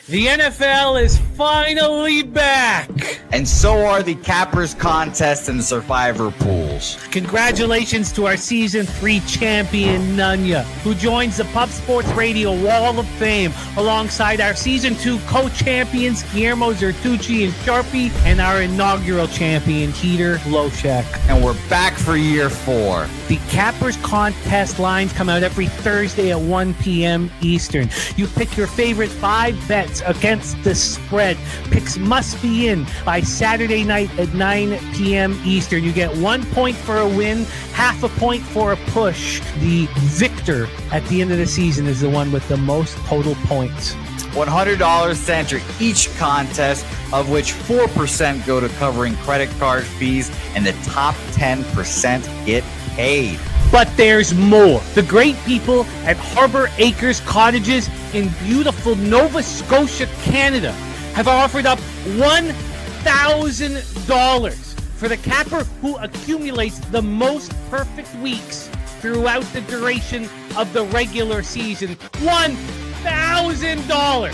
The NFL is finally back. And so are the Cappers contest and the survivor pools. Congratulations to our Season 3 champion, Nunya, who joins the Pub Sports Radio Wall of Fame alongside our Season 2 co-champions, Guillermo Zertucci and Sharpie, and our inaugural champion, Heater Loshek. And we're back for year 4. The Cappers contest lines come out every Thursday at 1 p.m. Eastern. You pick your favorite 5 bets against the spread. Picks must be in by Saturday night at 9 p.m. Eastern. You get 1 point for a win, half a point for a push. The victor at the end of the season is the one with the most total points. $100 to enter each contest, of which 4% go to covering credit card fees, and the top 10% get paid. But there's more. The great people at Harbor Acres Cottages in beautiful Nova Scotia, Canada, have offered up $1,000 for the capper who accumulates the most perfect weeks throughout the duration of the regular season. $1,000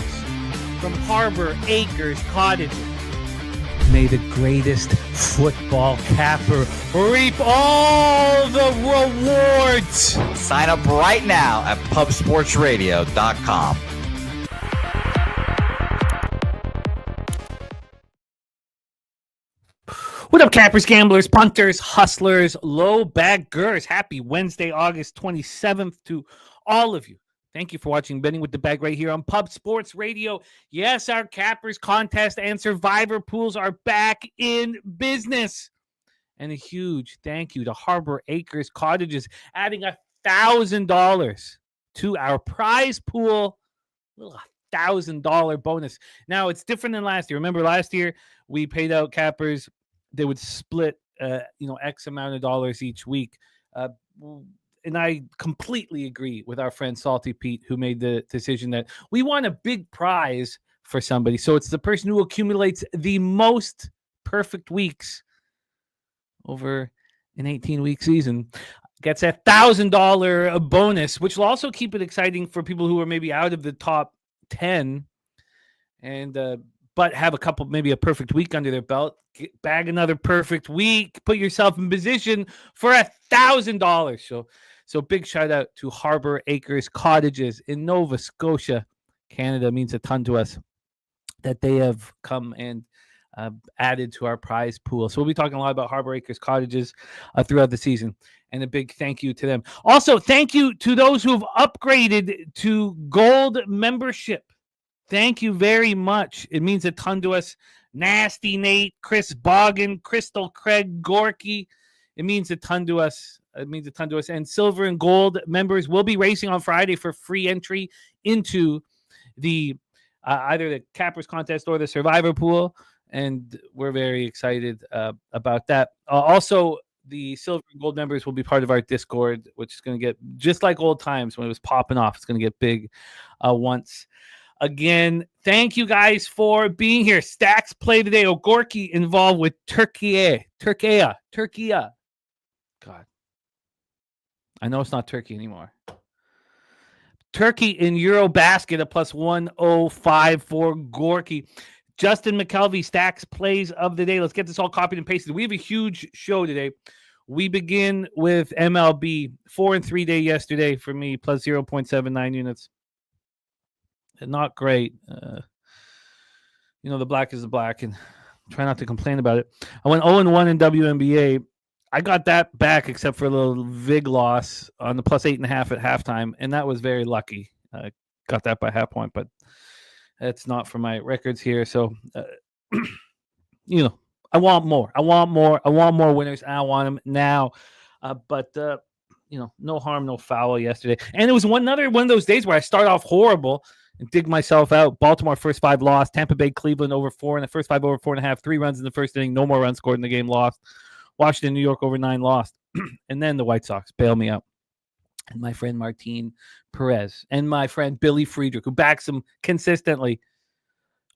from Harbor Acres Cottages. May the greatest football capper reap all the rewards. Sign up right now at pubsportsradio.com. What up, cappers, gamblers, punters, hustlers, low baggers? Happy Wednesday, August 27th to all of you. Thank you for watching Betting with the Bag right here on Pub Sports Radio. Yes, our Cappers contest and survivor pools are back in business. And a huge thank you to Harbor Acres Cottages, adding $1,000 to our prize pool. A little $1,000 bonus. Now, it's different than last year. Remember, last year we paid out cappers. They would split, X amount of dollars each week. And I completely agree with our friend Salty Pete, who made the decision that we want a big prize for somebody. So it's the person who accumulates the most perfect weeks over an 18-week season gets a $1,000 bonus, which will also keep it exciting for people who are maybe out of the top 10 and but have maybe a perfect week under their belt. Bag another perfect week. Put yourself in position for $1,000. So big shout out to Harbor Acres Cottages in Nova Scotia, Canada. It means a ton to us that they have come and added to our prize pool. So we'll be talking a lot about Harbor Acres Cottages throughout the season. And a big thank you to them. Also, thank you to those who have upgraded to gold membership. Thank you very much. It means a ton to us. Nasty Nate, Chris Boggin, Crystal Craig, Gorky. It means a ton to us. And silver and gold members will be racing on Friday for free entry into the either the Cappers contest or the survivor pool. And we're very excited about that. Also, the silver and gold members will be part of our Discord, which is going to get just like old times when it was popping off. It's going to get big once again. Thank you guys for being here. Stacks play today. Gorky involved with Turkey. God. I know it's not Turkey anymore. Turkey in Eurobasket at plus 105 for Gorky. Justin Mcelvy, Stacks plays of the day. Let's get this all copied and pasted. We have a huge show today. We begin with MLB. 4-3 day yesterday for me, plus 0.79 units. Not great. The black is the black, and try not to complain about it. I went 0-1 in WNBA. I got that back except for a little VIG loss on the plus 8.5 at halftime, and that was very lucky. I got that by half point, but that's not for my records here. So, I want more. I want more winners. I want them now. But no harm, no foul yesterday. And it was another one of those days where I start off horrible and dig myself out. Baltimore first 5 lost. Tampa Bay, Cleveland over 4 in the first 5 over 4.5. 3 runs in the first inning. No more runs scored in the game. Lost. Washington, New York over 9 lost. And then the White Sox bail me out. And my friend Martin Perez and my friend Billy Friedrich, who backs him consistently.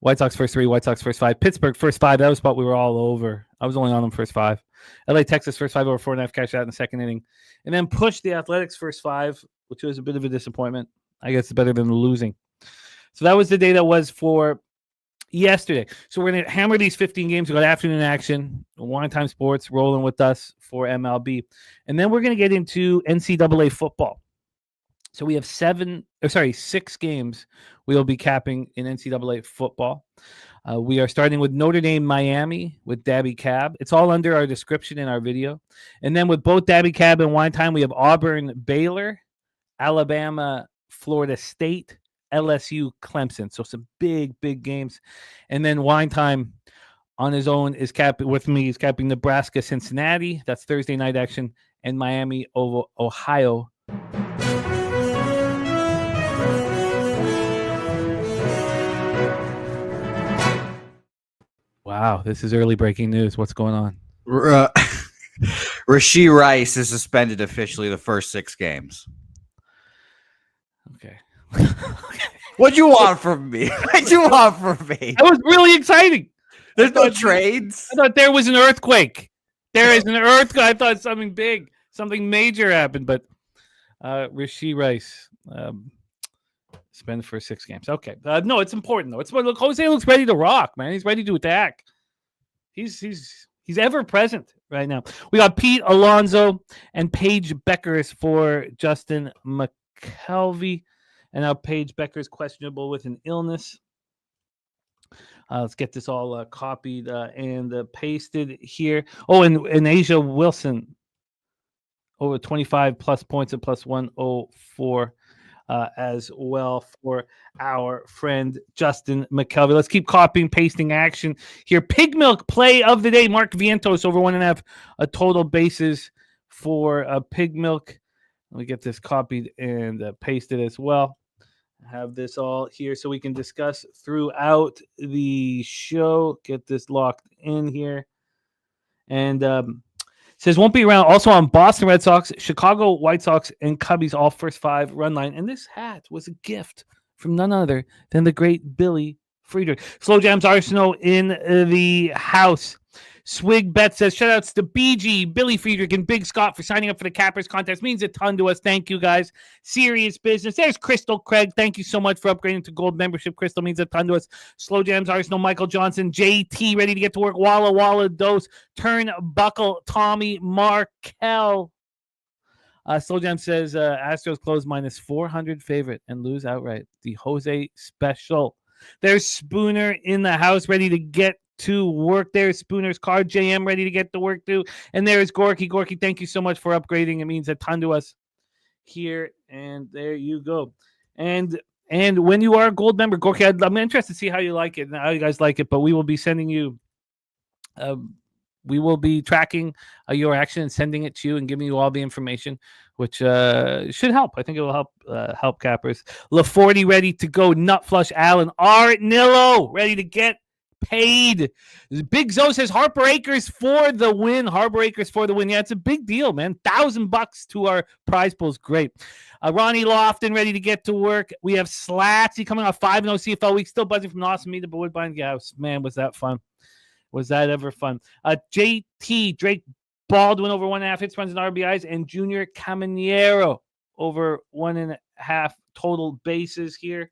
White Sox first 3, White Sox first 5. Pittsburgh first 5. That was a spot we were all over. I was only on them first 5. LA, Texas first 5 over 4.5. Cash out in the second inning. And then pushed the Athletics first 5, which was a bit of a disappointment. I guess it's better than losing. So that was the day that was for yesterday. So we're going to hammer these 15 games. We got afternoon action, Wine Time Sports rolling with us for MLB. And then we're going to get into NCAA football. So we have 6 games we'll be capping in NCAA football. We are starting with Notre Dame, Miami with Daby Cab. It's all under our description in our video. And then with both Daby Cab and Wine Time, we have Auburn, Baylor, Alabama, Florida State, LSU, Clemson. So some big games. And then Wine Time on his own is capping Nebraska, Cincinnati. That's Thursday night action. And Miami, Ohio. Wow, this is early breaking news. What's going on? Rashee Rice is suspended officially the first 6 games. Okay. What'd you want from me? What'd you want from me? That was really exciting. There's no trades. I thought there was an earthquake. There is an earthquake. I thought something big, something major happened, but Rashee Rice suspended for 6 games. Okay. No, it's important though. Look, Jose looks ready to rock, man. He's ready to attack. He's ever present right now. We got Pete Alonso and Paige Beckers for Justin McCelvy. And now Paige Becker is questionable with an illness. Let's get this all copied and pasted here. Oh, and Asia Wilson over 25 plus points at plus 104 as well for our friend Justin McCelvy. Let's keep copying, pasting action here. Pig Milk play of the day. Mark Vientos over 1.5 total bases for Pig Milk. Let me get this copied and pasted as well. Have this all here so we can discuss throughout the show. Get this locked in here. And says won't be around. Also on Boston Red Sox, Chicago White Sox, and Cubbies all first 5 run line. And this hat was a gift from none other than the great Billy Friedrich. Slow Jams Arsenal in the house. Swig Bet says, shoutouts to BG, Billy Friedrich, and Big Scott for signing up for the Cappers contest. Means a ton to us. Thank you, guys. Serious business. There's Crystal Craig. Thank you so much for upgrading to gold membership. Crystal means a ton to us. Slow Jams Arsenal, Michael Johnson, JT, ready to get to work. Walla Walla Dose, Turnbuckle, Tommy, Markel. Slow Jam says, Astros close minus 400 favorite and lose outright. The Jose special. There's Spooner in the house, ready to get to work. There's Spooner's card. JM ready to get to work too. And there's Gorky. Gorky, thank you so much for upgrading. It means a ton to us here. And there you go. And when you are a gold member, Gorky, I'm interested to see how you like it and how you guys like it. But we will be sending you, we will be tracking your action and sending it to you and giving you all the information, which should help. I think it will help cappers. LaForty ready to go. Nut Flush Allen. Art Nillo ready to get paid. Big Zo says Harper Acres for the win. Harper Acres for the win. Yeah, it's a big deal, man. $1,000 to our prize pool is great. Ronnie Lofton ready to get to work. We have Slatsy coming off 5-0 CFL week. Still buzzing from an awesome meet at Woodbine. Yeah, man, was that fun? Was that ever fun? JT Drake Baldwin over 1.5 hits, runs, and RBIs, and Junior Caminero over 1.5 total bases here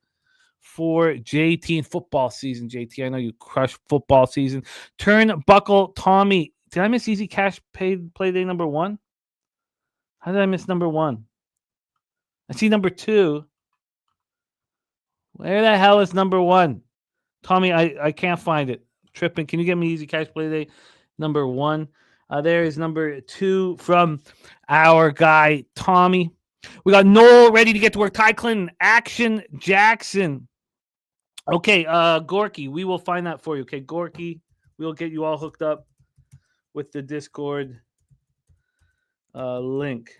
for JT in football season. JT, I know you crush football season. Turnbuckle Tommy. Did I miss Easy Cash play day number 1? How did I miss number 1? I see number 2. Where the hell is number 1? Tommy, I can't find it. Tripping. Can you get me Easy Cash play day number 1? There is number 2 from our guy Tommy. We got Noel ready to get to work. Ty Clinton, Action Jackson. Okay, Gorky, we will find that for you. Okay, Gorky, we will get you all hooked up with the Discord link.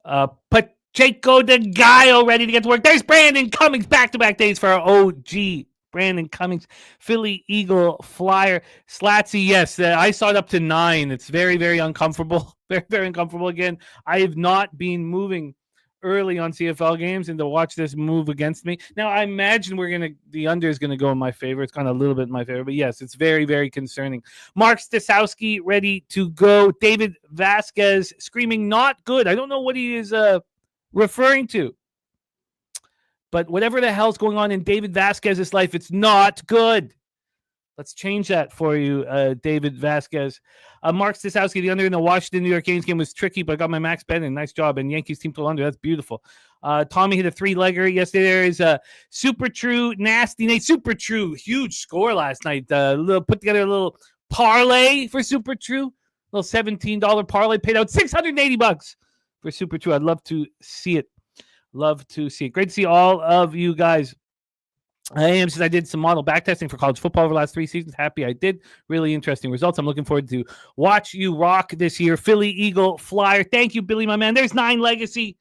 Pacheco de Gallo ready to get to work. There's Brandon Cummings, back-to-back days for our OG. Brandon Cummings, Philly Eagle Flyer. Slatsy, yes, I saw it up to 9. It's very, very uncomfortable. Very, very uncomfortable again. I have not been moving early on CFL games and to watch this move against me. Now, I imagine the under is going to go in my favor. It's kind of a little bit in my favor, but yes, it's very, very concerning. Mark Stasowski ready to go. David Vasquez screaming not good. I don't know what he is referring to. But whatever the hell's going on in David Vasquez's life, it's not good. Let's change that for you, David Vasquez. Mark Staszowski, the under in the Washington New York Yankees game was tricky, but I got my max bet in. Nice job. And Yankees team total under. That's beautiful. Tommy hit a 3-legger yesterday. There is Super True, Nasty Nate. Super True, huge score last night. Put together a little parlay for Super True. A little $17 parlay, paid out $680 for Super True. I'd love to see it. Love to see it. Great to see all of you guys. I am, since I did some model backtesting for college football over the last 3 seasons. Happy I did. Really interesting results. I'm looking forward to watch you rock this year. Philly, Eagle, Flyer. Thank you, Billy, my man. There's 9 legacy.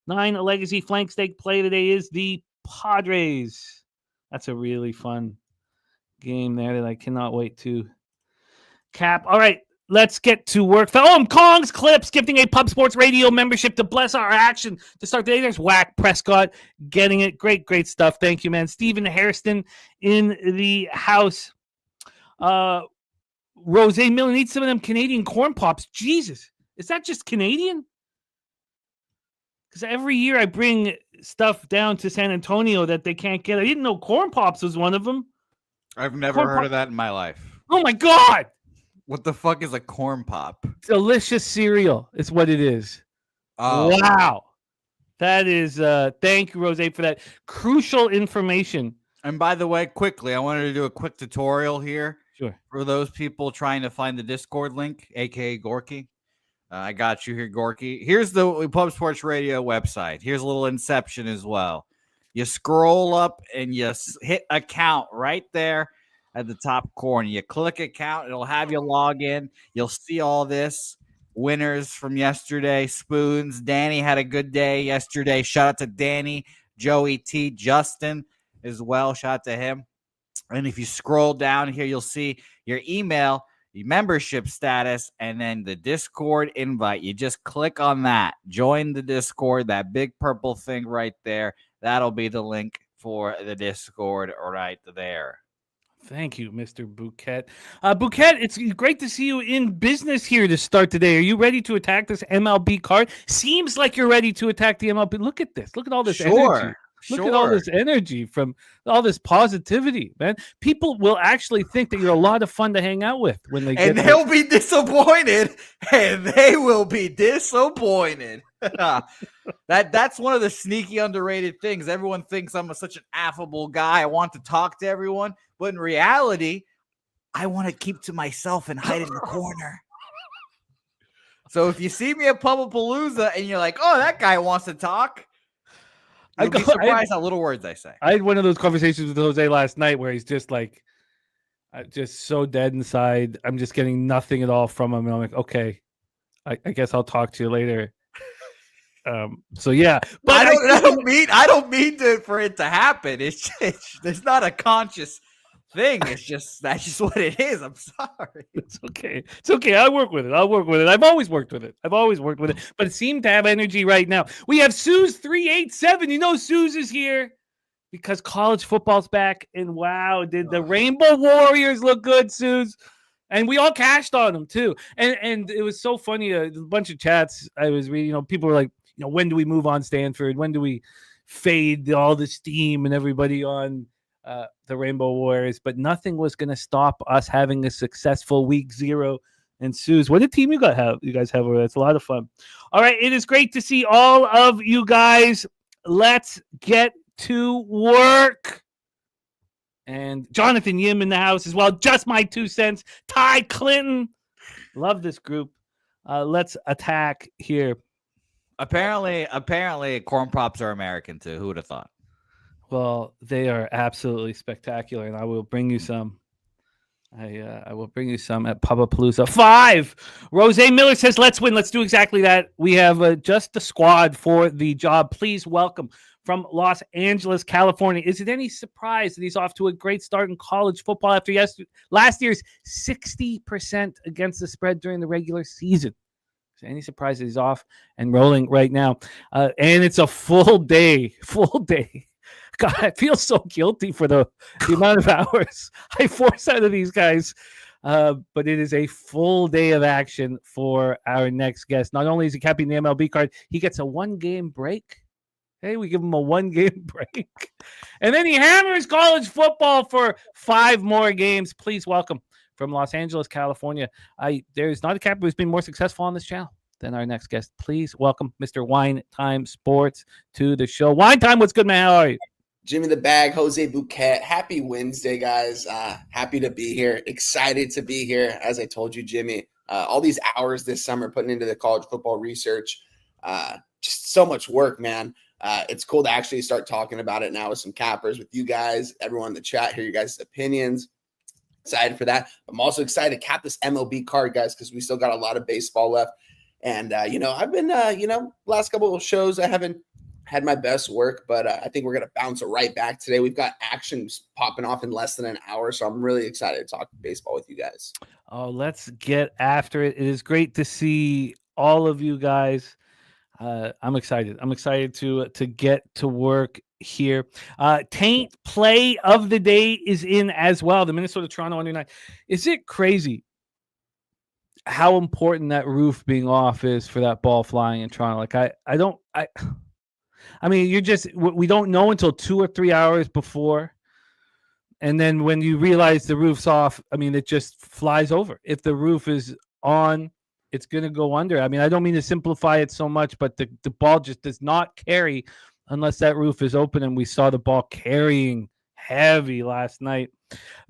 9 legacy flank steak play today is the Padres. That's a really fun game there that I cannot wait to cap. All right. Let's get to work. Kong's Clips gifting a Pub Sports Radio membership to bless our action to start the day. There's Whack Prescott getting it. Great stuff. Thank you, man. Stephen Hairston in the house. Rose Miller needs some of them Canadian corn pops. Jesus, is that just Canadian? Because every year I bring stuff down to San Antonio that they can't get. I didn't know corn pops was one of them. I've never heard of that in my life. Oh my God. What the fuck is a corn pop? Delicious cereal is what it is. Oh. Wow. That is, thank you, Rose, for that crucial information. And by the way, quickly, I wanted to do a quick tutorial here. Sure. For those people trying to find the Discord link, a.k.a. Gorky. I got you here, Gorky. Here's the Pub Sports Radio website. Here's a little inception as well. You scroll up and you hit account right there at the top corner. You click account, it'll have you log in. You'll see all this. Winners from yesterday, spoons. Danny had a good day yesterday. Shout out to Danny, Joey T, Justin as well. Shout out to him. And if you scroll down here, you'll see your email, your membership status, and then the Discord invite. You just click on that. Join the Discord, that big purple thing right there. That'll be the link for the Discord right there. Thank you, Mr. Bouquet. Bouquet, it's great to see you in business here to start today. Are you ready to attack this MLB card? Seems like you're ready to attack the MLB. Look at this. Look at all this energy. Look at all this energy from all this positivity, man. People will actually think that you're a lot of fun to hang out with when they get and they'll be disappointed. And they will be disappointed. That's one of the sneaky underrated things. Everyone thinks I'm such an affable guy. I want to talk to everyone. But in reality, I want to keep to myself and hide in the corner. So if you see me at Pubapalooza and you're like, oh, that guy wants to talk, you'll be surprised how little words I say. I had one of those conversations with Jose last night where he's just like, just so dead inside. I'm just getting nothing at all from him. And I'm like, okay, I guess I'll talk to you later. So yeah, but I don't mean for it to happen. It's not a conscious thing. That's just what it is. I'm sorry. It's okay. It's okay. I'll work with it. I've always worked with it. But it seemed to have energy right now. We have Suze 387. You know Suze is here because college football's back. And wow, did the Rainbow Warriors look good, Suze? And we all cashed on them too. And it was so funny. A bunch of chats I was reading. People were like, when do we move on Stanford? When do we fade all the steam and everybody on the Rainbow Warriors? But nothing was going to stop us having a successful week 0. And Suze, what a team you guys have over there. It's a lot of fun. All right, it is great to see all of you guys. Let's get to work. And Jonathan Yim in the house as well. Just my 2 cents. Ty Clinton. Love this group. Let's attack here. Apparently, corn pops are American too. Who would have thought? Well, they are absolutely spectacular, and I will bring you some. I will bring you some at Pubapalooza 5. Rose Miller says, "Let's win. Let's do exactly that." We have just the squad for the job. Please welcome from Los Angeles, California. Is it any surprise that he's off to a great start in college football after last year's 60% against the spread during the regular season? Any surprise that he's off and rolling right now? And it's a full day. God, I feel so guilty for the amount of hours I force out of these guys. But it is a full day of action for our next guest. Not only is he capping the MLB card, he gets a 1-game break. Hey, we give him a 1-game break. And then he hammers college football for 5 more games. Please welcome from Los Angeles, California. There's not a capper who's been more successful on this channel than our next guest. Please welcome Mr. Wine Time Sports to the show. Wine Time, what's good, man? How are you? Jimmy the Bag, Jose Bouquet. Happy Wednesday, guys. Happy to be here. Excited to be here. As I told you, Jimmy, all these hours this summer putting into the college football research. Just so much work, man. It's cool to actually start talking about it now with some cappers, with you guys, everyone in the chat, hear you guys' opinions. Excited for that. I'm also excited to cap this MLB card, guys, because we still got a lot of baseball left. And, I've been, last couple of shows, I haven't had my best work, but I think we're going to bounce it right back today. We've got actions popping off in less than an hour, so I'm really excited to talk baseball with you guys. Oh, let's get after it. It is great to see all of you guys. I'm excited. I'm excited to get to work here. Taint play of the day is in as well. The Minnesota-Toronto under 9. Is it crazy how important that roof being off is for that ball flying in Toronto? Like I mean, we don't know until 2 or 3 hours before. And then when you realize the roof's off, I mean, it just flies over. If the roof is on, it's going to go under. I mean, I don't mean to simplify it so much, but the ball just does not carry unless that roof is open. And we saw the ball carrying heavy last night.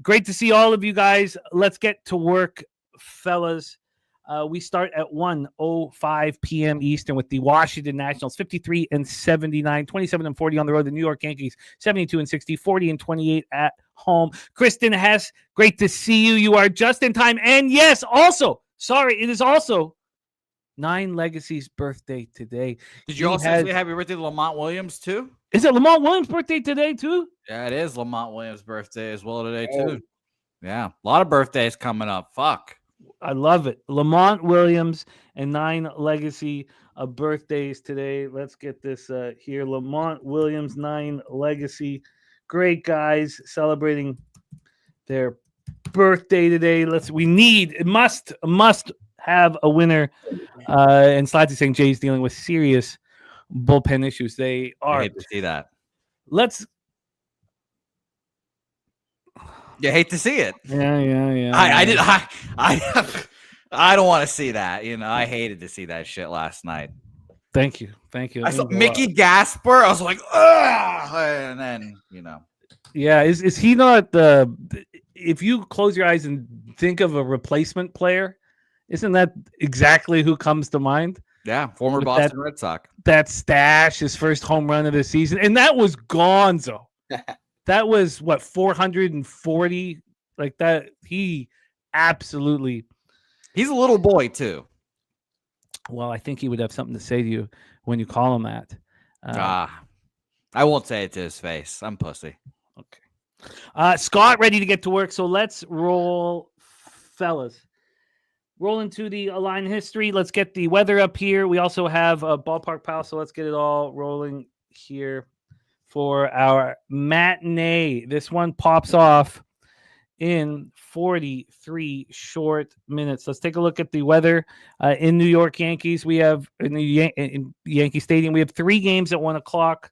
Great to see all of you guys. Let's get to work, fellas. We start at 1:05 p.m. Eastern with the Washington Nationals, 53-79, 27-40 on the road. The New York Yankees, 72-60, 40-28 at home. Kristen Hess, great to see you. You are just in time. And yes, it is also 9 Legacy's birthday today. Did you also say happy birthday to Lamont Williams too? Is it Lamont Williams' birthday today too? Yeah, it is Lamont Williams' birthday as well today too. Yeah, a lot of birthdays coming up. Fuck. I love it. Lamont Williams and 9 Legacy birthdays today. Let's get this here. Lamont Williams, 9 Legacy. Great guys celebrating their birthday today. Must have a winner. And Slatty saying Jay's dealing with serious bullpen issues. They are. I hate to see that. You hate to see it. Yeah. I don't want to see that. I hated to see that shit last night. Thank you. I saw Mickey Gasper. I was like, ugh, and then Yeah, is he not the? If you close your eyes and think of a replacement player, isn't that exactly who comes to mind? Yeah, former Boston Red Sox. That stash, his first home run of the season, and that was Gonzo. That was 440, like that. He absolutely. He's a little boy too. Well, I think he would have something to say to you when you call him that. I won't say it to his face. I'm pussy. Okay. Scott, ready to get to work. So let's roll, fellas. Roll into the line history. Let's get the weather up here. We also have a ballpark pal, so let's get it all rolling here for our matinee. This one pops off in 43 short minutes. Let's take a look at the weather in New York Yankees. We have in Yankee Stadium, we have 3 games at 1 o'clock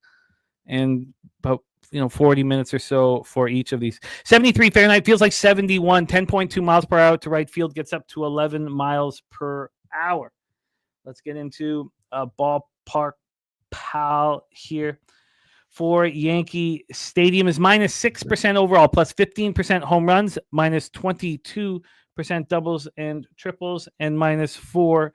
and about 40 minutes or so for each of these. 73 Fahrenheit, feels like 71, 10.2 miles per hour to right field, gets up to 11 miles per hour. Let's get into a ballpark pal here. For Yankee Stadium is minus 6% overall, plus 15% home runs, minus 22% doubles and triples, and minus 4%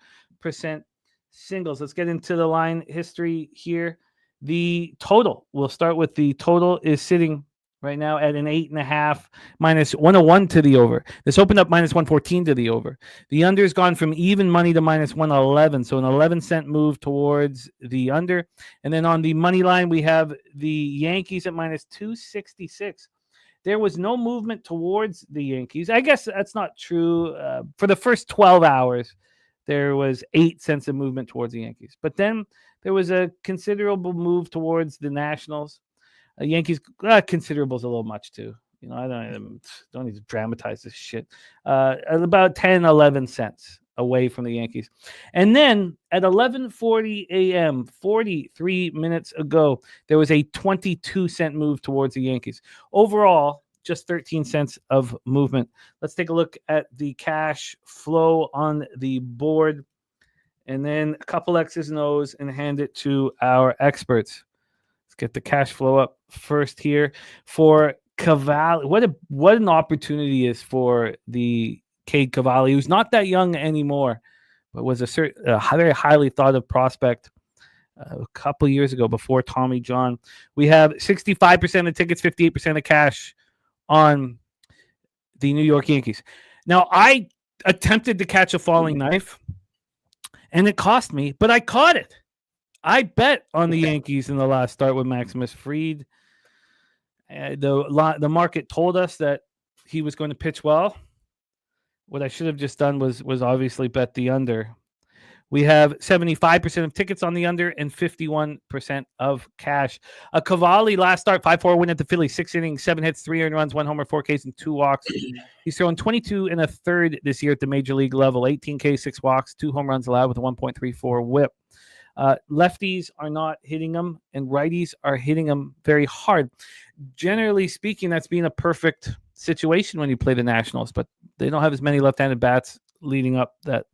singles. Let's get into the line history here. The total, we'll start with the total, is sitting right now at an 8.5, minus 101 to the over. This opened up minus 114 to the over. The under's gone from even money to minus 111, so an 11-cent move towards the under. And then on the money line, we have the Yankees at minus 266. There was no movement towards the Yankees. I guess that's not true. For the first 12 hours, there was 8 cents of movement towards the Yankees. But then there was a considerable move towards the Nationals. Yankees, considerable is a little much too. I don't need to dramatize this shit. About 10, 11 cents away from the Yankees. And then at 11:40 a.m., 43 minutes ago, there was a 22-cent move towards the Yankees. Overall, just 13 cents of movement. Let's take a look at the cash flow on the board, and then a couple X's and O's and hand it to our experts. Let's get the cash flow up first here for Cavalli. What an opportunity is for the Cade Cavalli, who's not that young anymore, but was a very highly thought of prospect a couple years ago before Tommy John. We have 65% of tickets, 58% of cash on the New York Yankees. Now, I attempted to catch a falling knife, and it cost me, but I caught it. I bet on the Yankees in the last start with Maximus Fried. The market told us that he was going to pitch well. What I should have just done was obviously bet the under. We have 75% of tickets on the under and 51% of cash. A Cavalli last start, 5-4 win at the Phillies, 6 innings, 7 hits, 3 earned runs, 1 homer, 4 Ks, and 2 walks. He's thrown 22 1/3 this year at the major league level, 18 Ks, 6 walks, 2 home runs allowed with a 1.34 whip. Lefties are not hitting him, and righties are hitting him very hard. Generally speaking, that's been a perfect situation when you play the Nationals, but they don't have as many left-handed bats leading up that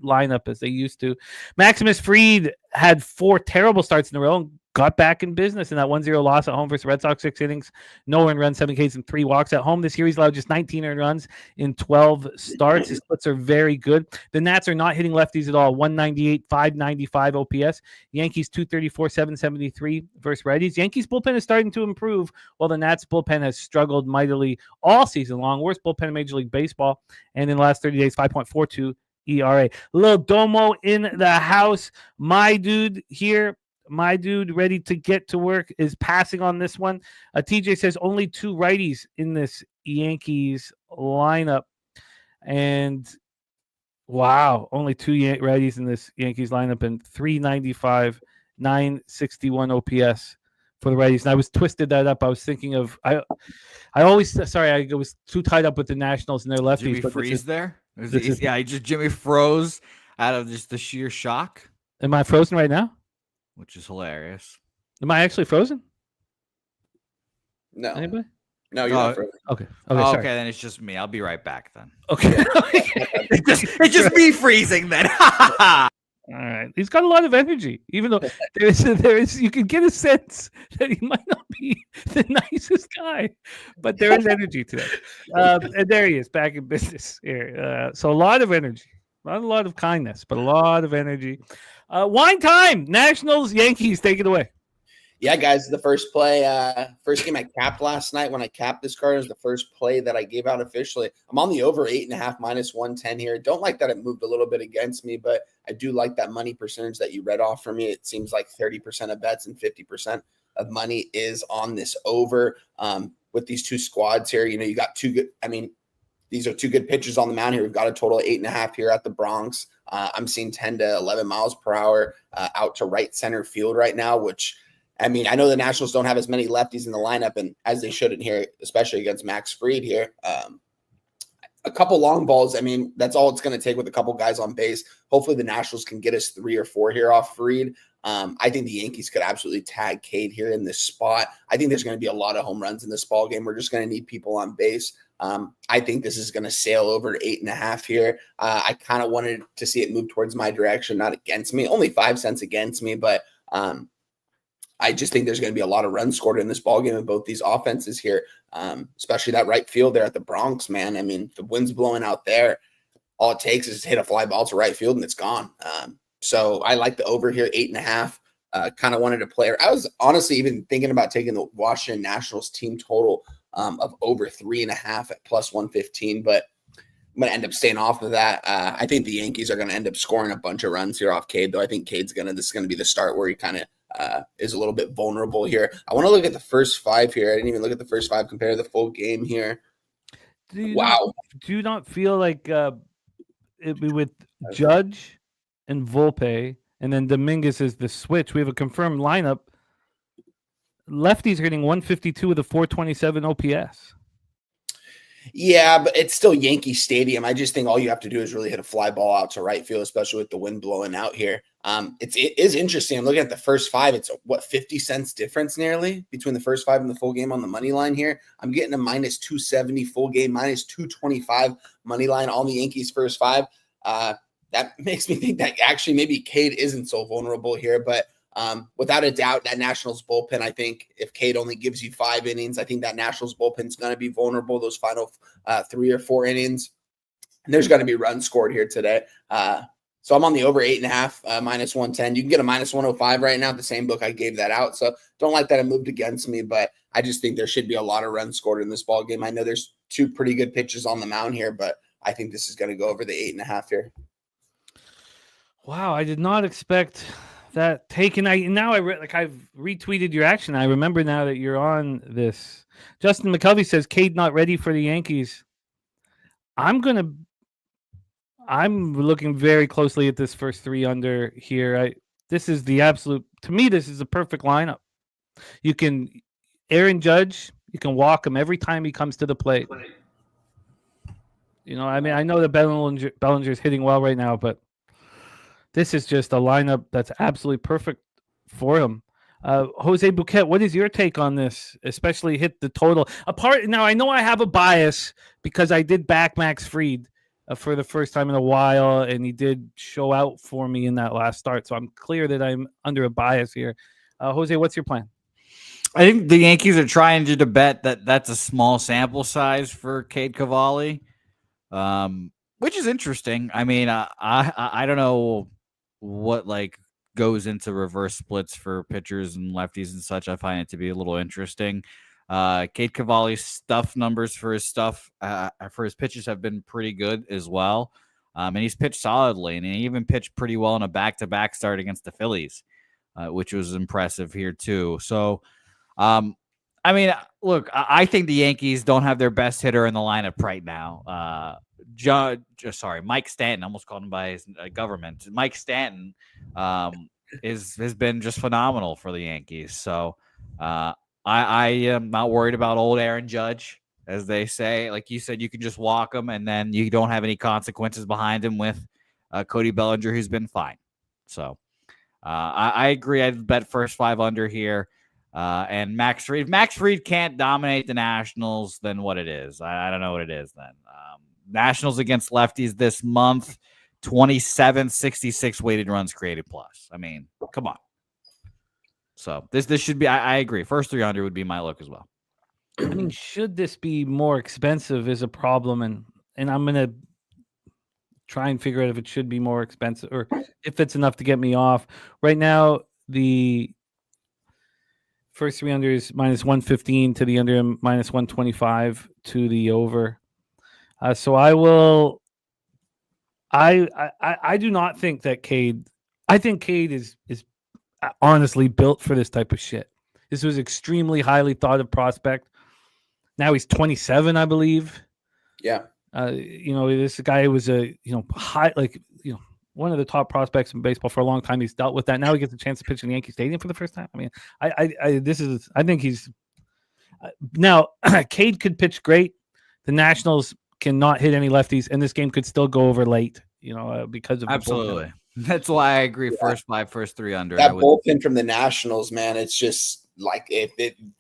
lineup as they used to. Maximus Fried had 4 terrible starts in a row and got back in business in that 1-0 loss at home versus the Red Sox, 6 innings, no earned runs, 7 Ks, and 3 walks at home. This year, he's allowed just 19 earned runs in 12 starts. His splits are very good. The Nats are not hitting lefties at all. 198, 595 OPS. Yankees 234, 773 versus righties. Yankees bullpen is starting to improve, while the Nats bullpen has struggled mightily all season long. Worst bullpen in Major League Baseball. And in the last 30 days, 5.42 ERA. Lil Domo in the house. My dude here. My dude ready to get to work is passing on this one. TJ says only 2 righties in this Yankees lineup. And wow, only 2 righties in this Yankees lineup, and 395, 961 OPS for the righties. And I was twisted that up. I was thinking of I was too tied up with the Nationals and their lefties. Jimmy freeze there? Jimmy froze out of just the sheer shock. Am I frozen right now? Which is hilarious. Am I actually frozen? No. Anybody? No, you're not frozen. Okay. Okay, then it's just me. I'll be right back then. Okay. it's just me freezing then. All right. He's got a lot of energy, even though there is you can get a sense that he might not be the nicest guy, but there is energy today. And there he is, back in business here. So a lot of energy. Not a lot of kindness, but a lot of energy. Wine time. Nationals, Yankees, take it away. Yeah, guys, the first play, first game I capped last night. When I capped this card, is the first play that I gave out officially. I'm on the over 8.5 minus 110 here. Don't like that it moved a little bit against me, but I do like that money percentage that you read off for me. It seems like 30% of bets and 50% of money is on this over. With these 2 squads here, you got 2 good. I mean, these are 2 good pitchers on the mound here. We've got a total of 8.5 here at the Bronx. I'm seeing 10 to 11 miles per hour out to right center field right now, which, I mean, I know the Nationals don't have as many lefties in the lineup, and as they shouldn't here, especially against Max Fried here. A couple long balls, I mean, that's all it's going to take with a couple guys on base. Hopefully the Nationals can get us 3 or 4 here off Fried. I think the Yankees could absolutely tag Cade here in this spot. I think there's going to be a lot of home runs in this ball game. We're just going to need people on base. I think this is going to sail over to 8.5 here. I kind of wanted to see it move towards my direction, not against me. Only 5 cents against me, but I just think there's going to be a lot of runs scored in this ballgame in both these offenses here, especially that right field there at the Bronx, man. I mean, the wind's blowing out there. All it takes is to hit a fly ball to right field, and it's gone. So I like the over here, 8.5. Kind of wanted to play. I was honestly even thinking about taking the Washington Nationals team total of over 3.5 at plus 115, but I'm going to end up staying off of that. I think the Yankees are going to end up scoring a bunch of runs here off Cade, though. I think this is going to be the start where he kind of is a little bit vulnerable here. I want to look at the first 5 here. I didn't even look at the first 5 compared to the full game here. Do you not feel like it be with Judge and Volpe, and then Dominguez is the switch? We have a confirmed lineup. Lefties are hitting 152 with a 427 OPS. Yeah, but it's still Yankee Stadium. I just think all you have to do is really hit a fly ball out to right field, especially with the wind blowing out here. It is interesting. I'm looking at the first five. It's what, 50 cents difference nearly between the first five and the full game on the money line here. I'm getting a minus 270 full game, minus 225 money line on the Yankees first five. That makes me think that actually maybe Cade isn't so vulnerable here, but without a doubt, that Nationals bullpen, I think if Cade only gives you 5 innings, I think that Nationals bullpen is going to be vulnerable those final 3 or 4 innings. And there's going to be runs scored here today. So I'm on the over 8.5, minus 110. You can get a minus 105 right now. The same book I gave that out. So don't like that it moved against me, but I just think there should be a lot of runs scored in this ball game. I know there's 2 pretty good pitches on the mound here, but I think this is going to go over the 8.5 here. Wow, I did not expect that take. And I've retweeted your action. I remember now that you're on this. Justin McCovey says Cade not ready for the Yankees. I'm looking very closely at this first 3 under here. This is the absolute, to me, this is a perfect lineup. You can Aaron Judge, you can walk him every time he comes to the plate. You know, I mean, I know that Bellinger's hitting well right now, but this is just a lineup that's absolutely perfect for him. Jose Bouquet, what is your take on this? Especially hit the total. Now, I know I have a bias because I did back Max Fried for the first time in a while, and he did show out for me in that last start. So I'm clear that I'm under a bias here. Jose, what's your plan? I think the Yankees are trying to bet that that's a small sample size for Cade Cavalli, which is interesting. I mean, I don't know what goes into reverse splits for pitchers and lefties and such. I find it to be a little interesting. Cade Cavalli's stuff numbers for his pitches have been pretty good as well. And he's pitched solidly, and he even pitched pretty well in a back-to-back start against the Phillies, which was impressive here too. So, I mean, look, I think the Yankees don't have their best hitter in the lineup right now. Mike Stanton, I almost called him by his government. Mike Stanton has been just phenomenal for the Yankees. So I am not worried about old Aaron Judge, as they say. Like you said, you can just walk him, and then you don't have any consequences behind him with Cody Bellinger, who's been fine. So I agree. I'd bet first 5 under here. And Max Fried. If Max Fried can't dominate the Nationals, then what it is? I don't know what it is then. Nationals against lefties this month, 27-66 weighted runs created plus. I mean, come on. So this should be, I agree. First 3 under would be my look as well. I mean, should this be more expensive is a problem, and I'm going to try and figure out if it should be more expensive or if it's enough to get me off. Right now, the first 3 under is minus 115 to the under, minus 125 to the over. So I will. I do not think that Cade. I think Cade is honestly built for this type of shit. This was extremely highly thought of prospect. Now he's 27, I believe. Yeah. This guy was one of the top prospects in baseball for a long time. He's dealt with that. Now he gets a chance to pitch in Yankee Stadium for the first time. I mean, I think he's now Cade could pitch great. The Nationals cannot hit any lefties, and this game could still go over late, because of absolutely. That's why I agree. First 5, first 3 under. That bullpen from the Nationals, man, it's just like if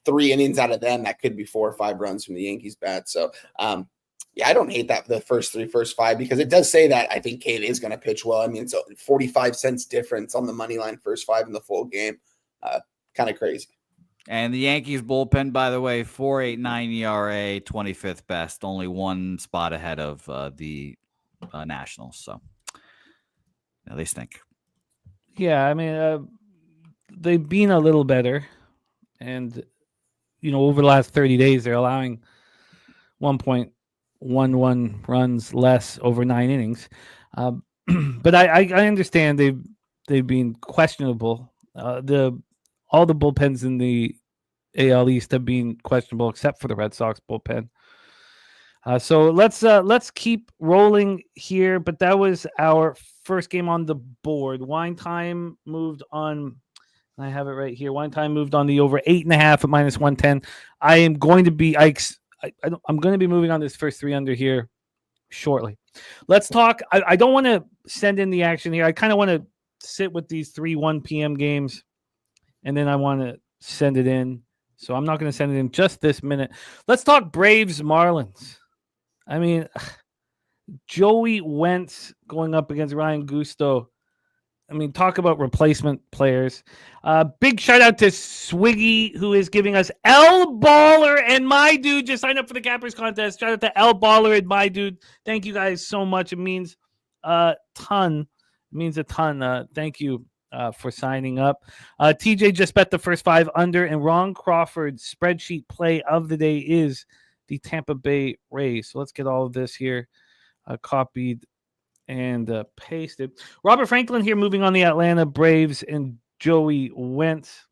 3 innings out of them, that could be 4 or 5 runs from the Yankees bat. So, yeah, I don't hate that the first 3, first 5, because it does say that I think Cade is going to pitch well. I mean, it's a 45 cents difference on the money line first 5 in the full game. Kind of crazy. And the Yankees bullpen, by the way, 4.89 ERA, 25th best, only 1 spot ahead of the Nationals. So they stink. Yeah, I mean, they've been a little better, and over the last 30 days, they're allowing 1.11 runs less over 9 innings. But I understand they've been questionable. All the bullpens in the AL East have been questionable, except for the Red Sox bullpen. So let's keep rolling here. But that was our first game on the board. Wine Time moved on. I have it right here. Wine Time moved on the over 8.5 at minus 110. I am going to be. I'm going to be moving on this first 3 under here shortly. Let's talk. I don't want to send in the action here. I kind of want to sit with these 1 p.m. games, and then I want to send it in. So I'm not going to send it in just this minute. Let's talk Braves Marlins. I mean, Joey Wentz going up against Ryan Gusto. I mean, talk about replacement players. Big shout out to Swiggy, who is giving us L Baller and My Dude. Just signed up for the Cappers contest. Shout out to L Baller and My Dude. Thank you guys so much. It means a ton. It means a ton. Thank you for signing up. TJ just bet the first 5 under, and Ron Crawford's spreadsheet play of the day is the Tampa Bay Rays. So let's get all of this here copied and pasted. Robert Franklin here, moving on the Atlanta Braves and Joey Wentz.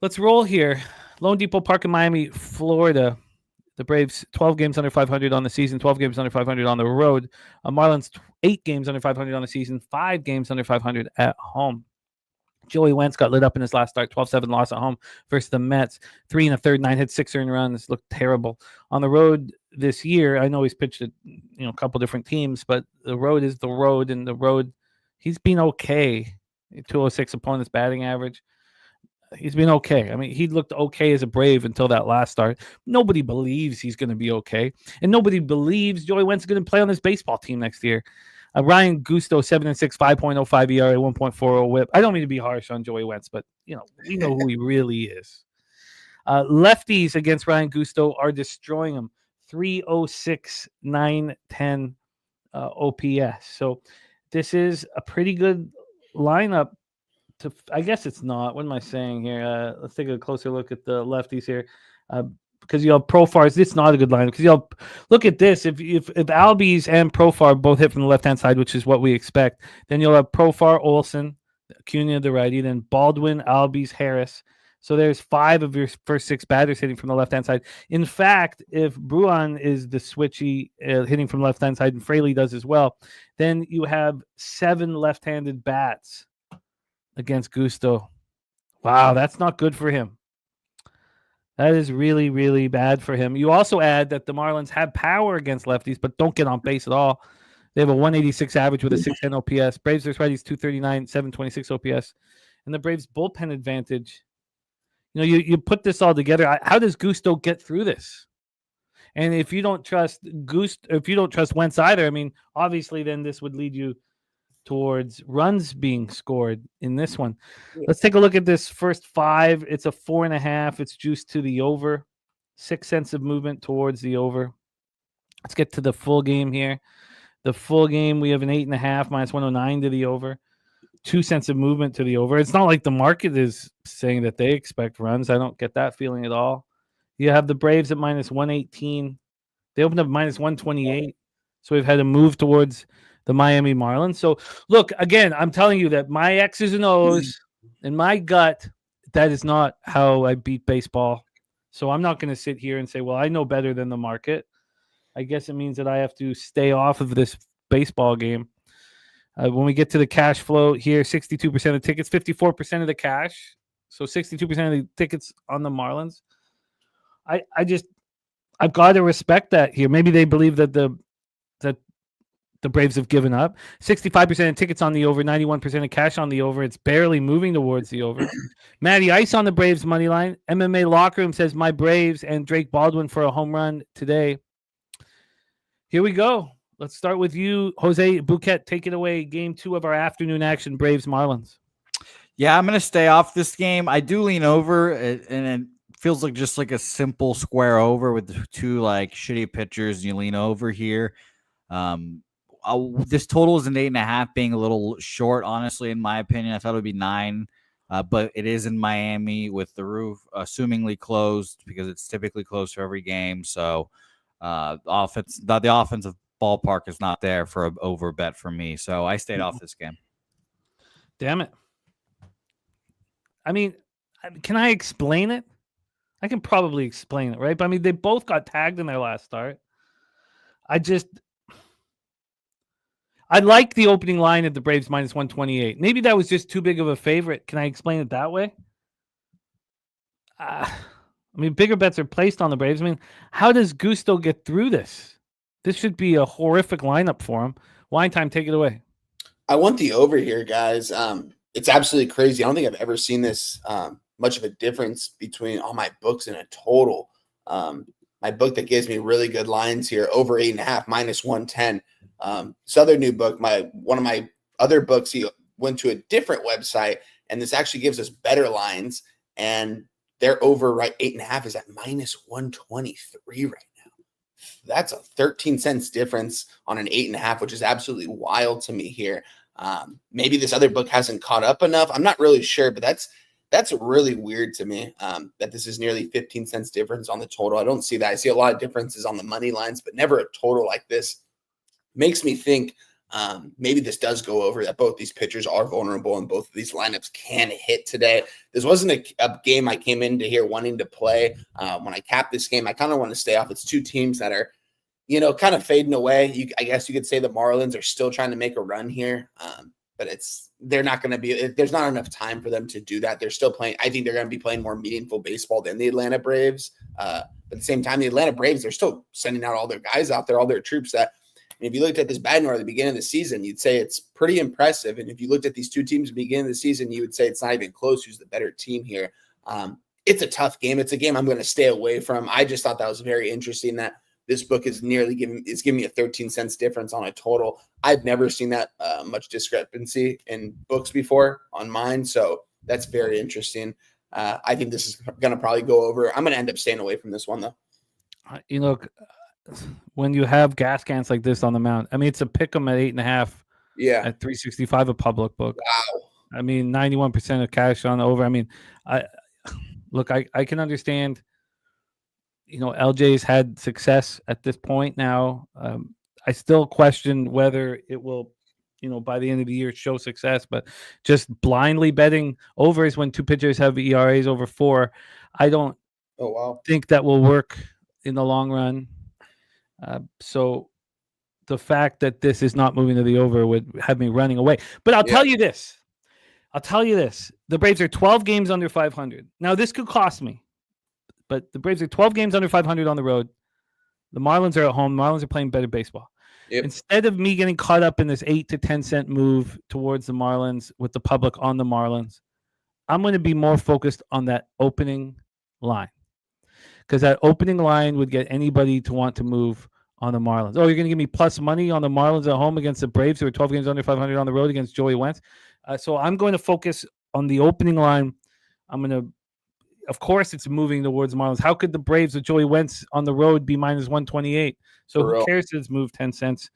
Let's roll here. loanDepot Park in Miami, Florida. The Braves 12 games under 500 on the season, 12 games under 500 on the road. Marlins 8 games under 500 on the season, 5 games under 500 at home. Joey Wentz got lit up in his last start, 12-7 loss at home versus the Mets. 3 1/3, 9 hits, 6 earned runs. Looked terrible. On the road this year, I know he's pitched at a couple different teams, but the road is the road, and the road, he's been okay. 206 opponent's batting average. He's been okay. I mean, he looked okay as a Brave until that last start. Nobody believes he's going to be okay, and nobody believes Joey Wentz is going to play on this baseball team next year. Ryan Gusto, 7-6, 5.05 ERA, 1.40 WHIP. I don't mean to be harsh on Joey Wentz, but we know who he really is. Lefties against Ryan Gusto are destroying him. 306, 910 OPS. So this is a pretty good lineup. I guess it's not. What am I saying here? Let's take a closer look at the lefties here. Because Profars, it's not a good lineup. Because look at this. If Albies and Profar both hit from the left-hand side, which is what we expect, then you'll have Profar, Olsen, Acuna the righty, then Baldwin, Albies, Harris. So there's 5 of your first 6 batters hitting from the left-hand side. In fact, if Bruin is the switchy hitting from the left-hand side, and Fraley does as well, then you have 7 left-handed bats against Gusto. Wow, that's not good for him. That is really, really bad for him. You also add that the Marlins have power against lefties, but don't get on base at all. They have a 186 average with a 610 OPS. Braves versus righties, 239, 726 OPS. And the Braves bullpen advantage. You put this all together. How does Gusto get through this? And if you don't trust Wentz either, I mean, obviously then this would lead you towards runs being scored in this one. Let's take a look at this first 5. It's a 4.5. It's juiced to the over. 6 cents of movement towards the over. Let's get to the full game here. The full game, we have an 8.5 minus 109 to the over. 2 cents of movement to the over. It's not like the market is saying that they expect runs. I don't get that feeling at all. You have the Braves at minus 118. They opened up minus 128. So we've had a move towards the Miami Marlins. So look, again, I'm telling you that my X's and O's and my gut, that is not how I beat baseball. So I'm not going to sit here and say, well, I know better than the market. I guess it means that I have to stay off of this baseball game. When we get to the cash flow here, 62% of tickets, 54% of the cash. So 62% of the tickets on the Marlins. I've got to respect that here. Maybe they believe that the Braves have given up. 65% of tickets on the over, 91% of cash on the over. It's barely moving towards the over. Matty Ice on the Braves money line. MMA Locker Room says my Braves and Drake Baldwin for a home run today. Here we go. Let's start with you, Jose Bouquet. Take it away. Game 2 of our afternoon action, Braves Marlins. Yeah, I'm going to stay off this game. I do lean over, and it feels like just like a simple square over with the 2 like shitty pitchers. And you lean over here. This total is an 8.5, being a little short, honestly, in my opinion. I thought it would be 9, but it is in Miami with the roof assumingly closed because it's typically closed for every game. So the offensive ballpark is not there for an over bet for me. So I stayed off this game. Damn it. I mean, can I explain it? I can probably explain it, right? But I mean, they both got tagged in their last start. I like the opening line at the Braves minus 128. Maybe that was just too big of a favorite. Can I explain it that way? I mean, bigger bets are placed on the Braves. I mean, how does Gusto get through this? This should be a horrific lineup for him. Wine time, take it away. I want the over here, guys. It's absolutely crazy. I don't think I've ever seen this much of a difference between all my books and a total. My book that gives me really good lines here, over 8.5, minus 110. This other new book, one of my other books, he went to a different website, and this actually gives us better lines. And they're over 8.5 is at minus 123 right now. That's a 13 cents difference on an 8.5, which is absolutely wild to me here. Maybe this other book hasn't caught up enough. I'm not really sure, but that's really weird to me that this is nearly 15 cents difference on the total. I don't see that. I see a lot of differences on the money lines, but never a total like this. Makes me think maybe this does go over, that both these pitchers are vulnerable and both of these lineups can hit today. This wasn't a game I came into here wanting to play. When I capped this game, I kind of want to stay off. It's two teams that are, kind of fading away. I guess you could say the Marlins are still trying to make a run here, but they're not going to be. There's not enough time for them to do that. They're still playing. I think they're going to be playing more meaningful baseball than the Atlanta Braves. But at the same time, the Atlanta Braves, they're still sending out all their guys out there, all their troops. That, and if you looked at this batting order at the beginning of the season, you'd say it's pretty impressive. And if you looked at these two teams at the beginning of the season, you would say it's not even close. Who's the better team here? It's a tough game. It's a game I'm going to stay away from. I just thought that was very interesting that this book is giving me a 13 cents difference on a total. I've never seen that much discrepancy in books before on mine. So that's very interesting. I think this is going to probably go over. I'm going to end up staying away from this one, though. When you have gas cans like this on the mound, I mean, it's a pick 'em at 8.5. Yeah. At 365, a public book. Wow. I mean, 91% of cash on the over. I mean, I can understand. LJ's had success at this point now. I still question whether it will, by the end of the year show success, but just blindly betting overs when two pitchers have ERAs over 4, I don't think that will work in the long run. So the fact that this is not moving to the over would have me running away. But I'll tell you this. The Braves are 12 games under 500. Now, this could cost me. But the Braves are 12 games under 500 on the road. The Marlins are at home. The Marlins are playing better baseball. Yep. Instead of me getting caught up in this 8 to 10 cent move towards the Marlins with the public on the Marlins, I'm going to be more focused on that opening line. Because that opening line would get anybody to want to move on the Marlins. Oh, you're going to give me plus money on the Marlins at home against the Braves who are 12 games under 500 on the road against Joey Wentz. So I'm going to focus on the opening line. Of course, it's moving towards the Marlins. How could the Braves with Joey Wentz on the road be minus 128? So who cares if it's moved 10 cents?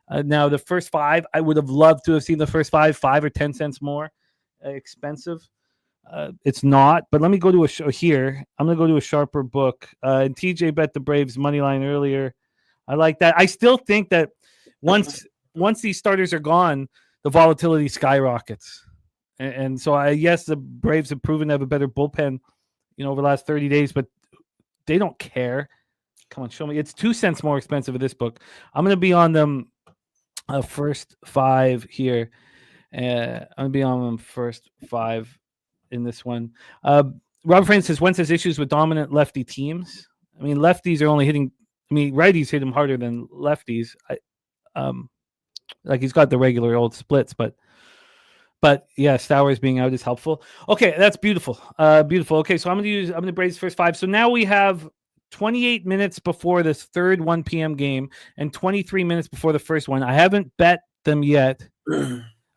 Now, the first 5, I would have loved to have seen the first 5 or 10 cents more expensive. It's not. But let me go to a show here. I'm going to go to a sharper book. And TJ bet the Braves money line earlier. I like that. I still think that once these starters are gone, the volatility skyrockets. And so, yes, the Braves have proven to have a better bullpen over the last 30 days, but they don't care. Come on, show me. It's 2 cents more expensive in this book. I'm going to be on them first 5 here. I'm going to be on them first 5 in this one. Robert Francis says, Wentz has issues with dominant lefty teams. I mean, lefties are only hitting, righties hit him harder than lefties. He's got the regular old splits, but yeah, Stowers being out is helpful. Okay, that's beautiful. Beautiful. Okay, so I'm going to Braves first 5. So now we have 28 minutes before this third 1 p.m. game and 23 minutes before the first one. I haven't bet them yet.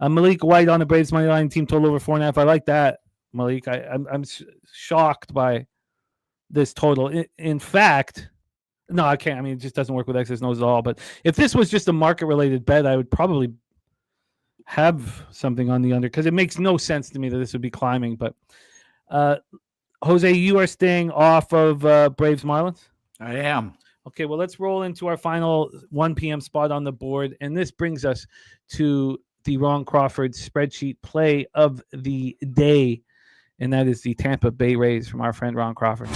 Malik White on the Braves money line, team total over 4.5. I like that, Malik. I'm shocked by this total. In fact, no, I can't. It just doesn't work with X's and O's at all. But if this was just a market-related bet, I would probably have something on the under because it makes no sense to me that this would be climbing. But Jose, you are staying off of Braves Marlins? I am. Okay, well, let's roll into our final 1 p.m. spot on the board. And this brings us to the Ron Crawford spreadsheet play of the day. And that is the Tampa Bay Rays from our friend Ron Crawford.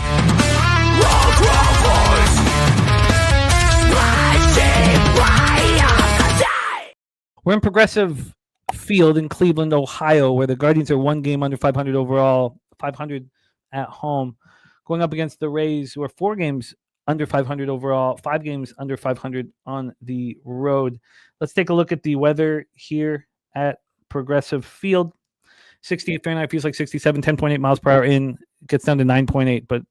We're in Progressive Field in Cleveland, Ohio, where the Guardians are 1 game under 500 overall, 500 at home. going up against the Rays, who are 4 games under 500 overall, 5 games under 500 on the road. Let's take a look at the weather here at Progressive Field. 60 at Fahrenheit feels like 67, 10.8 miles per hour in. It gets down to 9.8, but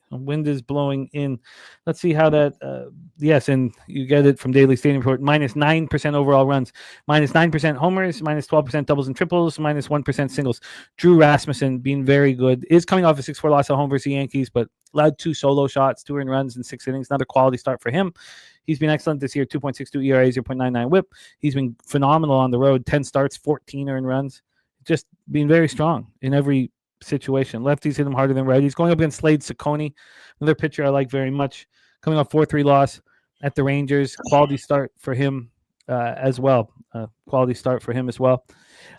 wind is blowing in. Let's see how that, yes, and you get it from Daily Stadium Report, minus 9% overall runs, minus 9% homers, minus 12% doubles and triples, minus 1% singles. Drew Rasmussen being very good, is coming off a 6-4 loss at home versus the Yankees, but allowed 2 solo shots, 2 earned runs in 6 innings. Another quality start for him. He's been excellent this year, 2.62 ERA, 0.99 whip. He's been phenomenal on the road, 10 starts, 14 earned runs. Just being very strong in every situation. Lefties hit him harder than righties. Going up against Slade Ciccone, another pitcher I like very much. Coming off 4-3 loss at the Rangers. Quality start for him as well.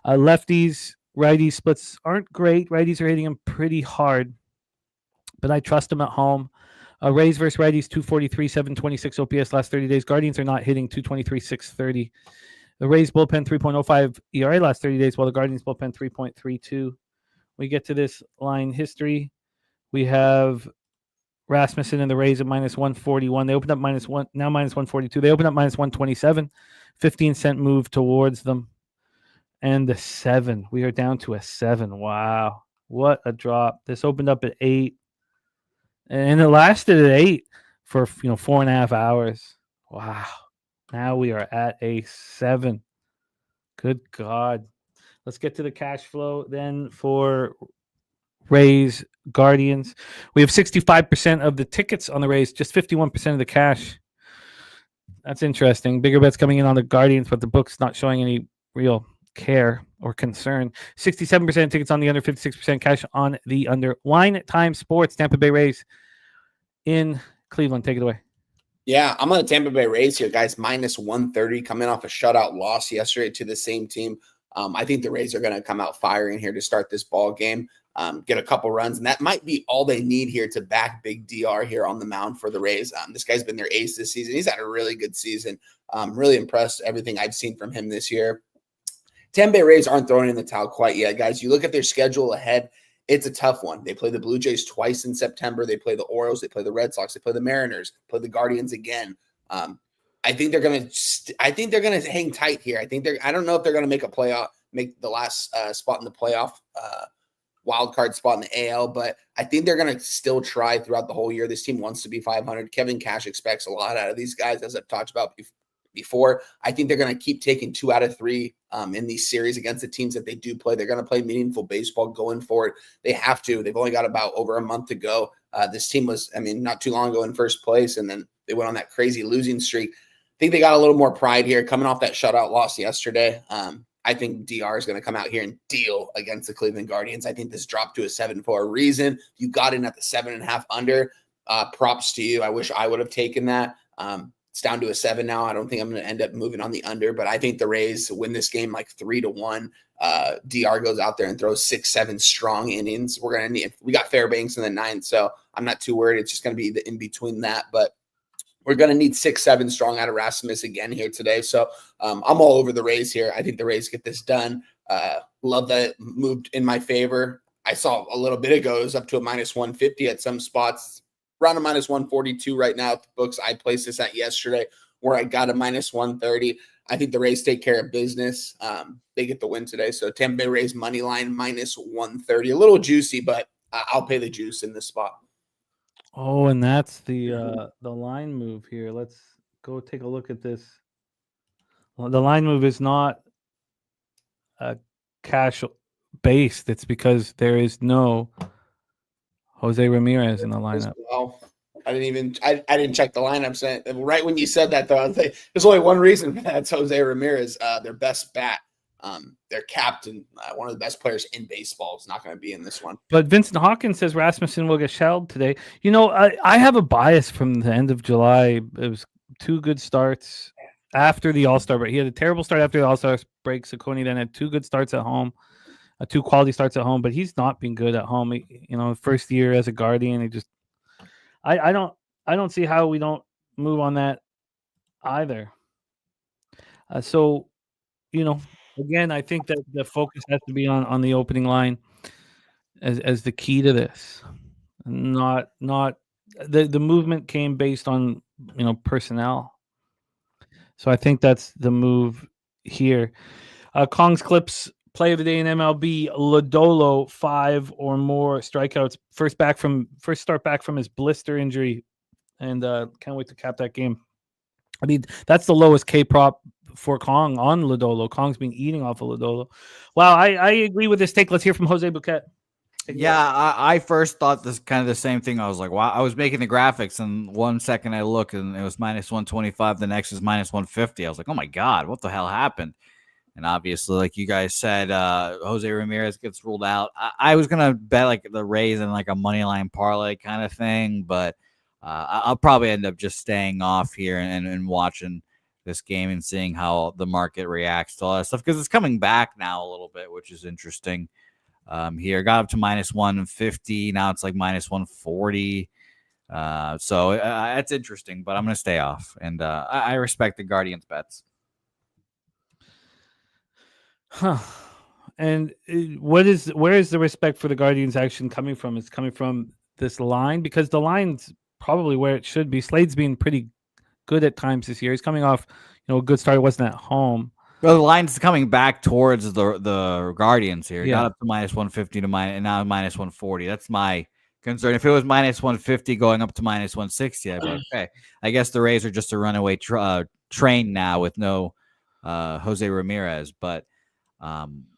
Lefties, righties splits aren't great. Righties are hitting him pretty hard, but I trust him at home. Rays versus righties, 243, 726 OPS last 30 days. Guardians are not hitting 223, 630. The Rays bullpen 3.05 ERA last 30 days, while the Guardians bullpen 3.32. We get to this line history. We have Rasmussen and the Rays at minus 141. They opened up minus 1, now minus 142. They opened up minus 127. 15-cent move towards them. And the 7. We are down to a 7. Wow. What a drop. This opened up at 8. And it lasted at 8 for 4.5 hours. Wow. Now we are at a 7. Good God. Let's get to the cash flow then for Rays, Guardians. We have 65% of the tickets on the Rays, just 51% of the cash. That's interesting. Bigger bets coming in on the Guardians, but the book's not showing any real care or concern. 67% tickets on the under, 56% cash on the under. Wine Time Sports, Tampa Bay Rays in Cleveland. Take it away. Yeah, I'm on the Tampa Bay Rays here, guys. Minus 130 coming off a shutout loss yesterday to the same team. I think the Rays are going to come out firing here to start this ball game, get a couple runs, and that might be all they need here to back Big DR here on the mound for the Rays. This guy's been their ace this season. He's had a really good season. Really impressed everything I've seen from him this year. Tampa Bay Rays aren't throwing in the towel quite yet, guys. You look at their schedule ahead. It's a tough one. They play the Blue Jays twice in September. They play the Orioles. They play the Red Sox. They play the Mariners. Play the Guardians again. I think they're gonna hang tight here. I don't know if they're gonna make the last spot in the playoff wild card spot in the AL, but I think they're gonna still try throughout the whole year. This team wants to be 500. Kevin Cash expects a lot out of these guys, as I've talked about before. I think they're gonna keep taking 2 out of 3 in these series against the teams that they do play. They're gonna play meaningful baseball going forward. They have to. They've only got about over a month to go. This team was, not too long ago in first place, and then they went on that crazy losing streak. I think they got a little more pride here coming off that shutout loss yesterday. I think DR is going to come out here and deal against the Cleveland Guardians. I think this dropped to a 7 for a reason. You got in at the 7.5 under. Props to you. I wish I would have taken that. It's down to a 7 now. I don't think I'm going to end up moving on the under, but I think the Rays win this game like 3-1. DR goes out there and throws 6-7 strong innings. We got Fairbanks in the 9th, so I'm not too worried. It's just going to be the in between that, but we're going to need 6-7 strong out of Rasmus again here today. So I'm all over the Rays here. I think the Rays get this done. Love that it moved in my favor. I saw a little bit ago it was up to a minus 150 at some spots. Around a minus 142 right now at the books. I placed this at yesterday where I got a minus 130. I think the Rays take care of business. They get the win today. So Tampa Bay Rays money line minus 130. A little juicy, but I'll pay the juice in this spot. Oh, and that's the line move here. Let's go take a look at this. Well, the line move is not cash based. It's because there is no Jose Ramirez in the lineup. Well, I didn't check the lineup. So right when you said that, though, I was like, there's only one reason for that. It's Jose Ramirez, their best bat. Their captain, one of the best players in baseball, is not going to be in this one. But Vincent Hawkins says Rasmussen will get shelled today. I have a bias from the end of July. It was 2 good starts after the All-Star break. He had a terrible start after the All-Star break. Ciccone then had 2 good starts at home, 2 quality starts at home, but he's not been good at home. First year as a Guardian, I don't see how we don't move on that either. Again, I think that the focus has to be on the opening line as the key to this. Not the movement came based on personnel. So I think that's the move here. Kong's Clips play of the day in MLB. Lodolo 5 or more strikeouts. First start back from his blister injury, and can't wait to cap that game. I mean, that's the lowest K prop for Kong on Lodolo. Kong's been eating off of Lodolo. Wow, I agree with this take. Let's hear from Jose Bouquet. Yeah, I first thought this kind of the same thing. I was like, wow, I was making the graphics, and 1 second I look and it was minus 125. The next is minus 150. I was like, oh my God, what the hell happened? And obviously, like you guys said, Jose Ramirez gets ruled out. I was going to bet like the Rays and like a money line parlay kind of thing, but I'll probably end up just staying off here and watching this game and seeing how the market reacts to all that stuff, because it's coming back now a little bit, which is interesting. Here got up to minus 150. Now it's like minus 140. So it's interesting, but I'm going to stay off, and I respect the Guardians bets. Huh. And where is the respect for the Guardians action coming from? It's coming from this line, because the line's probably where it should be. Slade's been pretty good at times this year. He's coming off, a good start. It wasn't at home. Well, the line's coming back towards the Guardians here. Yeah. Got up to minus 150 to and now minus 140. That's my concern. If it was minus 150 going up to minus 160, I'd be like, okay, I guess the Rays are just a runaway train now with no Jose Ramirez. But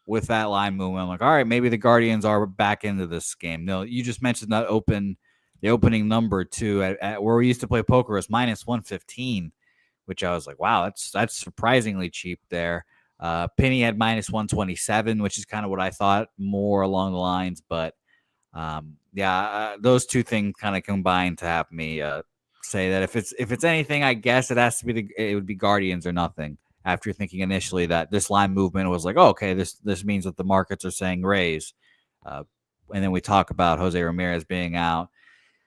with that line movement, I'm like, all right, maybe the Guardians are back into this game. No, you just mentioned that the opening number too at where we used to play poker was minus 115. Which I was like, wow, that's surprisingly cheap there. Penny had minus 127, which is kind of what I thought, more along the lines. But those two things kind of combined to have me say that if it's anything, I guess it has to be it would be Guardians or nothing. After thinking initially that this line movement was like, oh, okay, this means that the markets are saying Rays, and then we talk about Jose Ramirez being out.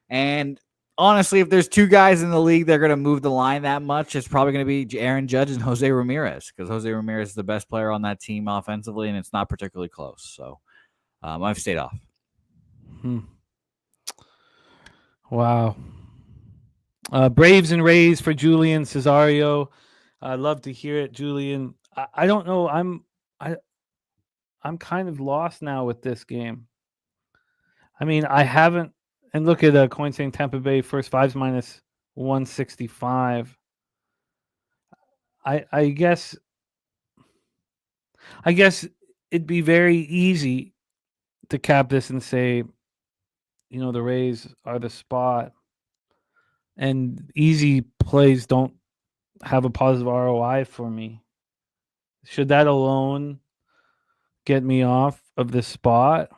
And honestly, if there's two guys in the league that are going to move the line that much, it's probably going to be Aaron Judge and Jose Ramirez, because Jose Ramirez is the best player on that team offensively, and it's not particularly close. So I've stayed off. Wow. Braves and Rays for Julian Cesario. I'd love to hear it, Julian. I don't know. I'm kind of lost now with this game. I mean, I haven't. And look at a coin saying Tampa Bay first fives minus 165. I guess it'd be very easy to cap this and say, the Rays are the spot, and easy plays don't have a positive ROI for me. Should that alone get me off of this spot?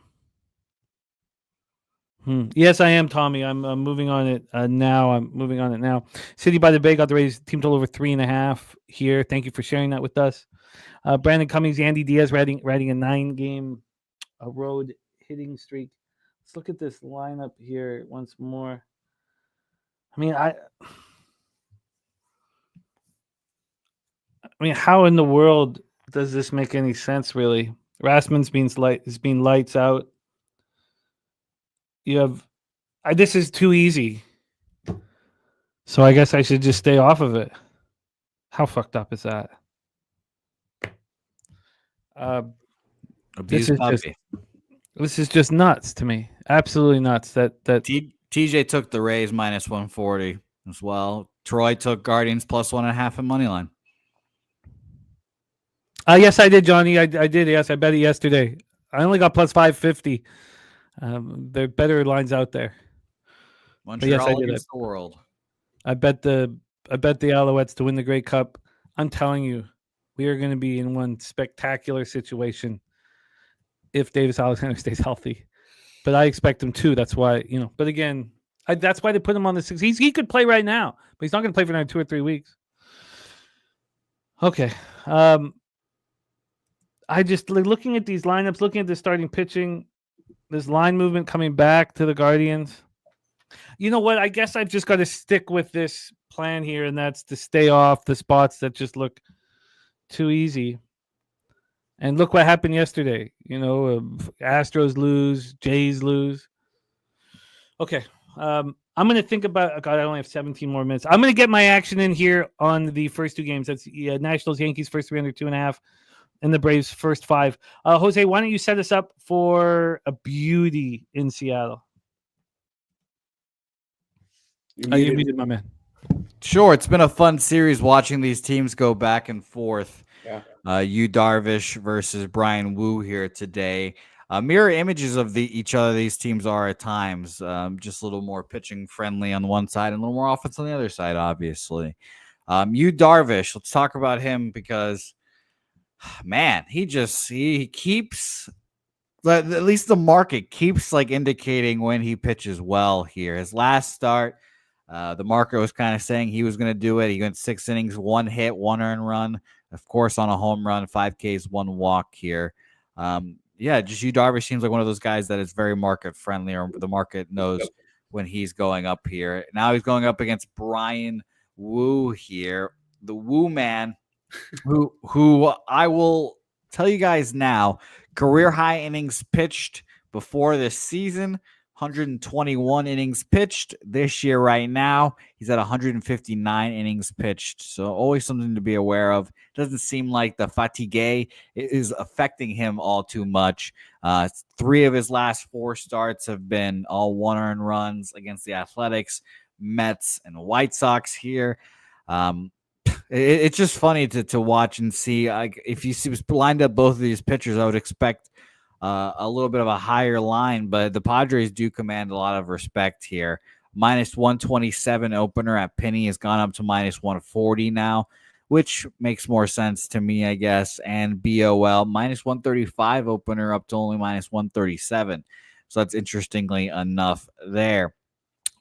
Yes, I am, Tommy. I'm moving on it now. City by the Bay got the Rays team total over 3.5 here. Thank you for sharing that with us. Brandon Cummings, Andy Diaz riding a 9-game road hitting streak. Let's look at this lineup here once more. I mean, how in the world does this make any sense, really? Rasmussen's been lights out. You have this is too easy. So I guess I should just stay off of it. How fucked up is that? This is just nuts to me. Absolutely nuts. That TJ took the Rays minus 140 as well. Troy took Guardians plus 1.5 in money line. Yes, I did, Johnny. I did. Yes, I bet it yesterday. I only got plus 550. There are better lines out there. Montreal against the world. I bet the Alouettes to win the Grey Cup. I'm telling you, we are going to be in one spectacular situation if Davis Alexander stays healthy. But I expect him to. That's why, But again, that's why they put him on the 6. He could play right now, but he's not going to play for another 2 or 3 weeks. Okay. I just looking at these lineups, looking at the starting pitching, this line movement coming back to the Guardians. You know what? I guess I've just got to stick with this plan here, and that's to stay off the spots that just look too easy. And look what happened yesterday. Astros lose, Jays lose. Okay. I'm going to think about. God, I only have 17 more minutes. I'm going to get my action in here on the first two games. That's Nationals, Yankees, first 3 under 2.5, and the Braves, first 5. Jose, why don't you set us up for a beauty in Seattle? You're muted, my man. Sure, it's been a fun series watching these teams go back and forth. Yeah. Yu Darvish versus Brian Wu here today. Mirror images of each other these teams are at times. Just a little more pitching friendly on one side and a little more offense on the other side, obviously. Yu Darvish, let's talk about him because, man, he keeps, at least the market keeps like indicating when he pitches well here. His last start, the market was kind of saying he was going to do it. He went 6 innings, 1 hit, 1 earned run, of course, on a home run, 5 Ks, 1 walk here. Just Yu Darvish seems like one of those guys that is very market friendly, or the market knows when he's going up here. Now he's going up against Brian Wu here, the Wu man, who I will tell you guys now, career high innings pitched before this season. 121 innings pitched this year right now. He's at 159 innings pitched. So always something to be aware of. Doesn't seem like the fatigue is affecting him all too much. 3 of his last 4 starts have been all 1 earned runs against the Athletics, Mets, and White Sox here. It's just funny to watch and see. Like, if you lined up both of these pitchers, I would expect a little bit of a higher line, but the Padres do command a lot of respect here. Minus 127 opener at Penny has gone up to minus 140 now, which makes more sense to me, I guess. And BOL, minus 135 opener up to only minus 137. So that's interestingly enough there.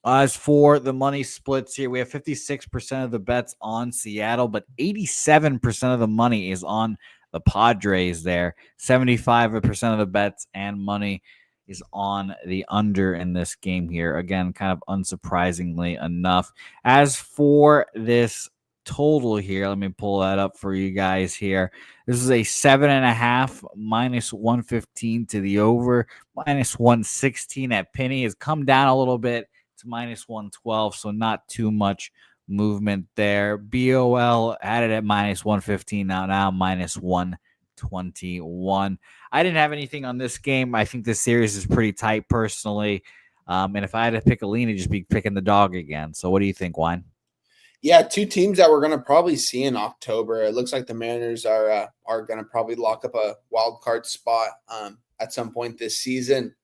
As for the money splits here, we have 56% of the bets on Seattle, but 87% of the money is on the Padres there. 75% of the bets and money is on the under in this game here. Again, kind of unsurprisingly enough. As for this total here, let me pull that up for you guys here. This is a 7.5 minus 115 to the over, minus 116 at Penny. Has come down a little bit to minus 112, so not too much movement there. BOL had it at minus 115 now minus 121. I didn't have anything on this game. I think this series is pretty tight personally. And if I had to pick a lean, it'd just be picking the dog again. So what do you think, Wine? Yeah, 2 teams that we're going to probably see in October. It looks like the Mariners are going to probably lock up a wild card spot at some point this season.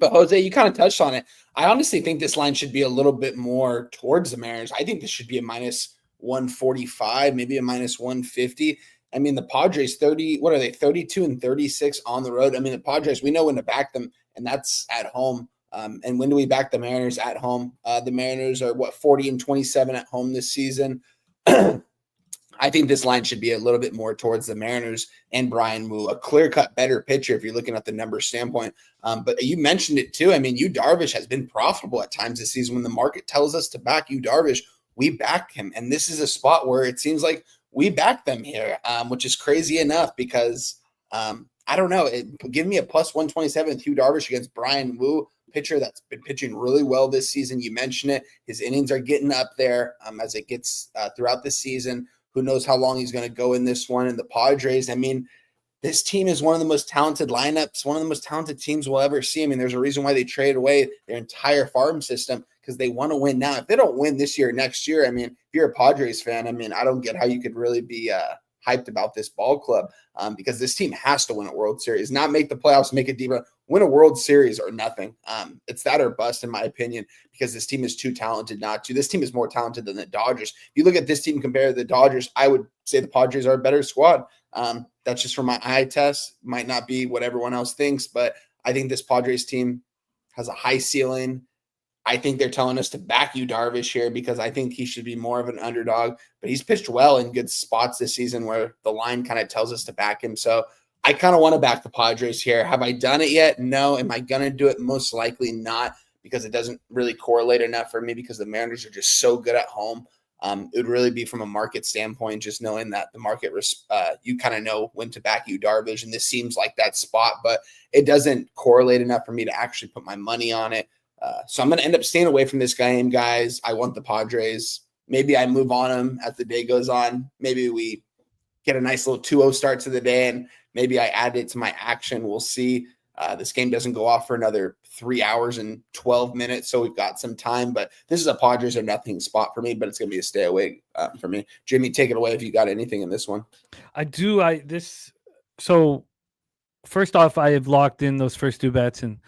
But Jose, you kind of touched on it. I honestly think this line should be a little bit more towards the Mariners. I think this should be a minus 145, maybe a minus 150. I mean, the Padres 32 and 36 on the road. I mean, the Padres, we know when to back them, and that's at home. And when do we back the Mariners at home? The Mariners are 40 and 27 at home this season. I think this line should be a little bit more towards the Mariners and Brian Wu, a clear-cut better pitcher if you're looking at the numbers standpoint. But you mentioned it too. I mean, Yu Darvish has been profitable at times this season. When the market tells us to back Yu Darvish, we back him. And this is a spot where it seems like we back them here, which is crazy enough because I don't know. Give me a plus 127 with Yu Darvish against Brian Wu, pitcher that's been pitching really well this season. You mentioned it. His innings are getting up there as it gets throughout the season. Who knows how long he's going to go in this one. And the Padres, I mean, this team is one of the most talented lineups, one of the most talented teams we'll ever see. I mean, there's a reason why they traded away their entire farm system because they want to win now. If they don't win this year, next year, I mean, if you're a Padres fan, I mean, I don't get how you could really be hyped about this ball club because this team has to win a World Series, not make the playoffs, make it deeper, win a World Series or nothing. It's that or bust, in my opinion, because this team is too talented not to. This team is more talented than the Dodgers. If you look at this team compared to the Dodgers, I would say the Padres are a better squad. That's just from my eye test. Might not be what everyone else thinks, but I think this Padres team has a high ceiling. I think they're telling us to back Yu Darvish here because I think he should be more of an underdog, but he's pitched well in good spots this season where the line kind of tells us to back him. So I kind of want to back the Padres here. Have I done it yet? No. Am I going to do it? Most likely not because it doesn't really correlate enough for me because the Mariners are just so good at home. It would really be from a market standpoint, just knowing that the market, you kind of know when to back Yu Darvish, and this seems like that spot, but it doesn't correlate enough for me to actually put my money on it. So I'm going to end up staying away from this game, guys. I want the Padres. Maybe I move on them as the day goes on. Maybe we get a nice little 2-0 start to the day, and maybe I add it to my action. We'll see. This game doesn't go off for another 3 hours and 12 minutes, so we've got some time. But this is a Padres or nothing spot for me, but it's going to be a stay away for me. Jimmy, take it away if you got anything in this one. I do. So first off, I have locked in those first two bets and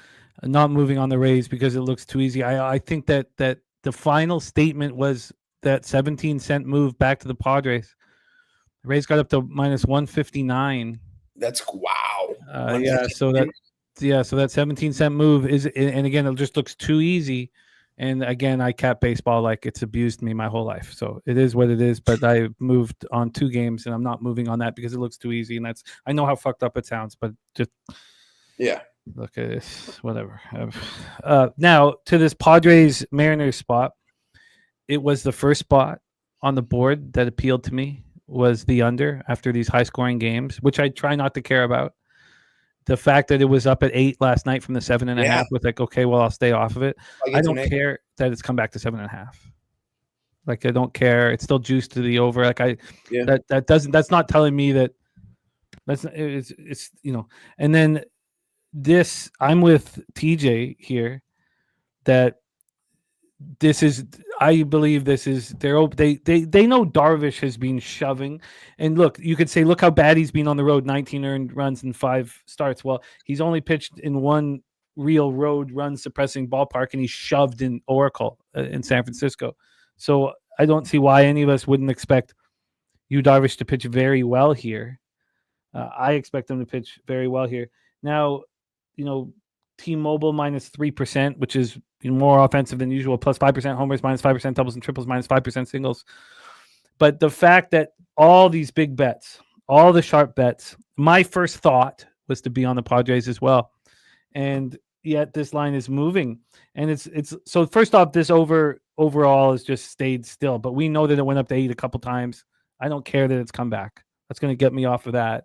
not moving on the Rays because it looks too easy. I think that the final statement was that 17-cent move back to the Padres. The Rays got up to minus 159. That's wow. So that 17-cent move is, and again, it just looks too easy. And again, I cap baseball like it's abused me my whole life. So it is what it is. But I moved on 2 games, and I'm not moving on that because it looks too easy. And I know how fucked up it sounds, but just look at this. Whatever. Now to this Padres Mariners spot, it was the first spot on the board that appealed to me. Was the under after these high scoring games, which I try not to care about. The fact that it was up at 8 last night from the 7.5 was like, okay, well, I'll stay off of it. I don't care that it's come back to 7.5. Like, I don't care. It's still juiced to the over. Like that's not telling me that it's and then this, I'm with TJ here that this is, I believe this is they know Darvish has been shoving, and look, you could say, look how bad he's been on the road, 19 earned runs in 5 starts. Well, he's only pitched in 1 real road run suppressing ballpark, and he's shoved in Oracle in San Francisco. So I don't see why any of us wouldn't expect Darvish to pitch very well here. I expect him to pitch very well here. Now, T-Mobile minus 3%, which is more offensive than usual, plus 5% homers, minus 5% doubles and triples, minus 5% singles. But the fact that all these big bets, all the sharp bets, my first thought was to be on the Padres as well. And yet this line is moving. And it's so first off, this overall has just stayed still. But we know that it went up to 8 a couple times. I don't care that it's come back. That's going to get me off of that.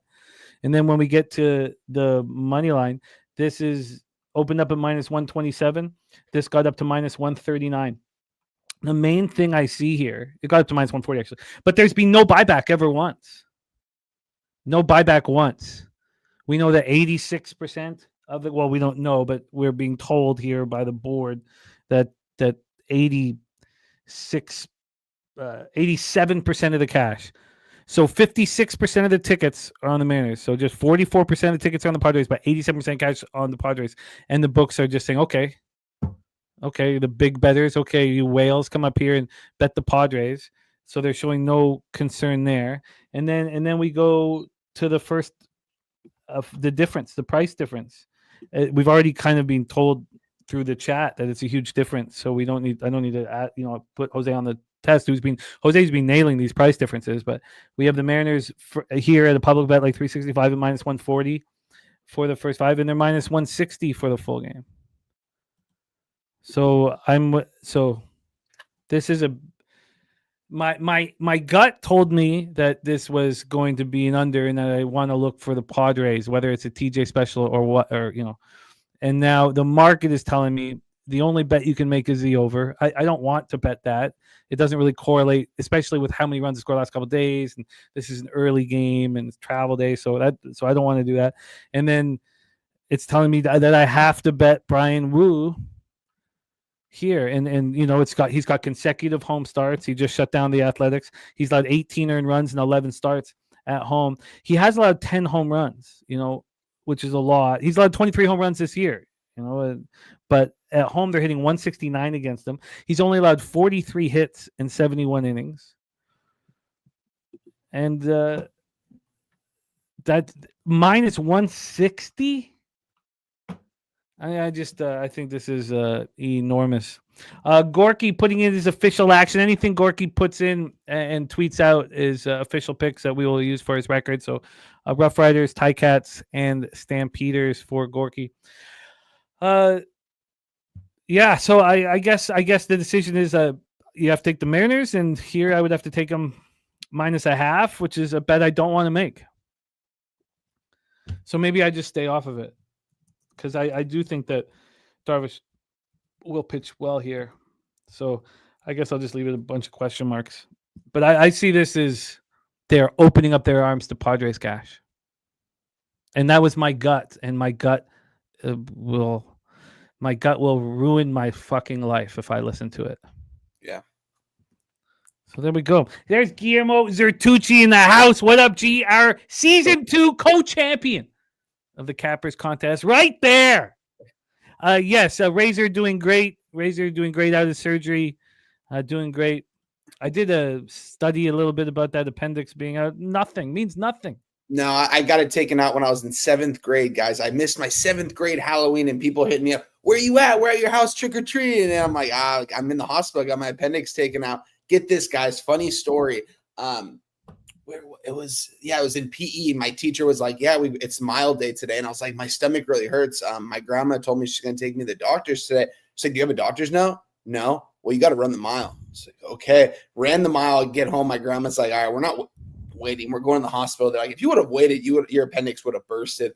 And then when we get to the money line, this is opened up at minus 127. This got up to minus 139. The main thing I see here, it got up to minus 140 actually, but there's been no buyback ever once. No buyback once. We know that 86% of it, well, we don't know, but we're being told here by the board that 87% of the cash. So 56% of the tickets are on the Mariners. So just 44% of the tickets are on the Padres, but 87% cash on the Padres. And the books are just saying, okay, the big bettors, okay, you whales, come up here and bet the Padres. So they're showing no concern there. And then we go to the first of the difference, the price difference. We've already kind of been told through the chat that it's a huge difference. So I don't need to add, put Jose on the test. Jose's been nailing these price differences, but we have the Mariners here at a public bet like 365 and minus 140 for the first 5, and they're minus 160 for the full game. So this is my gut told me that this was going to be an under, and that I want to look for the Padres, whether it's a TJ special or what, and now the market is telling me the only bet you can make is the over. I don't want to bet that. It doesn't really correlate, especially with how many runs it scored last couple of days. And this is an early game and it's travel day. So I don't want to do that. And then it's telling me that I have to bet Brian Wu here. And he's got consecutive home starts. He just shut down the Athletics. He's allowed 18 earned runs and 11 starts at home. He has allowed 10 home runs, which is a lot. He's allowed 23 home runs this year, but at home they're hitting 169 against him. He's only allowed 43 hits in 71 innings. And that minus 160. I think this is enormous. Gorky putting in his official action. Anything Gorky puts in and tweets out is official picks that we will use for his record. So Rough Riders, Ticats, and Stampeders for Gorky. Yeah, so I guess the decision is you have to take the Mariners, and here I would have to take them minus a half, which is a bet I don't want to make. So maybe I just stay off of it, because I do think that Darvish will pitch well here. So I guess I'll just leave it a bunch of question marks. But I see this as they're opening up their arms to Padres cash. And that was my gut. And my gut will ruin my fucking life if I listen to it. Yeah. So there we go. There's Guillermo Zertucci in the house. What up, G? Our season 2 co-champion of the Cappers contest, right there. Yes, Razor doing great. Razor doing great out of surgery. Doing great. I did study a little bit about that appendix being out. Nothing means nothing. No, I got it taken out when I was in 7th grade, guys. I missed my 7th grade Halloween, and people hit me up. Where you at? We're at your house trick or treating. And I'm like, I'm in the hospital. I got my appendix taken out. Get this, guys. Funny story. It was in PE. My teacher was like, it's mild day today. And I was like, my stomach really hurts. My grandma told me she's going to take me to the doctor's today. She's like, do you have a doctor's note? No. Well, you got to run the mile. I was like, okay. Ran the mile, get home. My grandma's like, all right, we're not waiting. We're going to the hospital. They're like, if you would have waited, your appendix would have bursted.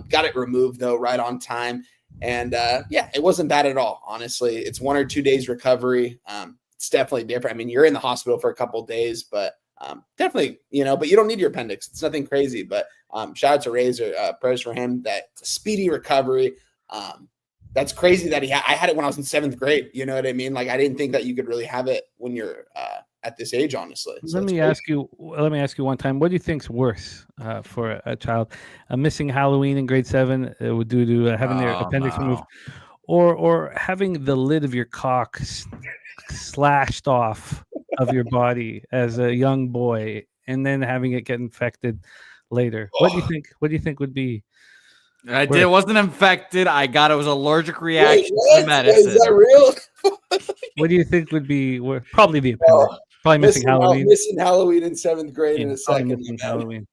Got it removed, though, right on time. And, it wasn't bad at all, honestly. It's 1 or 2 days recovery. It's definitely different. I mean, you're in the hospital for a couple of days, but definitely, but you don't need your appendix. It's nothing crazy. But shout out to Razor. Prayers for him. That speedy recovery. That's crazy that I had it when I was in 7th grade. You know what I mean? Like, I didn't think that you could really have it when you're at this age, honestly. So let me ask you one time, what do you think's worse for a child? Missing Halloween in grade 7 due to having their appendix removed, or having the lid of your cock slashed off of your body as a young boy and then having it get infected later? What do you think would be? It wasn't infected. I got it was allergic reaction to medicine. Is that real? What do you think would be probably the appendix? Probably missing Halloween. Missing Halloween in 7th grade in a second. Halloween.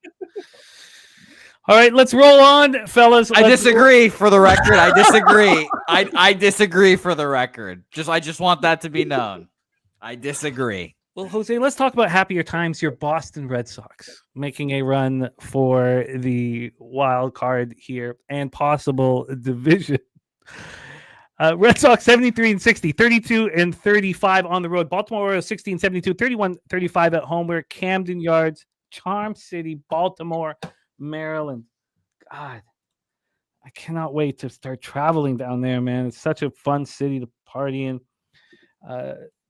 All right, let's roll on, fellas. I disagree for the record. I disagree. I disagree for the record. I just want that to be known. I disagree. Well, Jose, let's talk about happier times. Your Boston Red Sox making a run for the wild card here and possible division. Red Sox 73-60, 32-35 on the road. Baltimore Orioles 16-72, 31-35 at home. We're at Camden Yards, Charm City, Baltimore, Maryland. God, I cannot wait to start traveling down there, man. It's such a fun city to party in.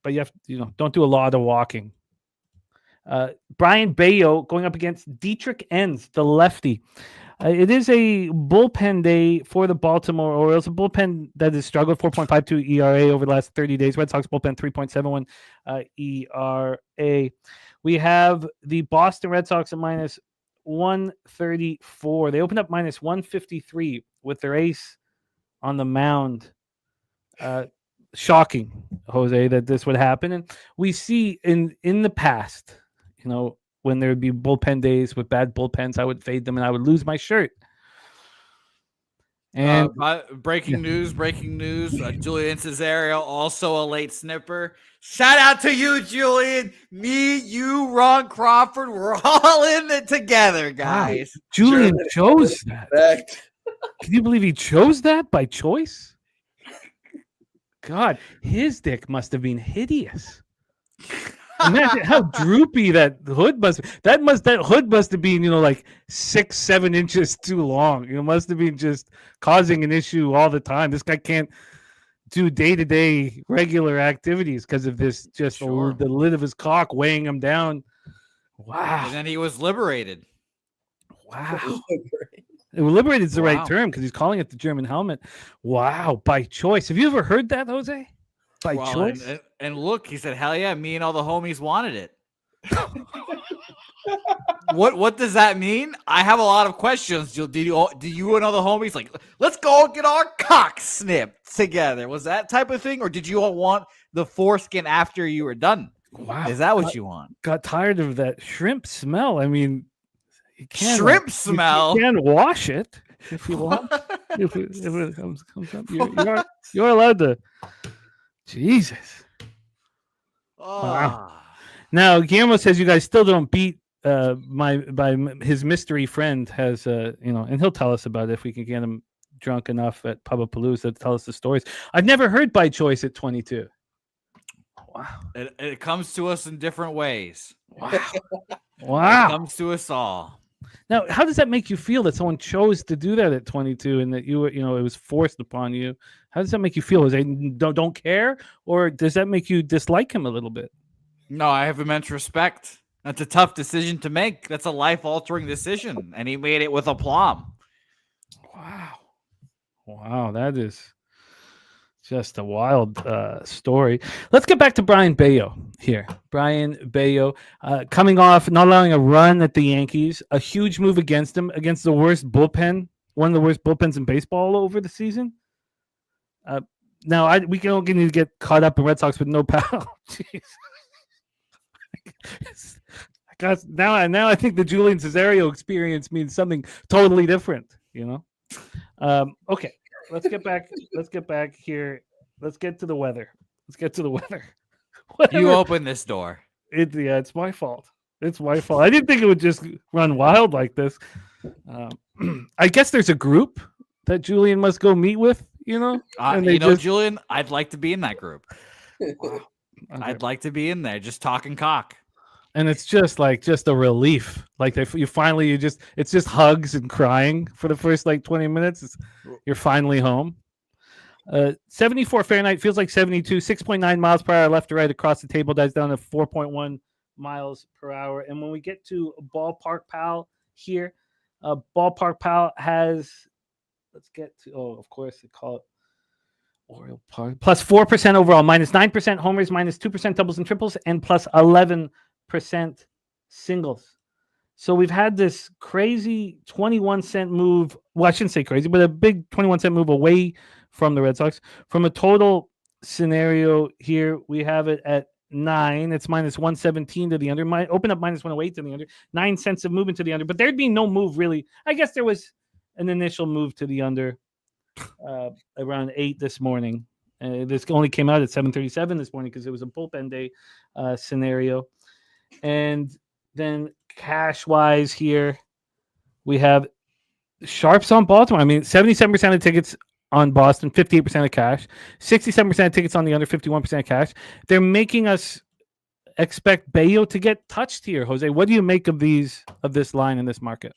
But you have, don't do a lot of walking. Brian Bayo going up against Dietrich Enns, the lefty. It is a bullpen day for the Baltimore Orioles, a bullpen that has struggled, 4.52 ERA over the last 30 days. Red Sox bullpen, 3.71 ERA. We have the Boston Red Sox at minus 134. They opened up minus 153 with their ace on the mound. Shocking, Jose, that this would happen. And we see in the past, when there would be bullpen days with bad bullpens, I would fade them and I would lose my shirt. And breaking news. Julian Cesario, also a late snipper. Shout out to you, Julian. Me, you, Ron Crawford, we're all in it together, guys. Wow. Julian chose that. Can you believe he chose that by choice? God, his dick must have been hideous. Imagine how droopy that hood must be. That hood must have been, like 6-7 inches too long. Must have been just causing an issue all the time. This guy can't do day-to-day regular activities because of this, just the lid of his cock weighing him down. Wow. And then he was liberated. Wow. Liberated is the right term because he's calling it the German helmet. Wow. By choice. Have you ever heard that, Jose? By choice? And look, he said, hell yeah, me and all the homies wanted it. What does that mean? I have a lot of questions. Do you and all the homies like, let's go get our cock snipped together? Was that type of thing? Or did you all want the foreskin after you were done? Wow. Is that what you want? Got tired of that shrimp smell. I mean, you can smell. You can wash it if you want. if it comes up, you're allowed to. Jesus. Oh. Wow. Now Guillermo says you guys still don't beat his mystery friend has and he'll tell us about it if we can get him drunk enough at Pubapalooza to tell us the stories. I've never heard By Choice at 22. Wow. It comes to us in different ways. Wow. It Wow. comes to us all. Now, how does that make you feel that someone chose to do that at 22 and that you were, it was forced upon you? How does that make you feel? Is they don't care, or does that make you dislike him a little bit? No, I have immense respect. That's a tough decision to make. That's a life-altering decision, and he made it with aplomb. Wow, that is just a wild story. Let's get back to Brian Bayo here. Brian Bayo coming off not allowing a run at the Yankees, a huge move against him, against the worst bullpen, one of the worst bullpens in baseball over the season. Now, we don't need to get caught up in Red Sox with no power. Jeez. Now I think the Julian Cesario experience means something totally different, Okay, let's get back here. Let's get to the weather. You open this door. It's my fault. It's my fault. I didn't think it would just run wild like this. I guess there's a group that Julian must go meet with, Julian, I'd like to be in that group. Wow. Okay. I'd like to be in there just talking cock. And it's just a relief. Like it's just hugs and crying for the first 20 minutes. You're finally home. 74 Fahrenheit feels like 72, 6.9 miles per hour left to right across the table. That's down to 4.1 miles per hour. And when we get to Ballpark Pal here, Ballpark Pal has, of course they call it Oriole Park, plus 4% overall, minus 9% homers, minus 2% doubles and triples, and plus 11% singles. So we've had this crazy 21-cent move. Well, I shouldn't say crazy, but a big 21-cent move away from the Red Sox. From a total scenario here, we have it at 9. It's minus 117 to the under. Might open up minus 108 to the under. 9 cents of movement to the under, but there'd be no move really. I guess there was an initial move to the under around 8 this morning. This only came out at 7:37 this morning because it was a bullpen day scenario. And then cash-wise here, we have sharps on Baltimore. I mean, 77% of tickets on Boston, 58% of cash. 67% of tickets on the under, 51% of cash. They're making us expect Bayo to get touched here, Jose. What do you make of this line in this market?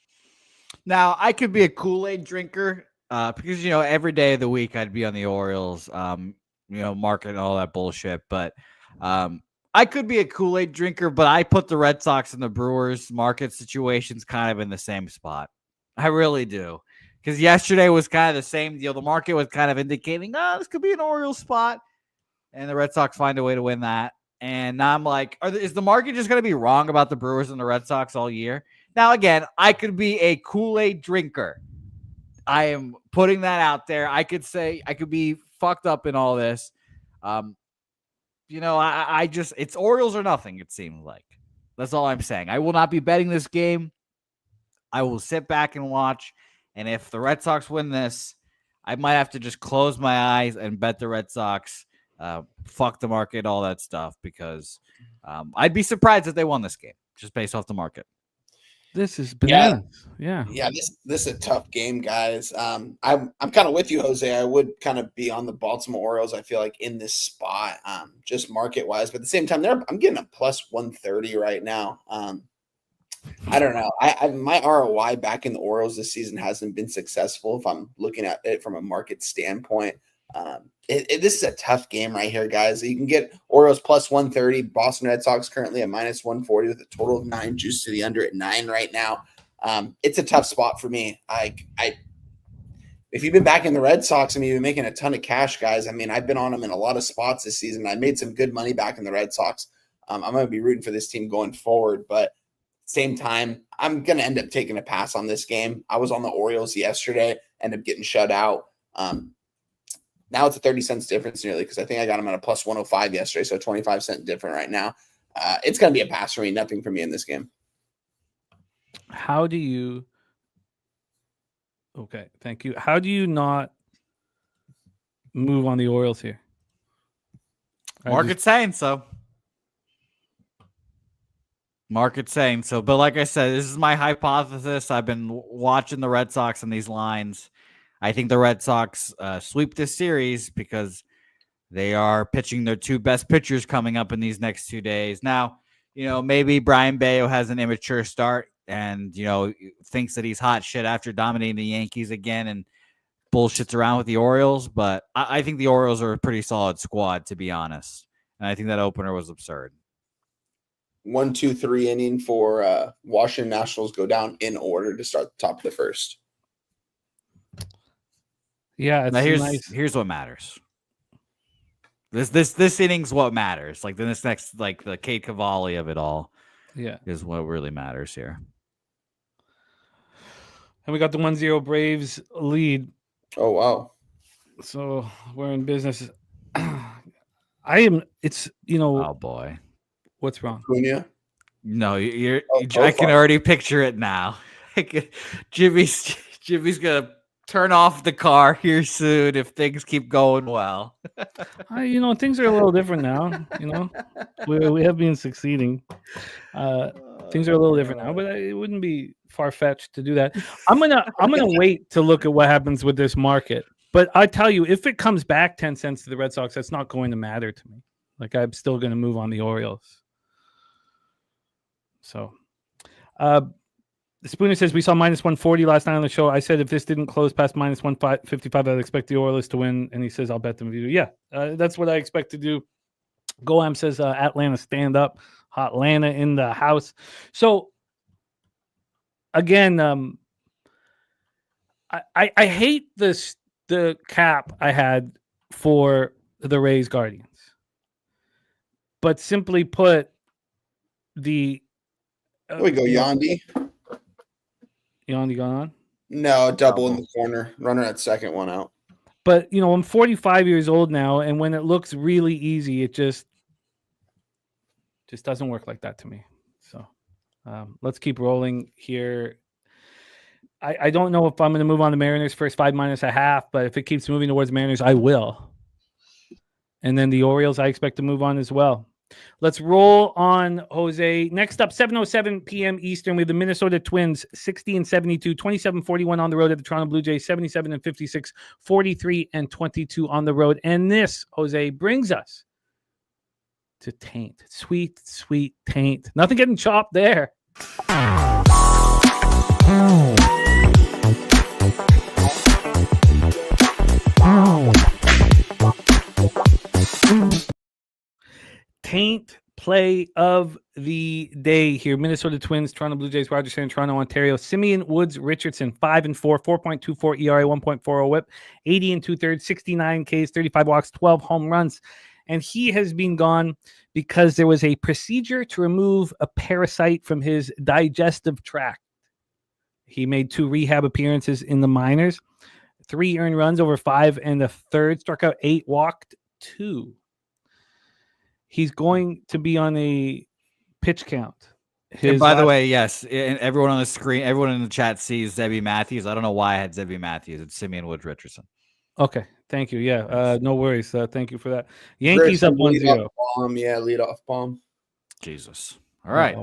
Now, I could be a Kool-Aid drinker because, every day of the week I'd be on the Orioles, market and all that bullshit. But I could be a Kool-Aid drinker, but I put the Red Sox and the Brewers market situations kind of in the same spot. I really do. Because yesterday was kind of the same deal. The market was kind of indicating, this could be an Orioles spot. And the Red Sox find a way to win that. And now I'm like, is the market just going to be wrong about the Brewers and the Red Sox all year? Now, again, I could be a Kool-Aid drinker. I am putting that out there. I could say I could be fucked up in all this. It's Orioles or nothing, it seems like. That's all I'm saying. I will not be betting this game. I will sit back and watch. And if the Red Sox win this, I might have to just close my eyes and bet the Red Sox, fuck the market, all that stuff, because I'd be surprised if they won this game just based off the market. This is bananas. Yeah. This is a tough game, guys. I'm kind of with you, Jose. I would kind of be on the Baltimore Orioles. I feel like in this spot, just market wise, but at the same time, I'm getting a plus 130 right now. I don't know. My ROI back in the Orioles this season hasn't been successful if I'm looking at it from a market standpoint. This is a tough game right here, guys. You can get Orioles plus 130, Boston Red Sox currently at minus 140 with a total of 9, juice to the under at 9 right now. It's a tough spot for me. If you've been back in the Red Sox, you've been making a ton of cash, guys. I've been on them in a lot of spots this season. I made some good money back in the Red Sox. I'm going to be rooting for this team going forward, but same time, I'm going to end up taking a pass on this game. I was on the Orioles yesterday, ended up getting shut out. Now it's a 30 cents difference nearly because I think I got them at a plus 105 yesterday, so 25 cent different right now. It's going to be a pass for me, nothing for me in this game. How do you – okay, thank you. How do you not move on the Orioles here? Market's saying so. Market's saying so. But like I said, this is my hypothesis. I've been watching the Red Sox and these lines. I think the Red Sox sweep this series because they are pitching their two best pitchers coming up in these next 2 days. Now, maybe Brian Bayo has an immature start and, thinks that he's hot shit after dominating the Yankees again and bullshits around with the Orioles. But I think the Orioles are a pretty solid squad, to be honest. And I think that opener was absurd. 1, 2, 3 inning for Washington Nationals go down in order to start the top of the first. Yeah, it's now here's what matters. This inning's what matters. Like then this next, like the Cade Cavalli of it all, is what really matters here. And we got the 1-0 Braves lead. Oh wow! So we're in business. Oh boy, what's wrong? Cunha? No, I can already picture it now. Jimmy's gonna turn off the car here soon if things keep going well. Things are a little different now. We have been succeeding. Things are a little different now, but it wouldn't be far-fetched to do that. I'm gonna wait to look at what happens with this market. But I tell you, if it comes back 10 cents to the Red Sox, that's not going to matter to me. Like I'm still going to move on the Orioles. So, Spooner says we saw minus 140 last night on the show. I said if this didn't close past minus 155, I'd expect the Orioles to win. And he says I'll bet them. Yeah, that's what I expect to do. Goam says Atlanta stand up. Hotlanta in the house. So again, I hate the cap I had for the Rays Guardians, but simply put, we go Yandy. Yandy gone on? No, double in the corner. Runner at second, one out. But I'm 45 years old now, and when it looks really easy, it just doesn't work like that to me. So let's keep rolling here. I don't know if I'm going to move on the Mariners first 5 minus a half, but if it keeps moving towards Mariners, I will. And then the Orioles, I expect to move on as well. Let's roll on, Jose. Next up, 7:07 p.m. Eastern, we have the Minnesota Twins, 60-72, 27-41 on the road at the Toronto Blue Jays, 77-56, 43-22 on the road. And this, Jose, brings us to Taint. Sweet, sweet Taint. Nothing getting chopped there. Taint play of the day here. Minnesota Twins, Toronto Blue Jays, Rogers Center, Toronto, Ontario. Simeon Woods Richardson, 5-4, 4.24 ERA, 1.40 whip, 80 2/3, 69 Ks, 35 walks, 12 home runs. And he has been gone because there was a procedure to remove a parasite from his digestive tract. He made 2 rehab appearances in the minors, 3 earned runs over 5 1/3, struck out 8, walked 2. He's going to be on a pitch count. And by the way, yes, and everyone on the screen, everyone in the chat sees Zebby Matthews. I don't know why I had Zebby Matthews. It's Simeon Woods Richardson. Okay, thank you. Yeah, no worries. Thank you for that. Yankees up 1-0. Lead off bomb. Jesus. All right.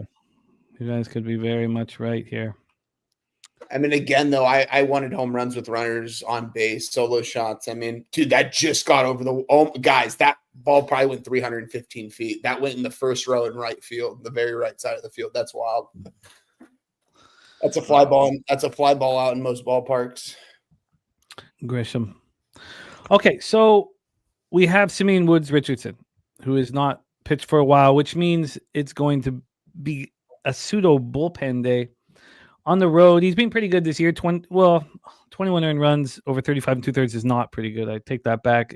You guys could be very much right here. I mean, again, though, I wanted home runs with runners on base, solo shots. I mean, dude, that just got over guys, that ball probably went 315 feet. That went in the first row in right field, the very right side of the field. That's wild. That's a fly ball. That's a fly ball out in most ballparks. Grisham. Okay, so we have Simeon Woods Richardson, who is not pitched for a while, which means it's going to be a pseudo bullpen day. On the road, he's been pretty good this year. 21 earned runs over 35 2/3 is not pretty good. I take that back.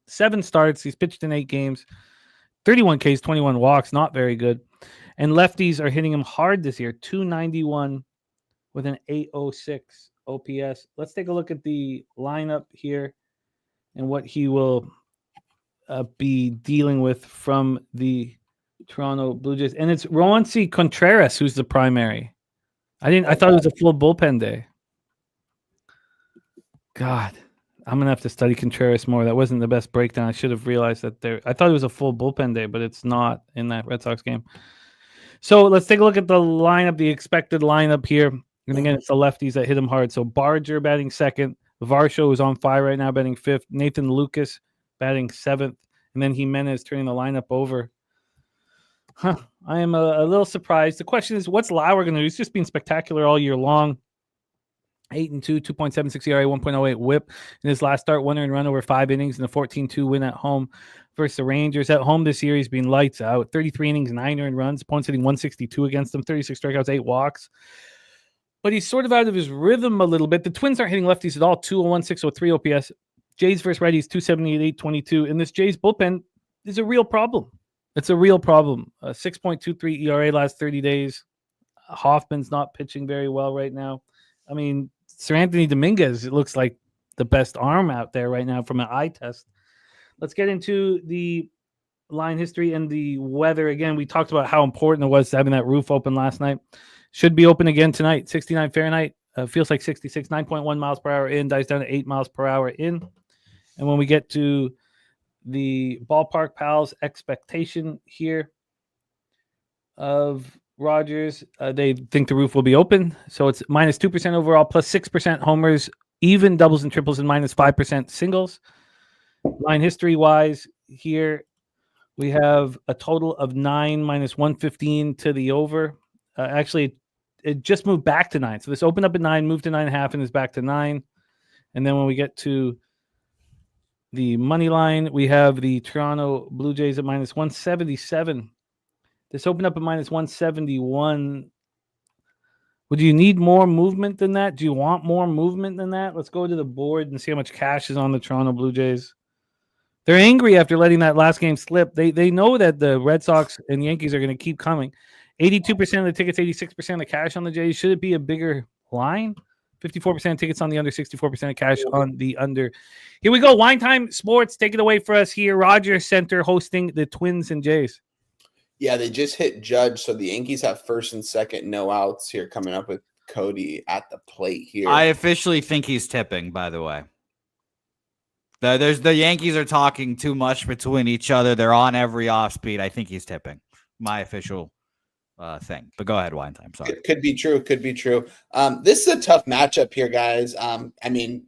7 starts. He's pitched in 8 games. 31 Ks, 21 walks, not very good. And lefties are hitting him hard this year. 291 with an 806 OPS. Let's take a look at the lineup here and what he will be dealing with from the Toronto Blue Jays. And it's Roansy Contreras who's the primary. I thought it was a full bullpen day. God, I'm gonna have to study Contreras more. That wasn't the best breakdown. I should have realized that there. I thought it was a full bullpen day, but it's not in that Red Sox game. So let's take a look at the lineup, the expected lineup here. And again, it's the lefties that hit him hard. So Barger batting second. Varsho is on fire right now, batting fifth. Nathan Lucas batting seventh. And then Jimenez turning the lineup over. I am a little surprised. The question is, what's Lauer going to do? He's just been spectacular all year long. 8-2, 2.76 ERA, 1.08 WHIP in his last start. 1 earned run over 5 innings and a 14-2 win at home versus the Rangers. At home this year, he's been lights out. 33 innings, 9 earned runs. Opponents hitting 162 against him. 36 strikeouts, 8 walks. But he's sort of out of his rhythm a little bit. The Twins aren't hitting lefties at all. 201, 603 OPS. Jays versus righties, 278, 822. And this Jays bullpen is a real problem. It's a real problem. 6.23 ERA last 30 days. Hoffman's not pitching very well right now. I mean, Sir Anthony Dominguez, it looks like the best arm out there right now from an eye test. Let's get into the line history and the weather. Again, we talked about how important it was having that roof open last night. Should be open again tonight. 69 Fahrenheit. Feels like 66. 9.1 miles per hour in. Dies down to 8 miles per hour in. And when we get to the Ballpark Pals expectation here of Rogers, they think the roof will be open. So it's minus 2% overall, plus 6% homers, even doubles and triples, and minus 5% singles. Line history-wise, here we have a total of 9 minus 115 to the over. Actually, it just moved back to 9. So this opened up at 9, moved to 9.5, and is back to 9. And then when we get to the money line, we have the Toronto Blue Jays at minus 177. This opened up at minus 171. Would you need more movement than that? Do you want more movement than that? Let's go to the board and see how much cash is on the Toronto Blue Jays. They're angry after letting that last game slip. They know that the Red Sox and Yankees are going to keep coming. 82% of the tickets, 86% of the cash on the Jays. Should it be a bigger line? 54% of tickets on the under, 64% of cash on the under. Here we go. Wine Time Sports. Take it away for us here. Rogers Center hosting the Twins and Jays. Yeah, they just hit Judge, so the Yankees have first and second no outs here coming up with Cody at the plate here. I officially think he's tipping, by the way. The Yankees are talking too much between each other. They're on every off speed. I think he's tipping. My official thing. But go ahead, Wine Time. Sorry. Could be true. Could be true. This is a tough matchup here, guys. I mean,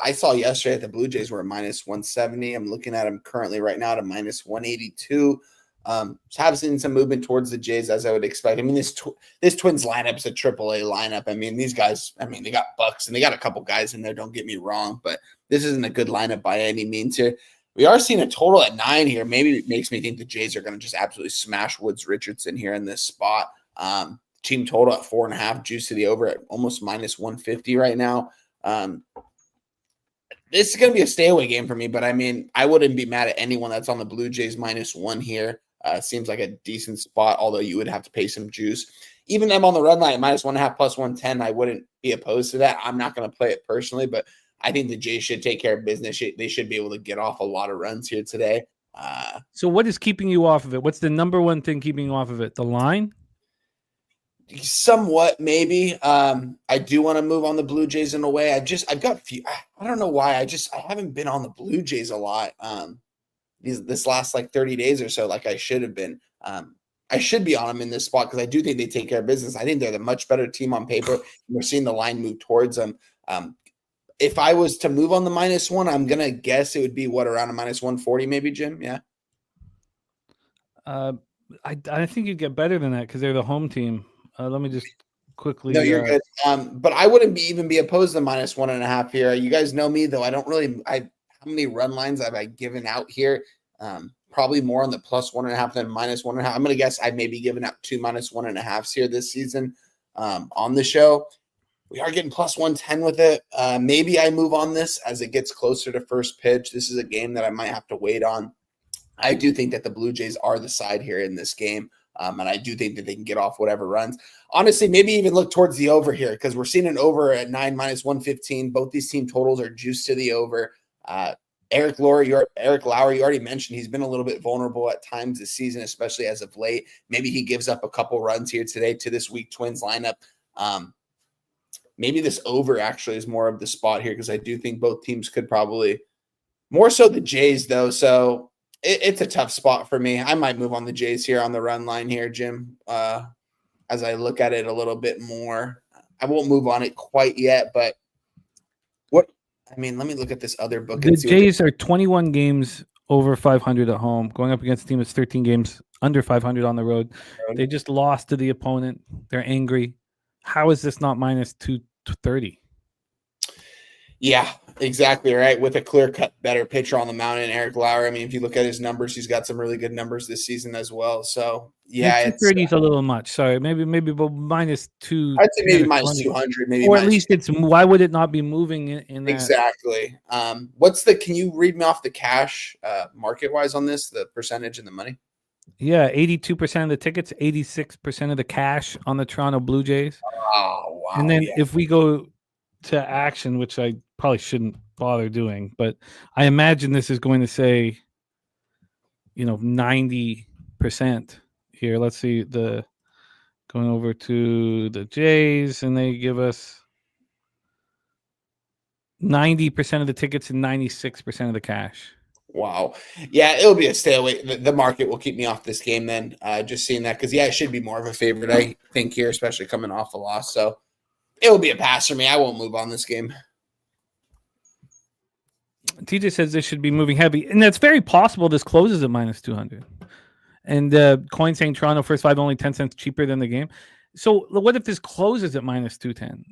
I saw yesterday that the Blue Jays were at minus 170. I'm looking at them currently right now at a minus 182. Have seen some movement towards the Jays as I would expect. I mean, this Twins lineup is a AAA lineup. I mean, these guys, they got Bucks and they got a couple guys in there. Don't get me wrong, but this isn't a good lineup by any means here. We are seeing a total at 9 here. Maybe it makes me think the Jays are going to just absolutely smash Woods Richardson here in this spot. Team total at 4.5, juice to the over at almost minus 150 right now. This is going to be a stay away game for me, but I mean, I wouldn't be mad at anyone that's on the Blue Jays -1 here. Seems like a decent spot, although you would have to pay some juice. Even them on the run line at -1.5 plus 110, I wouldn't be opposed to that. I'm not going to play it personally, but I think the Jays should take care of business. They should be able to get off a lot of runs here today. So what is keeping you off of it? What's the number one thing keeping you off of it? The line? Somewhat, maybe. I do want to move on the Blue Jays in a way. I've got few. I don't know why. I haven't been on the Blue Jays a lot. This last like 30 days or so, like I should have been. I should be on them in this spot because I do think they take care of business. I think they're the much better team on paper. We're seeing the line move towards them. If I was to move on the -1, I'm gonna guess it would be around a -140, maybe, Jim. Yeah. I think you'd get better than that because they're the home team. Let me just quickly. No, you're good. But I wouldn't even be opposed to -1.5 here. You guys know me, though. I don't really. How many run lines have I given out here? Probably more on the +1.5 than -1.5. I'm gonna guess I may be giving out 2 -1.5s here this season on the show. We are getting +110 with it. Maybe I move on this as it gets closer to first pitch. This is a game that I might have to wait on. I do think that the Blue Jays are the side here in this game. And I do think that they can get off whatever runs. Honestly, maybe even look towards the over here because we're seeing an over at 9 -115. Both these team totals are juiced to the over. Eric Lauer, you already mentioned he's been a little bit vulnerable at times this season, especially as of late. Maybe he gives up a couple runs here today to this weak Twins lineup. Maybe this over actually is more of the spot here because I do think both teams could probably more so the Jays though. So it's a tough spot for me. I might move on the Jays here on the run line here, Jim, as I look at it a little bit more. I won't move on it quite yet, but let me look at this other book. The Jays are 21 games over 500 at home, going up against a team that's 13 games under 500 on the road. They just lost to the opponent. They're angry. How is this not minus 230? Yeah, exactly right. With a clear-cut better pitcher on the mound in Eric Lauer. I mean, if you look at his numbers, he's got some really good numbers this season as well. So yeah, 230 is a little much. Sorry, maybe but minus 2. I'd say maybe minus 200, maybe, or at least it's. Why would it not be moving in that? Exactly. Can you read me off the cash market wise on this, the percentage and the money? Yeah, 82% of the tickets, 86% of the cash on the Toronto Blue Jays. Oh wow! And then if we go to action, which I probably shouldn't bother doing, but I imagine this is going to say, 90% here. Let's see, going over to the Jays, and they give us 90% of the tickets and 96% of the cash. Wow. Yeah, it'll be a stay away. The market will keep me off this game then. Just seeing that because it should be more of a favorite, I think, here, especially coming off a loss. So it'll be a pass for me. I won't move on this game. TJ says this should be moving heavy, and that's very possible. This closes at minus 200. And Coin saying Toronto first 5 only 10 cents cheaper than the game. So what if this closes at minus 210?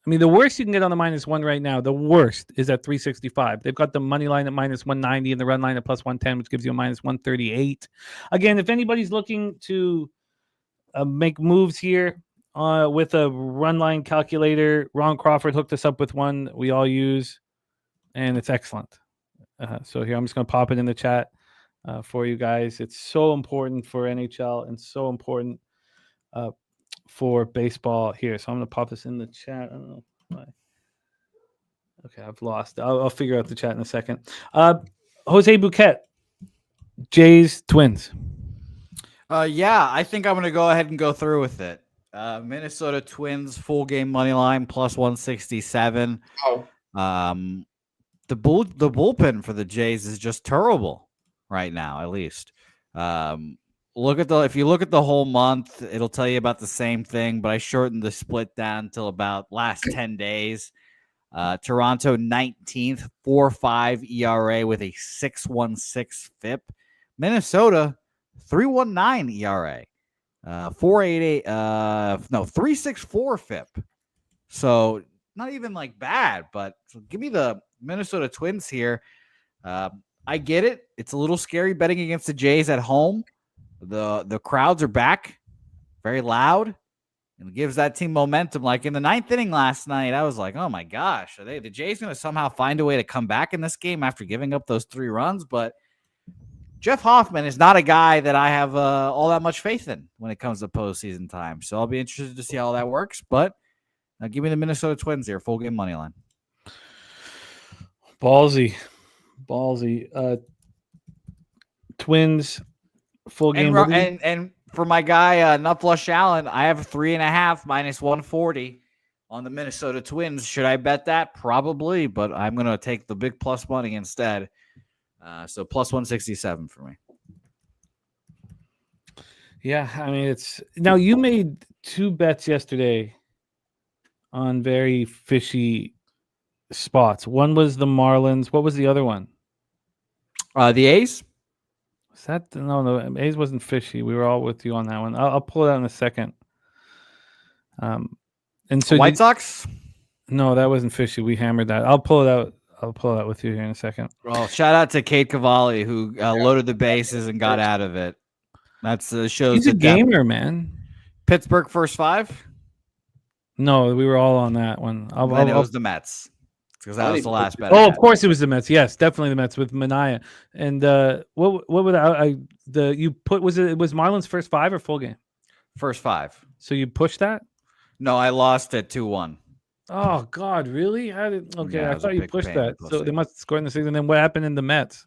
I mean, the worst you can get on the -1 right now, the worst is at 365. They've got the money line at -190 and the run line at +110, which gives you a -138. Again, if anybody's looking to make moves here with a run line calculator, Ron Crawford hooked us up with one we all use, and it's excellent. So here, I'm just going to pop it in the chat for you guys. It's so important for NHL and so important for baseball here. So I'm going to pop this in the chat. I don't know why. Okay, I've lost. I'll figure out the chat in a second. Jose Bouquet, Jays, Twins. Yeah, I think I'm going to go ahead and go through with it. Minnesota Twins full game money line +167. Oh. The bullpen for the Jays is just terrible right now, at least. If you look at the whole month, it'll tell you about the same thing, but I shortened the split down till about last 10 days. Toronto 19th, 4.5 ERA with a 6.16 FIP. Minnesota 3.19 ERA, 3.64 FIP. So not even like bad, but give me the Minnesota Twins here. I get it. It's a little scary betting against the Jays at home. The crowds are back, very loud, and it gives that team momentum. Like in the 9th inning last night, I was like, oh my gosh, are the Jays going to somehow find a way to come back in this game after giving up those 3 runs? But Jeff Hoffman is not a guy that I have all that much faith in when it comes to postseason time. So I'll be interested to see how that works. But give me the Minnesota Twins here, full game money line. Ballsy. Twins full game. And for my guy, Nut Flush Allen, I have 3.5 -140 on the Minnesota Twins. Should I bet that? Probably, but I'm going to take the big plus money instead. So +167 for me. Yeah, I mean, it's now you made 2 bets yesterday on very fishy spots. One was the Marlins. What was the other one? The A's. Was that no? A's wasn't fishy. We were all with you on that one. I'll pull it out in a second. And so White Sox. No, that wasn't fishy. We hammered that. I'll pull it out. I'll pull it out with you here in a second. Well, shout out to Kate Cavalli who loaded the bases and got out of it. That's shows. He's a gamer, man. Pittsburgh first 5. No, we were all on that one. It was the Mets because that was the last bet. Oh, of course it was the Mets. Yes, definitely the Mets with Mania. And what would you put? Was it was Marlins first 5 or full game? First 5. So you pushed that? No, I lost at 2-1. Oh God, really? Okay, I thought you pushed that. So they must score in the season. Then what happened in the Mets?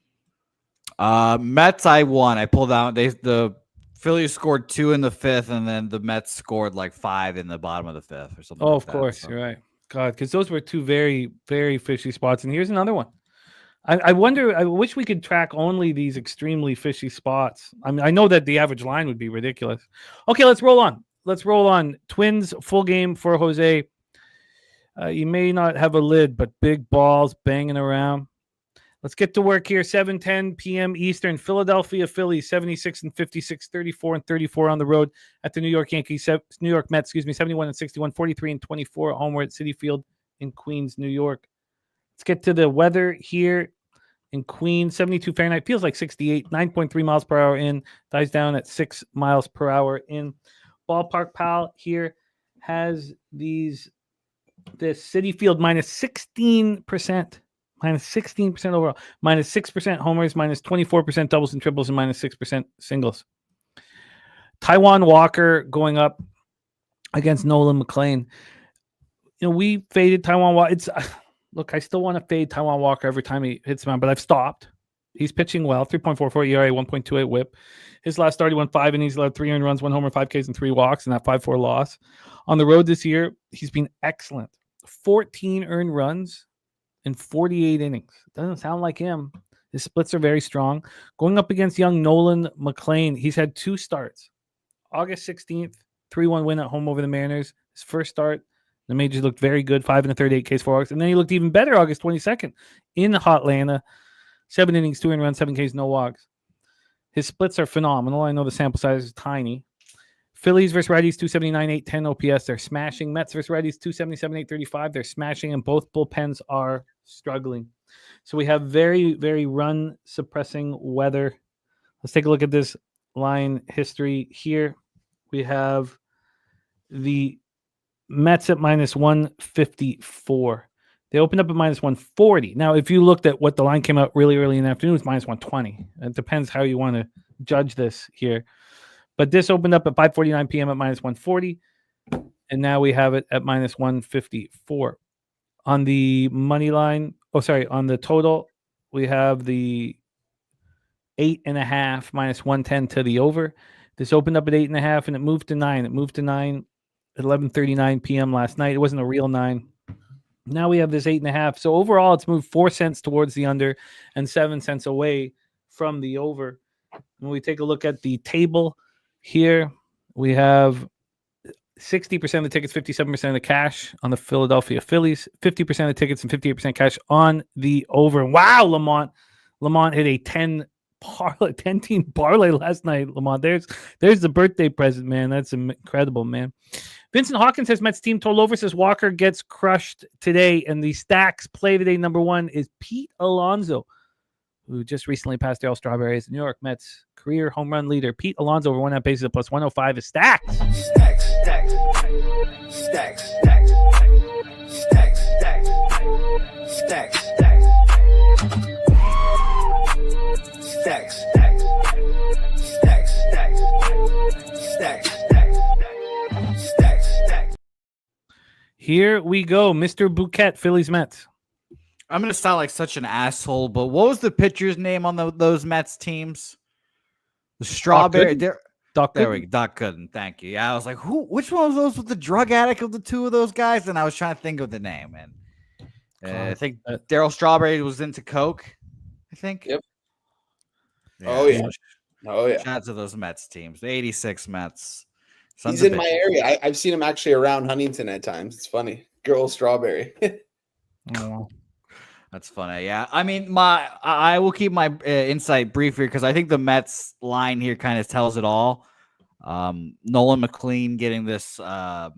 Mets, I won. I pulled out. The Phillies scored 2 in the 5th, and then the Mets scored like 5 in the bottom of the 5th or something. Oh, of course, you're right. God, because those were 2 very, very fishy spots. And here's another one. I wonder. I wish we could track only these extremely fishy spots. I mean, I know that the average line would be ridiculous. Okay, let's roll on. Twins full game for Jose. You may not have a lid, but big balls banging around. Let's get to work here. 7:10 p.m. Eastern. Philadelphia Phillies 76 and 56, 34 and 34 on the road at the New York Yankees. New York Mets, 71 and 61, 43 and 24 at home at Citi Field in Queens, New York. Let's get to the weather here in Queens. 72 Fahrenheit, feels like 68, 9.3 miles per hour in, dies down at 6 miles per hour in. Ballpark Pal here has this Citi Field minus 16%. Minus 16% overall, minus 6% homers, minus 24% doubles and triples, and minus 6% singles. Taijuan Walker going up against Nolan McLean. We faded Taijuan Walker. Look, I still want to fade Taijuan Walker every time he hits him, but I've stopped. He's pitching well, 3.44 ERA, 1.28 WHIP. His last start, he won 5 innings, allowed 3 earned runs, 1 homer, 5 Ks, and 3 walks, and that 5-4 loss. On the road this year, he's been excellent. 14 earned runs in 48 innings. Doesn't sound like him. His splits are very strong. Going up against young Nolan McLean, he's had 2 starts. August 16th, 3-1 win at home over the Mariners. His first start, the majors looked very good, 5 1/3, 8 Ks, 4 walks. And then he looked even better August 22nd in Hotlanta. 7 innings, 2 earned runs, 7 Ks, no walks. His splits are phenomenal. I know the sample size is tiny. Phillies versus righties, 279, 810 OPS. They're smashing. Mets versus righties, 277, 835. They're smashing, and both bullpens are struggling. So we have very, very run-suppressing weather. Let's take a look at this line history here. We have the Mets at minus 154. They opened up at minus 140. Now, if you looked at what the line came out really early in the afternoon, it's minus 120. It depends how you want to judge this here. But this opened up at 5:49 p.m. at minus 140, and now we have it at minus 154. On the money line, on the total, we have the 8.5 minus 110 to the over. This opened up at 8.5, and it moved to 9. It moved to 9 at 11:39 p.m. last night. It wasn't a real 9. Now we have this 8.5. So overall, it's moved 4 cents towards the under and 7 cents away from the over. When we take a look at the table here, we have 60% of the tickets, 57% of the cash on the Philadelphia Phillies, 50% of the tickets, and 58% cash on the over. Wow, Lamont hit a 10-team parlay last night. Lamont, there's the birthday present, man. That's incredible, man. Vincent Hawkins says Mets team total over, says Walker gets crushed today, and the stacks play today number 1 is Pete Alonso, who just recently passed Darryl Strawberry as the New York Mets career home run leader. Pete Alonso over 1.5 bases at plus 105 is stacks. Stacks. Here we go, Mr. Bouquet, Phillies Mets. I'm going to sound like such an asshole, but what was the pitcher's name on those Mets teams? The Strawberry. Doc there we go. Doc Gooden. Thank you. Yeah, I was like, which one of those was the drug addict of the 2 of those guys? And I was trying to think of the name. And I think Darryl Strawberry was into coke, I think. Yep. Yeah. Oh, yeah. Shout out to those Mets teams. The 86 Mets. He's in my area. I've seen him actually around Huntington at times. It's funny. Girl Strawberry. Oh. That's funny. Yeah. I mean, I will keep my insight brief here because I think the Mets line here kind of tells it all. Nolan McLean getting this kind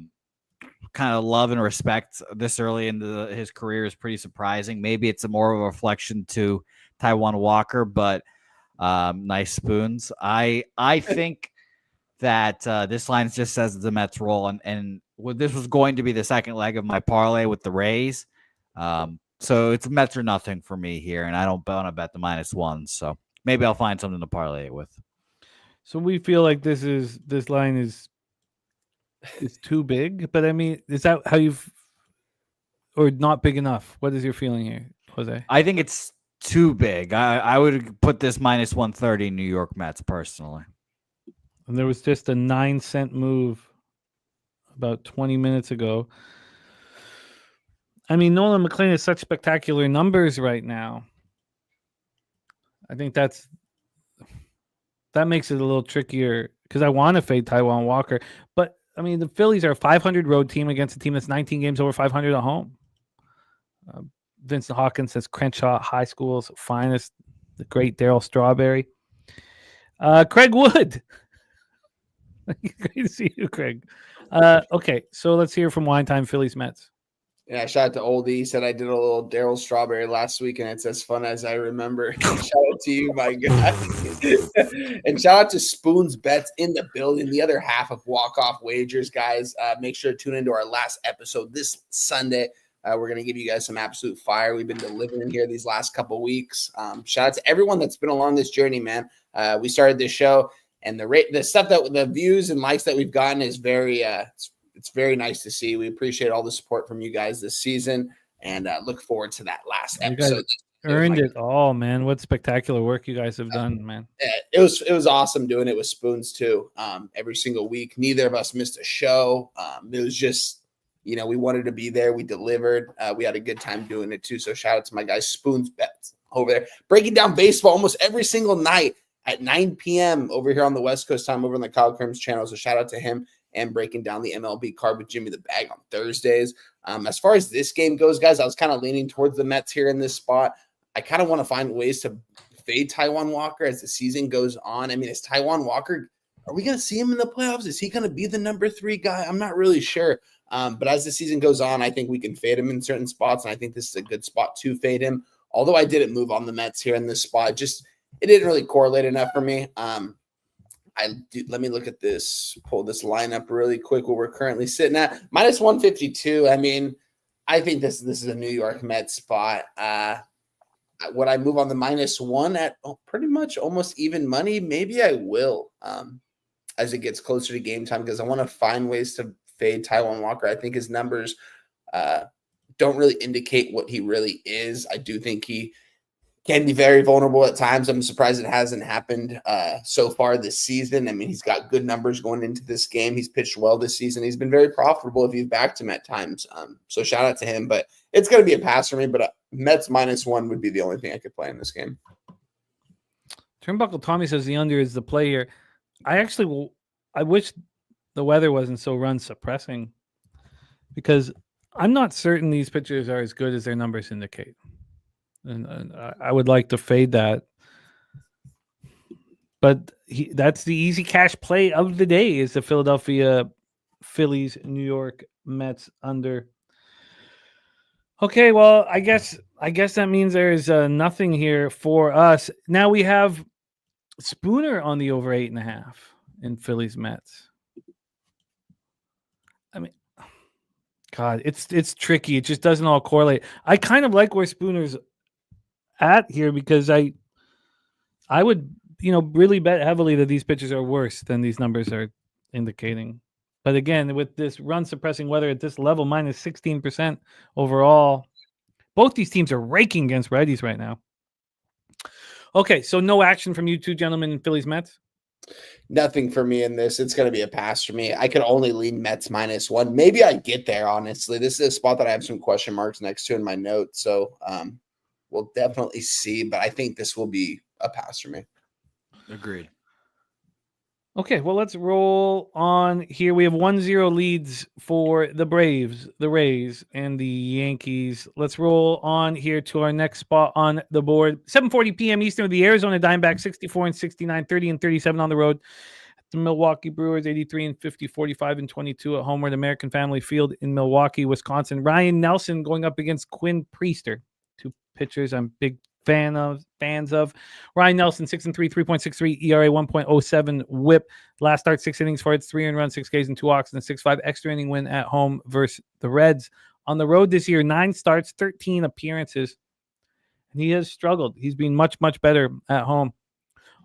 of love and respect this early into his career is pretty surprising. Maybe it's more of a reflection to Taijuan Walker, but nice spoons. I think that this line just says the Mets roll, and this was going to be the second leg of my parlay with the Rays. So it's Mets or nothing for me here, and I don't want to bet the -1. So maybe I'll find something to parlay it with. So we feel like this line is too big, but I mean, is that how or not big enough? What is your feeling here, Jose? I think it's too big. I would put this -130 New York Mets personally. And there was just a 9-cent move about 20 minutes ago. I mean, Nolan McLean has such spectacular numbers right now. I think that makes it a little trickier because I want to fade Taijuan Walker. But I mean, the Phillies are a 500 road team against a team that's 19 games over 500 at home. Vincent Hawkins says Crenshaw High School's finest, the great Darryl Strawberry. Craig Wood. Great to see you, Craig. Okay, so let's hear from Wine Time Phillies Mets. Yeah, shout out to Oldie. He said I did a little Darryl Strawberry last week, and it's as fun as I remember. Shout out to you, my guy. And shout out to Spoon's Bets in the building, the other half of Walk-Off Wagers, guys. Make sure to tune into our last episode this Sunday. We're going to give you guys some absolute fire. We've been delivering here these last couple weeks. Shout out to everyone that's been along this journey, man. We started this show, and the stuff that the views and likes that we've gotten is very it's very nice to see. We appreciate all the support from you guys this season, and look forward to that last episode. Earned it all, man. What spectacular work you guys have done, man. It was awesome doing it with Spoons too. Every single week, neither of us missed a show. It was just, we wanted to be there. We delivered. We had a good time doing it too. So shout out to my guy Spoons Bets over there, breaking down baseball almost every single night at 9 p.m. over here on the West Coast time over on the Kyle Crims channel. So shout out to him. And breaking down the MLB card with Jimmy the Bag on Thursdays. As far as this game goes, guys, I was kind of leaning towards the Mets here in this spot. I kind of want to find ways to fade Taijuan Walker as the season goes on. I mean, is Taijuan Walker, are we going to see him in the playoffs? Is he going to be the number 3 guy? I'm not really sure. But as the season goes on, I think we can fade him in certain spots, and I think this is a good spot to fade him. Although I didn't move on the Mets here in this spot, it didn't really correlate enough for me. Let me look at this, pull this lineup really quick where we're currently sitting at minus 152. I mean, I think this is a New York Mets spot. Would I move on the -1 at pretty much almost even money? Maybe I will as it gets closer to game time, because I want to find ways to fade Taijuan Walker. I think his numbers don't really indicate what he really is. I do think he can be very vulnerable at times. I'm surprised it hasn't happened so far this season. I mean, he's got good numbers going into this game. He's pitched well this season. He's been very profitable if you've backed him at times. So shout out to him. But it's going to be a pass for me. But Mets -1 would be the only thing I could play in this game. Turnbuckle Tommy says the under is the play here. I wish the weather wasn't so run suppressing, because I'm not certain these pitchers are as good as their numbers indicate. And I would like to fade that. But that's the easy cash play of the day, is the Philadelphia Phillies, New York Mets under. Okay, well, I guess that means there's nothing here for us. Now we have Spooner on the over 8.5 in Phillies Mets. I mean, God, it's tricky. It just doesn't all correlate. I kind of like where Spooner's at here, because I would really bet heavily that these pitchers are worse than these numbers are indicating. But again, with this run suppressing weather at this level, minus 16% overall, both these teams are raking against righties right now. Okay, so no action from you two gentlemen in Phillies Mets? Nothing for me in this. It's going to be a pass for me. I could only lean Mets -1. Maybe I get there, honestly. This is a spot that I have some question marks next to in my notes. So we'll definitely see, but I think this will be a pass for me. Agreed. Okay, well, let's roll on here. We have 1-0 leads for the Braves, the Rays, and the Yankees. Let's roll on here to our next spot on the board. 7:40 p.m. Eastern, the Arizona Diamondbacks, 64-69, 30-37 on the road. The Milwaukee Brewers, 83-50, 45-22 at home at American Family Field in Milwaukee, Wisconsin. Ryan Nelson going up against Quinn Priester, two pitchers I'm big fans of. Ryan Nelson, 6-3, 3.63 ERA, 1.07 WHIP. Last start, 6 innings for it, 3 earned runs, 6 Ks, and 2 walks, and a 6-5 extra inning win at home versus the Reds. On the road this year, 9 starts, 13 appearances, and he has struggled. He's been much, much better at home.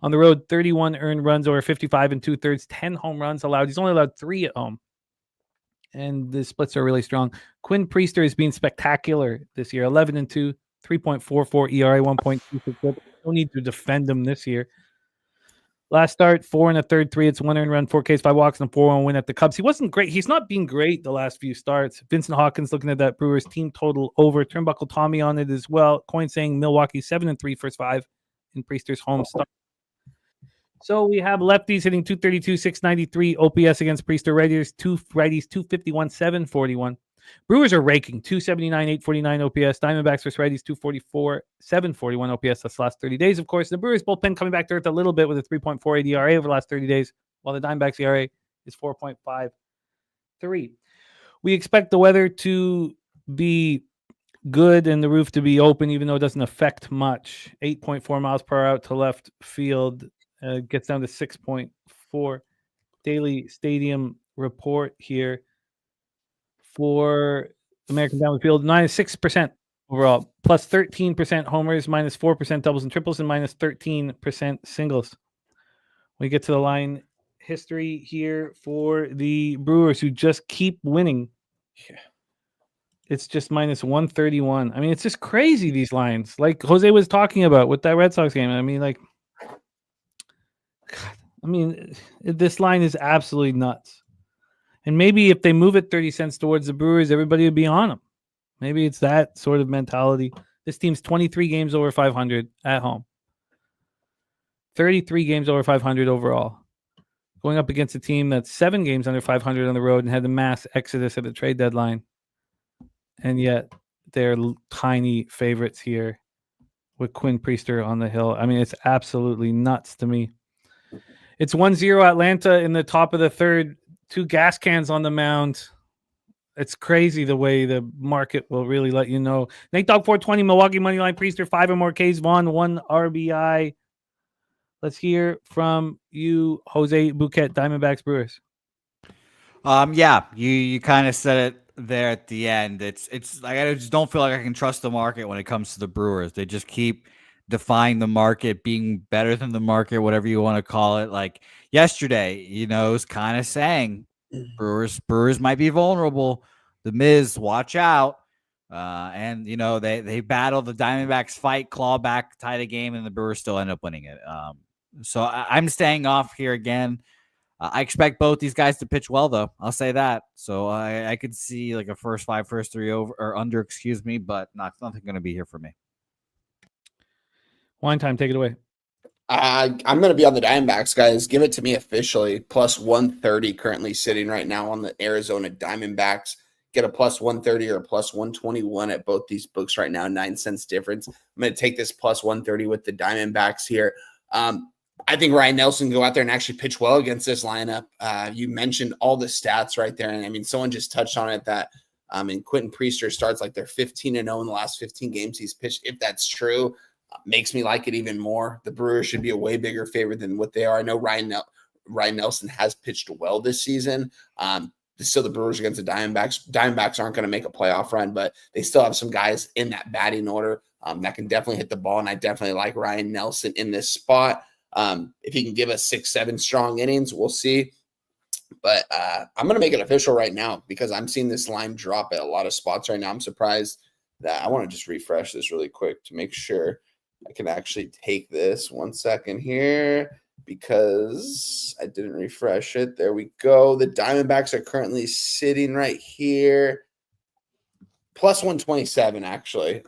On the road, 31 earned runs over 55 2/3, 10 home runs allowed. He's only allowed 3 at home, and the splits are really strong. Quinn Priester has been spectacular this year, 11-2. 3.44 ERA, 1.26 WHIP. Don't need to defend him this year. Last start, 4 1/3, 3 hits, 1 earned run, 4 Ks, 5 walks, and a 4-1 win at the Cubs. He wasn't great. He's not been great the last few starts. Vincent Hawkins looking at that Brewers team total over. Turnbuckle Tommy on it as well. Coin saying Milwaukee 7-3 first 5 in Priester's home start. So we have lefties hitting 232, 693 OPS against Priester. Righties, two righties, 251, 741. Brewers are raking 279, 849 OPS. Diamondbacks versus righties, 244, 741 OPS. That's the last 30 days, of course. The Brewers bullpen coming back to earth a little bit with a 3.48 ERA over the last 30 days, while the Diamondbacks ERA is 4.53. We expect the weather to be good and the roof to be open, even though it doesn't affect much. 8.4 miles per hour out to left field. Gets down to 6.4. Daily Stadium report here for American Family Field. -6% overall, plus 13% homers, -4% doubles and triples, and -13% singles. We get to the line history here for the Brewers, who just keep winning. Yeah. It's just -131. I mean, it's just crazy, these lines. Like Jose was talking about with that Red Sox game. I mean, like, God, I mean, this line is absolutely nuts. And maybe if they move it 30 cents towards the Brewers, everybody would be on them. Maybe it's that sort of mentality. This team's 23 games over 500 at home. 33 games over 500 overall. Going up against a team that's 7 games under 500 on the road and had the mass exodus at the trade deadline. And yet they're tiny favorites here with Quinn Priester on the hill. I mean, it's absolutely nuts to me. It's 1-0 Atlanta in the top of the third. 2 gas cans on the mound. It's crazy the way the market will really let you know. Nate Dogg 420, Milwaukee moneyline, Priester 5 or more Ks, Vaughn 1 RBI. Let's hear from you, Jose Bouquet, Diamondbacks Brewers. Yeah, you kind of said it there at the end. It's like I just don't feel like I can trust the market when it comes to the Brewers. They just keep defying the market, being better than the market, whatever you want to call it. Like yesterday, it was kind of saying Brewers might be vulnerable. The Miz, watch out. And they battle the Diamondbacks, fight, claw back, tie the game, and the Brewers still end up winning it. So I'm staying off here again. I expect both these guys to pitch well, though. I'll say that. So I could see like a first 5, first 3 over or under, excuse me, but nothing going to be here for me. Wine time, take it away. I'm going to be on the Diamondbacks, guys. Give it to me officially. Plus 130 currently sitting right now on the Arizona Diamondbacks. Get a plus 130 or a plus 121 at both these books right now. 9 cents difference. I'm going to take this plus 130 with the Diamondbacks here. I think Ryan Nelson can go out there and actually pitch well against this lineup. You mentioned all the stats right there. And I mean, someone just touched on it that and Quentin Priester starts like they're 15-0 in the last 15 games he's pitched. If that's true, makes me like it even more. The Brewers should be a way bigger favorite than what they are. I know Ryan Nelson has pitched well this season. Still the Brewers against the Diamondbacks. Diamondbacks aren't going to make a playoff run, but they still have some guys in that batting order that can definitely hit the ball. And I definitely like Ryan Nelson in this spot. If he can give us 6-7 strong innings, we'll see. But I'm going to make it official right now because I'm seeing this line drop at a lot of spots right now. I'm surprised that I want to just refresh this really quick to make sure I can actually take this. 1 second here because I didn't refresh it. There we go. The Diamondbacks are currently sitting right here. Plus 127, actually.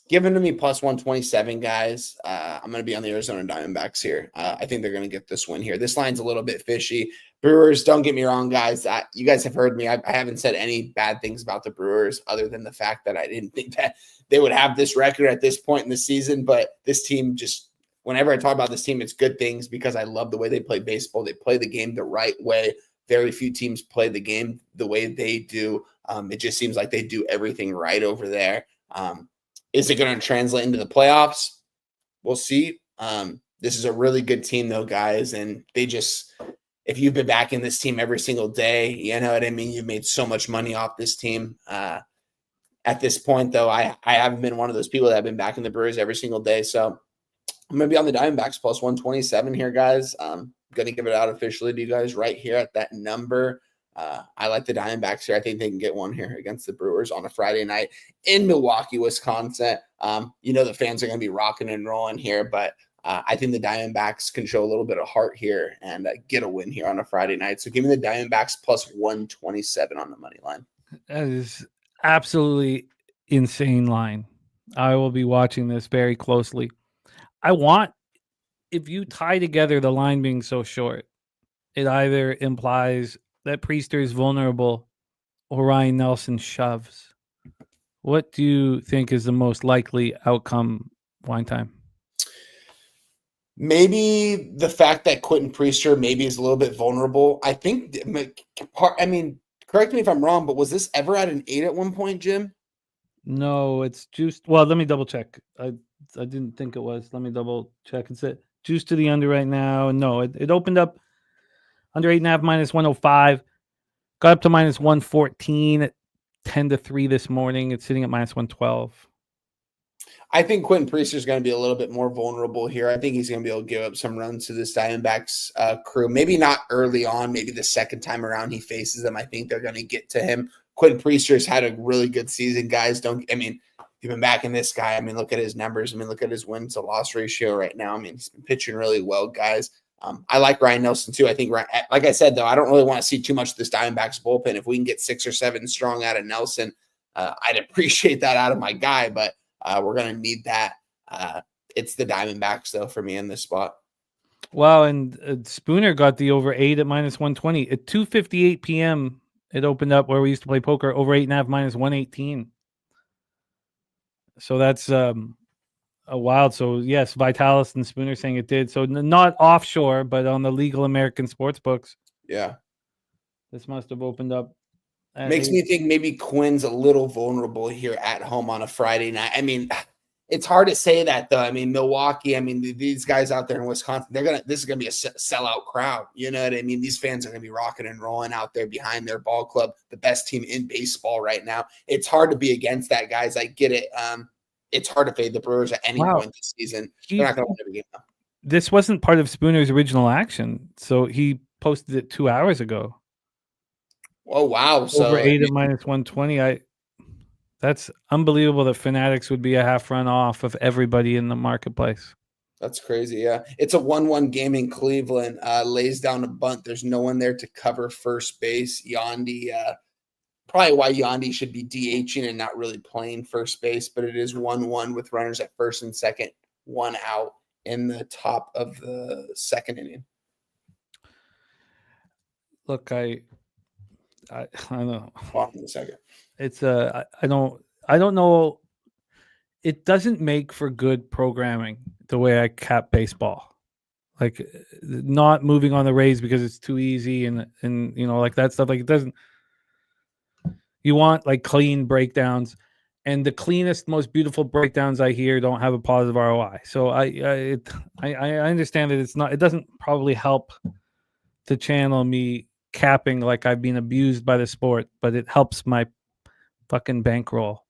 Given to me plus 127, guys. I'm going to be on the Arizona Diamondbacks here. I think they're going to get this win here. This line's a little bit fishy. Brewers, don't get me wrong, guys. You guys have heard me. I haven't said any bad things about the Brewers other than the fact that I didn't think that they would have this record at this point in the season. But this team just, whenever I talk about this team, it's good things because I love the way they play baseball. They play the game the right way. Very few teams play the game the way they do. It just seems like they do everything right over there. Is it going to translate into the playoffs? We'll see. This is a really good team, though, guys. And they just, if you've been backing this team every single day, you know what I mean? You've made so much money off this team. At this point, though, I haven't been one of those people that have been backing the Brewers every single day. So I'm going to be on the Diamondbacks plus 127 here, guys. I'm going to give it out officially to you guys right here at that number. I like the Diamondbacks here. I think they can get one here against the Brewers on a Friday night in Milwaukee, Wisconsin. The fans are going to be rocking and rolling here, but I think the Diamondbacks can show a little bit of heart here and get a win here on a Friday night. So give me the Diamondbacks plus 127 on the money line. That is absolutely insane line. I will be watching this very closely. I want if you tie together the line being so short, it either implies that Priester is vulnerable or Ryan Nelson shoves. What do you think is the most likely outcome, Wine Time? Maybe the fact that Quentin Priester maybe is a little bit vulnerable. I think, I mean, correct me if I'm wrong, but was this ever at an 8 at one point, Jim? No, it's juiced. Well, let me double check. I didn't think it was. Let me double check. It's it juiced to the under right now. No, it opened up under 8.5 minus 105. Got up to minus 114 at 10-3 this morning. It's sitting at minus 112. I think Quentin Priester is going to be a little bit more vulnerable here. I think he's going to be able to give up some runs to this Diamondbacks crew. Maybe not early on. Maybe the second time around he faces them, I think they're going to get to him. Quentin Priester has had a really good season, guys. You've been backing this guy. I mean, look at his numbers. I mean, look at his wins to loss ratio right now. I mean, he's been pitching really well, guys. I like Ryan Nelson too. I think, like I said, though, I don't really want to see too much of this Diamondbacks bullpen. If we can get 6 or 7 strong out of Nelson, I'd appreciate that out of my guy, but we're going to need that. It's the Diamondbacks, though, for me in this spot. Wow, and Spooner got the over 8 at minus 120. At 2:58 p.m., it opened up where we used to play poker, over 8.5 minus 118. So that's a wild. So, yes, Vitalis and Spooner saying it did. So not offshore, but on the legal American sports books. Yeah. This must have opened up. Makes me think maybe Quinn's a little vulnerable here at home on a Friday night. I mean, it's hard to say that, though. I mean, Milwaukee, these guys out there in Wisconsin, this is going to be a sellout crowd. You know what I mean? These fans are going to be rocking and rolling out there behind their ball club, the best team in baseball right now. It's hard to be against that, guys. I get it. It's hard to fade the Brewers at any point this season. They're not going to win every game now. This wasn't part of Spooner's original action, so he posted it 2 hours ago. Oh, wow. So over 8 at minus 120. That's unbelievable that Fanatics would be a half run off of everybody in the marketplace. That's crazy, yeah. It's a 1-1 game in Cleveland. Lays down a bunt. There's no one there to cover first base. Yandy, probably why Yandy should be DHing and not really playing first base, but it is 1-1 with runners at first and second, 1 out in the top of the second inning. Look, I don't know. Off in a second. It's I don't know. It doesn't make for good programming the way I cap baseball. Like not moving on the Rays because it's too easy and like that stuff. Like it doesn't. You want like clean breakdowns, and the cleanest, most beautiful breakdowns I hear don't have a positive ROI. So I understand that it's not. It doesn't probably help to channel me capping like I've been abused by the sport, but it helps my fucking bankroll.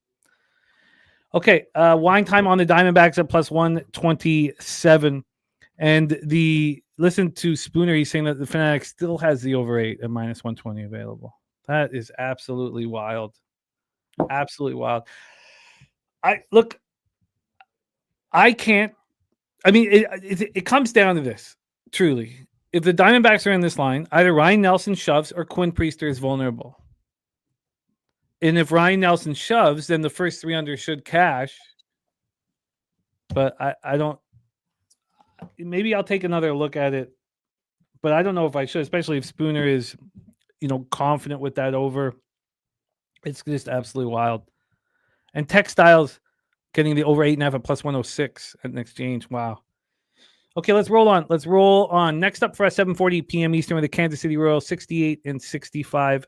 Okay, wine time on the Diamondbacks at plus 127. And listen to Spooner, he's saying that the Fanatics still has the over 8 at minus 120 available. That is absolutely wild. Absolutely wild. It comes down to this, truly. If the Diamondbacks are in this line, either Ryan Nelson shoves or Quinn Priester is vulnerable. And if Ryan Nelson shoves, then the first 3 under should cash. But I don't. Maybe I'll take another look at it. But I don't know if I should, especially if Spooner is, confident with that over. It's just absolutely wild. And Textiles getting the over 8.5 at plus 106 at an exchange. Wow. Okay, let's roll on. Next up for us, 7:40 p.m. Eastern with the Kansas City Royals, 68-65,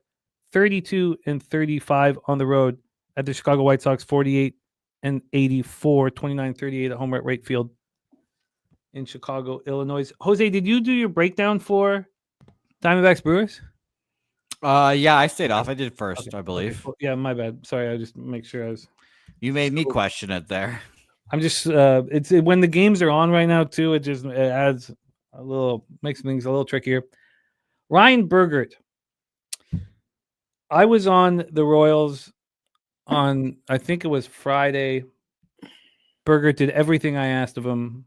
32-35 on the road at the Chicago White Sox, 48-84, 29-38 at home at Wright Field in Chicago, Illinois. Jose, did you do your breakdown for Diamondbacks Brewers? Yeah, I stayed off. I did first, Okay. I believe. Okay. Yeah, my bad. Sorry, I just make sure I was. You made me question it there. I'm just it's when the games are on right now too. It adds makes things a little trickier. Ryan Bergert. I was on the Royals on I think it was Friday. Bergert did everything I asked of him.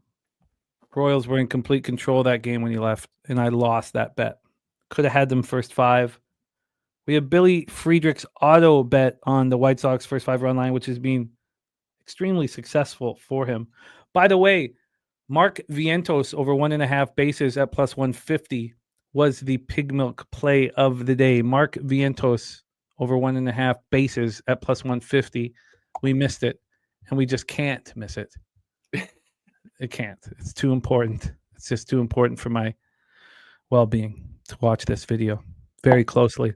Royals were in complete control of that game when he left, and I lost that bet. Could have had them first 5. We have Billy Friedrich's auto bet on the White Sox first 5 run line, which has been extremely successful for him. By the way, Mark Vientos over 1.5 bases at plus 150 was the pig milk play of the day. Mark Vientos over 1.5 bases at plus 150. We missed it, and we just can't miss it. It can't. It's too important. It's just too important for my well-being to watch this video very closely.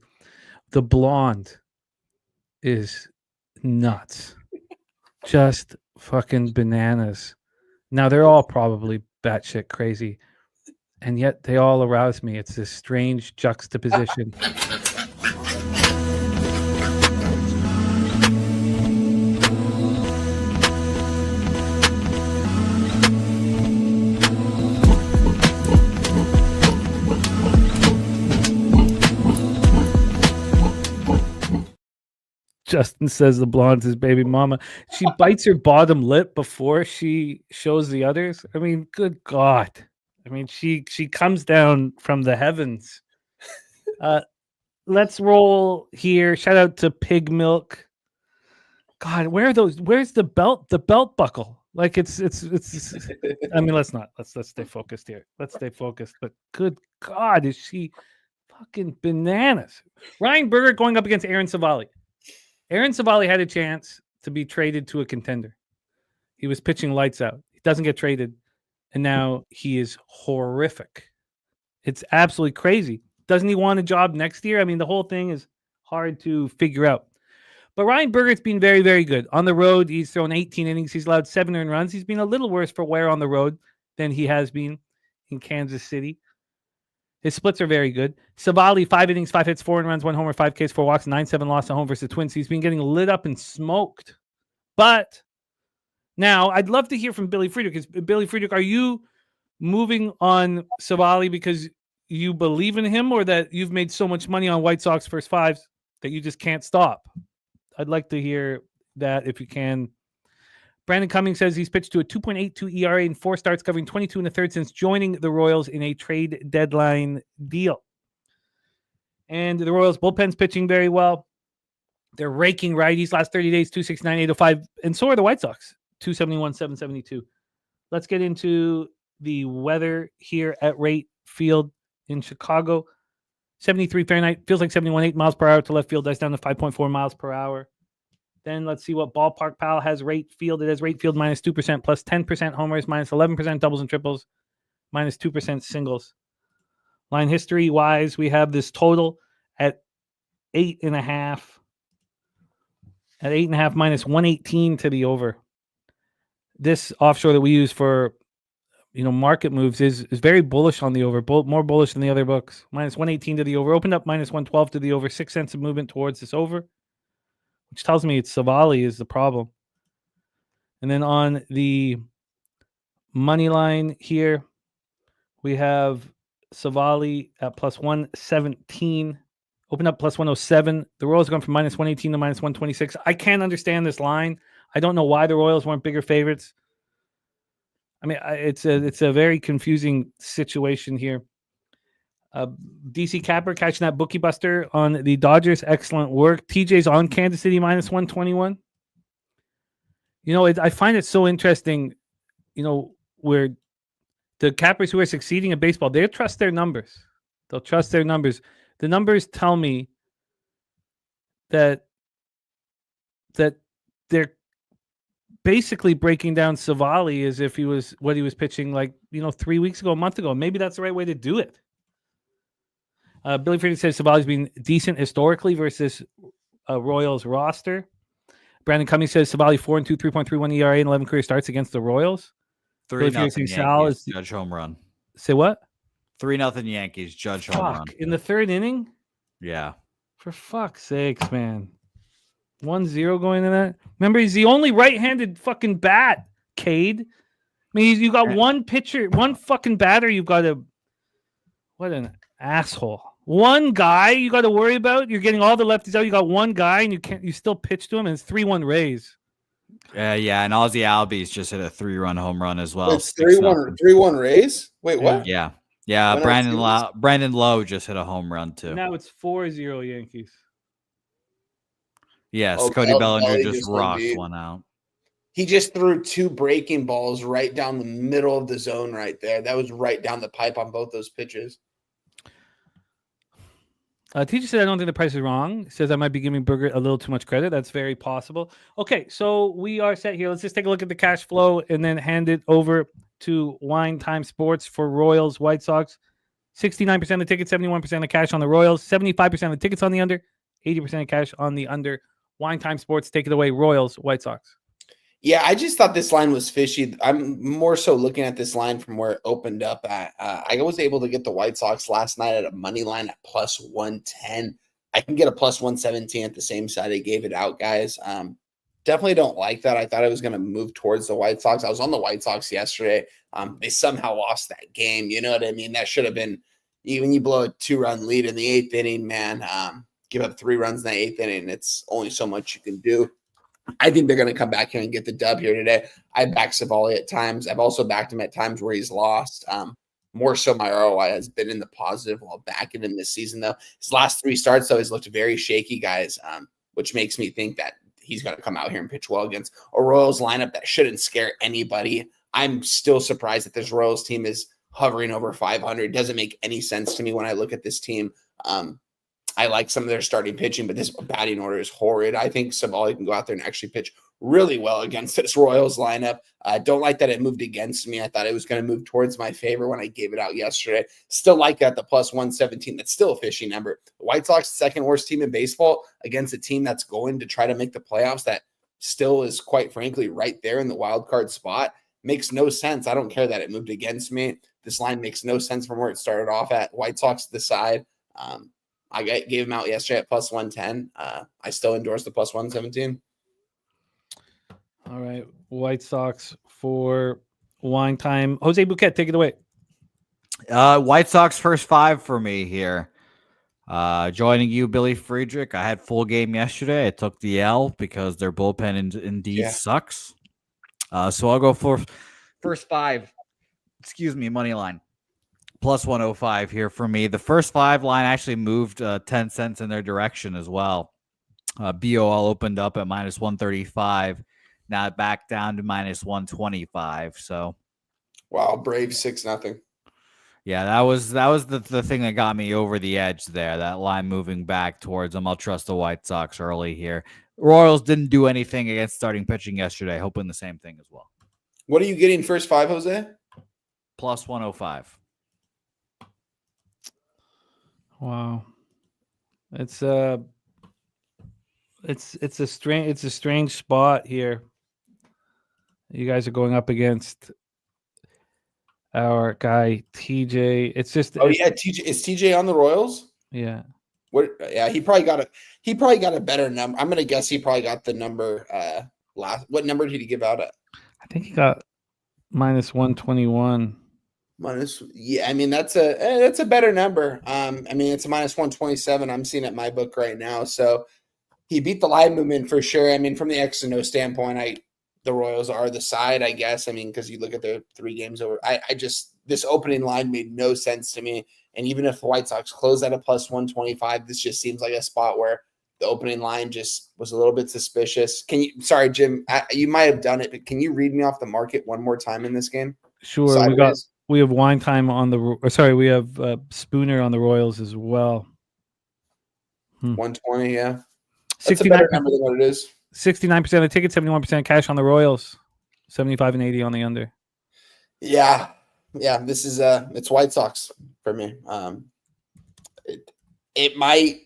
The blonde is nuts. Just fucking bananas. Now, they're all probably batshit crazy, and yet they all arouse me. It's this strange juxtaposition. Justin says the blonde's his baby mama. She bites her bottom lip before she shows the others. I mean, good God. I mean, she comes down from the heavens. Let's roll here. Shout out to Pig Milk. God, where are those? Where's the belt? The belt buckle. Like it's I mean, let's stay focused here. Let's stay focused. But good God, is she fucking bananas? Ryan Berger going up against Aaron Savali. Aaron Savali had a chance to be traded to a contender. He was pitching lights out. He doesn't get traded, and now he is horrific. It's absolutely crazy. Doesn't he want a job next year? I mean, the whole thing is hard to figure out. But Ryan Berger's been very, very good. On the road, he's thrown 18 innings. He's allowed 7 earned runs. He's been a little worse for wear on the road than he has been in Kansas City. His splits are very good. Savali, 5 innings, 5 hits, 4 runs, 1 homer, 5 Ks, 4 walks, 9-7 loss at home versus the Twins. He's been getting lit up and smoked. But now I'd love to hear from Billy Friedrich. Because Billy Friedrich, are you moving on Savali because you believe in him, or that you've made so much money on White Sox first fives that you just can't stop? I'd like to hear that if you can. Brandon Cummings says he's pitched to a 2.82 ERA in 4 starts, covering 22 1/3 since joining the Royals in a trade deadline deal. And the Royals bullpen's pitching very well. They're raking righties last 30 days, 269, 805. And so are the White Sox, 271, 772. Let's get into the weather here at Rate Field in Chicago. 73 Fahrenheit, feels like 71.8 miles per hour to left field. That's down to 5.4 miles per hour. Then let's see what Ballpark Pal has Rate Field. It has Rate Field minus 2%, plus 10% homers, minus 11% doubles and triples, minus 2% singles. Line history-wise, we have this total at 8.5. At 8.5 minus 118 to the over. This offshore that we use for market moves is very bullish on the over, more bullish than the other books. Minus 118 to the over. Opened up minus 112 to the over. 6 cents of movement towards this over, which tells me it's Savali is the problem. And then on the money line here, we have Savali at plus 117. Open up plus 107. The Royals going from minus 118 to minus 126. I can't understand this line. I don't know why the Royals weren't bigger favorites. I mean, it's a very confusing situation here. DC Capper catching that bookie buster on the Dodgers. Excellent work. TJ's on Kansas City minus 121. I find it so interesting, where the Cappers who are succeeding in baseball, they trust their numbers. They'll trust their numbers. The numbers tell me that they're basically breaking down Savali as if he was what he was pitching 3 weeks ago, a month ago. Maybe that's the right way to do it. Billy Friedrich says Savali's been decent historically versus Royals roster. Brandon Cummings says Savali 4-2, 3.31 ERA and 11 career starts against the Royals. 3-0 Yankees, judge home run. Say what? 3-0 Yankees, judge home run. In the 3rd inning? Yeah. For fuck's sakes, man. 1-0 going in that. Remember, he's the only right-handed fucking bat, Cade. I mean, you got one pitcher, one fucking batter. You've got to. What an asshole! One guy you got to worry about. You're getting all the lefties out. You got one guy, and you still pitch to him, and it's 3-1 Rays. Yeah, and Ozzy Albies just hit a 3-run home run as well. It's 3-1 Rays. Wait, what? Yeah. Brandon Lowe just hit a home run too. Now it's 4-0 Yankees. Yes, Cody Bellinger just rocked one out. He just threw 2 breaking balls right down the middle of the zone right there. That was right down the pipe on both those pitches. Teacher said, I don't think the price is wrong. Says I might be giving Burger a little too much credit. That's very possible. Okay, so we are set here. Let's just take a look at the cash flow and then hand it over to Wine Time Sports for Royals, White Sox. 69% of the tickets, 71% of cash on the Royals, 75% of the tickets on the under, 80% of cash on the under. Wine Time Sports, take it away. Royals, White Sox. Yeah, I just thought this line was fishy. I'm more so looking at this line from where it opened up at. I was able to get the White Sox last night at a money line at plus 110. I can get a plus 117 at the same side I gave it out, guys. Definitely don't like that. I thought I was going to move towards the White Sox. I was on the White Sox yesterday. They somehow lost that game. You know what I mean? That should have been, when you blow a 2-run lead in the 8th inning, man, give up 3 runs in the 8th inning. It's only so much you can do. I think they're going to come back here and get the dub here today. I back Civali at times. I've also backed him at times where he's lost. More so my ROI has been in the positive while backing him this season, though. His last 3 starts, though, he's looked very shaky, guys, which makes me think that he's going to come out here and pitch well against a Royals lineup that shouldn't scare anybody. I'm still surprised that this Royals team is hovering over 500. It doesn't make any sense to me when I look at this team. I like some of their starting pitching, but this batting order is horrid. I think Civali can go out there and actually pitch really well against this Royals lineup. I don't like that it moved against me. I thought it was going to move towards my favor when I gave it out yesterday. Still like that, the plus 117. That's still a fishy number. The White Sox, second worst team in baseball against a team that's going to try to make the playoffs that still is, quite frankly, right there in the wild card spot. Makes no sense. I don't care that it moved against me. This line makes no sense from where it started off at. White Sox to the side. I gave him out yesterday at plus 110. I still endorse the plus 117. All right. White Sox for Wine Time. Jose Bouquet, take it away. White Sox first 5 for me here. Joining you, Billy Friedrich. I had full game yesterday. I took the L because their bullpen indeed sucks. So I'll go for first 5. Excuse me, money line. Plus 105 here for me. The first 5 line actually moved 10 cents in their direction as well. BOL opened up at minus 135. Now back down to minus 125. So, wow, Braves 6-0. Yeah, that was the thing that got me over the edge there. That line moving back towards them. I'll trust the White Sox early here. Royals didn't do anything against starting pitching yesterday. Hoping the same thing as well. What are you getting first 5, Jose? Plus 105. Wow. It's a strange spot here. You guys are going up against our guy TJ. It's just TJ is TJ on the Royals? Yeah. He probably got a better number. I'm gonna guess he probably got the number last. What number did he give out at? I think he got minus 121. I mean that's a better number. I mean it's a minus 127. I'm seeing at my book right now. So he beat the line movement for sure. I mean from the X and O standpoint, the Royals are the side, I guess. I mean because you look at their 3 games over. This opening line made no sense to me. And even if the White Sox close at a plus 125, this just seems like a spot where the opening line just was a little bit suspicious. Sorry, Jim, you might have done it, but can you read me off the market one more time in this game? Sure. Sideways. We have Wine Time on we have Spooner on the Royals as well. 120, yeah. That's a better number than what it is. 69% of the tickets, 71% cash on the Royals, 75 and 80 on the under. Yeah. This is it's White Sox for me. It might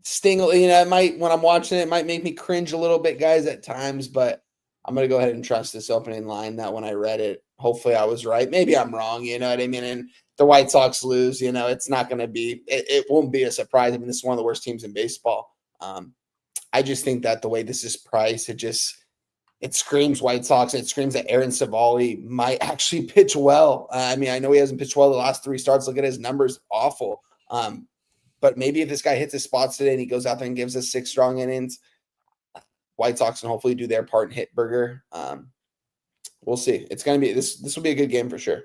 sting, it might when I'm watching it might make me cringe a little bit, guys, at times, but I'm gonna go ahead and trust this opening line that when I read it, hopefully I was right. Maybe I'm wrong, you know what I mean? And the White Sox lose, it's not gonna be it won't be a surprise. I mean, this is one of the worst teams in baseball. I just think that the way this is priced, it screams White Sox. It screams that Aaron Civali might actually pitch well. I mean, I know he hasn't pitched well the last 3 starts. Look at his numbers, awful. But maybe if this guy hits his spots today and he goes out there and gives us 6 strong innings, White Sox can hopefully do their part and hit Burger. We'll see. It's going to be this will be a good game for sure.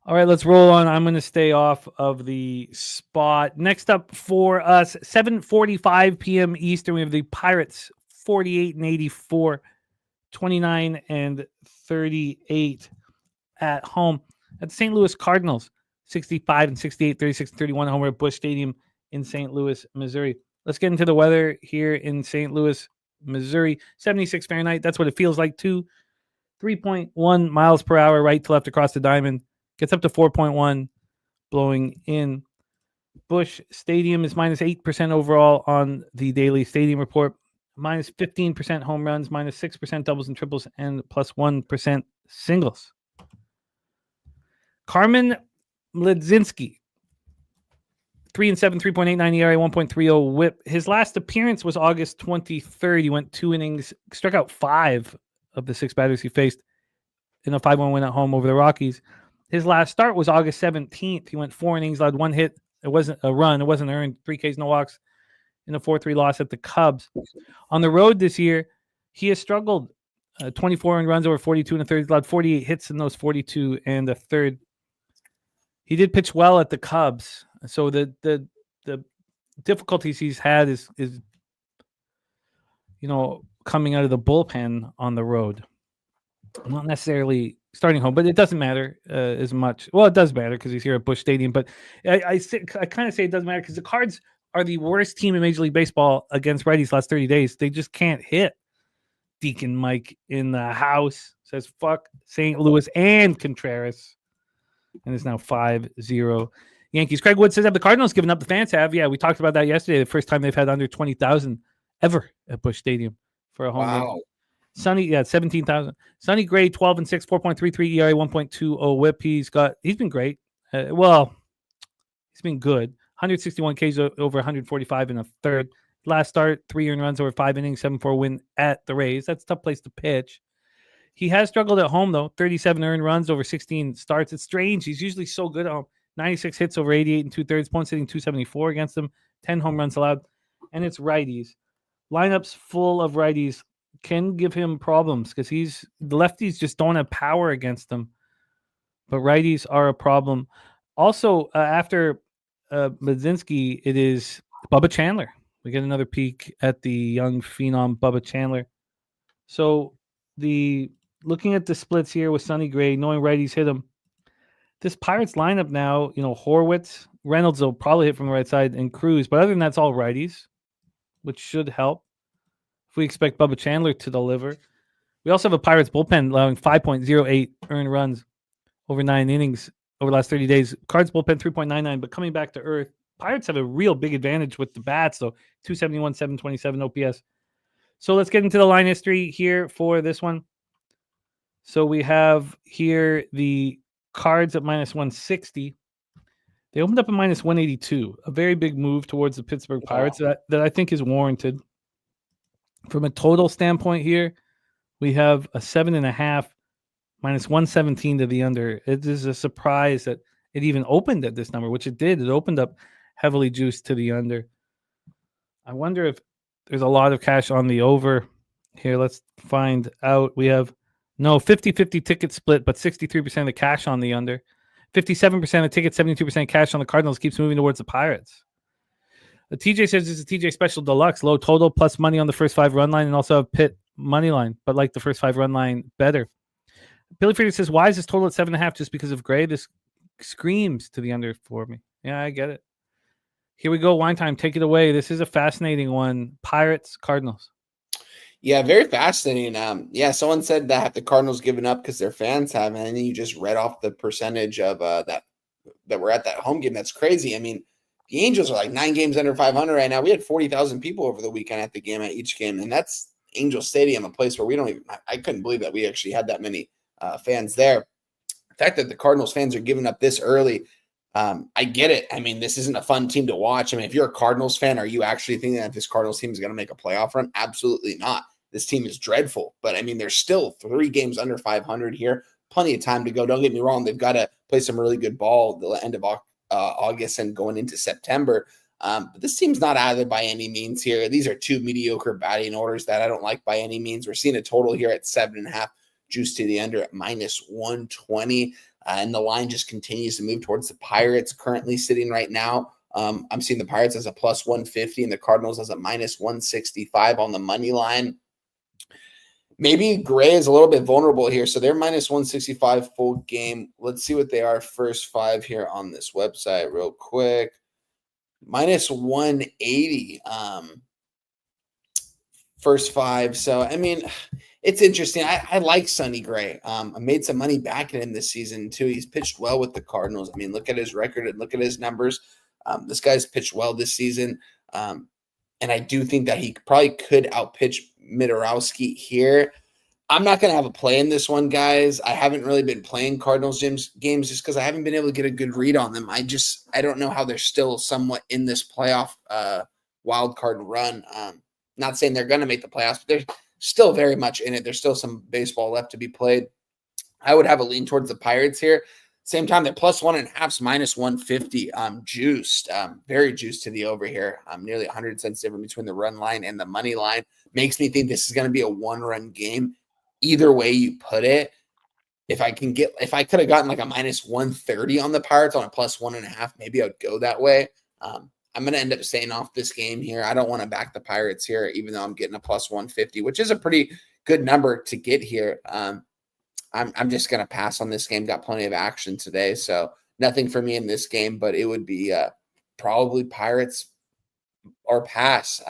All right, let's roll on. I'm going to stay off of the spot. Next up for us, 7:45 p.m. Eastern, we have the Pirates 48 and 84 29-38 at home. At the St. Louis Cardinals, 65-68, 36-31 homer at Busch Stadium in St. Louis, Missouri. Let's get into the weather here in St. Louis, Missouri. 76 Fahrenheit. That's what it feels like too. 3.1 miles per hour right to left across the diamond. Gets up to 4.1 blowing in. Busch Stadium is minus 8% overall on the daily stadium report. Minus 15% home runs, minus 6% doubles and triples, and plus 1% singles. Carmen Mlodzinski, 3-7, 3.89 ERA, 1.30 WHIP. His last appearance was August 23rd. He went 2 innings, struck out 5 of the 6 batters he faced in a 5-1 win at home over the Rockies. His last start was August 17th. He went 4 innings, allowed 1 hit. It wasn't a run. It wasn't earned. 3 Ks, no walks in a 4-3 loss at the Cubs. On the road this year, he has struggled. 24 earned runs over 42 and a third. He's allowed 48 hits in those 42 and a third. He did pitch well at the Cubs. So the difficulties he's had is coming out of the bullpen on the road. Not necessarily starting home, but it doesn't matter as much. Well, it does matter because he's here at Busch Stadium, but I kind of say it doesn't matter because the Cards are the worst team in Major League Baseball against righties last 30 days. They just can't hit. Deacon Mike in the house says fuck St. Louis and Contreras. And it's now 5-0 Yankees. Craig Wood says, have the Cardinals given up? The fans have. Yeah, we talked about that yesterday. The first time they've had under 20,000 ever at Busch Stadium for a home run. Sonny, 17,000. Sonny Gray, 12-6, 4.33 ERA, 1.20 WHIP. He's been great. He's been good. 161 Ks over 145 in a third. Last start, 3 earned runs over 5 innings, 7-4 win at the Rays. That's a tough place to pitch. He has struggled at home, though. 37 earned runs over 16 starts. It's strange. He's usually so good at home. 96 hits over 88 and 2/3. Points hitting 274 against them. 10 home runs allowed. And it's righties. Lineups full of righties can give him problems because the lefties just don't have power against them. But righties are a problem. Also, after Mlodzinski, it is Bubba Chandler. We get another peek at the young phenom Bubba Chandler. So looking at the splits here with Sonny Gray, knowing righties hit him. This Pirates lineup now, Horwitz, Reynolds will probably hit from the right side, and Cruz. But other than that, it's all righties, which should help if we expect Bubba Chandler to deliver. We also have a Pirates bullpen allowing 5.08 earned runs over 9 innings over the last 30 days. Cards bullpen 3.99, but coming back to earth. Pirates have a real big advantage with the bats, though. 271, 727 OPS. So let's get into the line history here for this one. So we have here the Cards at minus 160. They opened up at minus 182. A very big move towards the Pittsburgh Pirates that I think is warranted. From a total standpoint here, we have a 7.5 minus 117 to the under. It is a surprise that it even opened at this number, which it did. It opened up heavily juiced to the under. I wonder if there's a lot of cash on the over here. Let's find out. We have 50-50 ticket split, but 63% of the cash on the under. 57% of tickets, 72% cash on the Cardinals. Keeps moving towards the Pirates. TJ says this is a TJ Special Deluxe. Low total plus money on the first 5 run line and also a Pitt money line, but like the first 5 run line better. Billy Friedrich says, why is this total at 7.5 just because of Gray? This screams to the under for me. Yeah, I get it. Here we go. Wine time. Take it away. This is a fascinating one. Pirates, Cardinals. Yeah, very fascinating. Someone said that the Cardinals given up because their fans have, and then you just read off the percentage of that were at that home game. That's crazy. I mean, the Angels are like 9 games under 500 right now. We had 40,000 people over the weekend at the game at each game, and that's Angel Stadium, a place where I couldn't believe that we actually had that many fans there. The fact that the Cardinals fans are giving up this early, I get it. I mean, this isn't a fun team to watch. I mean, if you're a Cardinals fan, are you actually thinking that this Cardinals team is going to make a playoff run? Absolutely not. This team is dreadful, but I mean, there's still 3 games under 500 here. Plenty of time to go. Don't get me wrong. They've got to play some really good ball at the end of August and going into September. But this team's not out of it by any means here. These are 2 mediocre batting orders that I don't like by any means. We're seeing a total here at 7.5, juice to the under at minus 120. And the line just continues to move towards the Pirates, currently sitting right now. I'm seeing the Pirates as a plus 150 and the Cardinals as a minus 165 on the money line. Maybe Gray is a little bit vulnerable here. So they're minus 165 full game. Let's see what they are first 5 here on this website real quick. Minus 180 first 5. So, I mean, it's interesting. I like Sonny Gray. I made some money backing him this season, too. He's pitched well with the Cardinals. I mean, look at his record and look at his numbers. This guy's pitched well this season. And I do think that he probably could outpitch Midorowski here. I'm not going to have a play in this one, guys. I haven't really been playing Cardinals games just because I haven't been able to get a good read on them. I don't know how they're still somewhat in this playoff wild card run. Not saying they're going to make the playoffs, but they're still very much in it. There's still some baseball left to be played. I would have a lean towards the Pirates here. Same time, they're plus 1.5, minus 150. Juiced, very juiced to the over here. Nearly 100 cents difference between the run line and the money line. Makes me think this is going to be a 1-run game. Either way you put it, if I could have gotten like a minus 130 on the Pirates on a plus 1.5, maybe I would go that way. I'm going to end up staying off this game here. I don't want to back the Pirates here, even though I'm getting a plus 150, which is a pretty good number to get here. I'm just going to pass on this game. Got plenty of action today, so nothing for me in this game, but it would be probably Pirates or pass.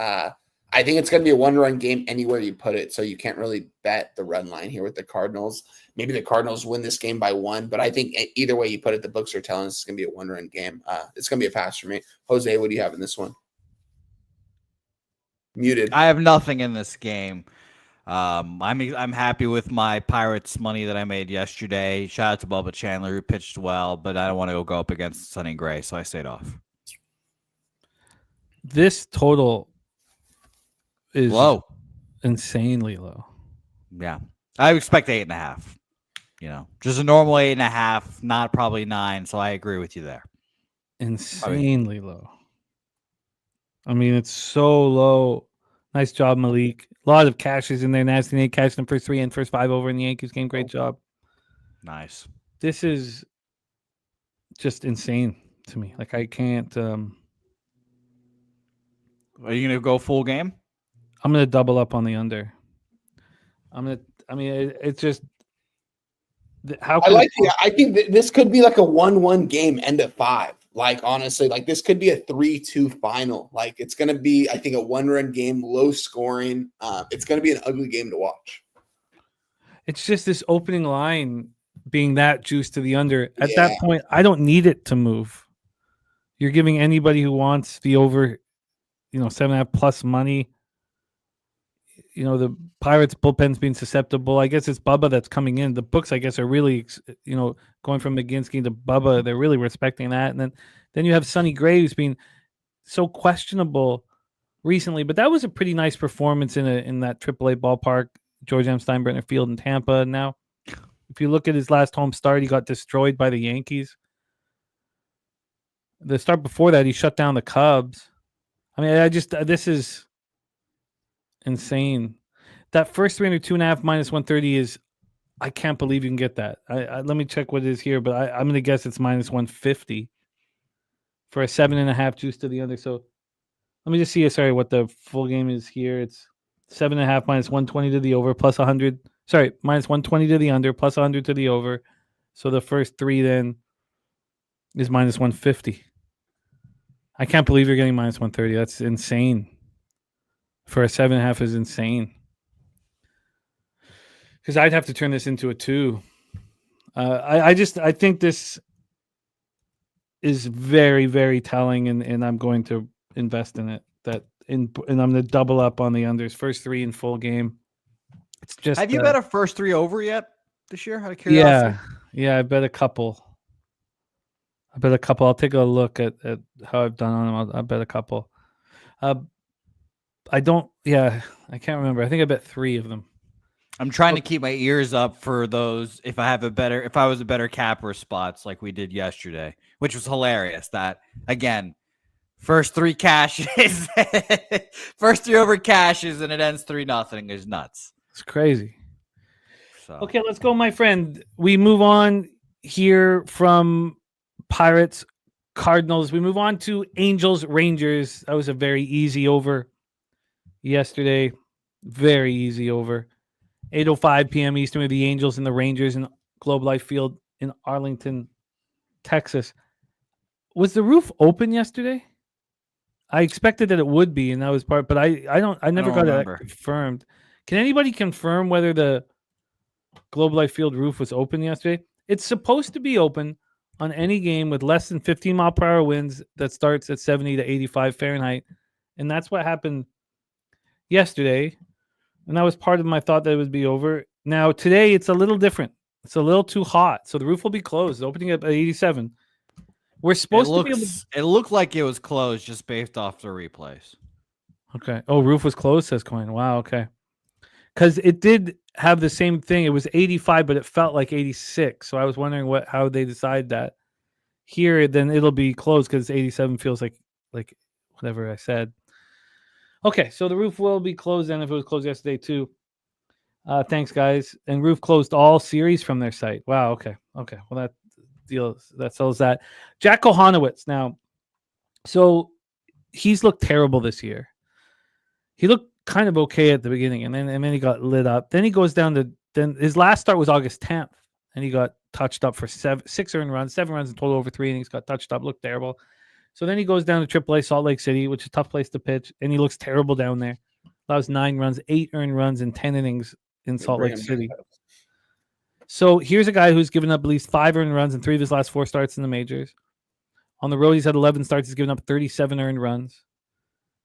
I think it's going to be a 1-run game anywhere you put it, so you can't really bet the run line here with the Cardinals. Maybe the Cardinals win this game by 1, but I think either way you put it, the books are telling us it's going to be a 1-run game. It's going to be a pass for me. Jose, what do you have in this one? Muted. I have nothing in this game. I'm happy with my Pirates money that I made yesterday. Shout out to Bubba Chandler, who pitched well, but I don't want to go up against Sonny Gray, so I stayed off. This total is low, insanely low. Yeah, I expect 8.5. Just a normal 8.5, not probably 9. So I agree with you there. Insanely low. I mean, it's so low. Nice job, Malik. A lot of cashes in there. Nasty Nate cashed them first 3 and first 5 over in the Yankees game. Great job. Nice. This is just insane to me. Like, I can't. Are you going to go full game? I'm going to double up on the under. It's just. I think this could be like a 1-1 game, end of 5. Like, honestly, like this could be a 3-2 final. Like, it's going to be, I think, a 1-run game, low scoring. It's going to be an ugly game to watch. It's just this opening line being that juice to the under. At that point, I don't need it to move. You're giving anybody who wants the over, 7.5 plus money. The Pirates bullpen's being susceptible. I guess it's Bubba that's coming in. The books, I guess, are really, going from McGinsky to Bubba. They're really respecting that. And then you have Sonny Gray, who's been so questionable recently. But that was a pretty nice performance in that AAA ballpark, George M. Steinbrenner Field in Tampa. Now, if you look at his last home start, he got destroyed by the Yankees. The start before that, he shut down the Cubs. I mean, this is insane. That first 3 under 2.5 minus 130 is, I can't believe you can get that. Let me check what it is here, but I'm going to guess it's minus 150 for a 7.5 juice to the under. So let me just see. Sorry, what the full game is here. It's 7.5 minus 120 to the over plus 100. Sorry, minus 120 to the under plus 100 to the over. So the first 3 then is minus 150. I can't believe you're getting minus 130. That's insane. For a 7.5 is insane. Because I'd have to turn this into a 2. I think this is very, very telling, and I'm going to invest in it. And I'm going to double up on the unders. First 3 in full game. It's just. Have you bet a first 3 over yet this year? Out of curiosity? Yeah, I bet a couple. I'll take a look at how I've done on them. I'll bet a couple. I can't remember. I think I bet 3 of them. I'm trying to keep my ears up for those. If I was a better capper spots like we did yesterday, which was hilarious. That again, first 3 cashes, first 3 over cashes, and it ends 3-0 is nuts. It's crazy. So. Okay, let's go, my friend. We move on here from Pirates, Cardinals. We move on to Angels, Rangers. That was a very easy over yesterday. Very easy over. 8:05 p.m. Eastern with the Angels and the Rangers in Globe Life Field in Arlington, Texas. Was the roof open yesterday? I expected that it would be, and that was part, but I never got that confirmed. Can anybody confirm whether the Globe Life Field roof was open yesterday? It's supposed to be open on any game with less than 15 mile per hour winds that starts at 70 to 85 Fahrenheit. And that's what happened yesterday. And that was part of my thought that it would be over. Now, today, it's a little different. It's a little too hot. So the roof will be closed, opening up at 87. We're supposed to be able to... It looked like it was closed just based off the replays. Okay. Oh, roof was closed, says Coin. Wow, okay. Because it did have the same thing. It was 85, but it felt like 86. So I was wondering how they decide that. Here, then it'll be closed because 87 feels like whatever I said. Okay, so the roof will be closed then if it was closed yesterday too. Thanks, guys. And roof closed all series from their site. Wow, okay. Well, that sells that. Jack Kohanowitz now. So he's looked terrible this year. He looked kind of okay at the beginning, and then he got lit up. Then he goes down to his last start was August 10th, and he got touched up for 6 earned runs, 7 runs in total over 3 innings. Got touched up, looked terrible. So then he goes down to AAA Salt Lake City, which is a tough place to pitch, and he looks terrible down there. Allows 9 runs, 8 earned runs in 10 innings in Salt Lake City. So here's a guy who's given up at least 5 earned runs in 3 of his last 4 starts in the majors. On the road, he's had 11 starts. He's given up 37 earned runs.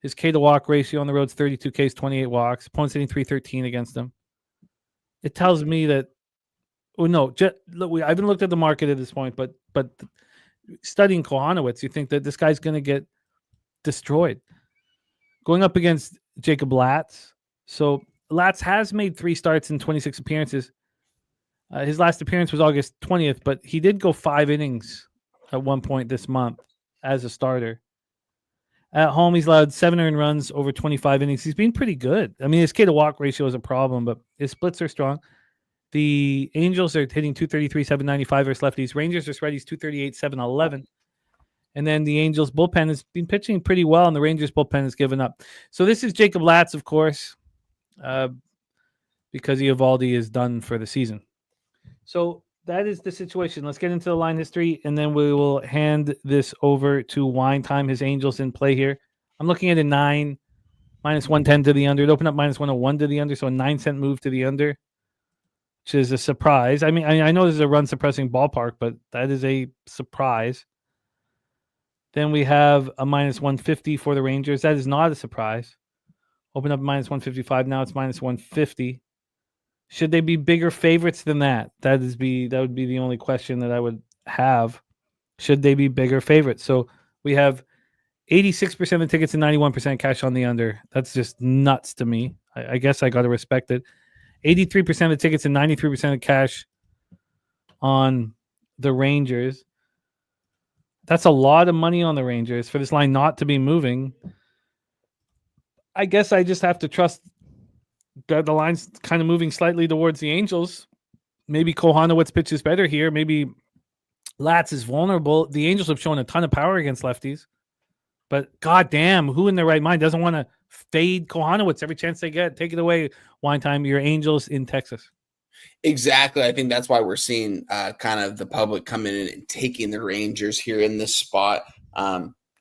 His K to walk ratio on the road is 32 Ks, 28 walks. Opponents hitting .313 against him. It tells me that. Oh no! I haven't looked at the market at this point, but studying Kohanowitz, you think that this guy's going to get destroyed. Going up against Jacob Latz. So Latz has made 3 starts in 26 appearances. His last appearance was August 20th, but he did go 5 innings at one point this month as a starter. At home, he's allowed 7 earned runs over 25 innings. He's been pretty good. I mean, his K to walk ratio is a problem, but his splits are strong. The Angels are hitting .233, .795 versus lefties. Rangers versus righties, .238, .711. And then the Angels bullpen has been pitching pretty well, and the Rangers bullpen has given up. So this is Jacob Latz, of course, because Eovaldi is done for the season. So that is the situation. Let's get into the line history, and then we will hand this over to Wine Time. His Angels in play here. I'm looking at a 9, -110 to the under. It opened up -101 to the under, so a 9-cent move to the under, which is a surprise. I mean, I know this is a run-suppressing ballpark, but that is a surprise. Then we have a -150 for the Rangers. That is not a surprise. Open up -155. Now it's -150. Should they be bigger favorites than that? That would be the only question that I would have. Should they be bigger favorites? So we have 86% of the tickets and 91% cash on the under. That's just nuts to me. I guess I got to respect it. 83% of the tickets and 93% of cash on the Rangers. That's a lot of money on the Rangers for this line not to be moving. I guess I just have to trust that the line's kind of moving slightly towards the Angels. Maybe Kohanowitz pitches better here. Maybe Latz is vulnerable. The Angels have shown a ton of power against lefties. But goddamn, who in their right mind doesn't want to fade Kohanowitz every chance they get? Take it away, Wine Time. Your Angels in Texas. Exactly. I think that's why we're seeing kind of the public coming in and taking the Rangers here in this spot.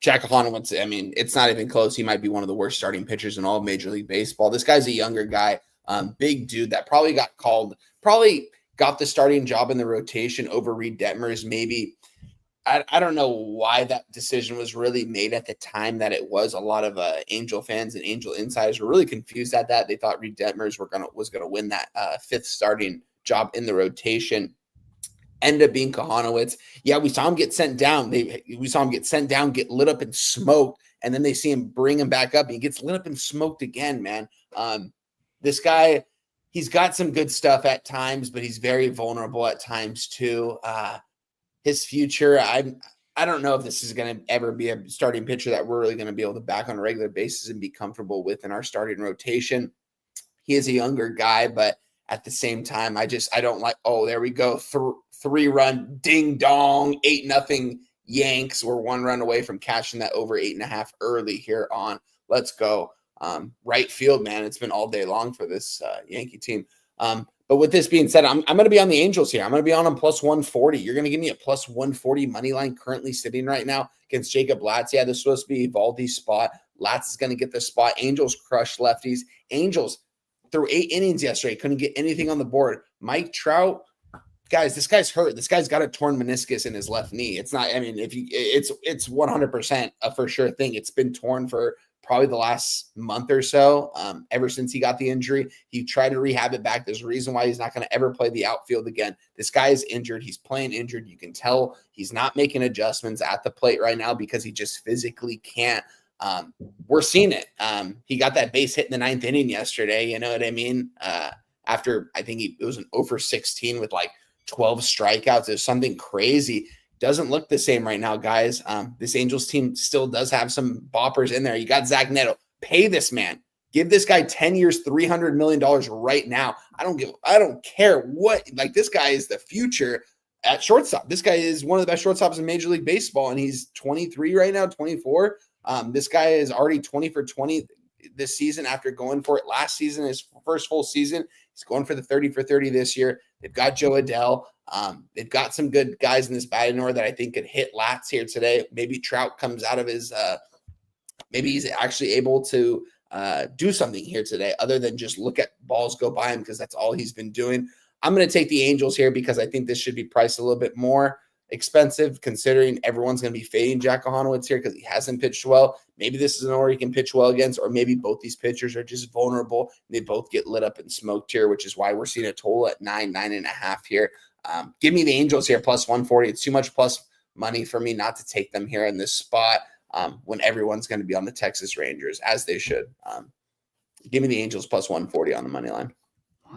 Jack Kohanowitz, I mean, it's not even close. He might be one of the worst starting pitchers in all of Major League Baseball. This guy's a younger guy, big dude that probably got the starting job in the rotation over Reed Detmers. Maybe I don't know why that decision was really made at the time that it was. A lot of Angel fans and Angel insiders were really confused at that. They thought Reed Detmers was gonna win that 5th starting job in the rotation. Ended up being Kohanowitz. Yeah, we saw him get sent down. We saw him get sent down, get lit up and smoked, and then they see him bring him back up, and he gets lit up and smoked again, man. This guy, he's got some good stuff at times, but he's very vulnerable at times too. His future, I don't know if this is going to ever be a starting pitcher that we're really going to be able to back on a regular basis and be comfortable with in our starting rotation. He is a younger guy, but at the same time, I don't like, oh, there we go. 3-run ding dong, 8-0 Yanks. We're 1 run away from cashing that over 8.5 early here on. Let's go. Right field, man. It's been all day long for this Yankee team. But with this being said, I'm going to be on the Angels here. I'm going to be on them plus 140. You're going to give me a plus 140 money line currently sitting right now against Jacob Latz. Yeah, this was supposed to be Evaldi's spot. Latz is going to get the spot. Angels crush lefties. Angels threw 8 innings yesterday. Couldn't get anything on the board. Mike Trout, guys, this guy's hurt. This guy's got a torn meniscus in his left knee. It's not, I mean, it's 100% a for sure thing. It's been torn for probably the last month or so, ever since he got the injury. He tried to rehab it back. There's a reason why he's not going to ever play the outfield again. This guy is injured. He's playing injured. You can tell he's not making adjustments at the plate right now because he just physically can't. We're seeing it. He got that base hit in the 9th inning yesterday. You know what I mean? After I think it was an 0-for-16 with like 12 strikeouts. There's something crazy. Doesn't look the same right now, guys. This Angels team still does have some boppers in there. You got Zach Neto. Pay this man. Give this guy 10 years, $300 million right now. I don't care what, like, this guy is the future at shortstop. This guy is one of the best shortstops in Major League Baseball, and he's 23 right now, 24. This guy is already 20 for 20 this season after going for it last season, his first full season. He's going for the 30 for 30 this year. They've got Joe Adele. They've got some good guys in this batting order that I think could hit Latz here today. Maybe Trout comes out of his maybe he's actually able to do something here today other than just look at balls go by him, because that's all he's been doing. I'm going to take the Angels here because I think this should be priced a little bit more expensive, considering everyone's going to be fading Jack Hanowitz here because he hasn't pitched well. Maybe this is an order he can pitch well against, or maybe both these pitchers are just vulnerable. They both get lit up and smoked here, which is why we're seeing a total at 9.5 here. Give me the Angels here plus 140. It's too much plus money for me not to take them here in this spot when everyone's going to be on the Texas Rangers, as they should. Give me the Angels plus 140 on the money line.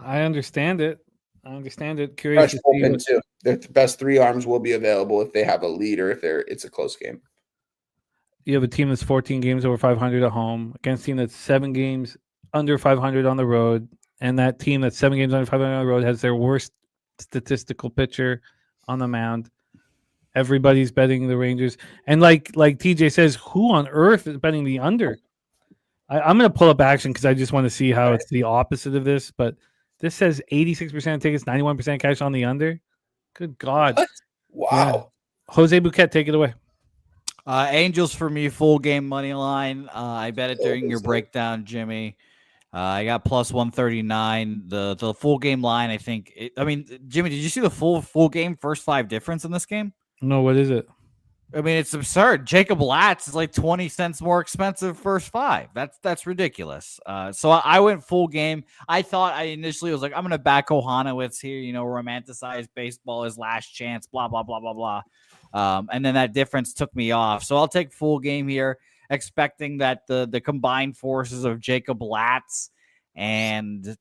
I understand it. Curious to see too. Their best 3 arms will be available if they have a lead or if it's a close game. You have a team that's 14 games over 500 at home against a team that's 7 games under 500 on the road, and that team that's 7 games under 500 on the road has their worst statistical pitcher on the mound. Everybody's betting the Rangers, and like TJ says, who on earth is betting the under? I'm going to pull up action because I just want to see how it's the opposite of this, but this says 86% of tickets, 91% cash on the under. Good God. What? Wow. Yeah. Jose Bouquet, take it away. Angels for me, full game money line. I bet it during your breakdown, Jimmy. I got plus 139. The full game line, I think. Jimmy, did you see the full game first 5 difference in this game? No, what is it? I mean, it's absurd. Jacob Latz is like 20 cents more expensive first 5. That's ridiculous. So I went full game. I thought I initially was like, I'm going to back Hanowitz here, romanticize baseball, his last chance, blah, blah, blah, blah, blah. And then that difference took me off. So I'll take full game here, expecting that the combined forces of Jacob Latz and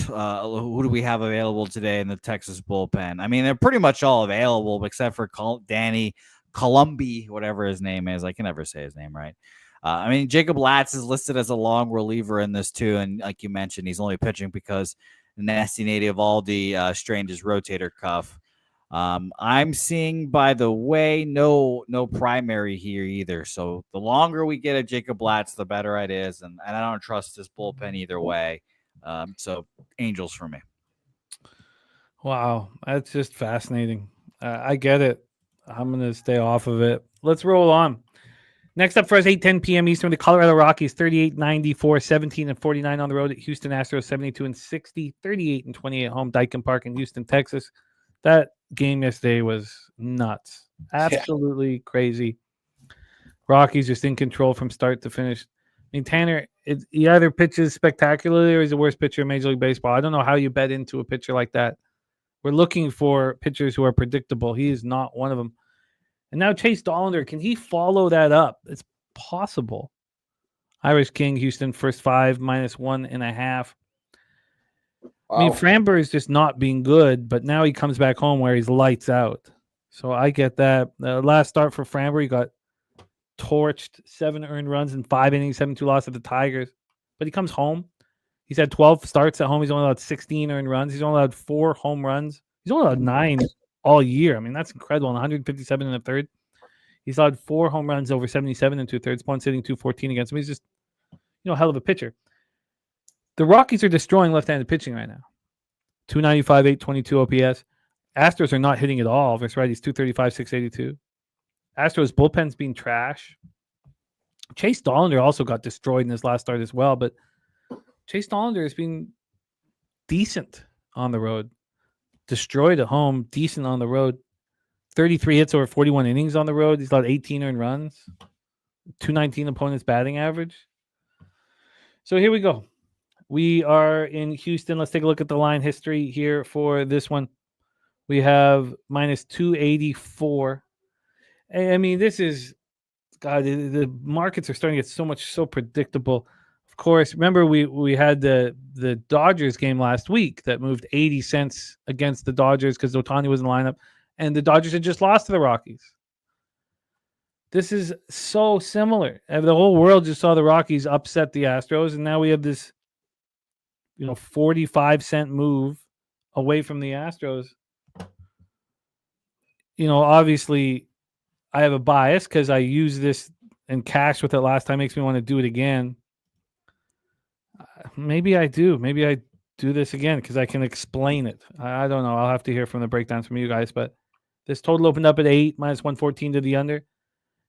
who do we have available today in the Texas bullpen? I mean, they're pretty much all available except for Danny Columbi, whatever his name is. I can never say his name right. Jacob Latz is listed as a long reliever in this too. And like you mentioned, he's only pitching because nasty native Aldi strained his rotator cuff. I'm seeing, by the way, no primary here either. So the longer we get at Jacob Latz, the better it is. And I don't trust this bullpen either way. So Angels for me. Wow. That's just fascinating. I get it. I'm going to stay off of it. Let's roll on. Next up for us, 8:10 p.m. Eastern, the Colorado Rockies, 38-94, 17-49 on the road at Houston Astros, 72-60, 38-28 at home, Dyken Park in Houston, Texas. That game yesterday was nuts. Absolutely crazy. Rockies just in control from start to finish. Tanner, he either pitches spectacularly or he's the worst pitcher in Major League Baseball. I don't know how you bet into a pitcher like that. We're looking for pitchers who are predictable. He is not one of them. And now Chase Dollander, can he follow that up? It's possible. Irish King, Houston, first 5, -1.5. Wow. Framber is just not being good, but now he comes back home where he's lights out. So I get that. The last start for Framber, he got torched, 7 earned runs in 5 innings, 7-2 loss at the Tigers. But he comes home. He's had 12 starts at home. He's only allowed 16 earned runs. He's only allowed 4 home runs. He's only allowed 9 all year. That's incredible. 157 in a third. He's allowed 4 home runs over 77 and 2/3. Points hitting 214 against him. He's just, hell of a pitcher. The Rockies are destroying left-handed pitching right now. 295, 822 OPS. Astros are not hitting at all versus righties, 235, 682. Astros bullpen's being trash. Chase Dollander also got destroyed in his last start as well, but Chase Dollander has been decent on the road. Destroyed at home, decent on the road. 33 hits over 41 innings on the road. He's got 18 earned runs. 219 opponent's batting average. So here we go. We are in Houston. Let's take a look at the line history here for this one. We have minus 284. I mean, this is, God, the markets are starting to get so predictable. Of course, remember we had the Dodgers game last week that moved 80 cents against the Dodgers because Ohtani was in the lineup, and the Dodgers had just lost to the Rockies. This is so similar. The whole world just saw the Rockies upset the Astros, and now we have this, 45-cent move away from the Astros. Obviously, I have a bias because I used this and cashed with it last time. Makes me want to do it again. Maybe I do. Maybe I do this again because I can explain it. I don't know. I'll have to hear from the breakdowns from you guys. But this total opened up at 8, minus 114 to the under.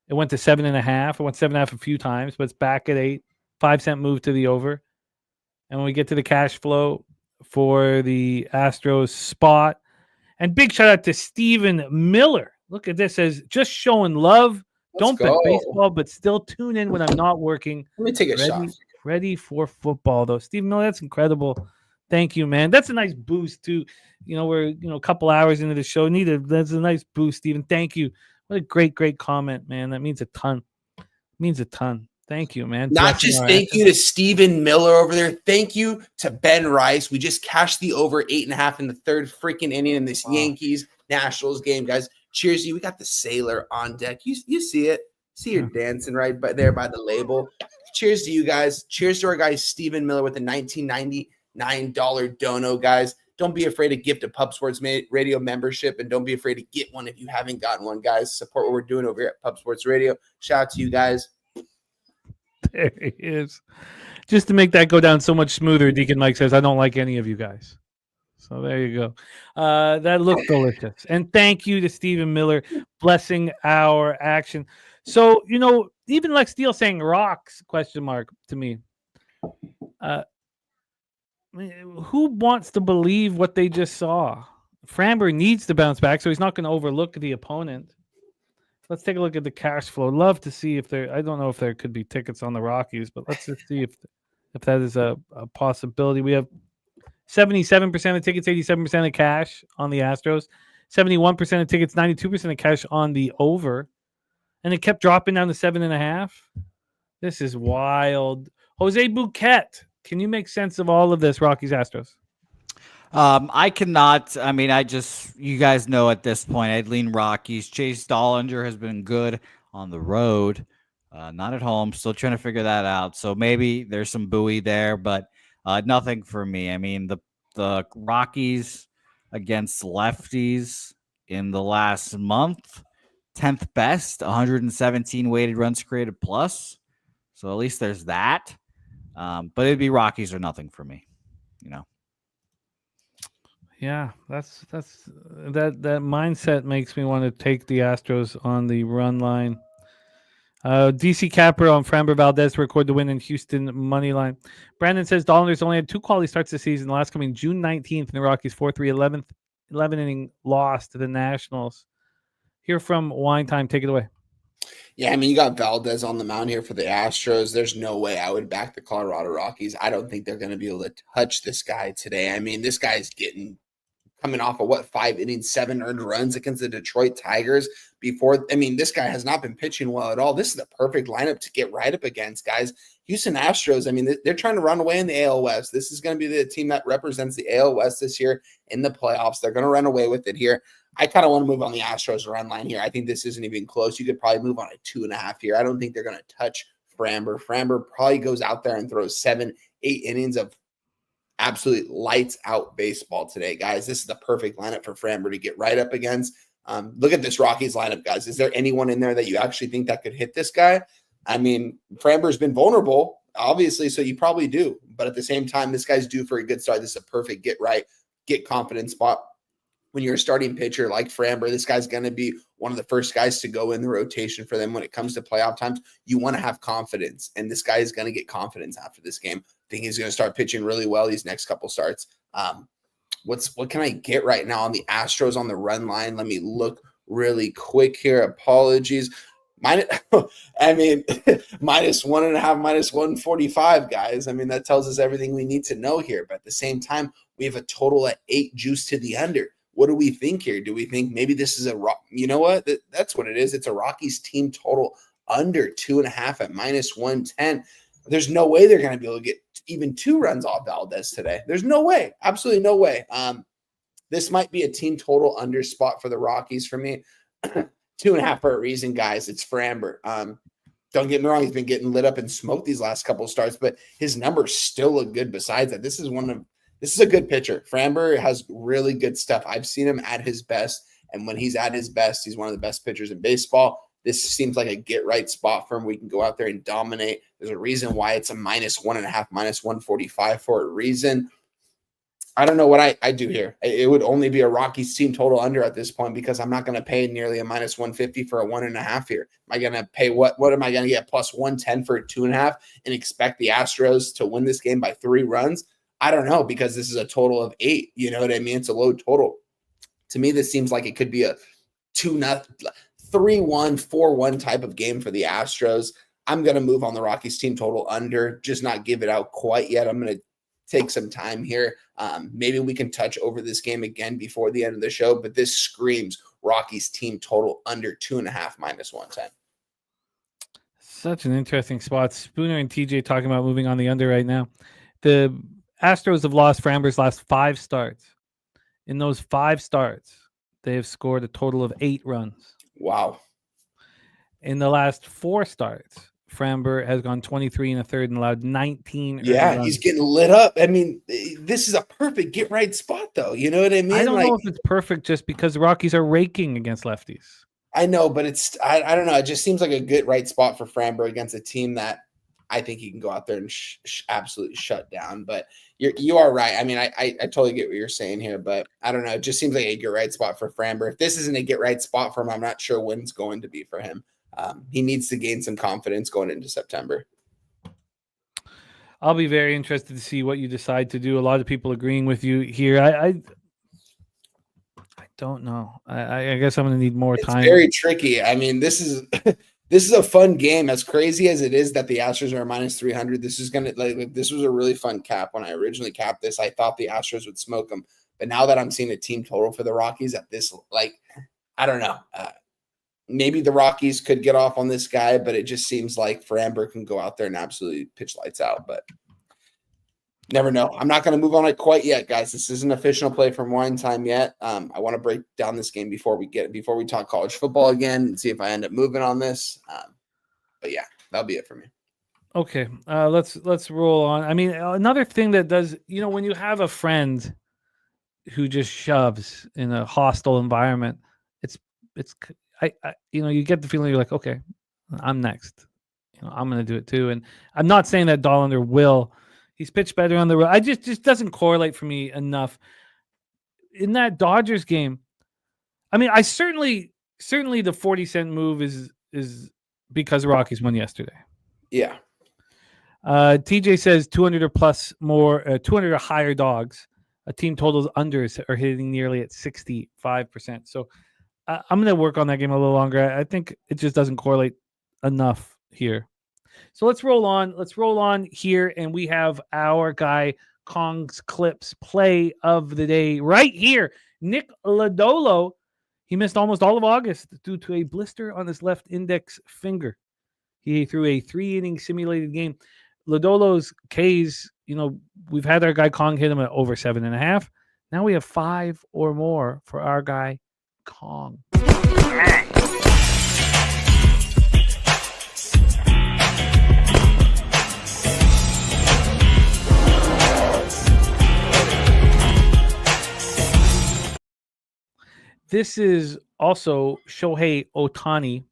It went to 7.5. It went 7.5 a few times, but it's back at 8. 5-cent move to the over. And when we get to the cash flow for the Astros spot, and big shout out to Stephen Miller. Look at this, as just showing love. Don't bet baseball, but still tune in when I'm not working. Let me take a shot. Ready for football, though. Stephen Miller, that's incredible. Thank you, man. That's a nice boost, too. We're a couple hours into the show. That's a nice boost, Stephen. Thank you. What a great comment, man. That means a ton. Thank you, man. Not just thank you to Stephen Miller over there. Thank you to Ben Rice. We just cashed the over 8.5 in the third freaking inning in this Yankees Nationals game, guys. Cheers to you. We got the sailor on deck. You see it. See her dancing right there by the label. Cheers to you guys. Cheers to our guy Stephen Miller with a $19.99 dono, guys. Don't be afraid to gift a Pub Sports Radio membership, and don't be afraid to get one if you haven't gotten one, guys. Support what we're doing over here at Pub Sports Radio. Shout out to you guys. There he is. Just to make that go down so much smoother, Deacon Mike says, I don't like any of you guys. So there you go. That looked delicious. And thank you to Stephen Miller blessing our action. So, even Lex Steele saying rocks, ? To me. Who wants to believe what they just saw? Framber needs to bounce back, so he's not going to overlook the opponent. Let's take a look at the cash flow. Love to see if I don't know if there could be tickets on the Rockies, but let's just see if that is a possibility. We have 77% of tickets, 87% of cash on the Astros, 71% of tickets, 92% of cash on the over, and it kept dropping down to 7.5. This is wild. Jose Bouquet, can you make sense of all of this, Rockies Astros? I cannot. I mean, you guys know at this point, I'd lean Rockies. Chase Dollander has been good on the road, not at home. Still trying to figure that out. So maybe there's some buoy there, but nothing for me. I mean, the Rockies against lefties in the last month, 10th best, 117 weighted runs created plus. So at least there's that. But it'd be Rockies or nothing for me, Yeah, that mindset makes me want to take the Astros on the run line. DC Capper on Framber Valdez record the win in Houston money line. Brandon says Dollanders only had 2 quality starts this season. The last coming June 19th, and the Rockies 4-3 11 inning loss to the Nationals. Hear from Wine Time. Take it away. Yeah, I mean, you got Valdez on the mound here for the Astros. There's no way I would back the Colorado Rockies. I don't think they're going to be able to touch this guy today. I mean, this guy's coming off of 5 innings, 7 earned runs against the Detroit Tigers before. I mean, this guy has not been pitching well at all. This is the perfect lineup to get right up against, guys. Houston Astros, I mean, they're trying to run away in the AL West. This is going to be the team that represents the AL West this year in the playoffs. They're going to run away with it here. I kind of want to move on the Astros run line here. I think this isn't even close. You could probably move on a 2.5 here. I don't think they're going to touch Framber. Framber probably goes out there and throws 7-8 innings of absolute lights out baseball today, guys. This is the perfect lineup for Framber to get right up against. Look at this Rockies lineup, guys. Is there anyone in there that you actually think that could hit this guy? I mean, Framber's been vulnerable, obviously, so you probably do. But at the same time, this guy's due for a good start. This is a perfect get right. get confidence spot. When you're a starting pitcher like Framber, this guy's going to be one of the first guys to go in the rotation for them when it comes to playoff times. You want to have confidence, and this guy is going to get confidence after this game. I think he's going to start pitching really well these next couple starts. What can I get right now on the Astros on the run line? Let me look really quick here. Apologies. -1.5, -145, guys. I mean, that tells us everything we need to know here. But at the same time, we have a total at 8 juice to the under. What do we think here? Do we think maybe this is you know what? That's what it is. It's a Rockies team total under 2.5 at -110. There's no way they're going to be able to get even 2 runs off Valdez today. There's no way. Absolutely no way. This might be a team total under spot for the Rockies for me. 2.5 for a reason, guys. It's Framber. Don't get me wrong. He's been getting lit up and smoked these last couple of starts, but his numbers still look good besides that. This is a good pitcher. Framber has really good stuff. I've seen him at his best, and when he's at his best, he's one of the best pitchers in baseball. This seems like a get-right spot for him. We can go out there and dominate. There's a reason why it's a -1.5, -145 for a reason. I don't know what I do here. It would only be a Rockies team total under at this point because I'm not going to pay nearly a -150 for a 1.5 here. Am I going to pay what am I going to get +110 for a 2.5 and expect the Astros to win this game by 3 runs? I don't know, because this is a total of 8. You know what I mean? It's a low total. To me, this seems like it could be a 2-0, 3-1, 4-1 type of game for the Astros. I'm going to move on the Rockies team total under, just not give it out quite yet. I'm going to take some time here. Maybe we can touch over this game again before the end of the show, but this screams Rockies team total under 2.5 -110. Such an interesting spot. Spooner and TJ talking about moving on the under right now. The Astros have lost Framber's last 5 starts. In those 5 starts, they have scored a total of 8 runs. Wow. In the last 4 starts, Framber has gone 23 1/3 and allowed 19. Yeah, he's getting lit up. I mean, this is a perfect get-right spot, though. You know what I mean? I don't know if it's perfect just because the Rockies are raking against lefties. I know, but I don't know. It just seems like a get-right spot for Framber against a team that I think he can go out there and absolutely shut down. But you are right. I mean, I totally get what you're saying here, but I don't know. It just seems like a get-right spot for Framber. If this isn't a get-right spot for him, I'm not sure when it's going to be for him. He needs to gain some confidence going into September. I'll be very interested to see what you decide to do. A lot of people agreeing with you here. I don't know. I guess I'm going to need more time. It's very tricky. I mean, this is a fun game. As crazy as it is that the Astros are -300, this is going to this was a really fun cap. When I originally capped this, I thought the Astros would smoke them. But now that I'm seeing a team total for the Rockies at this, I don't know. Maybe the Rockies could get off on this guy, but it just seems like Framber can go out there and absolutely pitch lights out. But never know. I'm not going to move on it quite yet, guys. This isn't official play from wine time yet. I want to break down this game before we talk college football again and see if I end up moving on this. But yeah, that'll be it for me. Okay, let's roll on. I mean, another thing that does, when you have a friend who just shoves in a hostile environment, you get the feeling you're like, okay, I'm next. I'm going to do it too. And I'm not saying that Dollander will. He's pitched better on the road. I just doesn't correlate for me enough. In that Dodgers game, I mean, I certainly the 40-cent move is because the Rockies won yesterday. Yeah. TJ says 200 or plus more, 200 or higher dogs. Team totals unders are hitting nearly at 65%. So I'm going to work on that game a little longer. I think it just doesn't correlate enough here. So let's roll on. Let's roll on here, and we have our guy Kong's Clips play of the day right here. Nick Lodolo. He missed almost all of August due to a blister on his left index finger. He threw a 3-inning simulated game. Lodolo's K's, we've had our guy Kong hit him at over 7.5. Now we have 5 or more for our guy Kong. This is also Shohei Ohtani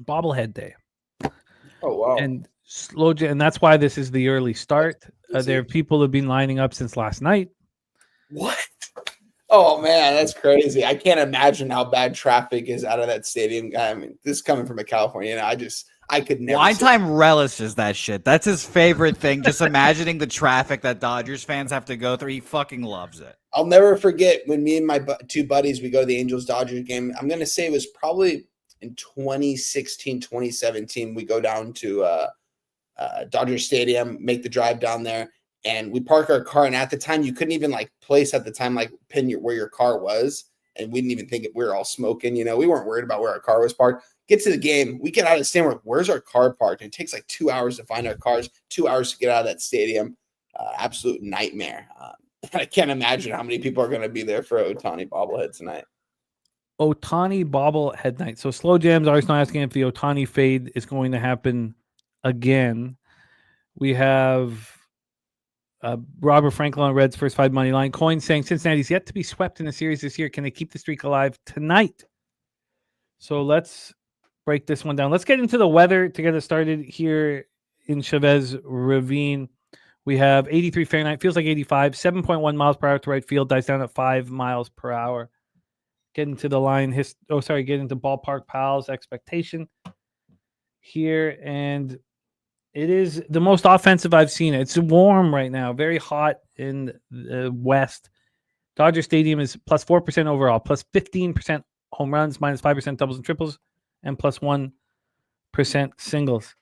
bobblehead day. Oh, wow. And that's why this is the early start. There are people who have been lining up since last night. What? Oh man, that's crazy. I can't imagine how bad traffic is out of that stadium. I mean, this is coming from a California, I could never. Wine Time relishes that shit. That's his favorite thing. Just imagining the traffic that Dodgers fans have to go through. He fucking loves it. I'll never forget when me and my two buddies, we go to the Angels-Dodgers game. I'm going to say it was probably in 2016, 2017. We go down to Dodger Stadium, make the drive down there, and we park our car. And at the time, you couldn't even place at the time, pin where your car was. And we didn't even think we were all smoking. We weren't worried about where our car was parked. Get to the game. We get out of the stadium. We're like, where's our car parked? And it takes 2 hours to find our cars, 2 hours to get out of that stadium. Absolute nightmare. I can't imagine how many people are going to be there for Ohtani bobblehead tonight. Ohtani bobblehead night. So Slow Jam's always not asking if the Ohtani fade is going to happen again. We have Robert Franklin on Reds first 5 money line. Coin saying Cincinnati's yet to be swept in a series this year. Can they keep the streak alive tonight? So let's break this one down. Let's get into the weather to get us started here in Chavez Ravine. We have 83 Fahrenheit, feels like 85, 7.1 miles per hour to right field, dies down at 5 miles per hour. Getting to the line, getting to ballpark pals expectation here. And it is the most offensive I've seen. It's warm right now, very hot in the West. Dodger Stadium is plus 4% overall, plus 15% home runs, minus 5% doubles and triples, and plus 1% singles.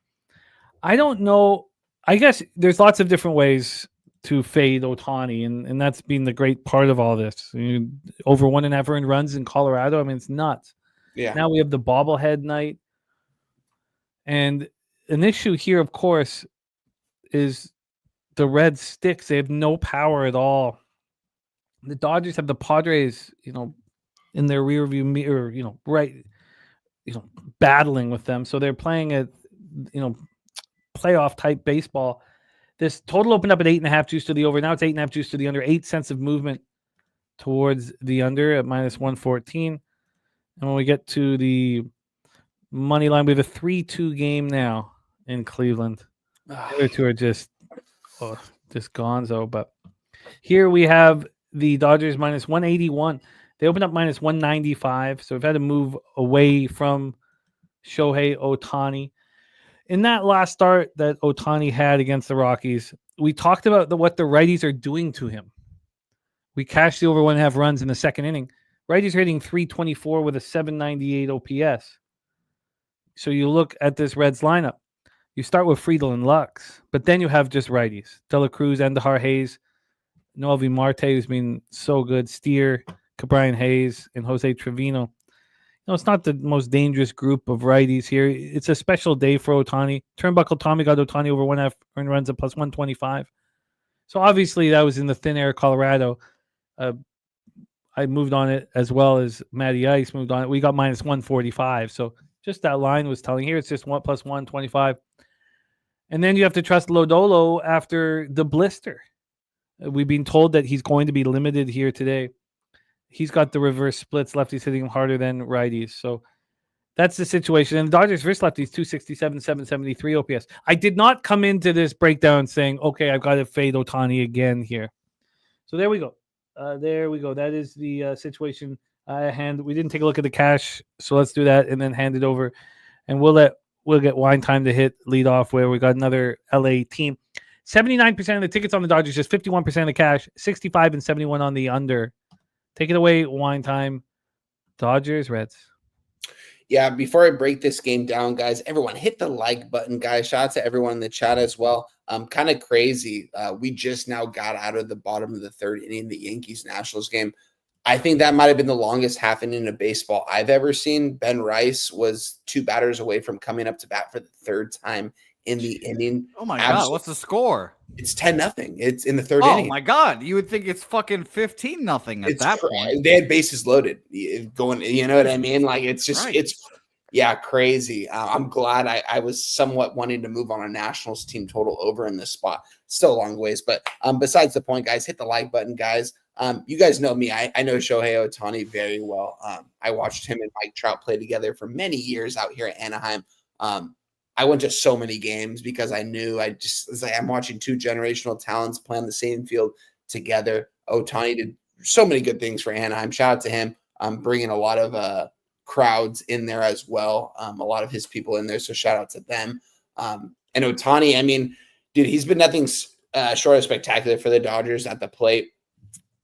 I don't know. I guess there's lots of different ways to fade Ohtani, and that's been the great part of all this. Over 1.5 earned runs in Colorado. I mean, it's nuts. Yeah. Now we have the bobblehead night. And an issue here, of course, is the Red Sticks. They have no power at all. The Dodgers have the Padres, in their rearview mirror, battling with them. So they're playing at, playoff type baseball. This total opened up at 8.5 juice to the over. Now it's 8.5 juice to the under. 8 cents of movement towards the under at minus 114. And when we get to the money line, we have a 3-2 game now in Cleveland. The other two are just gonzo. But here we have the Dodgers minus 181. They opened up minus 195. So we've had to move away from Shohei Ohtani. In that last start that Ohtani had against the Rockies, we talked about what the righties are doing to him. We cashed the over 1.5 runs in the second inning. Righties are hitting 324 with a 798 OPS. So you look at this Reds lineup. You start with Friedel and Lux, but then you have just righties. Dela Cruz, Andahar Hayes, Mcelvy Marte, who's been so good, Steer, Cabrian Hayes, and Jose Trevino. It's not the most dangerous group of righties here. It's a special day for Ohtani. Turnbuckle Tommy got Ohtani over 1.5 earned runs at plus 125. So obviously that was in the thin air of Colorado. I moved on it as well as Matty Ice moved on it. We got minus 145. So just that line was telling. Here it's just 1 plus 125. And then you have to trust Lodolo after the blister. We've been told that he's going to be limited here today. He's got the reverse splits. Lefties hitting him harder than righties. So that's the situation. And the Dodgers versus lefties, 267, 773 OPS. I did not come into this breakdown saying, okay, I've got to fade Ohtani again here. So there we go. That is the situation. We didn't take a look at the cash, so let's do that and then hand it over. And we'll get Wine Time to hit lead off where we got another LA team. 79% of the tickets on the Dodgers, just 51% of the cash, 65 and 71 on the under. Take it away, Wine Time. Dodgers, Reds. Yeah, before I break this game down, guys, everyone hit the like button, guys. Shout out to everyone in the chat as well. Kind of crazy. We just now got out of the bottom of the third inning, the Yankees-Nationals game. I think that might have been the longest half inning of baseball I've ever seen. Ben Rice was 2 batters away from coming up to bat for the third time in the inning. Oh my God, what's the score? It's 10-0. It's in the third inning. Oh my God, you would think it's fucking 15-0 at that point. They had bases loaded going, you know what I mean? Like it's just, right. It's crazy. I'm glad I was somewhat wanting to move on a Nationals team total over in this spot. Still a long ways, but besides the point, guys, hit the like button, guys. You guys know me. I know Shohei Ohtani very well. I watched him and Mike Trout play together for many years out here at Anaheim. I went to so many games because I knew I'm watching 2 generational talents play on the same field together. Ohtani did so many good things for Anaheim. Shout out to him. Bringing a lot of crowds in there as well. A lot of his people in there. So shout out to them. And Ohtani, I mean, dude, he's been nothing short of spectacular for the Dodgers at the plate.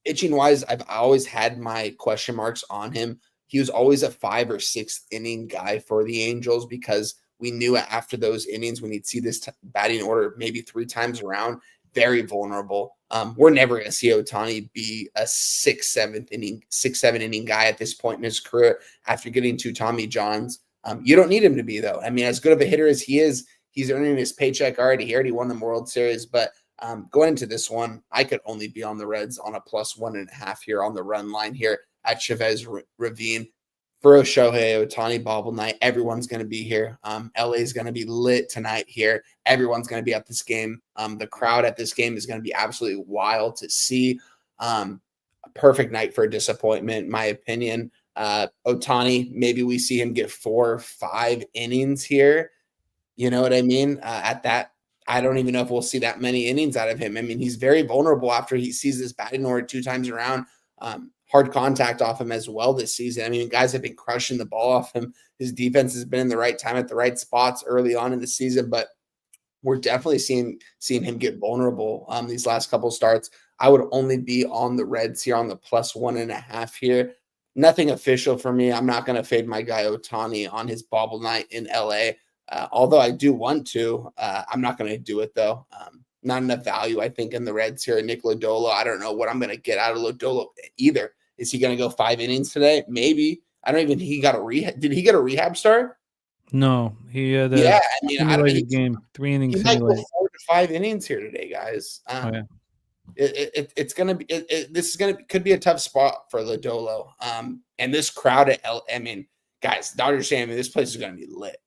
Pitching wise, I've always had my question marks on him. He was always a 5th or 6th inning guy for the Angels because we knew after those innings when you'd see this batting order maybe 3 times around, very vulnerable. We're never going to see Ohtani be a 6th, 7th inning, 6th, 7th inning guy at this point in his career after getting 2 Tommy Johns. You don't need him to be, though. I mean, as good of a hitter as he is, he's earning his paycheck already. He already won the World Series, but going into this one, I could only be on the Reds on a +1.5 here on the run line here at Chavez Ravine. For a Shohei Ohtani bobble night, everyone's going to be here. LA is going to be lit tonight here. Everyone's going to be at this game. The crowd at this game is going to be absolutely wild to see. A perfect night for a disappointment, in my opinion. Ohtani, maybe we see him get 4 or 5 innings here. You know what I mean? At that, I don't even know if we'll see that many innings out of him. I mean, he's very vulnerable after he sees this batting order 2 times around. Hard contact off him as well this season. I mean, guys have been crushing the ball off him. His defense has been in the right time at the right spots early on in the season, but we're definitely seeing him get vulnerable these last couple of starts. I would only be on the Reds here on the +1.5 here. Nothing official for me. I'm not going to fade my guy Ohtani on his bobble night in LA. Although I do want to, I'm not going to do it though. Not enough value, I think, in the Reds here. Nick Lodolo, I don't know what I'm going to get out of Lodolo either. Is he going to go 5 innings today? Maybe. I don't even think he got a rehab. Did he get a rehab start? No, he had a simulated game, 3 innings. He might go 4 to 5 innings here today, guys. It's going to be this is going to could be a tough spot for Lodolo. And this crowd at I mean, guys, Dodgers Stadium, this place is going to be lit.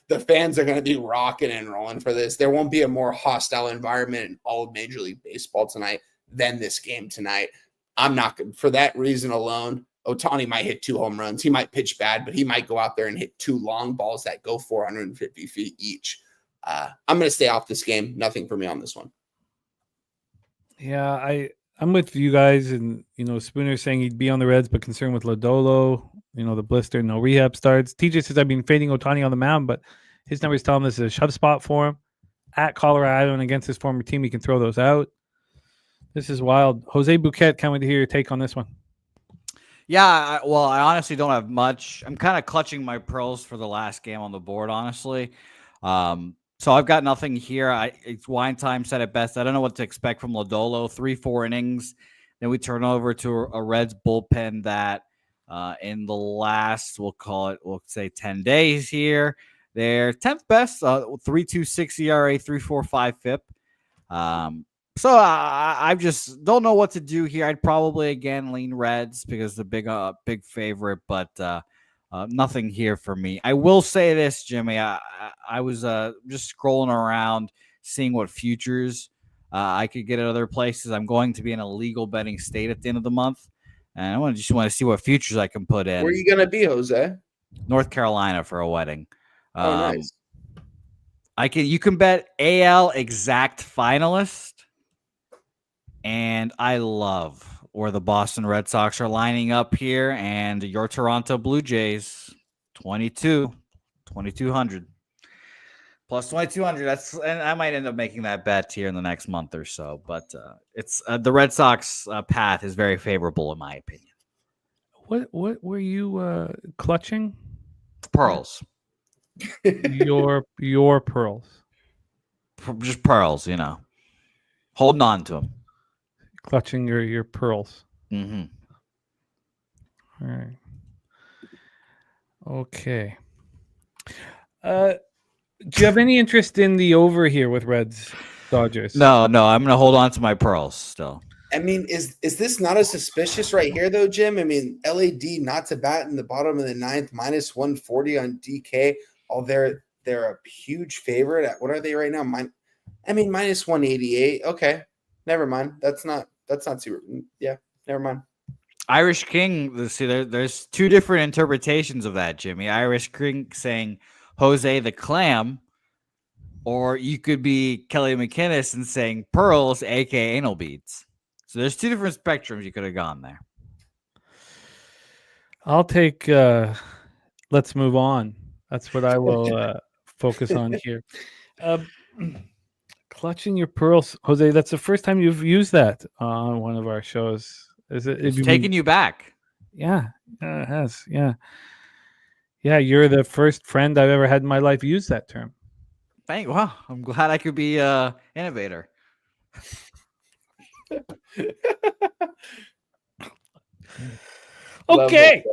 The fans are going to be rocking and rolling for this. There won't be a more hostile environment in all of Major League Baseball tonight than this game tonight. I'm not going for that reason alone. Ohtani might hit 2 home runs. He might pitch bad, but he might go out there and hit 2 long balls that go 450 feet each. I'm going to stay off this game. Nothing for me on this one. Yeah, I'm with you guys. And, Spooner saying he'd be on the Reds, but concerned with Lodolo. The blister, no rehab starts. TJ says I've been fading Ohtani on the mound, but his numbers tell him this is a shove spot for him. At Colorado and against his former team, he can throw those out. This is wild. Jose Bouquet, can't wait to hear your take on this one. Yeah, I honestly don't have much. I'm kind of clutching my pearls for the last game on the board, honestly. So I've got nothing here. It's wine time, said it best. I don't know what to expect from Lodolo. 3-4 innings. Then we turn over to a Reds bullpen that in the last, we'll say 10 days here, they're 10th best, 3.26 ERA, 3.45 FIP. So I just don't know what to do here. I'd probably again lean Reds because the big favorite, but nothing here for me. I will say this, Jimmy. I was just scrolling around, seeing what futures I could get at other places. I'm going to be in a legal betting state at the end of the month, and I just want to see what futures I can put in. Where are you going to be, Jose? North Carolina for a wedding. Nice. You can bet AL exact finalist. And I love where the Boston Red Sox are lining up here, and your Toronto Blue Jays, 2,200 plus 2,200. And I might end up making that bet here in the next month or so. But it's the Red Sox path is very favorable in my opinion. What were you clutching? Pearls. your pearls. Just pearls, holding on to them. Clutching your pearls. Mm-hmm. All right. Okay. Do you have any interest in the over here with Reds Dodgers? No, I'm going to hold on to my pearls still. I mean, is this not as suspicious right here, though, Jim? I mean, LAD not to bat in the bottom of the 9th, -140 on DK. They're a huge favorite at what are they right now? -188. Okay. Never mind. That's not super. Yeah, never mind. Irish King. See, there's 2 different interpretations of that, Jimmy. Irish King saying Jose the Clam, or you could be Kelly McInnes and saying pearls, aka anal beads. So there's two different spectrums you could have gone there. I'll take. Let's move on. That's what I will focus on here. Clutching your pearls, Jose. That's the first time you've used that on one of our shows. Is it? It's taking you back. Yeah, it has. Yeah, you're the first friend I've ever had in my life use that term. Wow, I'm glad I could be innovator. Okay,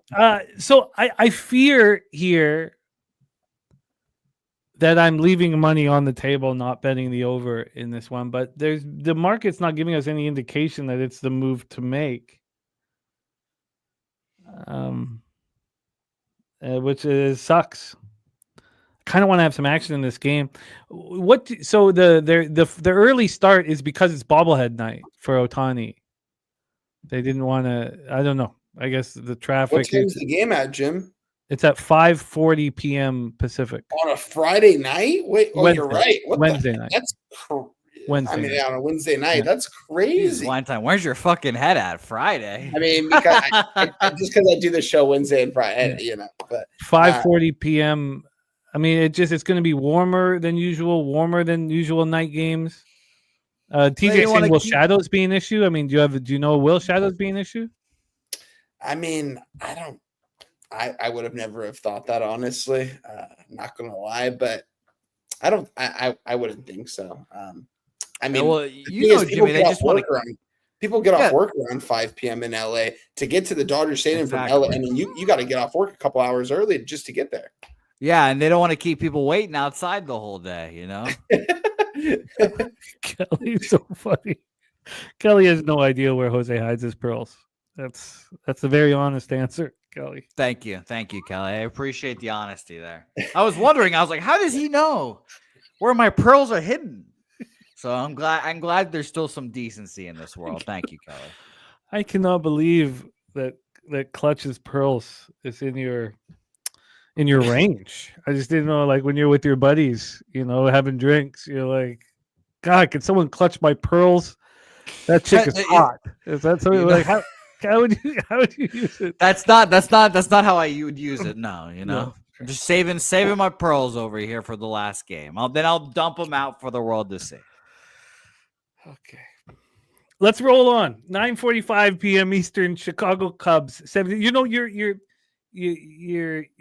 so I fear here that I'm leaving money on the table, not betting the over in this one. But the market's not giving us any indication that it's the move to make. Which sucks. Kind of want to have some action in this game. So the early start is because it's bobblehead night for Ohtani. They didn't want to. I don't know. I guess the traffic. What time's the game at, Jim? It's at 5:40 p.m. Pacific on a Friday night. Wait, you're right. Wednesday night. That's Wednesday. I mean, on a Wednesday night, that's crazy. One time, where's your fucking head at? Friday. I mean, because just because I do the show Wednesday and Friday, you know. But 5:40 p.m. I mean, it's going to be warmer than usual night games. TJ saying, will shadows be an issue? I mean, do you know will shadows be an issue? I mean, I would have never have thought that, honestly. Not gonna lie, but I wouldn't think so. I mean, well, Jimmy, they just want to. People get off work around 5 p.m. in LA to get to the Dodger Stadium from LA. I mean, you got to get off work a couple hours early just to get there. Yeah, and they don't want to keep people waiting outside the whole day, you know? Kelly's so funny. Kelly has no idea where Jose hides his pearls. That's a very honest answer, Kelly. Thank you, Kelly. I appreciate the honesty there. I was wondering, how does he know where my pearls are hidden? So I'm glad there's still some decency in this world. Thank you, Kelly. I cannot believe that Clutch's pearls is in your range. I just didn't know, like, when you're with your buddies, you know, having drinks, you're like, God, can someone clutch my pearls? That chick is hot. Is that something like how would you use it? That's not how I would use it. No, you know. No. Just saving my pearls over here for the last game. I'll dump them out for the world to see. Okay. Let's roll on. 9:45 p.m. Eastern, Chicago Cubs. 70. You know, you're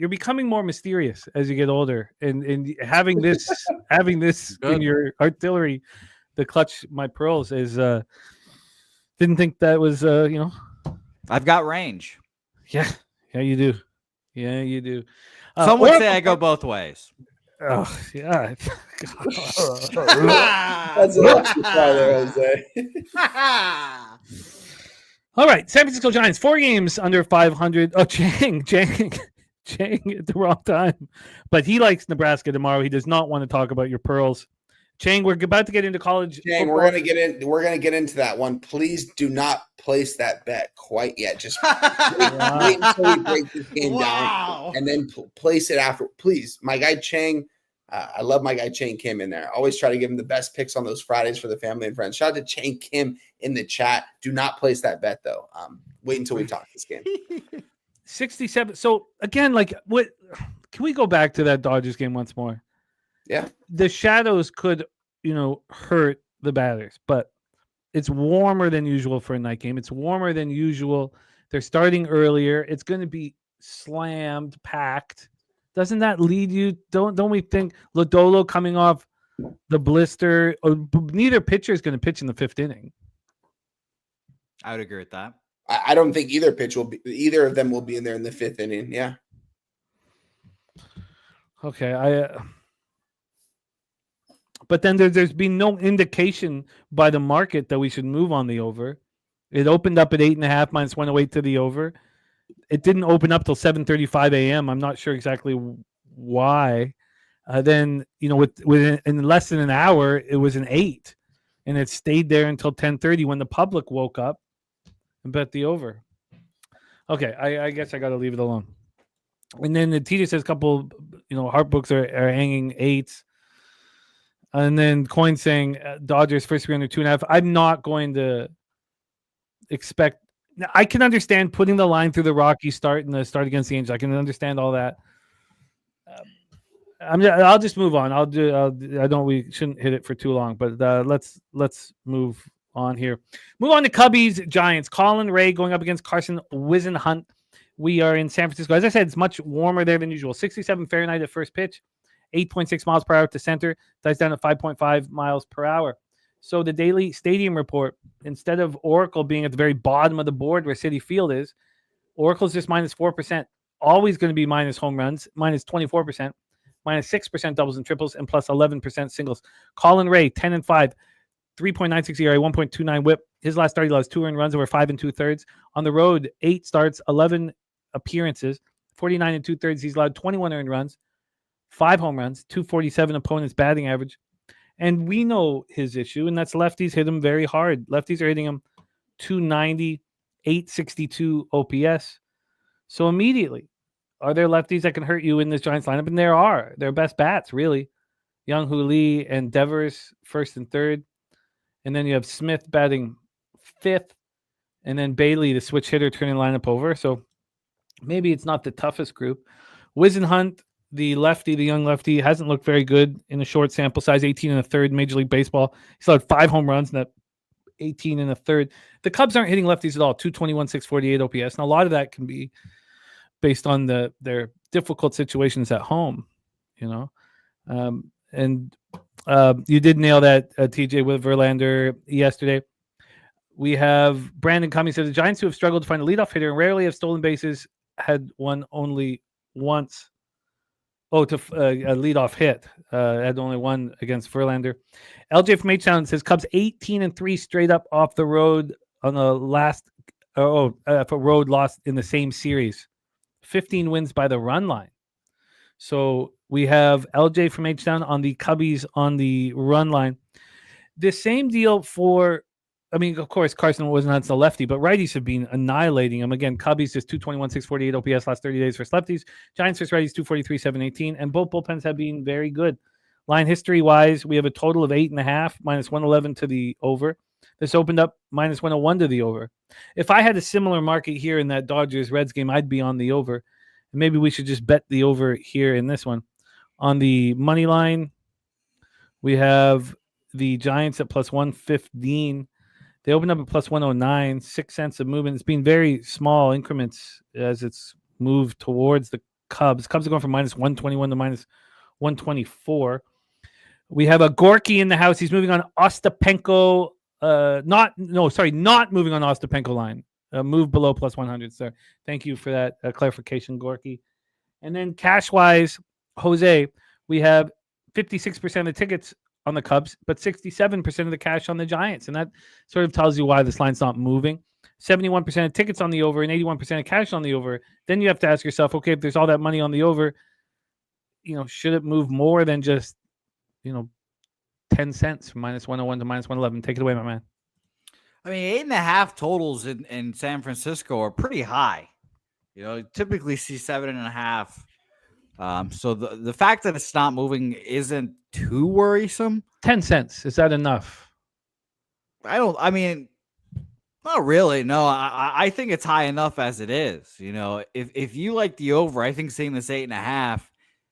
becoming more mysterious as you get older, and having this in your artillery, the clutch my pearls is didn't think that was you know. I've got range. Yeah, you do. Yeah, you do. Some would say I go both ways. Oh yeah. That's an extra try there, Jose. All right, San Francisco Giants, 4 games under 500. Oh, Chang at the wrong time. But he likes Nebraska tomorrow. He does not want to talk about your pearls. Chang, we're about to get into college. Chang, we're gonna get into that one. Please do not place that bet quite yet. Just wait until we break this game down and then place it after. Please, my guy Chang. I love my guy Chang Kim in there. I always try to give him the best picks on those Fridays for the family and friends. Shout out to Chang Kim in the chat. Do not place that bet though. Wait until we talk this game. 67. So again, like, what? Can we go back to that Dodgers game once more? Yeah. The shadows could, hurt the batters, but it's warmer than usual for a night game. It's warmer than usual. They're starting earlier. It's going to be slammed, packed. Doesn't that lead you? Don't we think Lodolo coming off the blister? Neither pitcher is going to pitch in the 5th inning. I would agree with that. I don't think either of them will be in there in the 5th inning. Yeah. Okay. But then there's been no indication by the market that we should move on the over. It opened up at 8.5 minus 108 to the over. It didn't open up till 7:35 a.m. I'm not sure exactly why. Then within less than an hour, it was an 8, and it stayed there until 10:30 when the public woke up and bet the over. Okay, I guess I got to leave it alone. And then the TJ says a couple, heart books are hanging 8s. And then Coin saying Dodgers first 3 under 2.5. I'm not going to expect. Now, I can understand putting the line through the Rockies start and the start against the Angels. I can understand all that. I'll just move on. We shouldn't hit it for too long, but let's move on here. Move on to Cubbies Giants. Colin Ray going up against Carson Whisenhunt. We are in San Francisco. As I said, it's much warmer there than usual. 67 Fahrenheit at first pitch, 8.6 miles per hour to center, dies down to 5.5 miles per hour. So the daily stadium report, instead of Oracle being at the very bottom of the board where Citi Field is, Oracle's just minus 4%. Always going to be minus home runs, minus 24%, minus 6% doubles and triples, and plus 11% singles. Colin Ray, 10-5, 3.96 ERA, 1.29 WHIP. His last start, he lost 2 earned runs over 5 2/3. On the road, 8 starts, 11 appearances, 49 2/3. He's allowed 21 earned runs, 5 home runs, 247 opponents batting average. And we know his issue, and that's lefties hit him very hard. Lefties are hitting him 290, 862 OPS. So immediately, are there lefties that can hurt you in this Giants lineup? And there are. Their best bats, really. Young-Hoo Lee and Devers, first and third. And then you have Smith batting fifth. And then Bailey, the switch hitter, turning lineup over. So maybe it's not the toughest group. Whisenhunt, the young lefty, hasn't looked very good in a short sample size, 18 1/3 Major League Baseball. He's allowed 5 home runs in that 18 1/3. The Cubs aren't hitting lefties at all, 221, 648 OPS. And a lot of that can be based on their difficult situations at home, you know. You did nail that, TJ, with Verlander yesterday. We have Brandon Cummings says the Giants, who have struggled to find a leadoff hitter and rarely have stolen bases, had won only once. A leadoff hit. Had only one against Verlander. LJ from H-Town says Cubs 18-3 straight up off the road on the last road lost in the same series. 15 wins by the run line. So we have LJ from H-Town on the Cubbies on the run line. The same deal for, of course, Carson wasn't the lefty, but righties have been annihilating him. Again, Cubbies just 221, 648 OPS last 30 days versus lefties. Giants versus righties 243, 718. And both bullpens have been very good. Line history-wise, we have a total of 8.5, minus 111 to the over. This opened up minus 101 to the over. If I had a similar market here in that Dodgers-Reds game, I'd be on the over. Maybe we should just bet the over here in this one. On the money line, we have the Giants at plus 115. They opened up at plus 109, 6 cents of movement. It's been very small increments as it's moved towards the Cubs. Cubs are going from minus 121 to minus 124. We have a Gorky in the house. He's moving on Ostapenko. Not moving on Ostapenko line. Move below plus 100, sir. Thank you for that clarification, Gorky. And then cash-wise, Jose, we have 56% of the tickets on the Cubs, but 67% of the cash on the Giants. And that sort of tells you why this line's not moving. 71% of tickets on the over and 81% of cash on the over. Then you have to ask yourself, okay, if there's all that money on the over, should it move more than just, 10 cents from minus 101 to minus 111? Take it away, my man. 8.5 totals in San Francisco are pretty high. You typically see 7.5. So the fact that it's not moving isn't too worrisome. 10 cents. Is that enough? Not really. No, I think it's high enough as it is. If you like the over, I think seeing this 8.5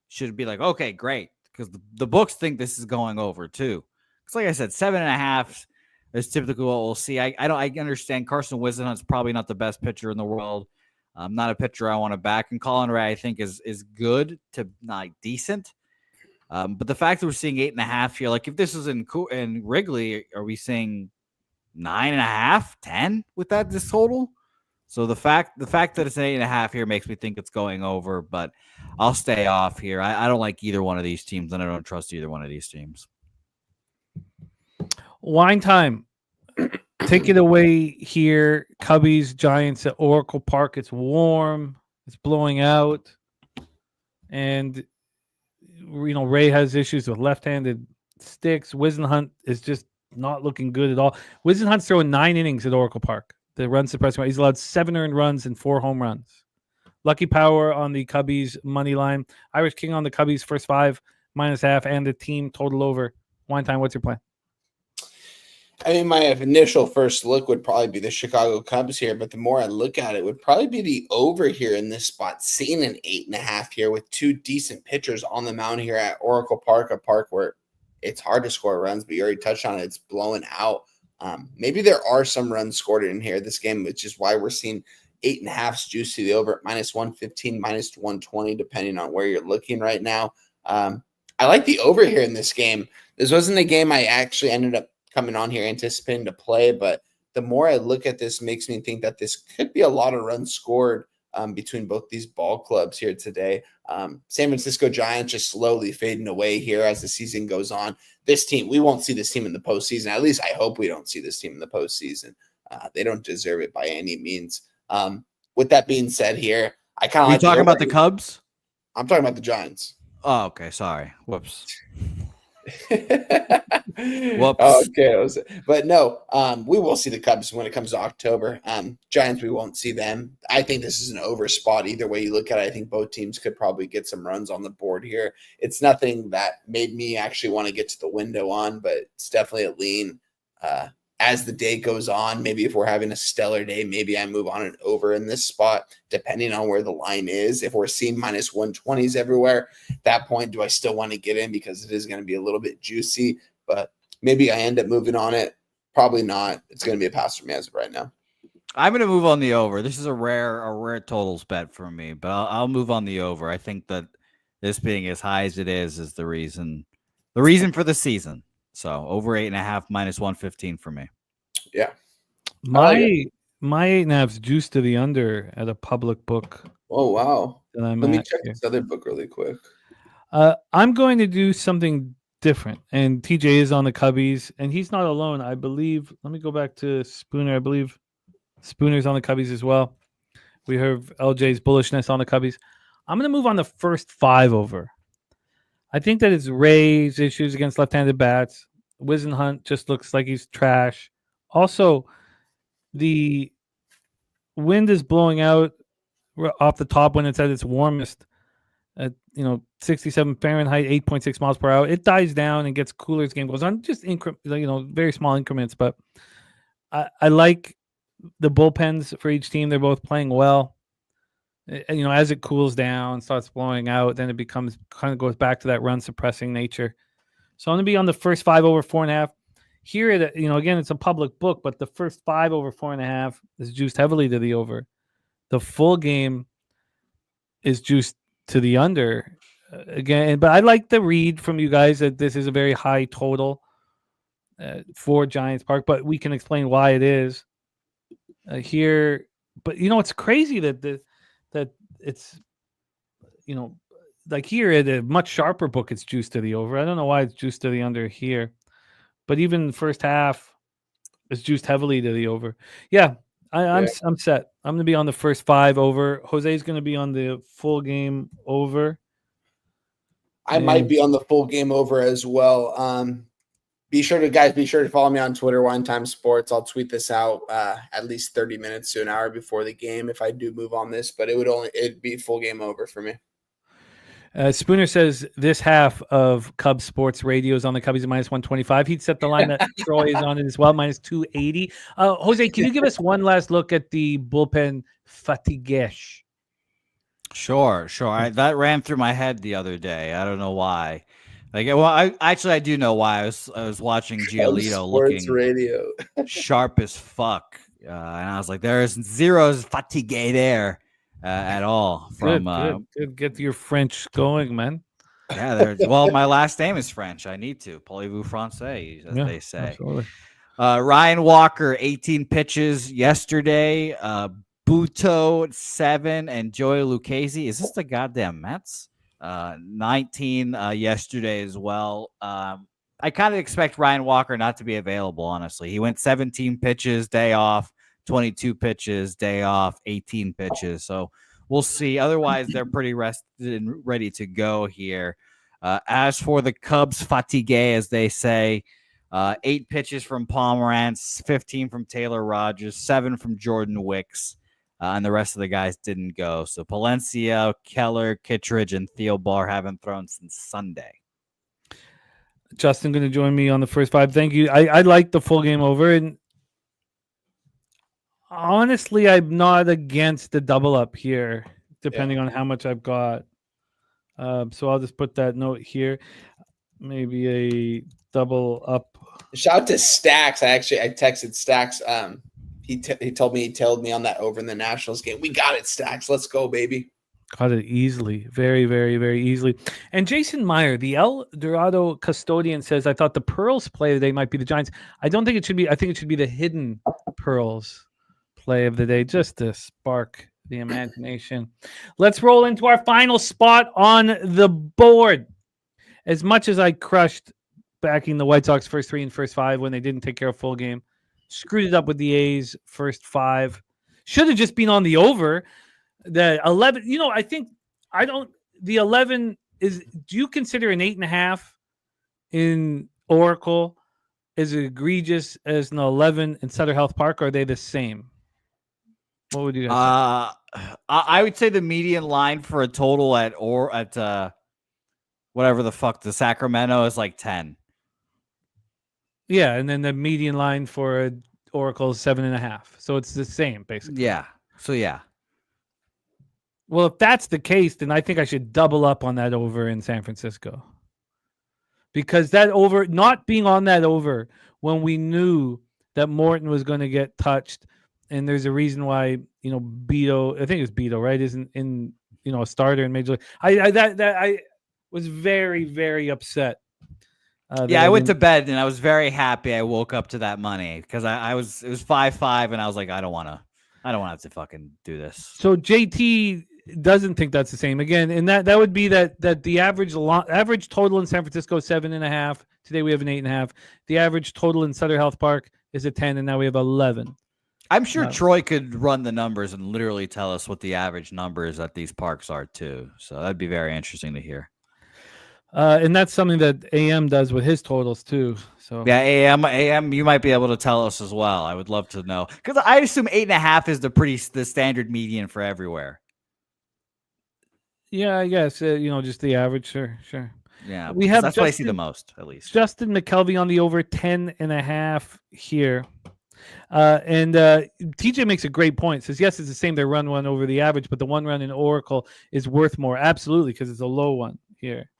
should be like, okay, great. Because the books think this is going over too. Because like I said, 7.5 is typically what we'll see. I understand Carson Whisenhunt's probably not the best pitcher in the world. Not a pitcher I want to back. And Colin Ray, I think, is good to not decent. But the fact that we're seeing 8.5 here, like if this is in Wrigley, are we seeing 9.5, 10 with this total? So the fact that it's 8.5 here makes me think it's going over, but I'll stay off here. I don't like either one of these teams, and I don't trust either one of these teams. Wine time. Take it away here. Cubbies, Giants at Oracle Park. It's warm. It's blowing out. And, Ray has issues with left-handed sticks. Whisenhunt is just not looking good at all. Whisenhunt's throwing 9 innings at Oracle Park. The run suppressing. He's allowed 7 earned runs and 4 home runs. Lucky Power on the Cubbies money line. Irish King on the Cubbies first 5, minus half, and the team total over. Wine time, what's your plan? I mean, my initial first look would probably be the Chicago Cubs here, but the more I look at it, would probably be the over here in this spot, seeing an 8.5 here with two decent pitchers on the mound here at Oracle Park, a park where it's hard to score runs, but you already touched on it. It's blowing out. Maybe there are some runs scored in here this game, which is why we're seeing 8.5 juice to the over at -115, -120, depending on where you're looking right now. I like the over here in this game. This wasn't a game I actually ended up coming on here anticipating to play, but the more I look at this, makes me think that this could be a lot of runs scored between both these ball clubs here today. San Francisco Giants just slowly fading away here as the season goes on. This team, we won't see this team in the postseason. At least I hope we don't see this team in the postseason. They don't deserve it by any means. With that being said here, I kind of like talking about the Cubs? I'm talking about the Giants. Oh, okay. Sorry. Whoops. Whoops. Okay. But no, we will see the Cubs when it comes to October. Giants, we won't see them. I think this is an over spot. Either way you look at it, I think both teams could probably get some runs on the board here. It's nothing that made me actually want to get to the window on, but it's definitely a lean. As the day goes on, maybe if we're having a stellar day, maybe I move on and over in this spot, depending on where the line is. If we're seeing -120s everywhere, at that point, do I still want to get in because it is going to be a little bit juicy? But maybe I end up moving on it. Probably not. It's going to be a pass for me as of right now. I'm going to move on the over. This is a rare totals bet for me, but I'll move on the over. I think that this being as high as it is the reason for the season. So over 8.5 -115 for me. Yeah. My 8.5's juice to the under at a public book. Oh, wow. Let me check this other book really quick. I'm going to do something different. And TJ is on the Cubbies, and he's not alone. I believe, let me go back to Spooner. I believe Spooner's on the Cubbies as well. We heard LJ's bullishness on the Cubbies. I'm going to move on the first 5 over. I think that it's Ray's issues against left-handed bats. Wisenhunt just looks like he's trash. Also, the wind is blowing out off the top when it's at its warmest at 67 Fahrenheit, 8.6 miles per hour. It dies down and gets cooler as game goes on. Just very small increments. But I like the bullpens for each team. They're both playing well. As it cools down, starts blowing out, then it becomes kind of goes back to that run suppressing nature. So I'm going to be on the first 5 over 4.5. Here, again, it's a public book, but the first 5 over 4.5 is juiced heavily to the over. The full game is juiced to the under again. But I like the read from you guys that this is a very high total for Giants Park, but we can explain why it is here. But it's crazy that it's like here at a much sharper book, it's juiced to the over. I don't know why it's juiced to the under here, but even the first half is juiced heavily to the over. Yeah, I'm set. I'm gonna be on the first 5 over. Jose's gonna be on the full game over. I might be on the full game over as well. Be sure to follow me on Twitter, Wine Time Sports. I'll tweet this out at least 30 minutes to an hour before the game if I do move on this, but it'd be full game over for me. Spooner says this half of Cubs Sports Radio is on the Cubbies at -125. He'd set the line that Troy is on it as well, -280. Jose, can you give us one last look at the bullpen fatigue? Sure. That ran through my head the other day. I don't know why. I do know why. I was watching Giolito looking radio sharp as fuck, and I was like, "There is zero fatigue there at all." From good. Get your French going, man. Yeah, well, my last name is French. I need to parlez-vous français, as they say. Absolutely. Ryan Walker, 18 pitches yesterday. Buto 7, and Joey Lucchesi. Is this the goddamn Mets? 19 yesterday as well. I kind of expect Ryan Walker not to be available, honestly. He went 17 pitches, day off, 22 pitches, day off, 18 pitches. So we'll see. Otherwise, they're pretty rested and ready to go here. As for the Cubs fatigue, as they say, 8 pitches from Pomerantz, 15 from Taylor Rogers, 7 from Jordan Wicks. And the rest of the guys didn't go. So Palencia, Keller, Kittredge, and Theo Barr haven't thrown since Sunday. Justin going to join me on the first 5. Thank you. I like the full game over, and honestly, I'm not against the double up here, depending on how much I've got. So I'll just put that note here. Maybe a double up. Shout out to Stacks. I texted Stacks. He told me on that over in the Nationals game. We got it, Stacks. Let's go, baby. Got it easily. Very, very, very easily. And Jason Meyer, the El Dorado custodian, says, I thought the Pearls play today might be the Giants. I don't think it should be. I think it should be the Hidden Pearls play of the day, just to spark the imagination. Let's roll into our final spot on the board. As much as I crushed backing the White Sox first 3 and first 5 when they didn't take care of full game, screwed it up with the A's first 5. Should have just been on the over. The 11, the 11 is, do you consider an 8.5 in Oracle as egregious as an 11 in Sutter Health Park? Or are they the same? What would you guys say? I would say the median line for a total at whatever the fuck, the Sacramento is like 10. Yeah, and then the median line for Oracle is 7.5. So it's the same, basically. Yeah. So yeah. Well, if that's the case, then I think I should double up on that over in San Francisco. Because that over, not being on that over when we knew that Morton was going to get touched, and there's a reason why, Beto, I think it was Beto, right, isn't in, a starter in Major League. I was very, very upset. I went to bed and I was very happy I woke up to that money because it was 5-5 and I was like, I don't want to have to fucking do this. So JT doesn't think that's the same again, and that would be that the average total in San Francisco is 7.5. Today we have an 8.5. The average total in Sutter Health Park is a 10, and now we have 11. I'm sure Troy could run the numbers and literally tell us what the average numbers at these parks are too. So that'd be very interesting to hear. And that's something that AM does with his totals too. So yeah, AM, you might be able to tell us as well. I would love to know because I assume 8.5 is the standard median for everywhere. Yeah, I guess just the average. Sure. Yeah, that's what I see the most, at least. Justin McKelvey on the over 10.5 here. And TJ makes a great point. Says, yes, it's the same. They run one over the average, but the one run in Oracle is worth more. Absolutely, because it's a low one here.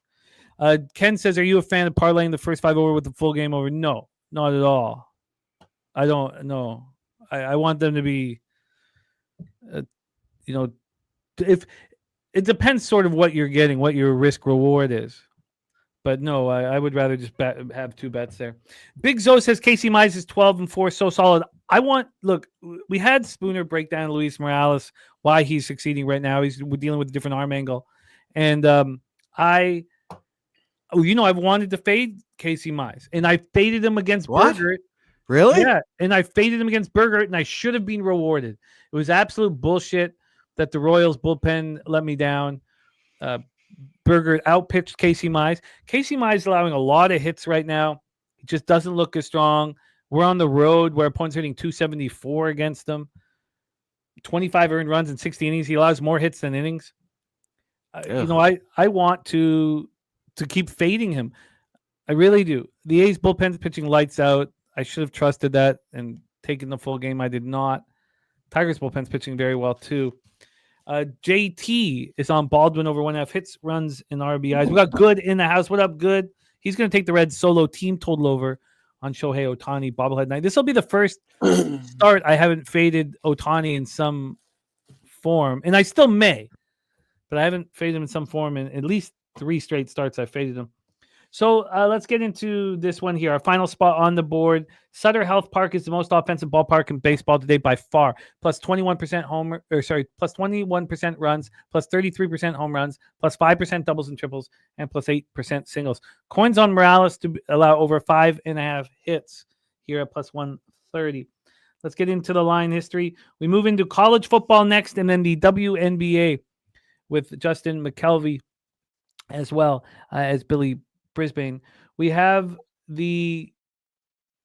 Ken says, are you a fan of parlaying the first 5 over with the full game over? No, not at all. I don't know. I want them to be, if it depends sort of what you're getting, what your risk reward is. But no, I would rather just have 2 bets there. Big Zo says Casey Mize is 12-4, so solid. Look, we had Spooner break down Luis Morales, why he's succeeding right now. We're dealing with a different arm angle. And I've wanted to fade Casey Mize, and I faded him against Burgert. Really? Yeah, and I faded him against Burgert, and I should have been rewarded. It was absolute bullshit that the Royals bullpen let me down. Burgert outpitched Casey Mize. Casey Mize is allowing a lot of hits right now. He just doesn't look as strong. We're on the road where opponents are hitting 274 against them. 25 earned runs in 60 innings. He allows more hits than innings. I want to keep fading him. I really do. The A's bullpen's pitching lights out. I should have trusted that and taken the full game. I did not. Tigers bullpen's pitching very well too. JT is on Baldwin over 1.5 hits, runs, and RBIs. We got Good in the house. What up, Good? He's going to take the Reds solo team total over on Shohei Ohtani bobblehead night. This will be the first start I haven't faded Ohtani in some form, and I still may, but I haven't faded him in some form in at least 3 straight starts. I faded him. So let's get into this one here. Our final spot on the board. Sutter Health Park is the most offensive ballpark in baseball today by far. Plus 21% plus 21% runs, plus 33% home runs, plus 5% doubles and triples, and plus 8% singles. Coins on Morales to allow over 5.5 hits here at plus 130. Let's get into the line history. We move into college football next, and then the WNBA with Justin McKelvey as well as Billy Brisbane. We have the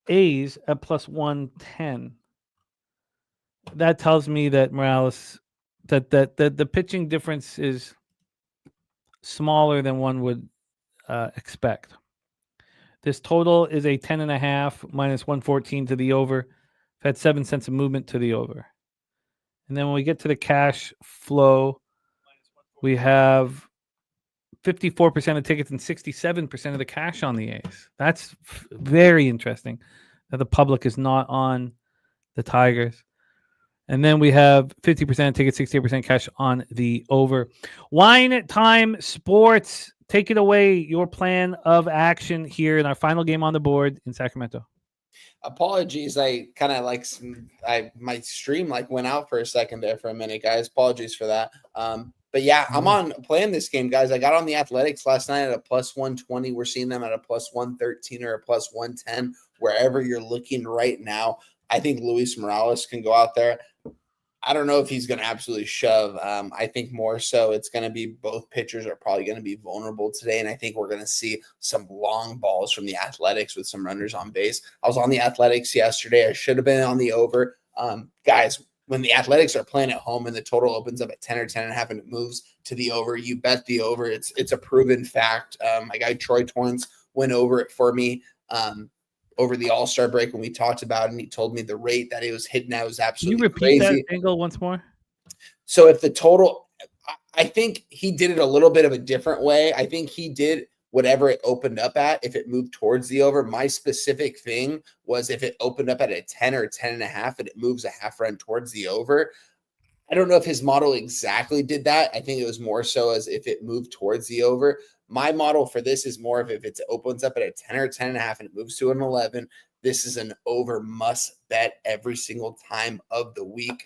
A's at plus 110. That tells me that Morales, that the pitching difference is smaller than one would expect. This total is a 10.5 minus 114 to the over. I've had 7 cents of movement to the over. And then when we get to the cash flow, we have 54% of tickets and 67% of the cash on the A's. That's very interesting that the public is not on the Tigers. And then we have 50% tickets, 68% cash on the over. Wine Time Sports, take it away. Your plan of action here in our final game on the board in Sacramento. Apologies, I kind of my stream went out for a second there for a minute, guys. Apologies for that. But yeah, I'm on playing this game, guys. I got on the Athletics last night at a plus 120. We're seeing them at a plus 113 or a plus 110, wherever you're looking right now. I think Luis Morales can go out there. I don't know if he's going to absolutely shove. I think more so it's going to be both pitchers are probably going to be vulnerable today. And I think we're going to see some long balls from the Athletics with some runners on base. I was on the Athletics yesterday. I should have been on the over. Guys, when the Athletics are playing at home and the total opens up at 10 or 10.5 and it moves to the over, you bet the over. It's a proven fact. My guy Troy Torrance went over it for me. Over the All-Star break when we talked about it, and he told me the rate that it was hitting out was absolutely crazy. Can you repeat that angle once more? So if the total, I think he did it a little bit of a different way. I think he did whatever it opened up at, if it moved towards the over. My specific thing was if it opened up at a 10 or 10.5 and it moves a half run towards the over. I don't know if his model exactly did that. I think it was more so as if it moved towards the over. My model for this is more of if it opens up at a 10 or 10.5 and it moves to an 11, this is an over must bet every single time of the week.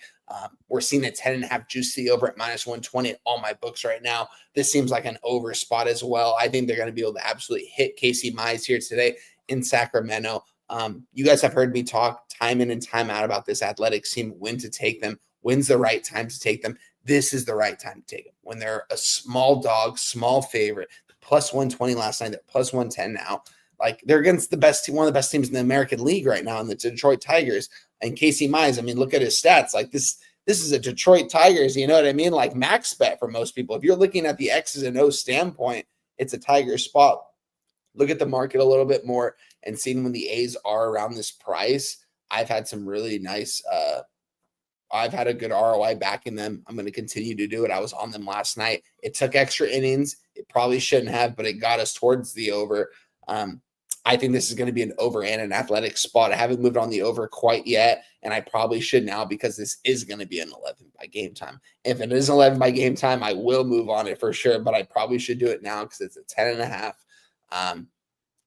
We're seeing a 10.5 juice the over at minus 120 at all my books right now. This seems like an over spot as well. I think they're going to be able to absolutely hit Casey Mize here today in Sacramento. You guys have heard me talk time in and time out about this Athletics team, when to take them, when's the right time to take them. This is the right time to take them. When they're a small dog, small favorite, plus 120 last night, they're plus 110 now. Like, they're against the best team, one of the best teams in the American League right now, in the Detroit Tigers. And Casey Mize, I mean, look at his stats. Like, this is a Detroit Tigers, you know what I mean? Like, max bet for most people. If you're looking at the X's and O's standpoint, it's a Tigers spot. Look at the market a little bit more and seeing when the A's are around this price. I've had some really nice I've had a good ROI backing them. I'm going to continue to do it. I was on them last night. It took extra innings. It probably shouldn't have, but it got us towards the over. I think this is going to be an over and an Athletic spot. I haven't moved on the over quite yet, and I probably should now because this is going to be an 11 by game time. If it is 11 by game time, I will move on it for sure, but I probably should do it now because it's a 10.5.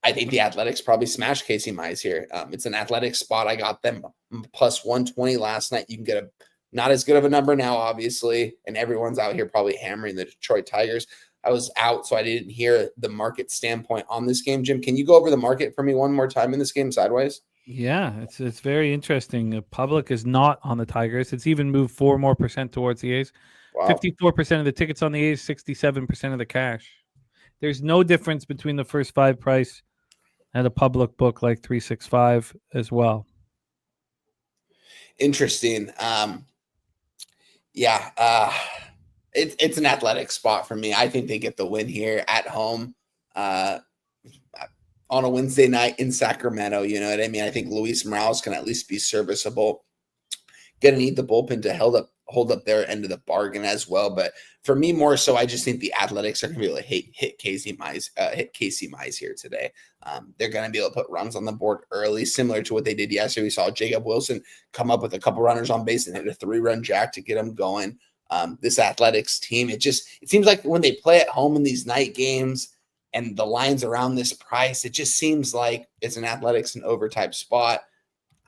I think the Athletics probably smash Casey Mize here. It's an Athletic spot. I got them plus 120 last night. You can get a not as good of a number now, obviously, and everyone's out here probably hammering the Detroit Tigers. I was out, so I didn't hear the market standpoint on this game. Jim, can you go over the market for me one more time in this game sideways? Yeah, it's very interesting. The public is not on the Tigers. It's even moved 4% more towards the A's. Wow. 54% of the tickets on the A's, 67% of the cash. There's no difference between the first 5 price and a public book like 365 as well. Interesting. It's an Athletic spot for me. I think they get the win here at home on a Wednesday night in Sacramento. You know what I mean? I think Luis Morales can at least be serviceable. Going to need the bullpen to hold up their end of the bargain as well. But for me, more so, I just think the Athletics are going to be able to hit Casey Mize here today. They're going to be able to put runs on the board early, similar to what they did yesterday. We saw Jacob Wilson come up with a couple runners on base and hit a 3-run jack to get them going. This Athletics team, it seems like when they play at home in these night games and the lines around this price, it just seems like it's an Athletics and over type spot.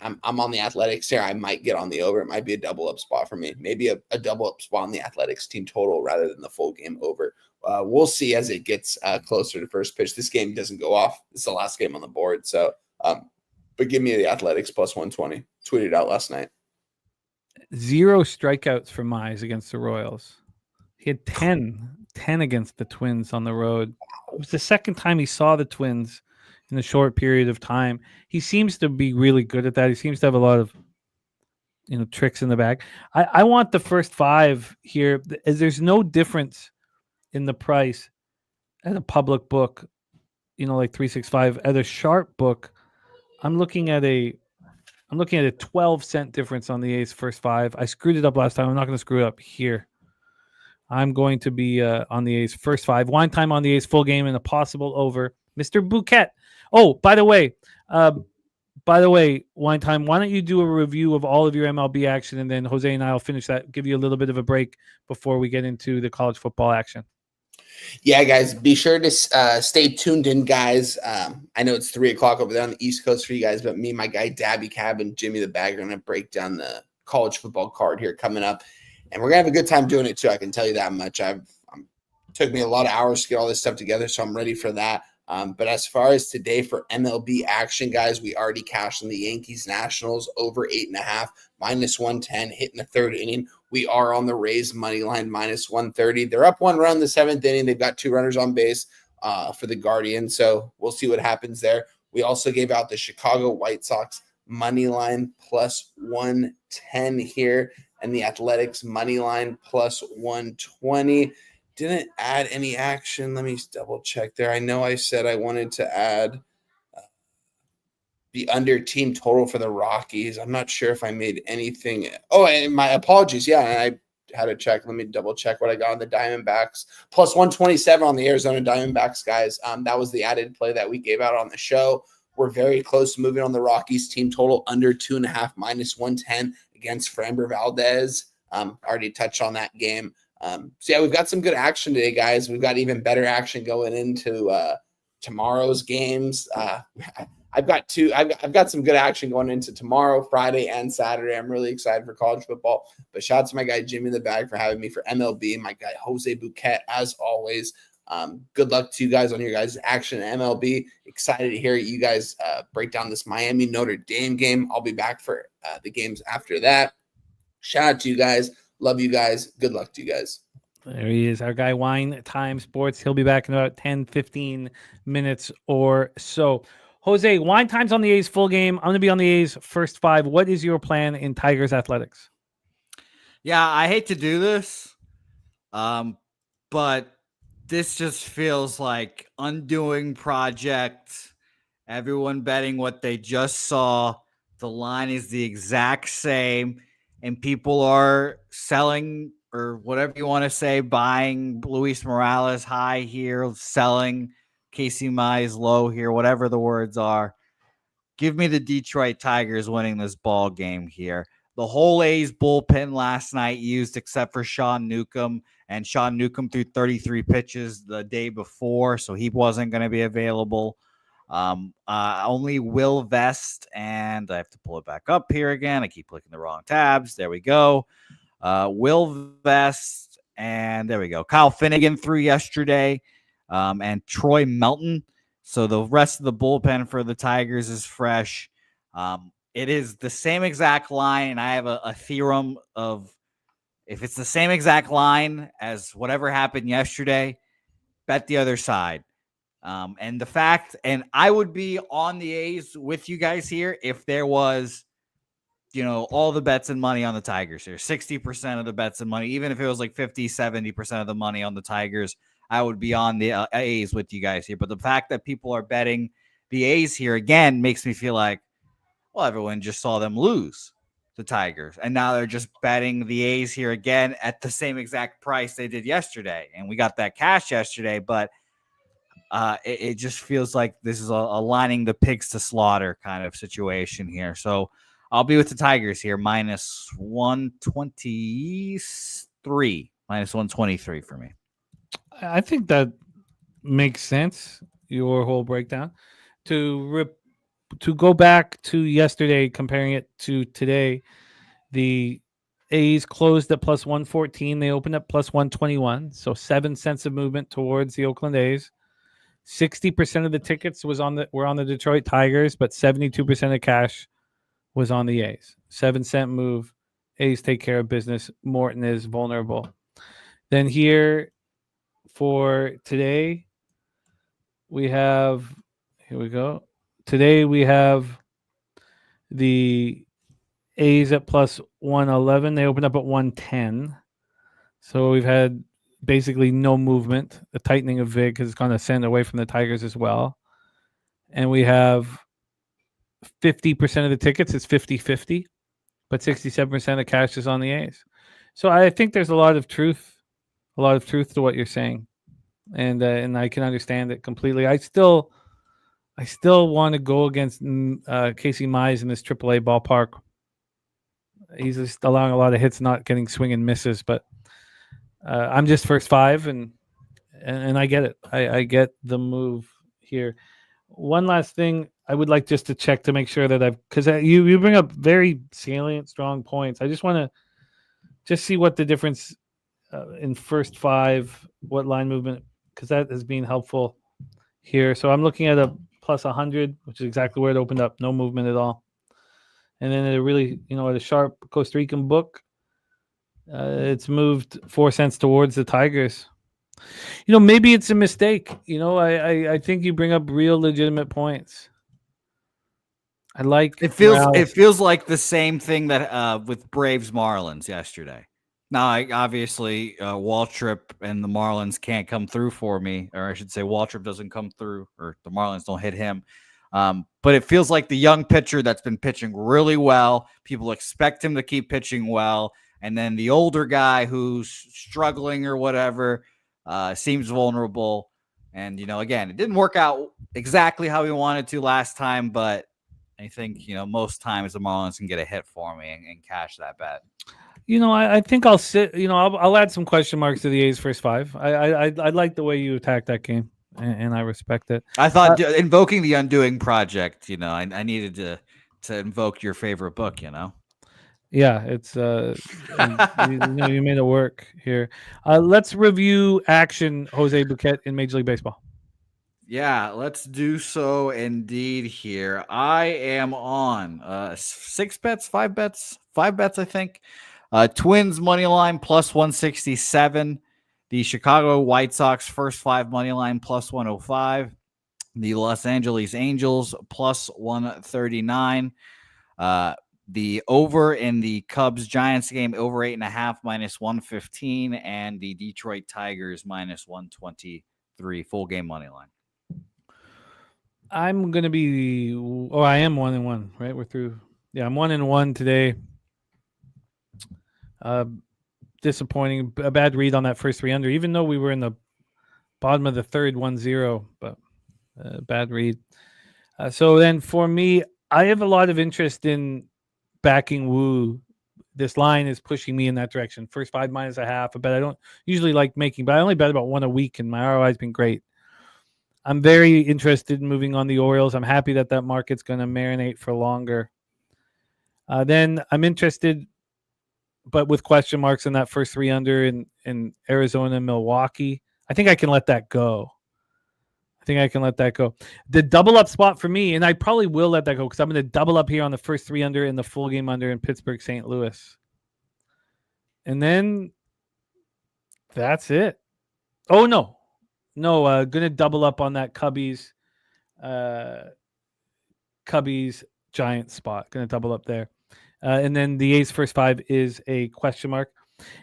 I'm on the Athletics here. I might get on the over. It might be a double up spot for me. Maybe a double up spot on the Athletics team total rather than the full game over. We'll see as it gets closer to first pitch. This game doesn't go off. It's the last game on the board. So, but give me the Athletics plus 120. Tweeted out last night. 0 strikeouts for Mize against the Royals. He had 10 against the Twins on the road. It was the second time he saw the Twins in a short period of time. He seems to be really good at that. He seems to have a lot of, tricks in the bag. I want the first 5 here, as there's no difference in the price at a public book, like 365 at a sharp book. I'm looking at a 12-cent difference on the A's first 5. I screwed it up last time. I'm not going to screw it up here. I'm going to be on the A's first 5. Wine time on the A's full game and a possible over. Mr. Bouquet. Oh, by the way, Wine time, why don't you do a review of all of your MLB action, and then Jose and I will finish that, give you a little bit of a break before we get into the college football action. Yeah, guys, be sure to stay tuned in, guys. I know it's 3 o'clock over there on the East Coast for you guys, but me, my guy, Daby Cab, and Jimmy the Bag are going to break down the college football card here coming up. And we're going to have a good time doing it, too. I can tell you that much. Took me a lot of hours to get all this stuff together, so I'm ready for that. But as far as today for MLB action, guys, we already cashed on the Yankees Nationals over 8.5, -110, hitting the 3rd inning. We are on the Rays money line, -130. They're up 1 run in the 7th inning. They've got 2 runners on base for the Guardians, so we'll see what happens there. We also gave out the Chicago White Sox money line +110 here, and the Athletics money line +120. Didn't add any action. Let me double check there. I know I said I wanted to add the under team total for the Rockies. I'm not sure if I made anything. Oh, and my apologies. Yeah, and I had to check. Let me double check what I got on the Diamondbacks. +127 on the Arizona Diamondbacks, guys. That was the added play that we gave out on the show. We're very close to moving on the Rockies team total under 2.5, -110 against Framber Valdez. Already touched on that game. So yeah, we've got some good action today, guys. We've got even better action going into tomorrow's games. I've got some good action going into tomorrow, Friday, and Saturday. I'm really excited for college football. But shout out to my guy Jimmy the Bag for having me for MLB, and my guy Jose Bouquet, as always. Good luck to you guys on your guys' action at MLB. Excited to hear you guys break down this Miami Notre Dame game. I'll be back for the games after that. Shout out to you guys. Love you guys. Good luck to you guys. There he is, our guy, Wine Time Sports. He'll be back in about 10, 15 minutes or so. Jose, Wine Time's on the A's full game. I'm going to be on the A's first 5. What is your plan in Tigers athletics? Yeah, I hate to do this, but this just feels like undoing project. Everyone betting what they just saw. The line is the exact same. And people are selling, or whatever you want to say, buying Luis Morales high here, selling Casey Mize low here, whatever the words are. Give me the Detroit Tigers winning this ball game here. The whole A's bullpen last night used except for Sean Newcomb, and Sean Newcomb threw 33 pitches the day before, so he wasn't going to be available. Only Will Vest, and I have to pull it back up here again. I keep clicking the wrong tabs. There we go. Will Vest, and there we go. Kyle Finnegan threw yesterday, and Troy Melton. So the rest of the bullpen for the Tigers is fresh. It is the same exact line, and I have a theorem of if it's the same exact line as whatever happened yesterday, bet the other side. And the fact, and I would be on the A's with you guys here if there was, all the bets and money on the Tigers here, 60% of the bets and money, even if it was like 50, 70% of the money on the Tigers, I would be on the A's with you guys here. But the fact that people are betting the A's here again makes me feel like, well, everyone just saw them lose the Tigers. And now they're just betting the A's here again at the same exact price they did yesterday. And we got that cash yesterday, but it just feels like this is a lining the pigs to slaughter kind of situation here. So I'll be with the Tigers here, -123, -123 for me. I think that makes sense, your whole breakdown. To go back to yesterday, comparing it to today, the A's closed at +114. They opened at +121, so 7 cents of movement towards the Oakland A's. 60% of the tickets were on the Detroit Tigers, but 72% of cash was on the A's. 7-cent move. A's take care of business. Morton is vulnerable. Then here for today, here we go. Today we have the A's at +111. They opened up at 110. So we've had basically no movement. The tightening of VIG has gone to send away from the Tigers as well. and we have 50% of the tickets. It's 50-50, but 67% of cash is on the A's. So I think there's a lot of truth to what you're saying, and I can understand it completely. I still want to go against Casey Mize in this AAA ballpark. He's just allowing a lot of hits, not getting swing and misses. But I'm just first five, and I get it. I get the move here. One last thing I would like just to check to make sure that because you bring up very salient, strong points. I just want to just see what the difference in first five, what line movement, because that has been helpful here. So I'm looking at a plus 100, which is exactly where it opened up. No movement at all. And then at a really, at a sharp Costa Rican book, it's moved 4 cents towards the Tigers. Maybe it's a mistake. I think you bring up real legitimate points. I like it. Feels like the same thing that with Braves Marlins yesterday. Now, obviously, Waltrip and the Marlins can't come through for me, or I should say, Waltrip doesn't come through, or the Marlins don't hit him. But it feels like the young pitcher that's been pitching really well. People expect him to keep pitching well, and then the older guy who's struggling or whatever seems vulnerable. And again, it didn't work out exactly how we wanted to last time, but I think most times the Marlins can get a hit for me and cash that bet. I think I'll sit. I'll add some question marks to the A's first five. I like the way you attacked that game, and I respect it. I thought invoking the Undoing Project. I needed to invoke your favorite book. Yeah, it's you made it work here. Let's review action, Jose Bouquet, in Major League Baseball. Yeah, let's do so indeed here. I am on 5 bets, I think. Twins money line plus 167. The Chicago White Sox first 5 money line plus 105. The Los Angeles Angels plus 139. The over in the Cubs Giants game, over 8.5 minus 115, and the Detroit Tigers minus 123 full game money line. I'm gonna be. I am 1-1. Right, we're through. Yeah, I'm 1-1 today. Disappointing. A bad read on that first 3 under, even though we were in the bottom of the third 1-0, but bad read. So then for me, I have a lot of interest in backing Wu. This line is pushing me in that direction. First 5 minus a half. I bet I don't usually like making, but I only bet about 1 a week, and my ROI has been great. I'm very interested in moving on the Orioles. I'm happy that market's going to marinate for longer. Then I'm interested, but with question marks in that first 3 under in Arizona and Milwaukee. I think I can let that go. The double up spot for me, and I probably will let that go because I'm going to double up here on the first 3 under and the full game under in Pittsburgh, St. Louis. And then that's it. Oh, no. Going to double up on that Cubbies Giants spot. Going to double up there. And then the A's first 5 is a question mark.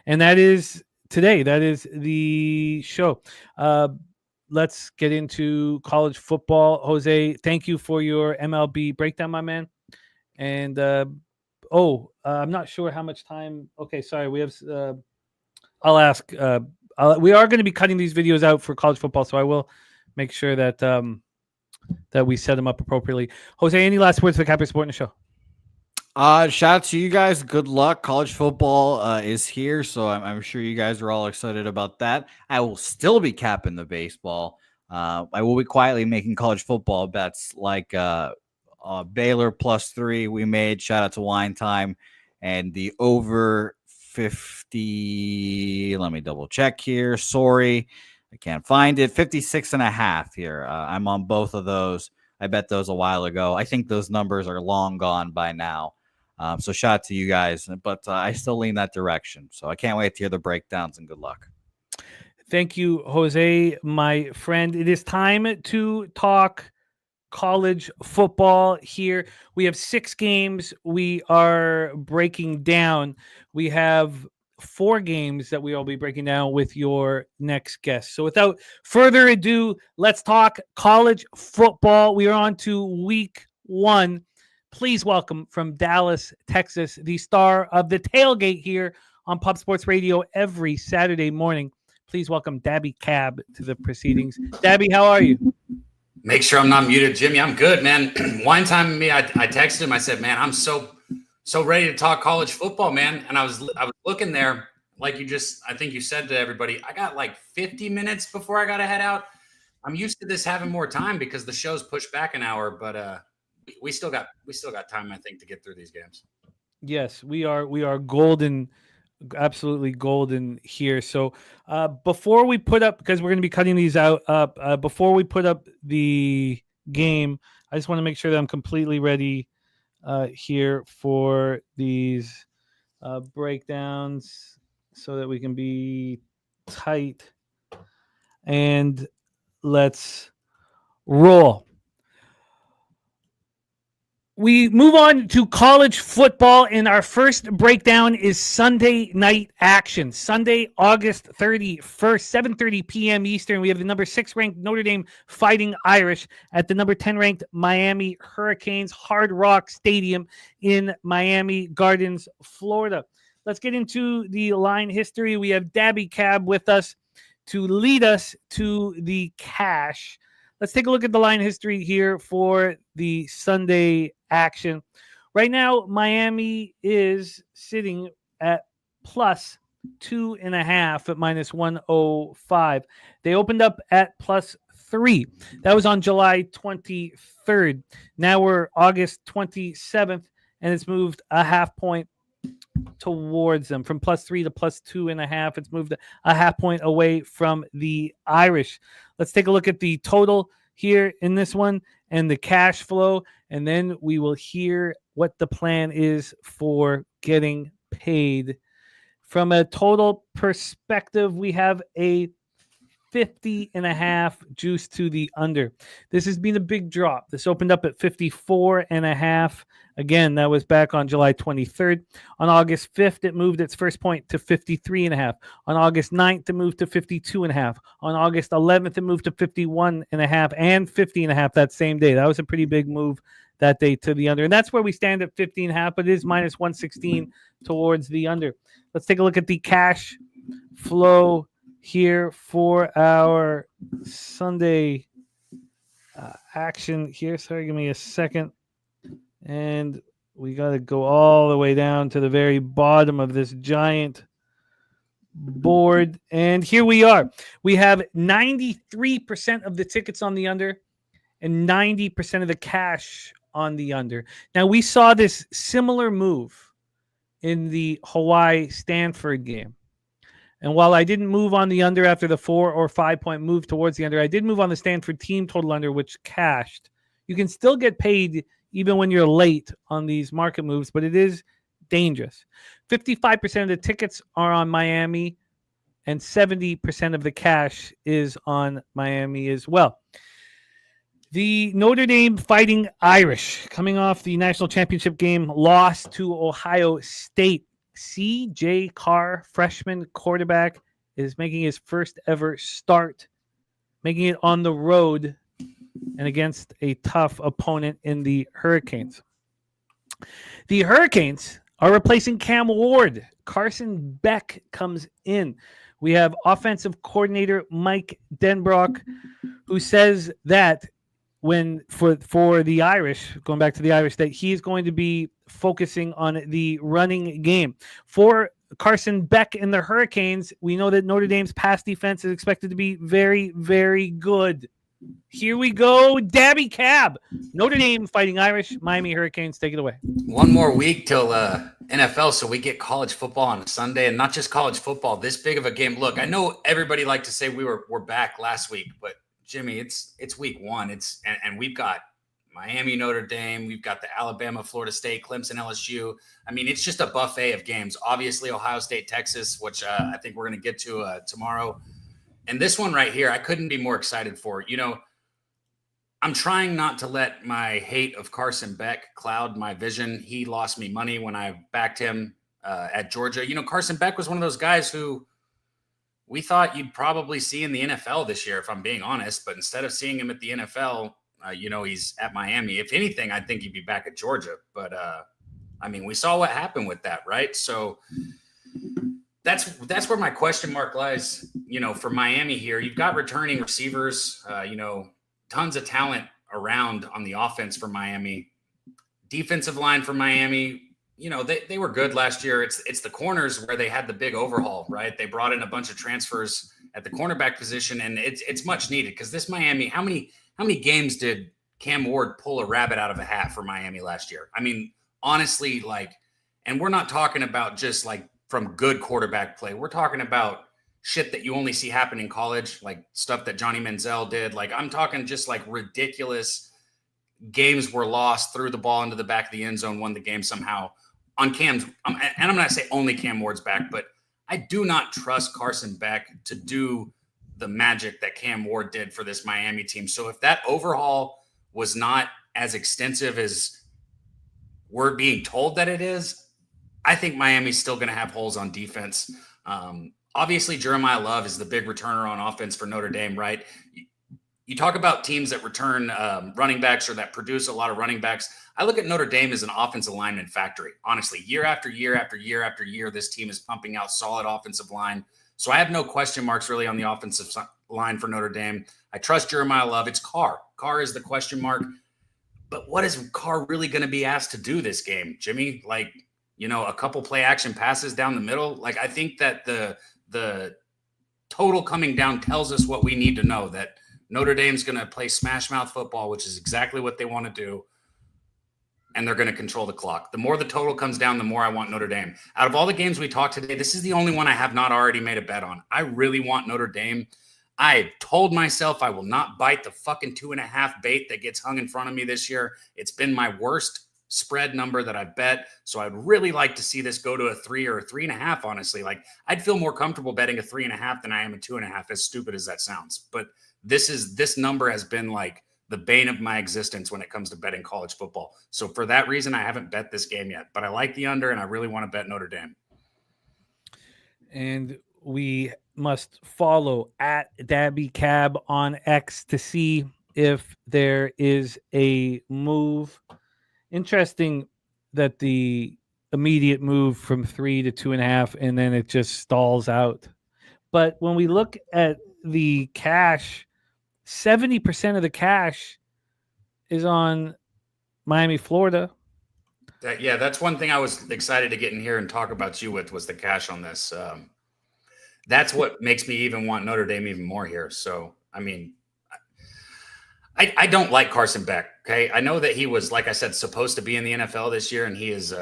And that is today. That is the show. Let's get into college football. Jose, thank you for your MLB breakdown, my man. And I'm not sure how much time. Okay, sorry. We have. I'll ask. We are going to be cutting these videos out for college football, so I will make sure that that we set them up appropriately. Jose, any last words for the Capper Sport in the show? Shout out to you guys. Good luck. College football is here, so I'm sure you guys are all excited about that. I will still be capping the baseball. I will be quietly making college football bets like Baylor +3 we made. Shout out to Wine Time. And the over 50, let me double check here. Sorry, I can't find it. 56.5 here. I'm on both of those. I bet those a while ago. I think those numbers are long gone by now. So shout out to you guys, but I still lean that direction. So I can't wait to hear the breakdowns, and good luck. Thank you, Jose, my friend. It is time to talk college football here. We have 6 games we are breaking down. We have 4 games that we will be breaking down with your next guest. So without further ado, let's talk college football. We are on to week 1. Please welcome from Dallas, Texas, the star of the tailgate here on Pub Sports Radio every Saturday morning. Please welcome Daby Cab to the proceedings. Daby, how are you? Make sure I'm not muted, Jimmy. I'm good, man. Wine time me. I texted him. I said, man, I'm so ready to talk college football, man. And I was looking there, like I think you said to everybody, I got like 50 minutes before I got to head out. I'm used to this having more time because the show's pushed back an hour, but we still got time, I think, to get through these games. Yes, we are golden, absolutely golden here. So before we put up, because we're going to be cutting these out before we put up the game, I just want to make sure that I'm completely ready here for these breakdowns so that we can be tight, and let's roll. We move on to college football, and our first breakdown is Sunday night action. Sunday, August 31st, 7:30 p.m. Eastern. We have the number 6 ranked Notre Dame Fighting Irish at the number 10 ranked Miami Hurricanes, Hard Rock Stadium in Miami Gardens, Florida. Let's get into the line history. We have Daby Cab with us to lead us to the cash. Let's take a look at the line history here for the Sunday action. Right now, Miami is sitting at plus 2.5 at minus 105. They opened up at plus 3. That was on July 23rd. Now we're August 27th, and it's moved a half point towards them from plus 3 to plus 2.5. It's moved a half point away from the Irish. Let's take a look at the total here in this one and the cash flow, and then we will hear what the plan is for getting paid. From a total perspective, we have a 50.5 juice to the under. This has been a big drop. This opened up at 54.5. Again, that was back on July 23rd. On August 5th, it moved its first point to 53.5. On August 9th, it moved to 52.5. On August 11th, it moved to 51.5 and 50.5 that same day. That was a pretty big move that day to the under. And that's where we stand at 50.5, but it is minus 116 towards the under. Let's take a look at the cash flow here for our Sunday action here. Sorry, give me a second. And we got to go all the way down to the very bottom of this giant board. And here we are. We have 93% of the tickets on the under and 90% of the cash on the under. Now, we saw this similar move in the Hawaii-Stanford game. And while I didn't move on the under after the 4 or 5 point move towards the under, I did move on the Stanford team total under, which cashed. You can still get paid even when you're late on these market moves, but it is dangerous. 55% of the tickets are on Miami, and 70% of the cash is on Miami as well. The Notre Dame Fighting Irish, coming off the national championship game, lost to Ohio State. C.J. Carr, freshman quarterback, is making his first ever start, making it on the road and against a tough opponent in the Hurricanes. The Hurricanes are replacing Cam Ward. Carson Beck comes in. We have offensive coordinator Mike Denbrock, who says that when for the Irish, going back to the Irish, that he is going to be focusing on the running game. For Carson Beck and the Hurricanes, we know that Notre Dame's pass defense is expected to be very, very good. Here we go, Daby Cab. Notre Dame Fighting Irish, Miami Hurricanes, take it away. One more week till NFL, so we get college football on a Sunday, and not just college football, this big of a game. Look, I know everybody liked to say we're back last week, but Jimmy, it's week 1. And we've got Miami, Notre Dame. We've got the Alabama, Florida State, Clemson, LSU. I mean, it's just a buffet of games. Obviously, Ohio State, Texas, which I think we're going to get to tomorrow. And this one right here, I couldn't be more excited for. You know, I'm trying not to let my hate of Carson Beck cloud my vision. He lost me money when I backed him at Georgia. Carson Beck was one of those guys who we thought you'd probably see in the NFL this year, if I'm being honest. But instead of seeing him at the NFL, he's at Miami. If anything, I think he'd be back at Georgia. But, we saw what happened with that, right? So that's where my question mark lies, for Miami here. You've got returning receivers, tons of talent around on the offense for Miami. Defensive line for Miami, they were good last year. It's the corners where they had the big overhaul, right? They brought in a bunch of transfers at the cornerback position, and it's much needed because this Miami, how many games did Cam Ward pull a rabbit out of a hat for Miami last year? Honestly, and we're not talking about just from good quarterback play. We're talking about shit that you only see happen in college, like stuff that Johnny Manziel did. I'm talking just ridiculous games were lost, threw the ball into the back of the end zone, won the game somehow on Cam's. And I'm not say only Cam Ward's back, but I do not trust Carson Beck to do the magic that Cam Ward did for this Miami team. So if that overhaul was not as extensive as we're being told that it is, I think Miami's still going to have holes on defense. Obviously, Jeremiah Love is the big returner on offense for Notre Dame, right? You talk about teams that return running backs or that produce a lot of running backs. I look at Notre Dame as an offensive lineman factory. Honestly, year after year after year after year, this team is pumping out solid offensive line. So I have no question marks really on the offensive line for Notre Dame. I trust Jeremiah Love. It's Carr. Carr is the question mark. But what is Carr really going to be asked to do this game, Jimmy? A couple play action passes down the middle. I think that the total coming down tells us what we need to know, that Notre Dame's going to play smash mouth football, which is exactly what they want to do. And they're going to control the clock. The more the total comes down, the more I want Notre Dame. Out of all the games we talked today, this is the only one I have not already made a bet on. I really want Notre Dame. I told myself I will not bite the fucking 2.5 bait that gets hung in front of me this year. It's been my worst spread number that I've bet. So I'd really like to see this go to a 3 or a 3.5, honestly. I'd feel more comfortable betting a 3.5 than I am a 2.5, as stupid as that sounds. But this number has been the bane of my existence when it comes to betting college football. So for that reason, I haven't bet this game yet, but I like the under and I really want to bet Notre Dame. And we must follow at Daby Cab on X to see if there is a move. Interesting that the immediate move from 3 to 2.5, and then it just stalls out. But when we look at the cash, 70% of the cash is on Miami, Florida. That's one thing I was excited to get in here and talk about you with, was the cash on this. That's what makes me even want Notre Dame even more here. So, I don't like Carson Beck. Okay. I know that he was, like I said, supposed to be in the NFL this year, and he is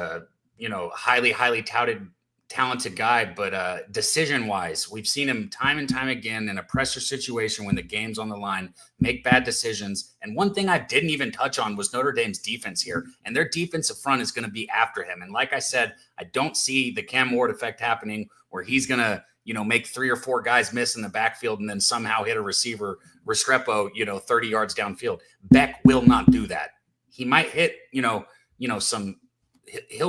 highly, highly touted, talented guy, but decision wise, we've seen him time and time again in a pressure situation when the game's on the line, make bad decisions. And one thing I didn't even touch on was Notre Dame's defense here, and their defensive front is going to be after him. And like I said, I don't see the Cam Ward effect happening where he's going to, make 3 or 4 guys miss in the backfield and then somehow hit a receiver, Restrepo, 30 yards downfield. Beck will not do that. He might hit, he'll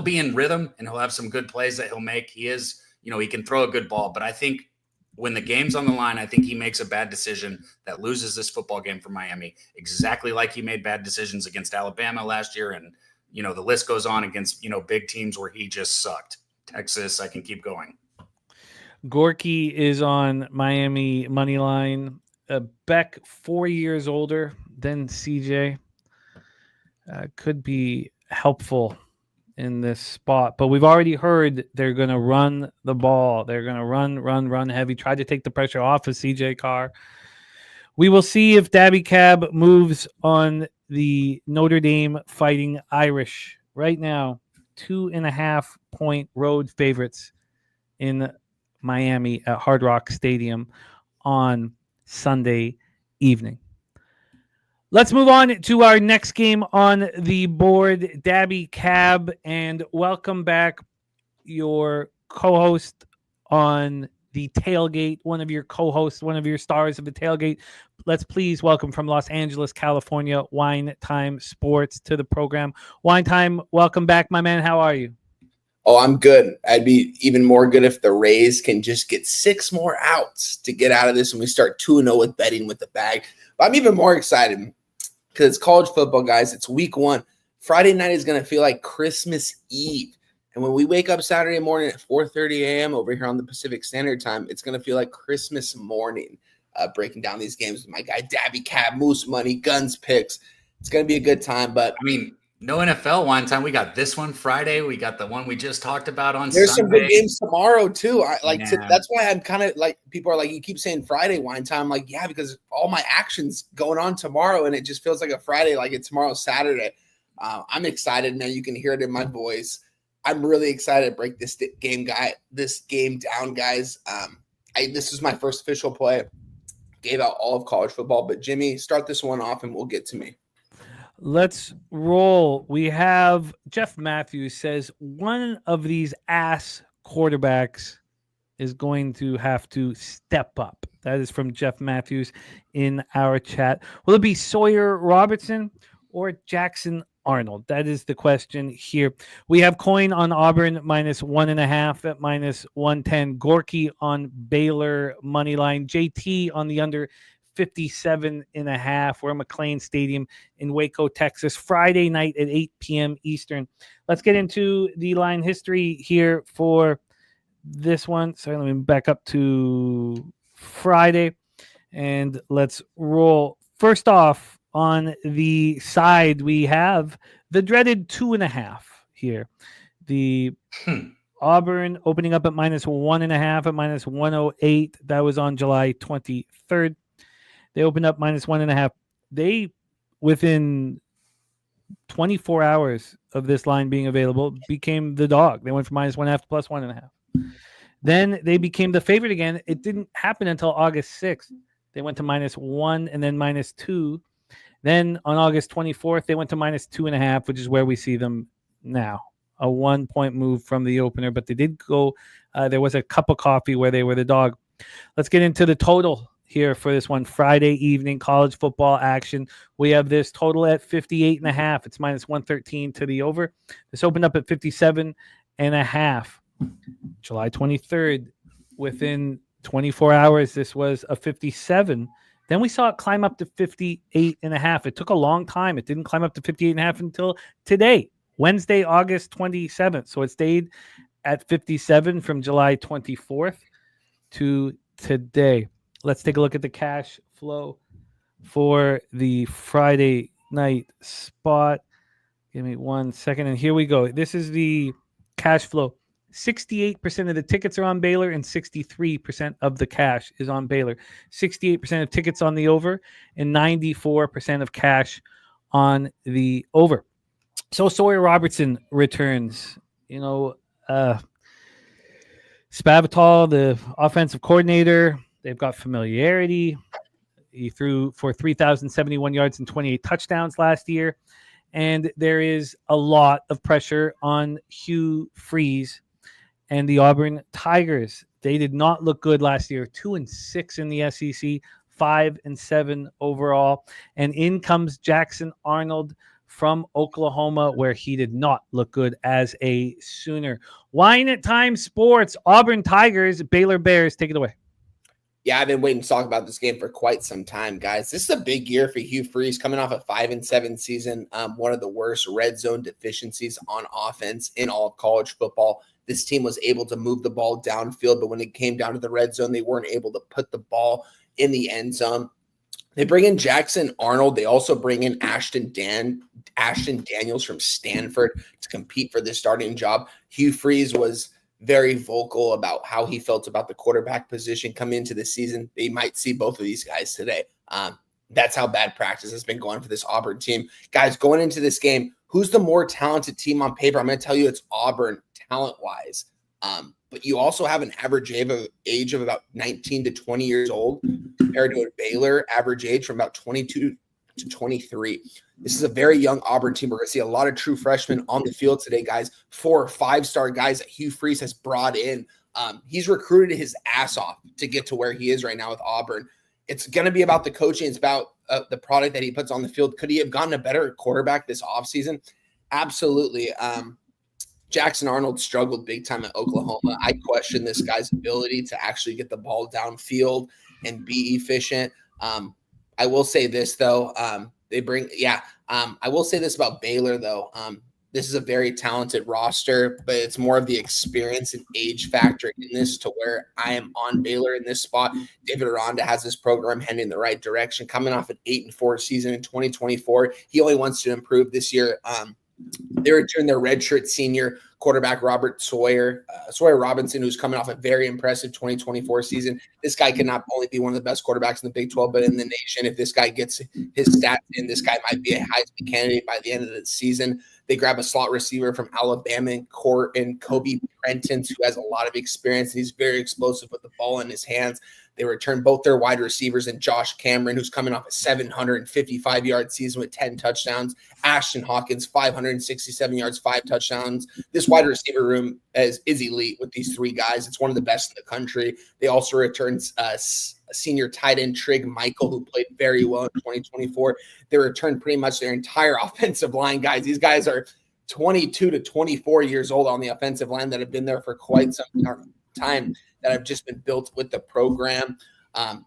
be in rhythm and he'll have some good plays that he'll make. He is, he can throw a good ball, but I think when the game's on the line, I think he makes a bad decision that loses this football game for Miami, exactly like he made bad decisions against Alabama last year. And, the list goes on against, big teams where he just sucked. Texas, I can keep going. Gorky is on Miami money line. Beck, 4 years older than CJ, could be helpful in this spot, but we've already heard they're going to run the ball. They're going to run heavy, try to take the pressure off of CJ Carr. We will see if Daby Cab moves on the Notre Dame Fighting Irish. Right now, 2.5-point road favorites in Miami at Hard Rock Stadium on Sunday evening. Let's move on to our next game on the board, Daby Cab, and welcome back your co-host on the tailgate, one of your co-hosts, one of your stars of the tailgate. Let's please welcome from Los Angeles, California, Wine Time Sports to the program. Wine Time, welcome back, my man. How are you? Oh, I'm good. I'd be even more good if the Rays can just get 6 more outs to get out of this and we start 2-0 with betting with the bag. But I'm even more excited because it's college football, guys. It's week 1. Friday night is going to feel like Christmas Eve. And when we wake up Saturday morning at 4:30 a.m. over here on the Pacific Standard Time, it's going to feel like Christmas morning, breaking down these games with my guy Daby, Cab, Moose Money, Guns Picks. It's going to be a good time. But I mean, no NFL wine time. We got this one Friday. We got the one we just talked about on there's Sunday. some good games tomorrow too. Yeah. That's why I'm kind of like, people are like, you keep saying Friday wine time. I'm like, yeah, because all my action's going on tomorrow, and it just feels like a Friday, like it's tomorrow Saturday. I'm excited, man. You can hear it in my voice. I'm really excited to break this game down, guys. This is my first official play. Gave out all of college football, but Jimmy, start this one off, and we'll get to me. Let's roll. We have Jeff Matthews says one of these ass quarterbacks is going to have to step up. That is from Jeff Matthews in our chat. Will it be Sawyer Robertson or Jackson Arnold? That is the question here. We have coin on Auburn -1.5 at -110. Gorky on Baylor money line. JT on the under 57.5. We're at McLean Stadium in Waco, Texas, Friday night at 8 p.m. Eastern. Let's get into the line history here for this one. Sorry, let me back up to Friday and let's roll. First off, on the side, we have the dreaded 2.5 here. The Auburn opening up at -1.5 at -108. That was on July 23rd. They opened up -1.5. They, within 24 hours of this line being available, became the dog. They went from -1.5 to +1.5. Then they became the favorite again. It didn't happen until August 6th. They went to -1 and then -2. Then on August 24th, they went to -2.5, which is where we see them now. A 1-point move from the opener, but they did go. There was a cup of coffee where they were the dog. Let's get into the total here for this one. Friday evening college football action. We have this total at 58.5. It's -113 to the over. This opened up at 57.5. July 23rd. Within 24 hours, this was a 57. Then we saw it climb up to 58.5. It took a long time. It didn't climb up to 58.5 until today, Wednesday, August 27th. So it stayed at 57 from July 24th to today. Let's take a look at the cash flow for the Friday night spot. Give me 1 second. And here we go. This is the cash flow. 68% of the tickets are on Baylor and 63% of the cash is on Baylor. 68% of tickets on the over and 94% of cash on the over. So Sawyer Robertson returns. Spavital, the offensive coordinator, they've got familiarity. He threw for 3,071 yards and 28 touchdowns last year. And there is a lot of pressure on Hugh Freeze and the Auburn Tigers. They did not look good last year. 2-6 in the SEC, 5-7 overall. And in comes Jackson Arnold from Oklahoma, where he did not look good as a Sooner. Wine at Time Sports, Auburn Tigers, Baylor Bears. Take it away. Yeah, I've been waiting to talk about this game for quite some time, guys. This is a big year for Hugh Freeze, coming off a 5-7 season. One of the worst red zone deficiencies on offense in all of college football. This team was able to move the ball downfield, but when it came down to the red zone, they weren't able to put the ball in the end zone. They bring in Jackson Arnold. They also bring in Ashton Daniels from Stanford to compete for this starting job. Hugh Freeze was very vocal about how he felt about the quarterback position coming into the season. They might see both of these guys today. That's how bad practice has been going for this Auburn team. Guys, going into this game, who's the more talented team on paper? I'm going to tell you it's Auburn talent-wise. But you also have an average age of about 19 to 20 years old compared to a Baylor average age from about 22 to 23. This is a very young Auburn team. We're going to see a lot of true freshmen on the field today, guys. 4 or 5-star guys that Hugh Freeze has brought in. He's recruited his ass off to get to where he is right now with Auburn. It's going to be about the coaching. It's about the product that he puts on the field. Could he have gotten a better quarterback this offseason? Absolutely. Jackson Arnold struggled big time at Oklahoma. I question this guy's ability to actually get the ball downfield and be efficient. I will say this, though. I will say this about Baylor, though. This is a very talented roster, but it's more of the experience and age factor in this to where I am on Baylor in this spot. David Aranda has this program heading in the right direction, coming off an 8-4 season in 2024. He only wants to improve this year. They returned their redshirt senior quarterback Sawyer Robinson, who's coming off a very impressive 2024 season. This guy can not only be one of the best quarterbacks in the Big 12, but in the nation. If this guy gets his stats in, this guy might be a Heisman candidate by the end of the season. They grab a slot receiver from Alabama and Kobe Prentice, who has a lot of experience, and he's very explosive with the ball in his hands. They return both their wide receivers and Josh Cameron, who's coming off a 755-yard season with 10 touchdowns. Ashton Hawkins, 567 yards, 5 touchdowns. This wide receiver room is elite with these three guys. It's one of the best in the country. They also return senior tight end Trig Michael, who played very well in 2024. They returned pretty much their entire offensive line, guys. These guys are 22 to 24 years old on the offensive line that have been there for quite some time, that have just been built with the program.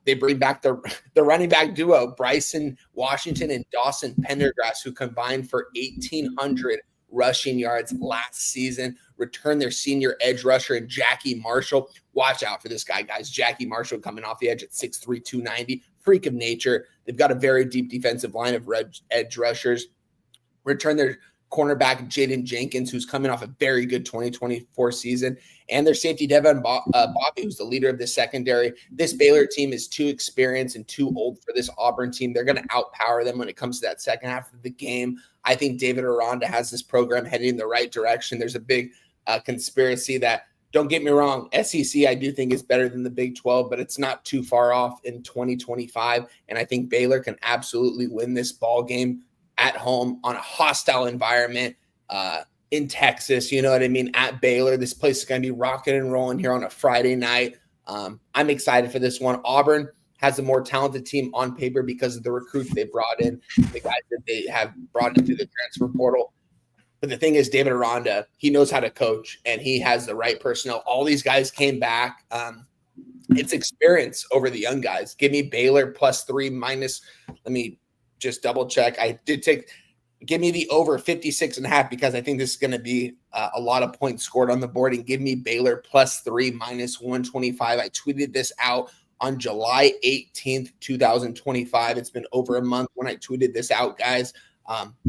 They bring back the running back duo, Bryson Washington and Dawson Pendergrass, who combined for 1,800 rushing yards last season. Return their senior edge rusher and Jackie Marshall. Watch out for this guy, guys. Jackie Marshall coming off the edge at 6'3", 290. Freak of nature. They've got a very deep defensive line of edge rushers. Return their cornerback Jaden Jenkins, who's coming off a very good 2024 season, and their safety Devin Bobby, who's the leader of the secondary. This Baylor team is too experienced and too old for this Auburn team. They're going to outpower them when it comes to that second half of the game. I think David Aranda has this program heading in the right direction. There's a big conspiracy that, don't get me wrong, SEC I do think is better than the Big 12, but it's not too far off in 2025, and I think Baylor can absolutely win this ball game at home on a hostile environment in Texas. You know what I mean? At Baylor, this place is going to be rocking and rolling here on a Friday night. I'm excited for this one. Auburn has a more talented team on paper because of the recruits they brought in, the guys that they have brought into the transfer portal. But the thing is, David Aranda, he knows how to coach, and he has the right personnel. All these guys came back. It's experience over the young guys. Give me Baylor +3 minus. Let me just double check. Give me the over 56.5, because I think this is going to be a lot of points scored on the board, and give me Baylor +3 minus 125. I tweeted this out on July 18th, 2025. It's been over a month when I tweeted this out, guys.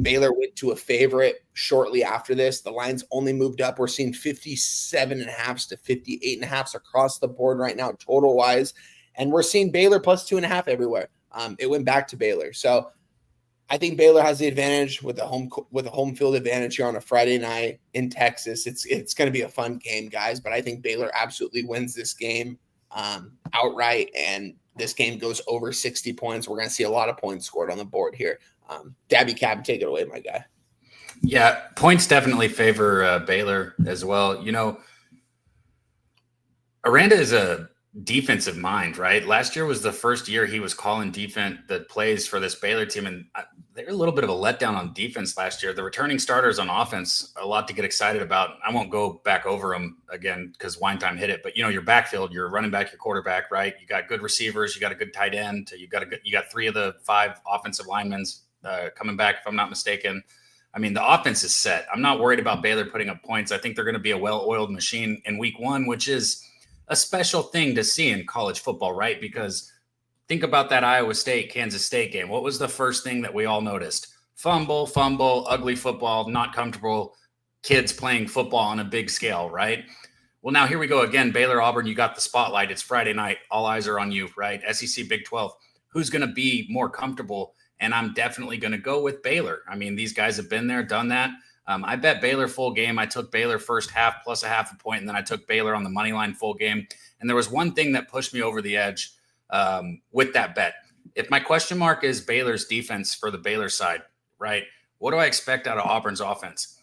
Baylor went to a favorite shortly after this. The lines only moved up. We're seeing 57.5s to 58.5s across the board right now, total wise. And we're seeing Baylor +2.5 everywhere. It went back to Baylor. So I think Baylor has the advantage with a home field advantage here on a Friday night in Texas. It's going to be a fun game, guys. But I think Baylor absolutely wins this game outright, and this game goes over 60 points. We're going to see a lot of points scored on the board here. Daby Cab, take it away, my guy. Yeah, points definitely favor Baylor as well. You know, Aranda is a defensive mind, right? Last year was the first year he was calling defense that plays for this Baylor team, and they're a little bit of a letdown on defense last year. The returning starters on offense, a lot to get excited about. I won't go back over them again because wine time hit it, but you know, your backfield, your running back, your quarterback, right? You got good receivers, you got a good tight end, you got 3 of the 5 offensive linemen coming back, if I'm not mistaken. I mean, the offense is set. I'm not worried about Baylor putting up points. I think they're going to be a well-oiled machine in week 1, which is a special thing to see in college football, right? Because think about that Iowa State, Kansas State game. What was the first thing that we all noticed? Fumble, ugly football, not comfortable kids playing football on a big scale, right? Well, now here we go again. Baylor, Auburn, you got the spotlight. It's Friday night. All eyes are on you, right? SEC Big 12. Who's going to be more comfortable? And I'm definitely going to go with Baylor. I mean, these guys have been there, done that. I bet Baylor full game. I took Baylor first half plus +0.5 point, and then I took Baylor on the money line full game. And there was one thing that pushed me over the edge with that bet. If my question mark is Baylor's defense for the Baylor side, right, what do I expect out of Auburn's offense?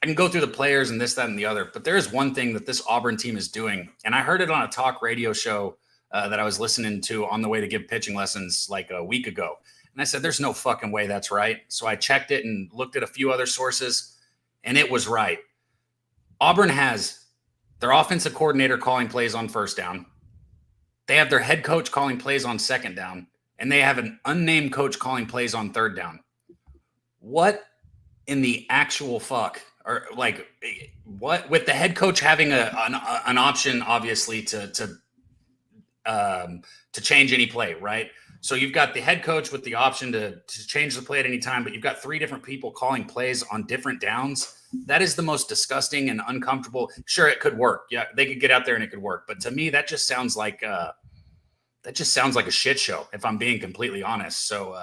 I can go through the players and this, that, and the other, but there is one thing that this Auburn team is doing, and I heard it on a talk radio show that I was listening to on the way to give pitching lessons like a week ago. And I said, there's no fucking way that's right. So I checked it and looked at a few other sources, and it was right. Auburn has their offensive coordinator calling plays on first down. They have their head coach calling plays on second down, and they have an unnamed coach calling plays on third down. What in the actual fuck? Or like what with the head coach having an option, obviously, to change any play, right? So you've got the head coach with the option to change the play at any time, but you've got three different people calling plays on different downs. That is the most disgusting and uncomfortable. Sure, it could work. Yeah, they could get out there and it could work. But to me, that just sounds like a shit show, if I'm being completely honest. So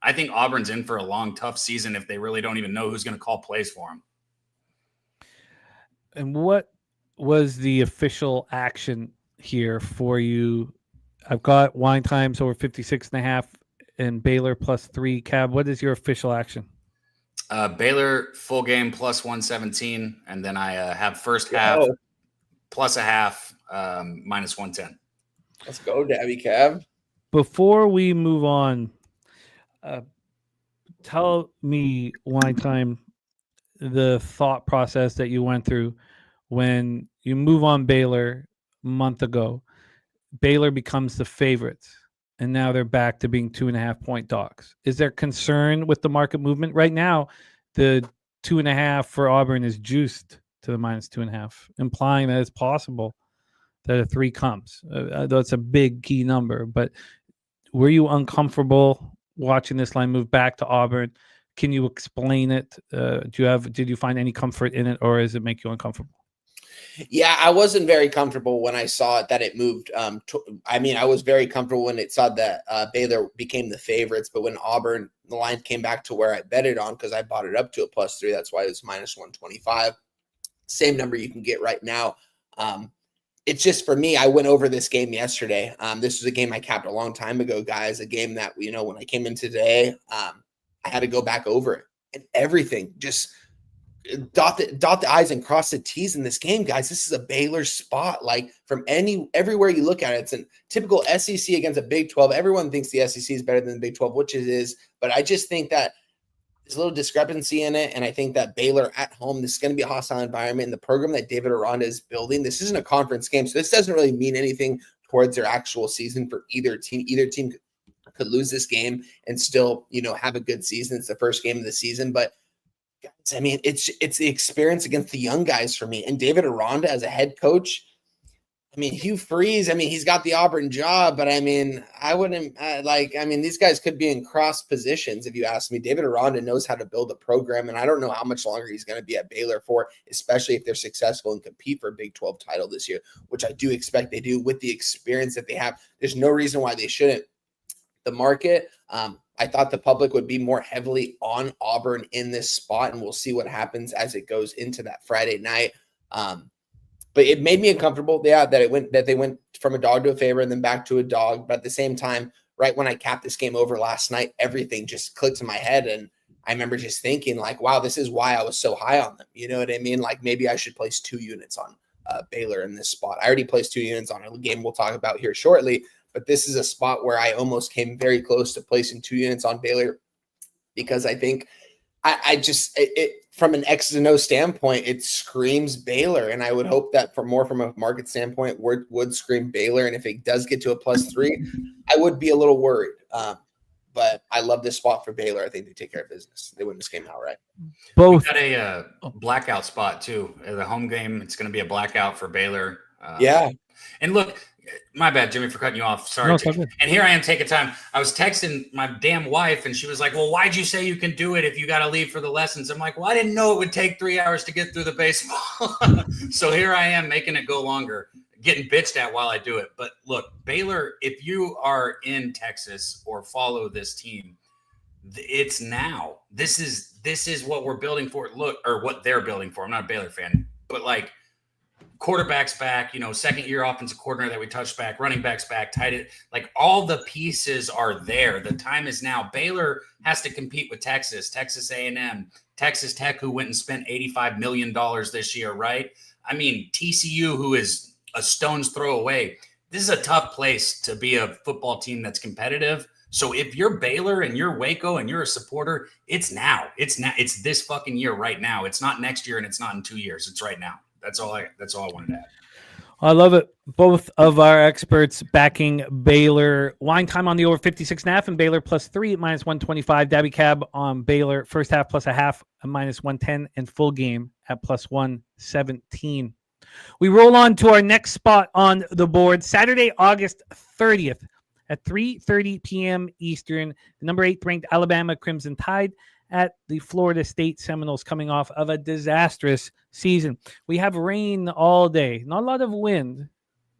I think Auburn's in for a long, tough season if they really don't even know who's going to call plays for them. And what was the official action here for you? I've got wine times over 56.5 and Baylor +3. Cab, what is your official action? Baylor full game +117, and then I have first half +0.5 -110. Let's go, Daby Cab. Before we move on, tell me, wine time, the thought process that you went through when you move on Baylor a month ago. Baylor becomes the favorites, and now they're back to being 2.5-point dogs. Is there concern with the market movement? Right now, the 2.5 for Auburn is juiced to the -2.5, implying that it's possible that a 3 comes. Though it's a big key number, but were you uncomfortable watching this line move back to Auburn? Can you explain it? Did you find any comfort in it, or does it make you uncomfortable? Yeah, I wasn't very comfortable when I saw it that it moved. I was very comfortable when it saw that Baylor became the favorites, but when Auburn, the line came back to where I betted on, because I bought it up to a +3. That's why it was -125. Same number you can get right now. It's just, for me, I went over this game yesterday. This was a game I capped a long time ago, guys. A game that, when I came in today, I had to go back over it, and everything just dot the I's and cross the T's in this game, guys. This is a Baylor spot. Like, from everywhere you look at it, it's a typical SEC against a Big 12. Everyone thinks the SEC is better than the Big 12, which it is. But I just think that there's a little discrepancy in it. And I think that Baylor at home, this is going to be a hostile environment. And the program that David Aranda is building, this isn't a conference game. So this doesn't really mean anything towards their actual season for either team. Either team could lose this game and still, have a good season. It's the first game of the season. But I mean, it's the experience against the young guys for me. And David Aranda as a head coach, Hugh Freeze, he's got the Auburn job, but I wouldn't these guys could be in cross positions if you ask me. David Aranda knows how to build a program, and I don't know how much longer he's going to be at Baylor for, especially if they're successful and compete for a Big 12 title this year, which I do expect they do with the experience that they have. There's no reason why they shouldn't. The market, I thought the public would be more heavily on Auburn in this spot, and we'll see what happens as it goes into that Friday night. But it made me uncomfortable, that they went from a dog to a favorite and then back to a dog. But at the same time, right when I capped this game over last night, everything just clicked in my head, and I remember just thinking, like, wow, this is why I was so high on them. You know what I mean? Like, maybe I should place 2 units on Baylor in this spot. I already placed 2 units on a game we'll talk about here shortly. But this is a spot where I almost came very close to placing 2 units on Baylor, because I think from an X's and O standpoint, it screams Baylor. And I would hope that from a market standpoint, would scream Baylor. And if it does get to a +3, I would be a little worried. But I love this spot for Baylor. I think they take care of business. They win this game outright. Both got a blackout spot too. The home game, it's going to be a blackout for Baylor. Yeah. And look, my bad, Jimmy, for cutting you off. Sorry. No, and here I am taking time. I was texting my damn wife, and she was like, well, why'd you say you can do it if you got to leave for the lessons? I'm like, well, I didn't know it would take 3 hours to get through the baseball. So here I am making it go longer, getting bitched at while I do it. But look, Baylor, if you are in Texas or follow this team, it's now. This is what we're building for. Look, or what they're building for. I'm not a Baylor fan, but like, quarterback's back, second year offensive coordinator that we touched back, running back's back, tight end, like all the pieces are there. The time is now. Baylor has to compete with Texas A&M, Texas Tech, who went and spent $85 million this year, right? TCU, who is a stone's throw away. This is a tough place to be a football team that's competitive. So if you're Baylor and you're Waco and you're a supporter, it's now. It's this fucking year right now. It's not next year and it's not in 2 years. It's right now. That's all I wanted to add. I love it. Both of our experts backing Baylor. Wine time on the over 56.5 and Baylor +3 at -125. Daby Cab on Baylor first half plus a half at -110 and full game at +117. We roll on to our next spot on the board. Saturday, August 30th at 3:30 p.m. Eastern. The number 8 ranked Alabama Crimson Tide at the Florida State Seminoles, coming off of a disastrous season. We have rain all day, not a lot of wind,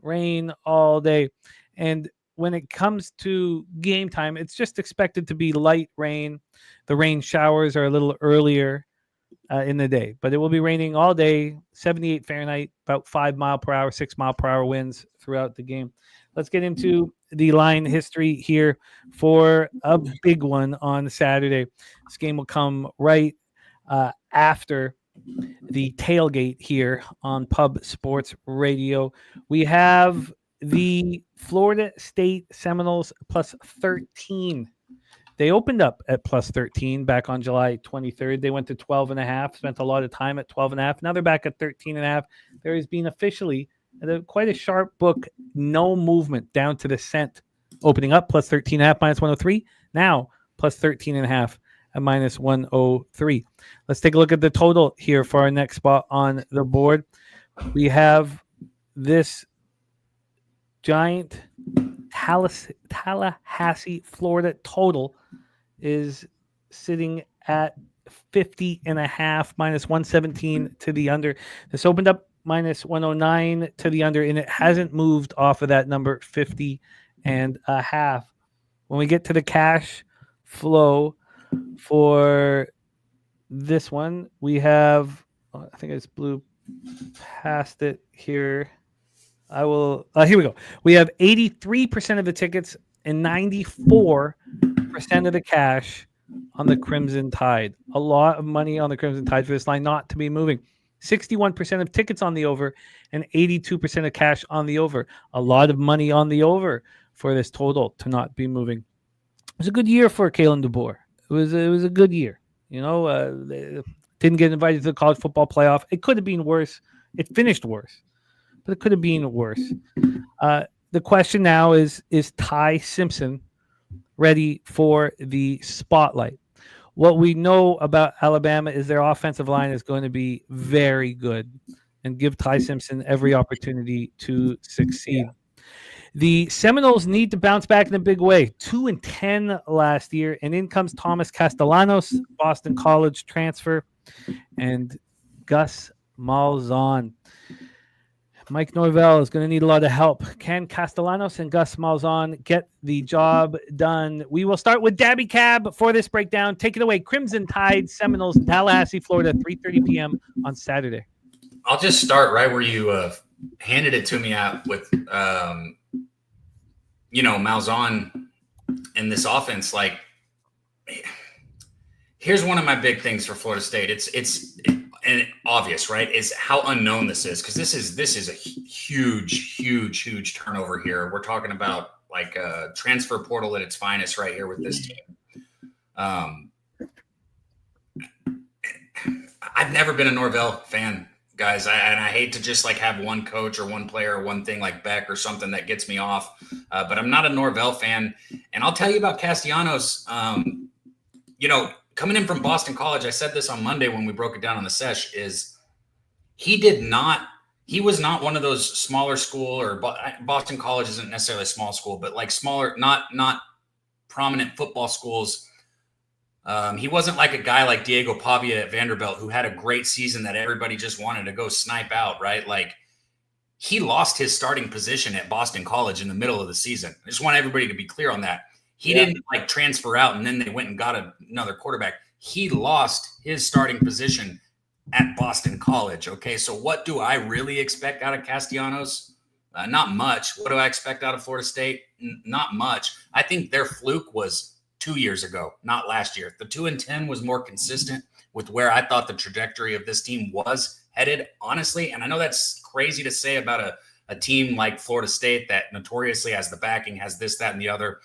rain all day. And when it comes to game time, it's just expected to be light rain. The rain showers are a little earlier in the day, but it will be raining all day, 78 Fahrenheit, about 5 mile per hour, 6 mile per hour winds throughout the game. Let's get into the line history here for a big one on Saturday. This game will come right after the tailgate here on Pub Sports Radio. We have the Florida State Seminoles +13. They opened up at +13 back on July 23rd. They went to 12.5, spent a lot of time at 12.5. Now they're back at 13.5. There has been officially quite a sharp book, no movement down to the cent. Opening up +13.5, -103. Now +13.5 at -103. Let's take a look at the total here for our next spot on the board. We have this giant Tallahassee, Florida total is sitting at 50.5, -117 to the under. This opened up -109 to the under, and it hasn't moved off of that number 50.5. When we get to the cash flow for this one, we have, I think I just blew past it here. Here we go. We have 83% of the tickets and 94% of the cash on the Crimson Tide. A lot of money on the Crimson Tide for this line not to be moving. 61% of tickets on the over and 82% of cash on the over. A lot of money on the over for this total to not be moving. It was a good year for Kalen DeBoer. It was a good year. You know, they didn't get invited to the college football playoff. It could have been worse. It finished worse, but it could have been worse. The question now is Ty Simpson ready for the spotlight? What we know about Alabama is their offensive line is going to be very good and give Ty Simpson every opportunity to succeed. The Seminoles need to bounce back in a big way. 2-10 last year, and in comes Thomas Castellanos, Boston College transfer, and Gus Malzahn. Mike Norvell is going to need a lot of help. Can Castellanos and Gus Malzahn get the job done? We will start with Daby Cab for this breakdown. Take it away. Crimson Tide, Seminoles, Tallahassee, Florida, 3:30 p.m. on Saturday. I'll just start right where you handed it to me at with, Malzahn and this offense. Like, here's one of my big things for Florida State. It's obvious, right? Is how unknown this is, because this is a huge turnover here. We're talking about like a transfer portal at its finest right here with this team. I've never been a Norvell fan, guys. And I hate to just like have one coach or one player or one thing like Beck or something that gets me off. But I'm not a Norvell fan. And I'll tell you about Castellanos. Coming in from Boston College, I said this on Monday when we broke it down on the sesh, is he was not one of those smaller school, or Boston College isn't necessarily a small school, but like smaller, not prominent football schools. He wasn't like a guy like Diego Pavia at Vanderbilt who had a great season that everybody just wanted to go snipe out, right? Like, he lost his starting position at Boston College in the middle of the season. I just want everybody to be clear on that. He didn't like transfer out and then they went and got another quarterback. He lost his starting position at Boston College. Okay, so what do I really expect out of Castellanos? Not much. What do I expect out of Florida State? Not much. I think their fluke was 2 years ago, not last year. The 2-10 was more consistent with where I thought the trajectory of this team was headed, honestly. And I know that's crazy to say about a team like Florida State that notoriously has the backing, has this, that, and the other.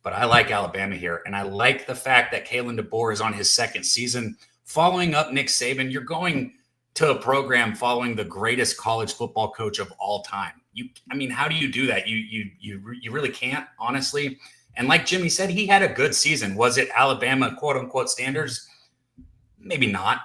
But I like Alabama here, and I like the fact that Kalen DeBoer is on his second season. Following up Nick Saban, you're going to a program following the greatest college football coach of all time. How do you do that? You really can't, honestly. And like Jimmy said, he had a good season. Was it Alabama quote unquote standards? Maybe not.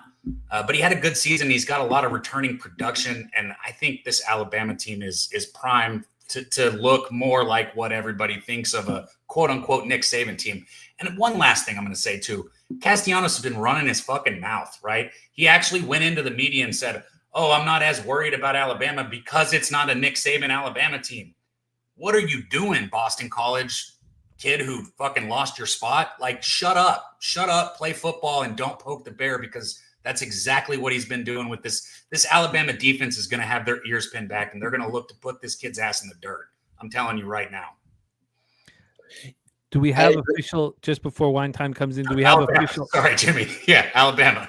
But he had a good season. He's got a lot of returning production. And I think this Alabama team is primed to look more like what everybody thinks of a quote unquote Nick Saban team. And one last thing I'm going to say too, Castellanos has been running his fucking mouth, right? He actually went into the media and said, "Oh, I'm not as worried about Alabama because it's not a Nick Saban Alabama team." What are you doing, Boston College kid who fucking lost your spot? Like, shut up, play football and don't poke the bear, because that's exactly what he's been doing with this. This Alabama defense is going to have their ears pinned back and they're going to look to put this kid's ass in the dirt. I'm telling you right now. Do we have official, just before wine time comes in, do we have Alabama. official? Sorry, Jimmy. Yeah, Alabama.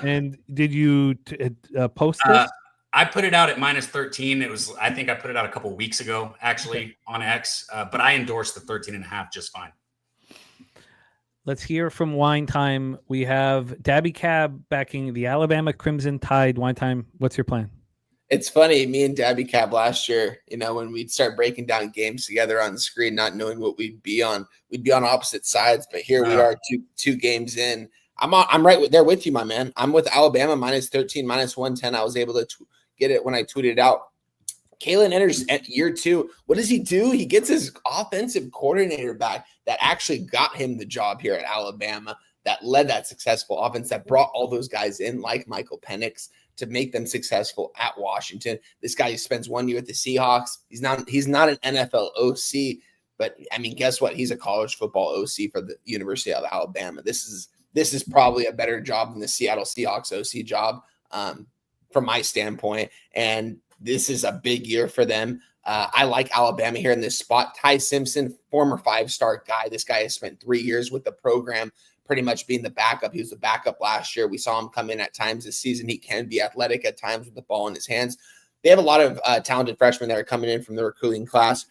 And did you post this? I put it out at -13. I think I put it out a couple weeks ago, actually, on X, but I endorsed the 13.5 just fine. Let's hear from Wine Time. We have Daby Cab backing the Alabama Crimson Tide. Wine Time, what's your plan? It's funny, me and Daby Cab last year, when we'd start breaking down games together on the screen, not knowing what we'd be on opposite sides. But here we are, two games in. I'm right there with you, my man. I'm with Alabama -13, -110. I was able to get it when I tweeted it out. Kalen enters at year 2. What does he do? He gets his offensive coordinator back that actually got him the job here at Alabama, that led that successful offense, that brought all those guys in like Michael Penix to make them successful at Washington. This guy spends 1 year with the Seahawks. He's not an NFL OC, but guess what? He's a college football OC for the University of Alabama. This is probably a better job than the Seattle Seahawks OC job from my standpoint. And this is a big year for them. I like Alabama here in this spot. Ty Simpson, former 5-star guy. This guy has spent 3 years with the program, pretty much being the backup. He was the backup last year. We saw him come in at times this season. He can be athletic at times with the ball in his hands. They have a lot of talented freshmen that are coming in from the recruiting class.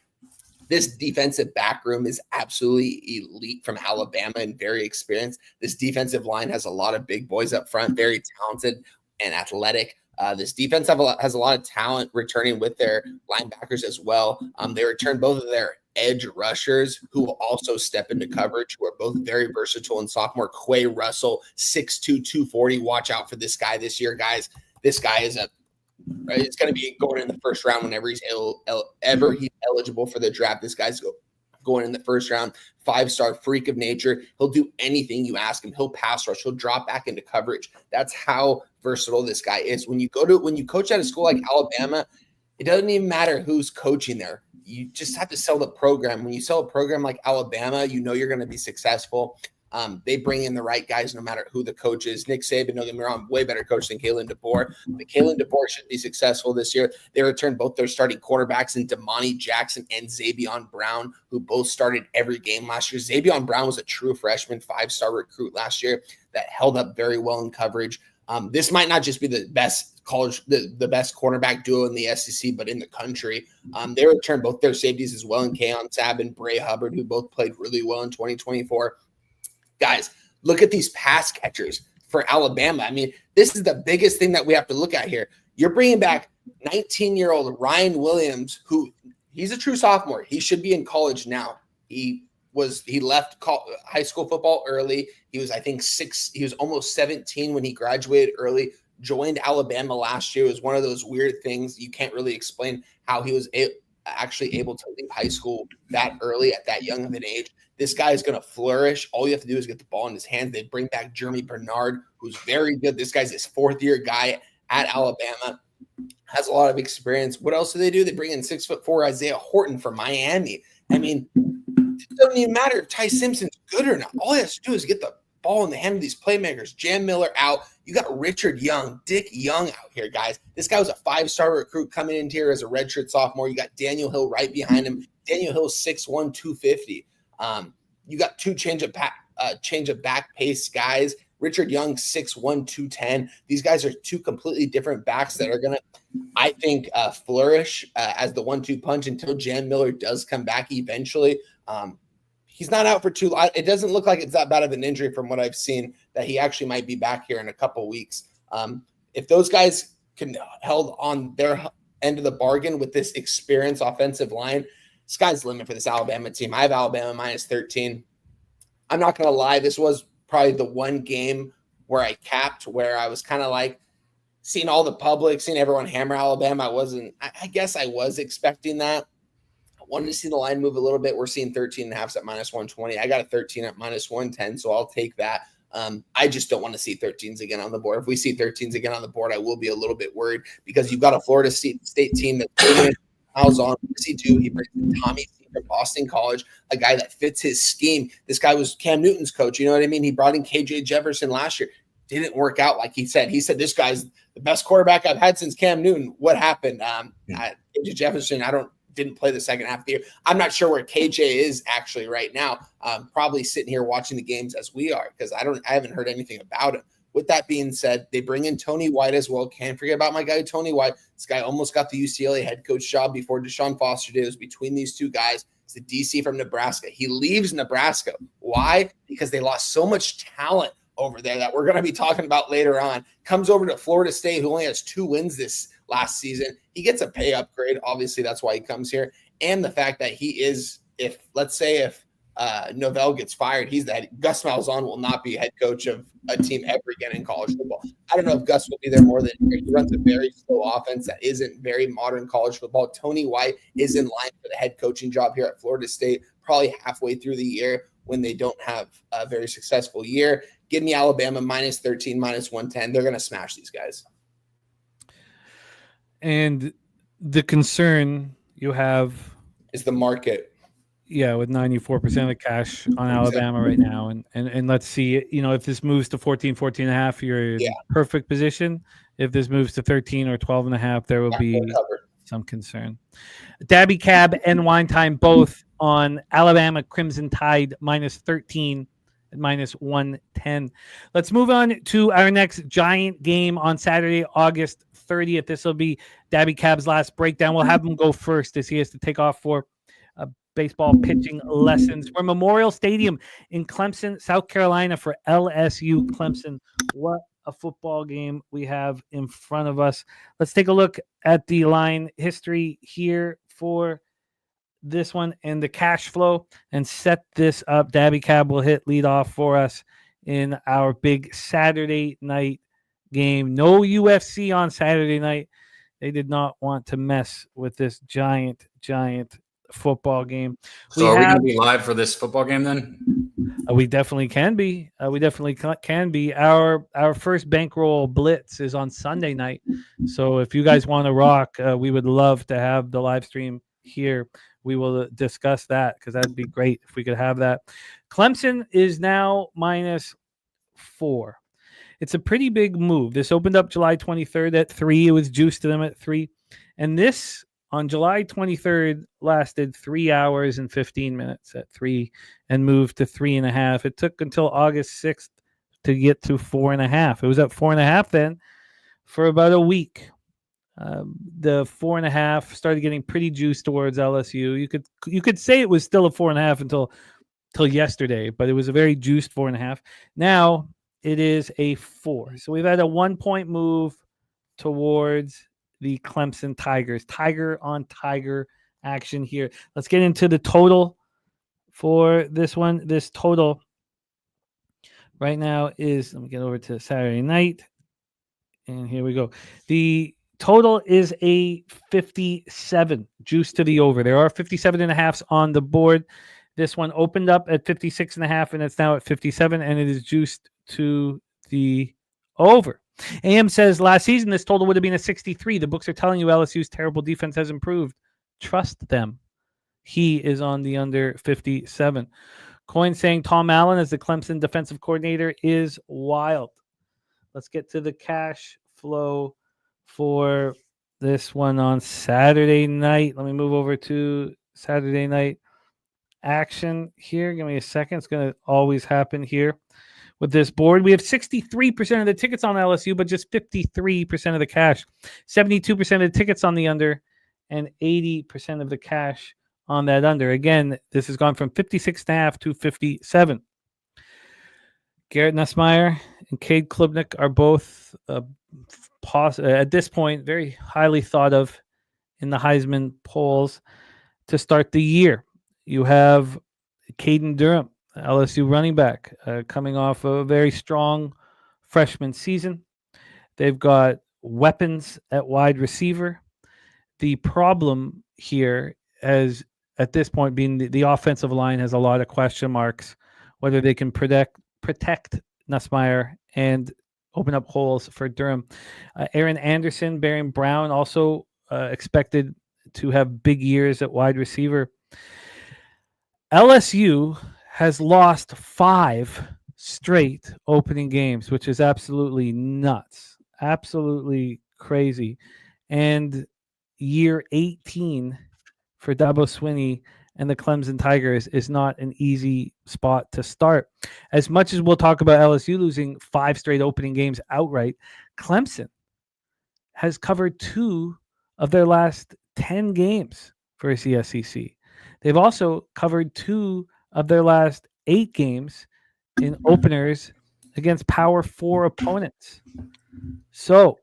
This defensive back room is absolutely elite from Alabama and very experienced. This defensive line has a lot of big boys up front, very talented and athletic. This defense has a lot of talent returning with their linebackers as well. They return both of their edge rushers who will also step into coverage, who are both very versatile. And sophomore Quay Russell, 6'2", 240. Watch out for this guy this year, guys. This guy is it's going to be going in the first round whenever he's eligible for the draft. This guy's going in the first round, 5-star freak of nature. He'll do anything you ask him. He'll pass rush. He'll drop back into coverage. That's how versatile this guy is. When you coach at a school like Alabama, it doesn't even matter who's coaching there. You just have to sell the program. When you sell a program like Alabama, you're going to be successful. They bring in the right guys no matter who the coach is. Nick Saban, don't get me wrong, way better coach than Kalen DeBoer. But Kalen DeBoer should be successful this year. They returned both their starting quarterbacks in Damani Jackson and Zabion Brown, who both started every game last year. Zabion Brown was a true freshman, 5-star recruit last year that held up very well in coverage. This might not just be the best the best cornerback duo in the SEC, but in the country. They returned both their safeties as well in Keon Sabb and Bray Hubbard, who both played really well in 2024. Guys, look at these pass catchers for Alabama. This is the biggest thing that we have to look at here. You're bringing back 19-year-old Ryan Williams, who he's a true sophomore. He should be in college now. He left high school football early. He was, I think, he was almost 17 when he graduated early, joined Alabama last year. It was one of those weird things. You can't really explain how he was actually able to leave high school that early at that young of an age. This guy is going to flourish. All you have to do is get the ball in his hands. They bring back Jeremy Bernard, who's very good. This guy's his 4th-year guy at Alabama, has a lot of experience. What else do? They bring in 6'4" Isaiah Horton from Miami. It doesn't even matter if Ty Simpson's good or not. All he has to do is get the ball in the hand of these playmakers. Jam Miller out. You got Richard Young, Dick Young out here, guys. This guy was a 5-star recruit coming in here as a redshirt sophomore. You got Daniel Hill right behind him. Daniel Hill's 6'1", 250. You got two change of back pace guys. Richard Young, 6'1", 210. These guys are two completely different backs that are going to, I think, flourish as the 1-2 punch until Jam Miller does come back eventually. He's not out for too long. It doesn't look like it's that bad of an injury from what I've seen, that he actually might be back here in a couple weeks. if those guys can held on their end of the bargain with this experienced offensive line, sky's the limit for this Alabama team. I have Alabama minus 13. I'm not going to lie. This was probably the one game where I capped, where I was kind of like seeing all the public, seeing everyone hammer Alabama. I guess I was expecting that. I wanted to see the line move a little bit. We're seeing 13.5s at minus 120. I got a 13 at minus 110, so I'll take that. I just don't want to see 13s again on the board. If we see 13s again on the board, I will be a little bit worried, because you've got a Florida State team that's miles on. He brings in Tommy from Boston College, a guy that fits his scheme. This guy was Cam Newton's coach. You know what I mean? He brought in KJ Jefferson last year. Didn't work out like he said. He said, this guy's the best quarterback I've had since Cam Newton. What happened? KJ Jefferson, didn't play the second half of the year. I'm not sure where KJ is actually right now. Probably sitting here watching the games as we are, because I haven't heard anything about him. With that being said, they bring in Tony White as well. Can't forget about my guy, Tony White. This guy almost got the UCLA head coach job before Deshaun Foster did. It was between these two guys. It's the DC from Nebraska. He leaves Nebraska. Why? Because they lost so much talent over there that we're going to be talking about later on. Comes over to Florida State, who only has 2 wins this last season. He gets a pay upgrade. Obviously, that's why he comes here. And the fact that he is, if Novell gets fired, he's the head. Gus Malzahn will not be head coach of a team ever again in college football. I don't know if Gus will be there more than a year. He runs a very slow offense that isn't very modern college football. Tony White is in line for the head coaching job here at Florida State, probably halfway through the year when they don't have a very successful year. Give me Alabama minus 13, minus 110. They're going to smash these guys. And the concern you have is the market. Yeah, with 94% of the cash on Alabama right now. And let's see, if this moves to 14, 14.5, you're in perfect position. If this moves to 13 or 12.5, there will be some concern. Daby Cab and Wine Time both on Alabama Crimson Tide minus 13 and minus 110. Let's move on to our next giant game on Saturday, August 30th. This will be Daby Cab's last breakdown. We'll have him go first as he has to take off for baseball pitching lessons. We're Memorial Stadium in Clemson, South Carolina for LSU Clemson. What a football game we have in front of us. Let's take a look at the line history here for this one and the cash flow and set this up. Daby Cab will hit lead off for us in our big Saturday night game. No UFC on Saturday night. They did not want to mess with this giant football game. So are we going to be live for this football game then? We definitely can be. Our first bankroll blitz is on Sunday night. So if you guys want to rock, we would love to have the live stream here. We will discuss that because that'd be great if we could have that. Clemson is now minus 4. It's a pretty big move. This opened up July 23rd at 3. It was juiced to them at 3. And this on July 23rd lasted 3 hours and 15 minutes at 3 and moved to 3.5. It took until August 6th to get to 4.5. It was at 4.5 then for about a week. The 4.5 started getting pretty juiced towards LSU. You could say it was still a 4.5 until yesterday, but it was a very juiced 4.5. Now it is a 4. So we've had a 1-point move towards the Clemson Tigers. Tiger on Tiger action here. Let's get into the total for this one. This total right now is, let me get over to Saturday night. And here we go. The total is a 57, juice to the over. There are 57.5s on the board. This one opened up at 56.5 and it's now at 57, and it is juiced to the over. AM says last season this total would have been a 63. The books are telling you LSU's terrible defense has improved. Trust them. He is on the under 57. Coin saying Tom Allen as the Clemson defensive coordinator is wild. Let's get to the cash flow for this one on Saturday night. Let me move over to Saturday night action here. Give me a second. It's going to always happen here. With this board, we have 63% of the tickets on LSU, but just 53% of the cash. 72% of the tickets on the under, and 80% of the cash on that under. Again, this has gone from 56.5 to 57. Garrett Nussmeier and Cade Klubnik are both at this point, very highly thought of in the Heisman polls to start the year. You have Caden Durham, LSU running back, coming off a very strong freshman season. They've got weapons at wide receiver. The problem here has, at this point, been the offensive line has a lot of question marks, whether they can protect Nussmeier and open up holes for Durham. Aaron Anderson, Baron Brown also expected to have big years at wide receiver. LSU has lost 5 straight opening games, which is absolutely nuts, absolutely crazy. And year 18 for Dabo Swinney and the Clemson Tigers is not an easy spot to start. As much as we'll talk about LSU losing 5 straight opening games outright, Clemson has covered 2 of their last 10 games for the SEC. They've also covered 2 of their last 8 games in openers against Power 4 opponents. So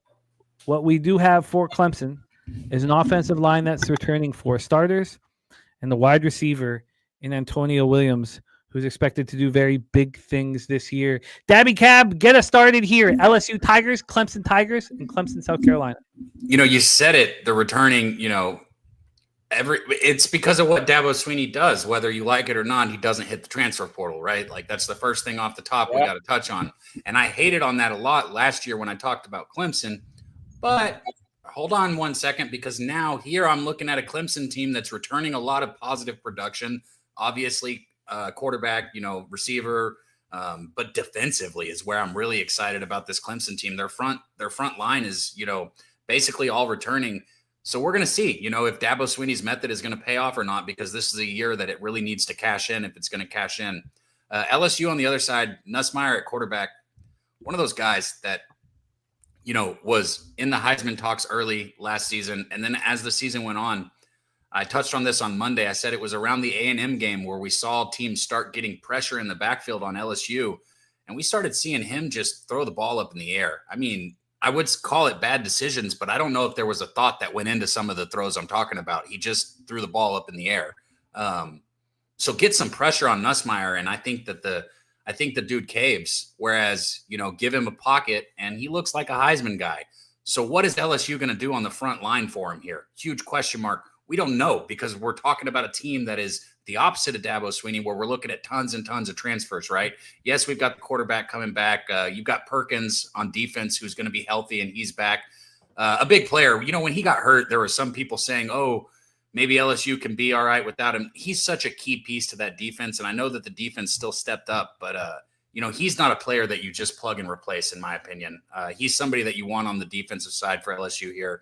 what we do have for Clemson is an offensive line that's returning 4 starters and the wide receiver in Antonio Williams, who's expected to do very big things this year. Daby Cab, get us started here. LSU Tigers, Clemson Tigers, and Clemson, South Carolina. You said it, the returning, it's because of what Dabo Swinney does, whether you like it or not. He doesn't hit the transfer portal, right? Like, that's the first thing off the top we got to touch on. And I hated on that a lot last year when I talked about Clemson. But hold on one second, because now here I'm looking at a Clemson team that's returning a lot of positive production. Obviously, quarterback, receiver, but defensively is where I'm really excited about this Clemson team. Their front line is, basically all returning. So we're going to see, if Dabo Swinney's method is going to pay off or not, because this is a year that it really needs to cash in if it's going to cash in. LSU on the other side, Nussmeier at quarterback, one of those guys that, was in the Heisman talks early last season. And then as the season went on, I touched on this on Monday. I said it was around the A&M game where we saw teams start getting pressure in the backfield on LSU. And we started seeing him just throw the ball up in the air. I mean, I would call it bad decisions, but I don't know if there was a thought that went into some of the throws I'm talking about. He just threw the ball up in the air. So get some pressure on Nussmeier, and I think the dude caves, whereas, give him a pocket and he looks like a Heisman guy. So what is LSU going to do on the front line for him here? Huge question mark. We don't know, because we're talking about a team that is the opposite of Dabo Swinney, where we're looking at tons and tons of transfers, right? Yes, we've got the quarterback coming back. You've got Perkins on defense, who's going to be healthy, and he's back. A big player. When he got hurt, there were some people saying, oh, maybe LSU can be all right without him. He's such a key piece to that defense, and I know that the defense still stepped up, but he's not a player that you just plug and replace, in my opinion. He's somebody that you want on the defensive side for LSU here.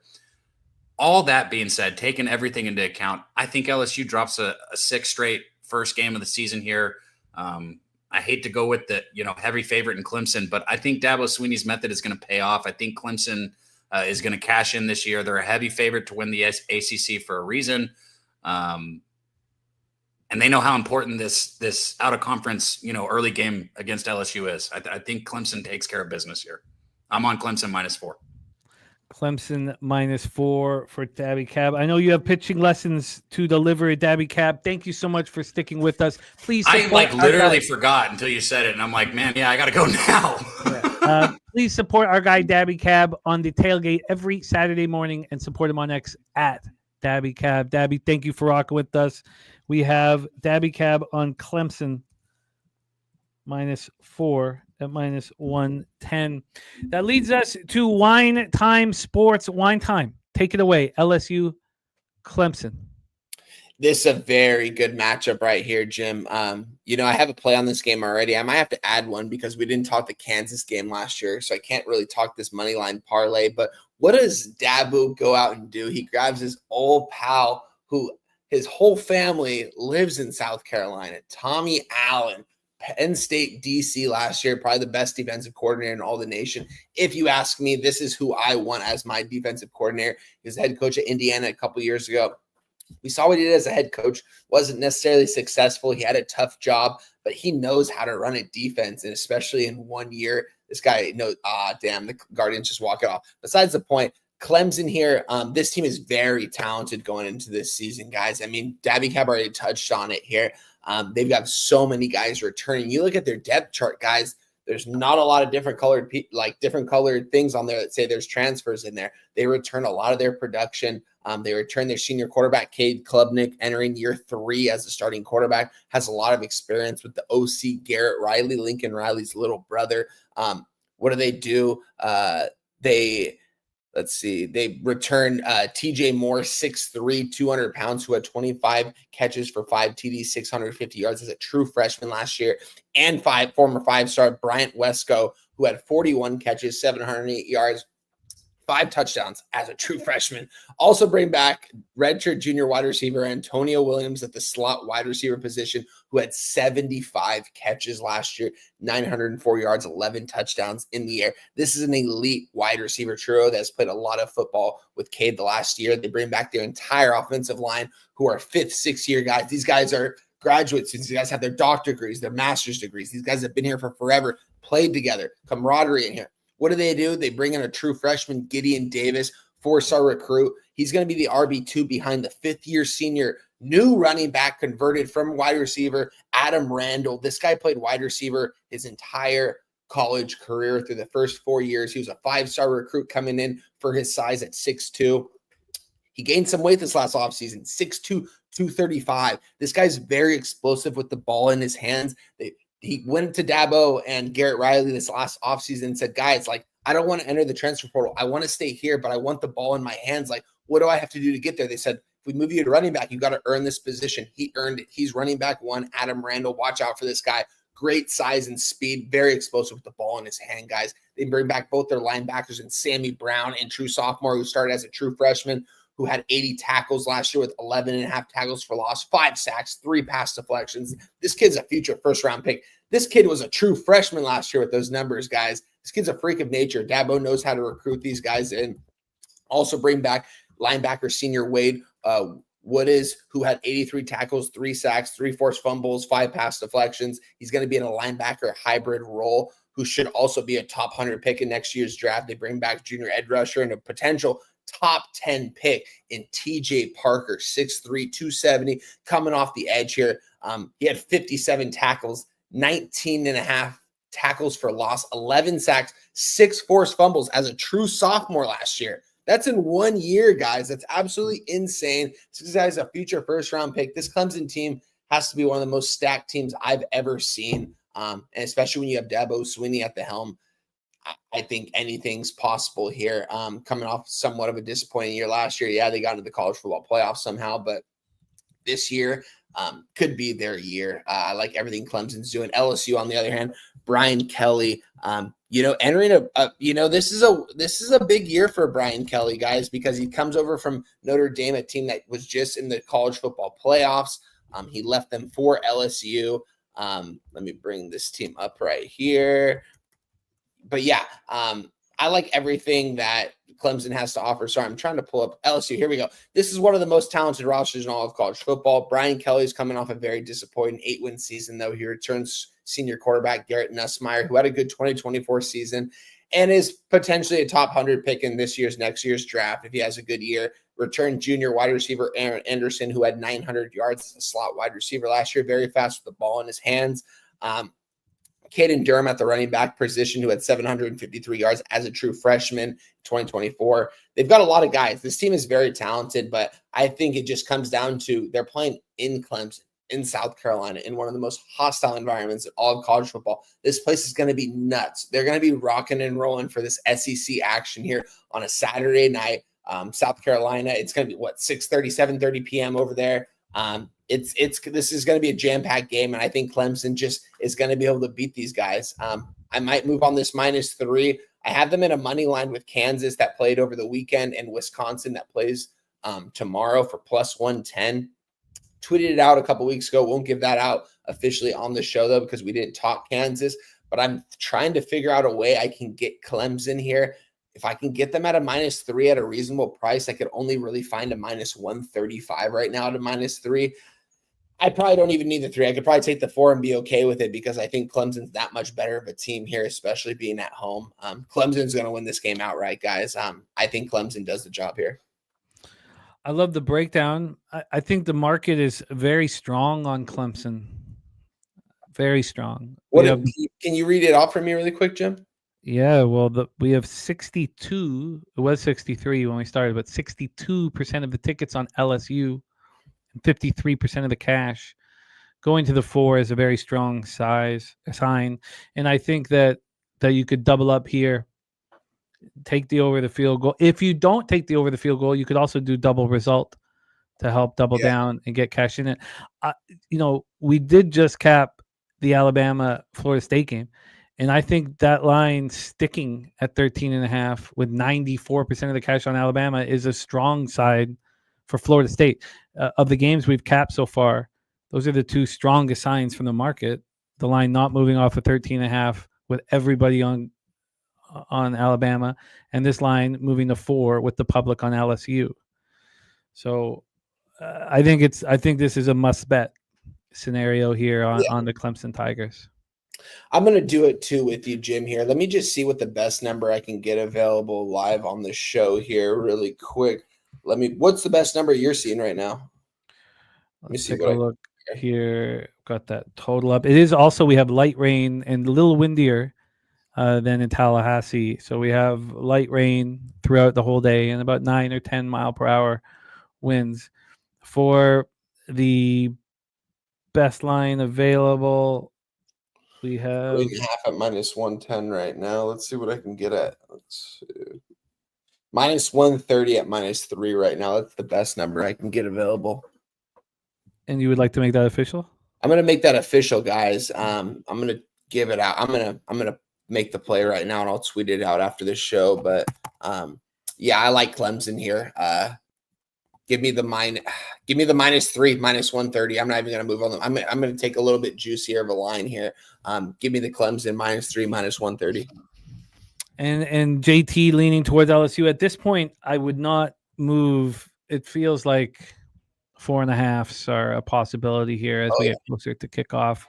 All that being said, taking everything into account, I think LSU drops a 6 straight first game of the season here. I hate to go with the heavy favorite in Clemson, but I think Dabo Swinney's method is going to pay off. I think Clemson is going to cash in this year. They're a heavy favorite to win the ACC for a reason. And they know how important this out of conference, early game against LSU is. I think Clemson takes care of business here. I'm on Clemson -4. Clemson -4 for Daby Cab. I know you have pitching lessons to deliver at Daby Cab. Thank you so much for sticking with us. Please, I literally forgot until you said it, and I'm like, man, yeah, I got to go now. Please support our guy Daby Cab on the tailgate every Saturday morning, and support him on X at Daby Cab. Daby, thank you for rocking with us. We have Daby Cab on Clemson -4 at -110. That leads us to Wine Time Sports. Wine Time, take it away. LSU, Clemson. This is a very good matchup right here, Jim. I have a play on this game already. I might have to add one because we didn't talk the Kansas game last year, so I can't really talk this money line parlay. But what does Dabu go out and do? He grabs his old pal, who his whole family lives in South Carolina, Tommy Allen. Penn State DC last year, probably the best defensive coordinator in all the nation. If you ask me, this is who I want as my defensive coordinator. He was the head coach at Indiana a couple years ago. We saw what he did as a head coach. Wasn't necessarily successful. He had a tough job, but he knows how to run a defense, and especially in 1 year, This guy knows, damn, the Guardians just walk it off. Besides the point, Clemson here, this team is very talented going into this season, guys. I mean, Daby already touched on it here. They've got so many guys returning. You look at their depth chart, guys. There's not a lot of different colored things on there that say there's transfers in there. They return a lot of their production. They return their senior quarterback, Cade Klubnik, entering year 3 as a starting quarterback, has a lot of experience with the OC Garrett Riley, Lincoln Riley's little brother. What do? They return TJ Moore, 6'3", 200 pounds, who had 25 catches for 5 TDs, 650 yards as a true freshman last year, and former 5-star Bryant Wesco, who had 41 catches, 708 yards, 5 touchdowns as a true freshman. Also bring back redshirt junior wide receiver Antonio Williams at the slot wide receiver position, who had 75 catches last year, 904 yards, 11 touchdowns in the air. This is an elite wide receiver trio that's played a lot of football with Cade the last year. They bring back their entire offensive line, who are 5th, 6th year guys. These guys are graduates. These guys have their doctorate degrees, their master's degrees. These guys have been here for forever, played together, camaraderie in here. What do? They bring in a true freshman, Gideon Davis, 4-star recruit. He's going to be the RB2 behind the 5th-year senior, new running back converted from wide receiver, Adam Randall. This guy played wide receiver his entire college career through the first 4 years. He was a 5-star recruit coming in for his size at 6'2". He gained some weight this last offseason, 6'2", 235. This guy's very explosive with the ball in his hands. He went to Dabo and Garrett Riley this last offseason and said, guys, I don't want to enter the transfer portal. I want to stay here, but I want the ball in my hands. What do I have to do to get there? They said, if we move you to running back, you got to earn this position. He earned it. He's running back 1, Adam Randall. Watch out for this guy. Great size and speed, very explosive with the ball in his hand, guys. They bring back both their linebackers and Sammy Brown, and true sophomore, who started as a true freshman, who had 80 tackles last year with 11.5 tackles for loss, 5 sacks, 3 pass deflections. This kid's a future first-round pick. This kid was a true freshman last year with those numbers, guys. This kid's a freak of nature. Dabo knows how to recruit these guys in. Also bring back linebacker senior Wade Woodis, who had 83 tackles, 3 sacks, 3 forced fumbles, 5 pass deflections. He's going to be in a linebacker hybrid role, who should also be a top 100 pick in next year's draft. They bring back junior edge rusher and a potential top 10 pick in TJ Parker, 6'3", 270, coming off the edge here. He had 57 tackles, 19.5 tackles for loss, 11 sacks, 6 forced fumbles as a true sophomore last year. That's in 1 year, guys. That's absolutely insane. This guy's a future first-round pick. This Clemson team has to be one of the most stacked teams I've ever seen, and especially when you have Dabo Swinney at the helm. I think anything's possible here. Coming off somewhat of a disappointing year last year. Yeah, they got into the college football playoffs somehow, but this year could be their year. I like everything Clemson's doing. LSU, on the other hand, Brian Kelly, entering this is a big year for Brian Kelly, guys, because he comes over from Notre Dame, a team that was just in the college football playoffs. He left them for LSU. Let me bring this team up right here. But yeah, I like everything that Clemson has to offer. Sorry, I'm trying to pull up LSU. Here we go. This is one of the most talented rosters in all of college football. Brian Kelly's coming off a very disappointing 8-win season, though. He returns senior quarterback Garrett Nussmeier, who had a good 2024 season and is potentially a top 100 pick in next year's draft if he has a good year. Return junior wide receiver Aaron Anderson, who had 900 yards as a slot wide receiver last year, very fast with the ball in his hands. Caden Durham at the running back position, who had 753 yards as a true freshman in 2024. They've got a lot of guys. This team is very talented, but I think it just comes down to they're playing in Clemson, in South Carolina, in one of the most hostile environments in all of college football. This place is going to be nuts. They're going to be rocking and rolling for this SEC action here on a Saturday night. South Carolina, it's going to be 6:30, 7:30 p.m. over there. This is going to be a jam-packed game, and I think Clemson just is going to be able to beat these guys. I might move on this -3. I have them in a money line with Kansas that played over the weekend and Wisconsin that plays tomorrow for +110. Tweeted it out a couple weeks ago. Won't give that out officially on the show, though, because we didn't talk Kansas. But I'm trying to figure out a way I can get Clemson here. If I can get them at a -3 at a reasonable price, I could only really find a -135 right now at a -3. I probably don't even need the 3. I could probably take the 4 and be okay with it because I think Clemson's that much better of a team here, especially being at home. Clemson's going to win this game outright, guys. I think Clemson does the job here. I love the breakdown. I think the market is very strong on Clemson. Very strong. Can you read it off for me really quick, Jim? Yeah, well, we have 62. It was 63 when we started, but 62% of the tickets on LSU and 53% of the cash. Going to the 4 is a very strong sign, and I think that you could double up here. Take the over the field goal. If you don't take the over the field goal, you could also do double result to help double down and get cash in it. We did just cap the Alabama-Florida State game, and I think that line sticking at 13.5 with 94% of the cash on Alabama is a strong side for Florida State. Of the games we've capped so far, those are the 2 strongest signs from the market. The line not moving off of 13.5 with everybody on Alabama, and this line moving to 4 with the public on LSU. So I think this is a must bet scenario here on the Clemson Tigers. I'm going to do it too with you, Jim, here. Let me just see what the best number I can get available live on the show here really quick. What's the best number you're seeing right now? Let me see. Take a look here. Got that total up. It is also, we have light rain and a little windier than in Tallahassee. So we have light rain throughout the whole day and about 9 or 10 mile per hour winds. For the best line available, we have 3.5 at -110 right now. Let's see what I can get at. Let's see. -130 at -3 right now. That's the best number I can get available. And you would like to make that official? I'm going to make that official, guys. I'm going to give it out. I'm going to make the play right now, and I'll tweet it out after this show. But yeah, I like Clemson here. Give me the -3, -130. I'm not even going to move on them. I'm going to take a little bit juicier of a line here. Give me the Clemson -3, -130. And JT leaning towards LSU. At this point, I would not move. It feels like 4.5s are a possibility here as we get closer to kickoff.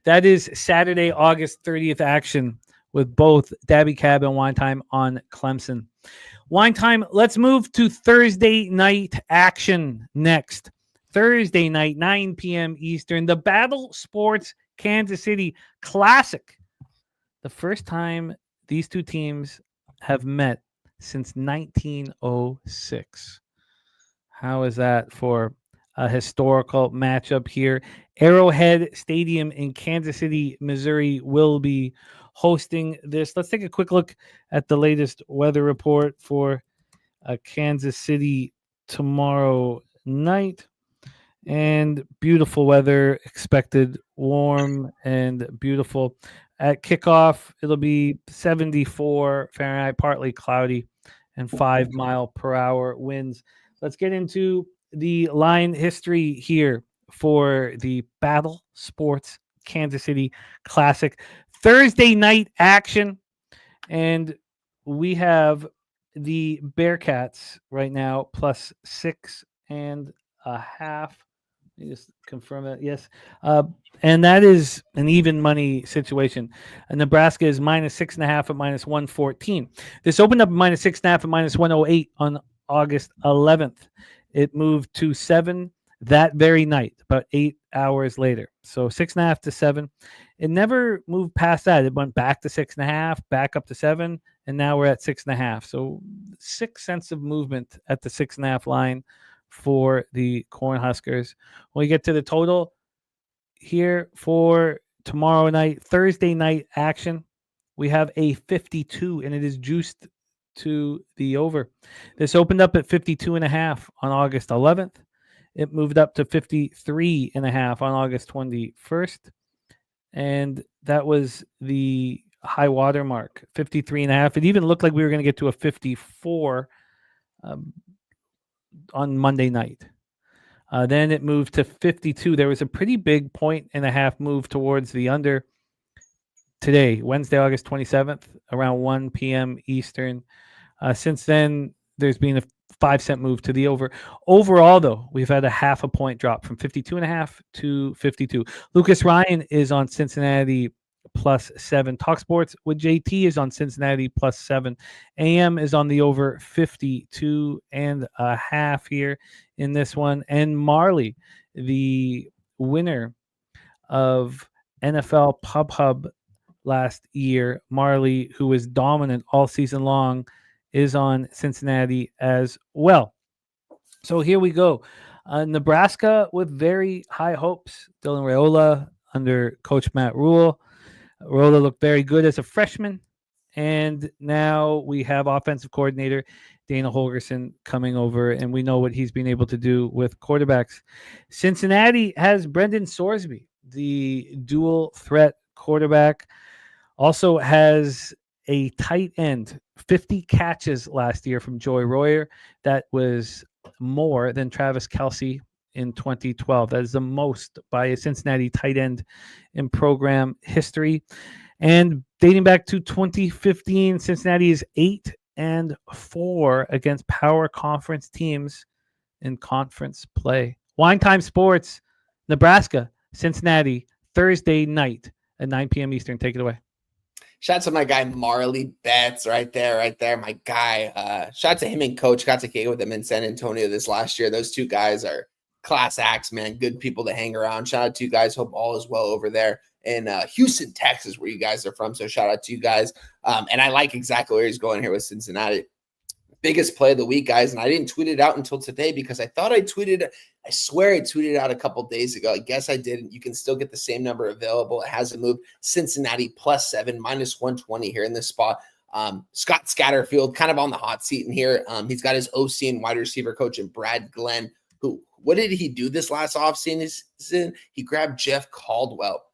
That is Saturday, August 30th action with both Daby Cab and Wine Time on Clemson. Wine Time, let's move to Thursday night action next. Thursday night, 9 p.m. Eastern, the Battle Sports Kansas City Classic. The first time these 2 teams have met since 1906. How is that for a historical matchup here? Arrowhead Stadium in Kansas City, Missouri will be hosting this. Let's take a quick look at the latest weather report for Kansas City tomorrow night. And beautiful weather expected, warm and beautiful. At kickoff, it'll be 74 Fahrenheit, partly cloudy, and 5 mile per hour winds. Let's get into the line history here for the Battle Sports Kansas City Classic. Thursday night action, and we have the Bearcats right now +6.5. Let me just confirm that. Yes. And that is an even money situation. Nebraska is -6.5 at -114. This opened up at -6.5 at -108 on August 11th. It moved to 7 that very night, about 8 hours later. So 6.5 to 7. It never moved past that. It went back to 6.5, back up to 7, and now we're at 6.5. So 6 cents of movement at the 6.5 line for the Cornhuskers. When we get to the total here for tomorrow night, Thursday night action, we have a 52, and it is juiced to the over. This opened up at 52.5 on August 11th. It moved up to 53.5 on August 21st. And that was the high water mark, 53.5. It even looked like we were going to get to a 54 on Monday night. Then it moved to 52. There was a pretty big 1.5 move towards the under today, Wednesday, August 27th, around 1 p.m. Eastern. Since then, there's been a 5-cent move to the over. Overall, though, we've had a half a point drop from 52.5 to 52. Lucas Ryan is on Cincinnati +7. Talk Sports with JT is on Cincinnati +7. AM is on the over 52.5 here in this one. And Marley, the winner of NFL Pub Hub last year, Marley, who was dominant all season long, is on Cincinnati as well. So here we go. Nebraska with very high hopes. Dylan Raiola under Coach Matt Rule. Raiola looked very good as a freshman. And now we have offensive coordinator Dana Holgerson coming over, and we know what he's been able to do with quarterbacks. Cincinnati has Brendan Sorsby, the dual threat quarterback. Also has a tight end, 50 catches last year from Joey Royer. That was more than Travis Kelce in 2012. That is the most by a Cincinnati tight end in program history. And dating back to 2015, Cincinnati is 8-4 against power conference teams in conference play. Wine Time Sports, Nebraska, Cincinnati, Thursday night at 9 p.m. Eastern. Take it away. Shout out to my guy Marley Betts right there. My guy. Shout out to him and Coach. Got to kick it with him in San Antonio this last year. Those two guys are class acts, man. Good people to hang around. Shout out to you guys. Hope all is well over there in Houston, Texas, where you guys are from. So shout out to you guys. And I like exactly where he's going here with Cincinnati. Biggest play of the week, guys. And I didn't tweet it out until today because I thought I swear I tweeted out a couple days ago. I guess I didn't. You can still get the same number available. It hasn't moved. Cincinnati +7, -120 here in this spot. Scott Scatterfield kind of on the hot seat in here. He's got his OC and wide receiver coach and Brad Glenn, who, what did he do this last offseason? He grabbed Jeff Caldwell.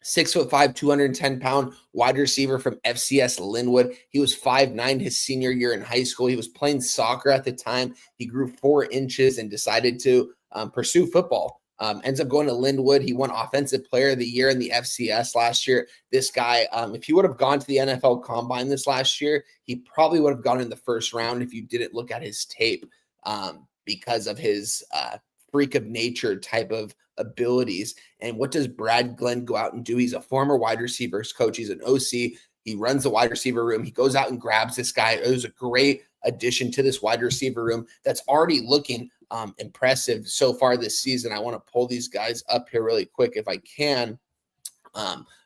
6'5", 210-pound wide receiver from FCS Linwood. He was 5'9" his senior year in high school. He was playing soccer at the time. He grew 4 inches and decided to pursue football. Ends up going to Linwood. He won Offensive Player of the Year in the FCS last year. This guy, if he would have gone to the NFL Combine this last year, he probably would have gone in the first round if you didn't look at his tape because of his freak of nature type of abilities. And what does Brad Glenn go out and do? He's a former wide receivers coach. He's an OC. He runs the wide receiver room. He goes out and grabs this guy. It was a great addition to this wide receiver room that's already looking impressive so far this season. I want to pull these guys up here really quick if I can.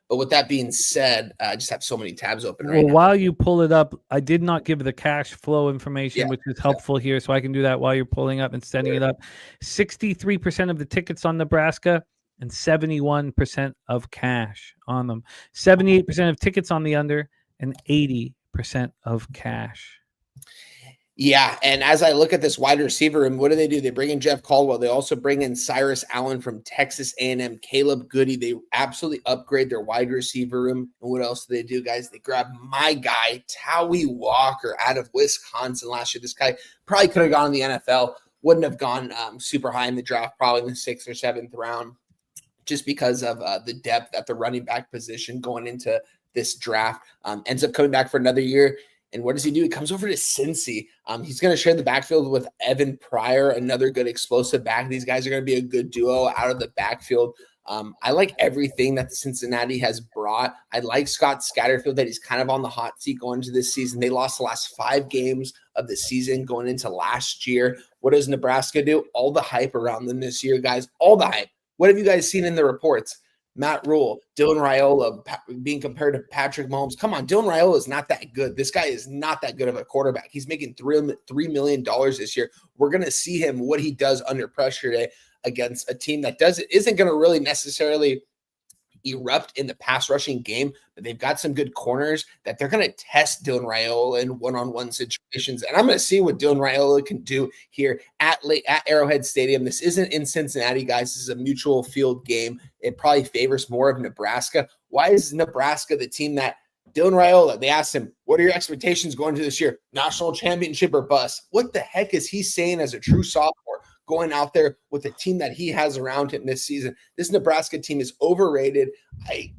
But with that being said, I just have so many tabs open right now. While you pull it up, I did not give the cash flow information, which is helpful here. So I can do that while you're pulling up and setting it up. 63% of the tickets on Nebraska and 71% of cash on them. 78% of tickets on the under and 80% of cash. Yeah, and as I look at this wide receiver room, what do? They bring in Jeff Caldwell. They also bring in Cyrus Allen from Texas A&M, Caleb Goody. They absolutely upgrade their wide receiver room. And what else do they do, guys? They grab my guy, Towie Walker, out of Wisconsin last year. This guy probably could have gone in the NFL, wouldn't have gone super high in the draft, probably in the 6th or 7th round, just because of the depth at the running back position going into this draft. Ends up coming back for another year. And what does he do? He comes over to Cincy. He's going to share the backfield with Evan Pryor, another good explosive back. These guys are going to be a good duo out of the backfield. I like everything that Cincinnati has brought. I like Scott Scatterfield, that he's kind of on the hot seat going into this season. They lost the last 5 games of the season going into last year. What does Nebraska do? All the hype around them this year, guys. All the hype. What have you guys seen in the reports? Matt Rule, Dylan Raiola being compared to Patrick Mahomes. Come on, Dylan Raiola is not that good. This guy is not that good of a quarterback. He's making $3 million this year. We're going to see him, what he does under pressure today against a team that isn't going to really necessarily erupt in the pass rushing game, but they've got some good corners that they're going to test Dylan Raiola in one-on-one situations. And I'm going to see what Dylan Raiola can do here at Arrowhead Stadium. This isn't in Cincinnati, guys. This is a mutual field game. It probably favors more of Nebraska. Why is Nebraska the team that Dylan Raiola, they asked him, what are your expectations going into this year? National championship or bust? What the heck is he saying as a true sophomore, going out there with the team that he has around him this season? This Nebraska team is overrated. I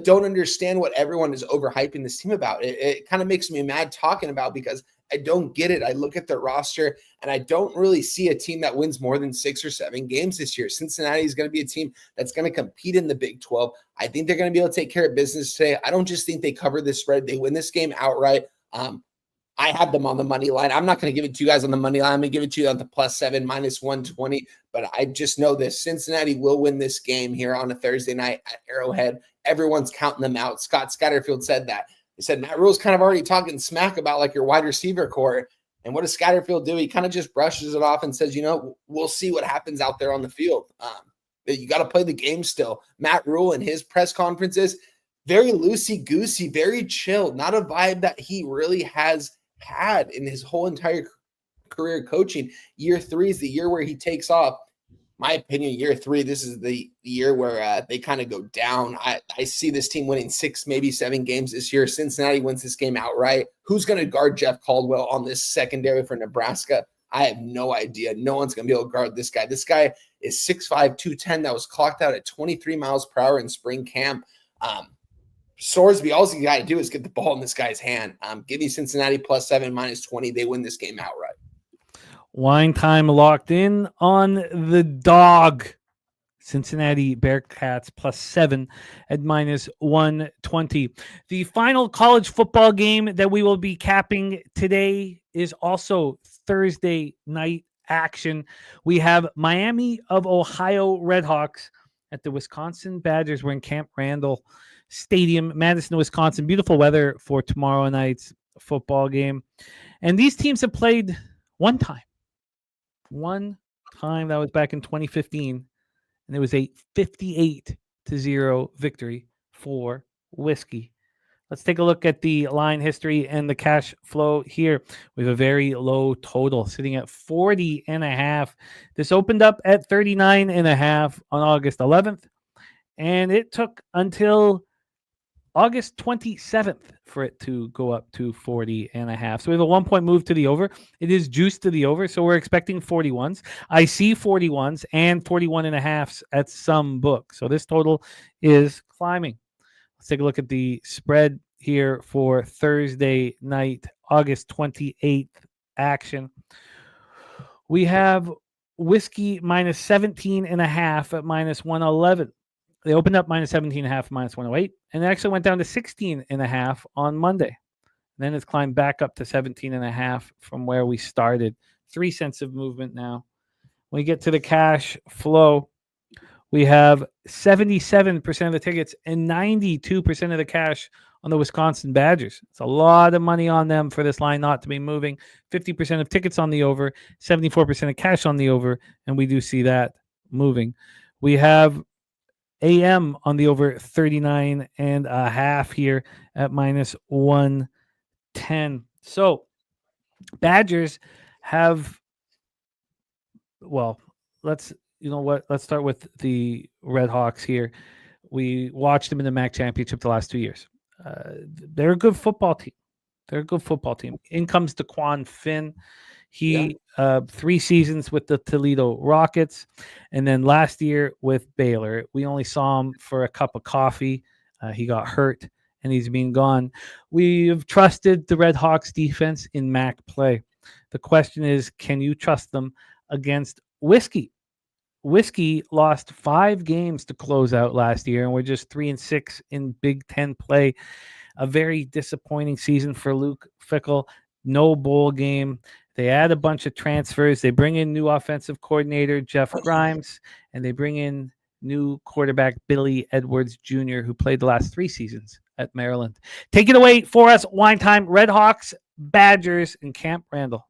don't understand what everyone is overhyping this team about. It kind of makes me mad talking about, because I don't get it. I look at the roster, and I don't really see a team that wins more than 6 or 7 games this year. Cincinnati is going to be a team that's going to compete in the Big 12. I think they're going to be able to take care of business today. I don't just think they cover this spread. They win this game outright. I have them on the money line. I'm not going to give it to you guys on the money line. I'm going to give it to you on the +7, -120. But I just know this. Cincinnati will win this game here on a Thursday night at Arrowhead. Everyone's counting them out. Scott Satterfield said that. He said, Matt Rule's kind of already talking smack about like your wide receiver core. And what does Satterfield do? He kind of just brushes it off and says, we'll see what happens out there on the field. You got to play the game still. Matt Rule in his press conferences, very loosey-goosey, very chill. Not a vibe that he really has had in his whole entire career coaching. Year 3 is the year where he takes off. My opinion, year 3, this is the year where they kind of go down. I see this team winning 6, maybe 7 games this year. Cincinnati wins this game outright. Who's going to guard Jeff Caldwell on this secondary for Nebraska? I have no idea. No one's going to be able to guard this guy. This guy is 6'5", 210 that was clocked out at 23 miles per hour in spring camp. Sorsby, all you got to do is get the ball in this guy's hand. Give me Cincinnati +7, -20. They win this game outright. Wine time locked in on the dog. Cincinnati Bearcats +7 at -120. The final college football game that we will be capping today is also Thursday night action. We have Miami of Ohio Redhawks at the Wisconsin Badgers. We're in Camp Randall Stadium, Madison, Wisconsin. Beautiful weather for tomorrow night's football game. And these teams have played one time. That was back in 2015. And it was a 58-0 victory for Whiskey. Let's take a look at the line history and the cash flow here. We have a very low total sitting at 40.5. This opened up at 39.5 on August 11th. And it took until August 27th for it to go up to 40.5. So we have a 1-point move to the over. It is juiced to the over, so we're expecting 41s. I see 41s and 41.5s at some book. So this total is climbing. Let's take a look at the spread here for Thursday night, August 28th action. We have Whiskey -17.5 at -111. They opened up -17.5, -108, and it actually went down to 16.5 on Monday. And then it's climbed back up to 17.5 from where we started. 3 cents of movement now. When we get to the cash flow, we have 77% of the tickets and 92% of the cash on the Wisconsin Badgers. It's a lot of money on them for this line not to be moving. 50% of tickets on the over, 74% of cash on the over, and we do see that moving. We have AM on the over 39.5 here at -110. So Badgers have, let's start with the Red Hawks here. We watched them in the MAC championship the last 2 years. They're a good football team. In comes DeQuan Finn. He 3 seasons with the Toledo Rockets, and then last year with Baylor. We only saw him for a cup of coffee. He got hurt, and he's been gone. We've trusted the Red Hawks defense in MAC play. The question is, can you trust them against Whiskey? Whiskey lost 5 games to close out last year, and we're just 3-6 in Big Ten play. A very disappointing season for Luke Fickell. No bowl game. They add a bunch of transfers. They bring in new offensive coordinator Jeff Grimes, and they bring in new quarterback Billy Edwards Jr., who played the last 3 seasons at Maryland. Take it away for us, Wine Time. Red Hawks, Badgers, and Camp Randall.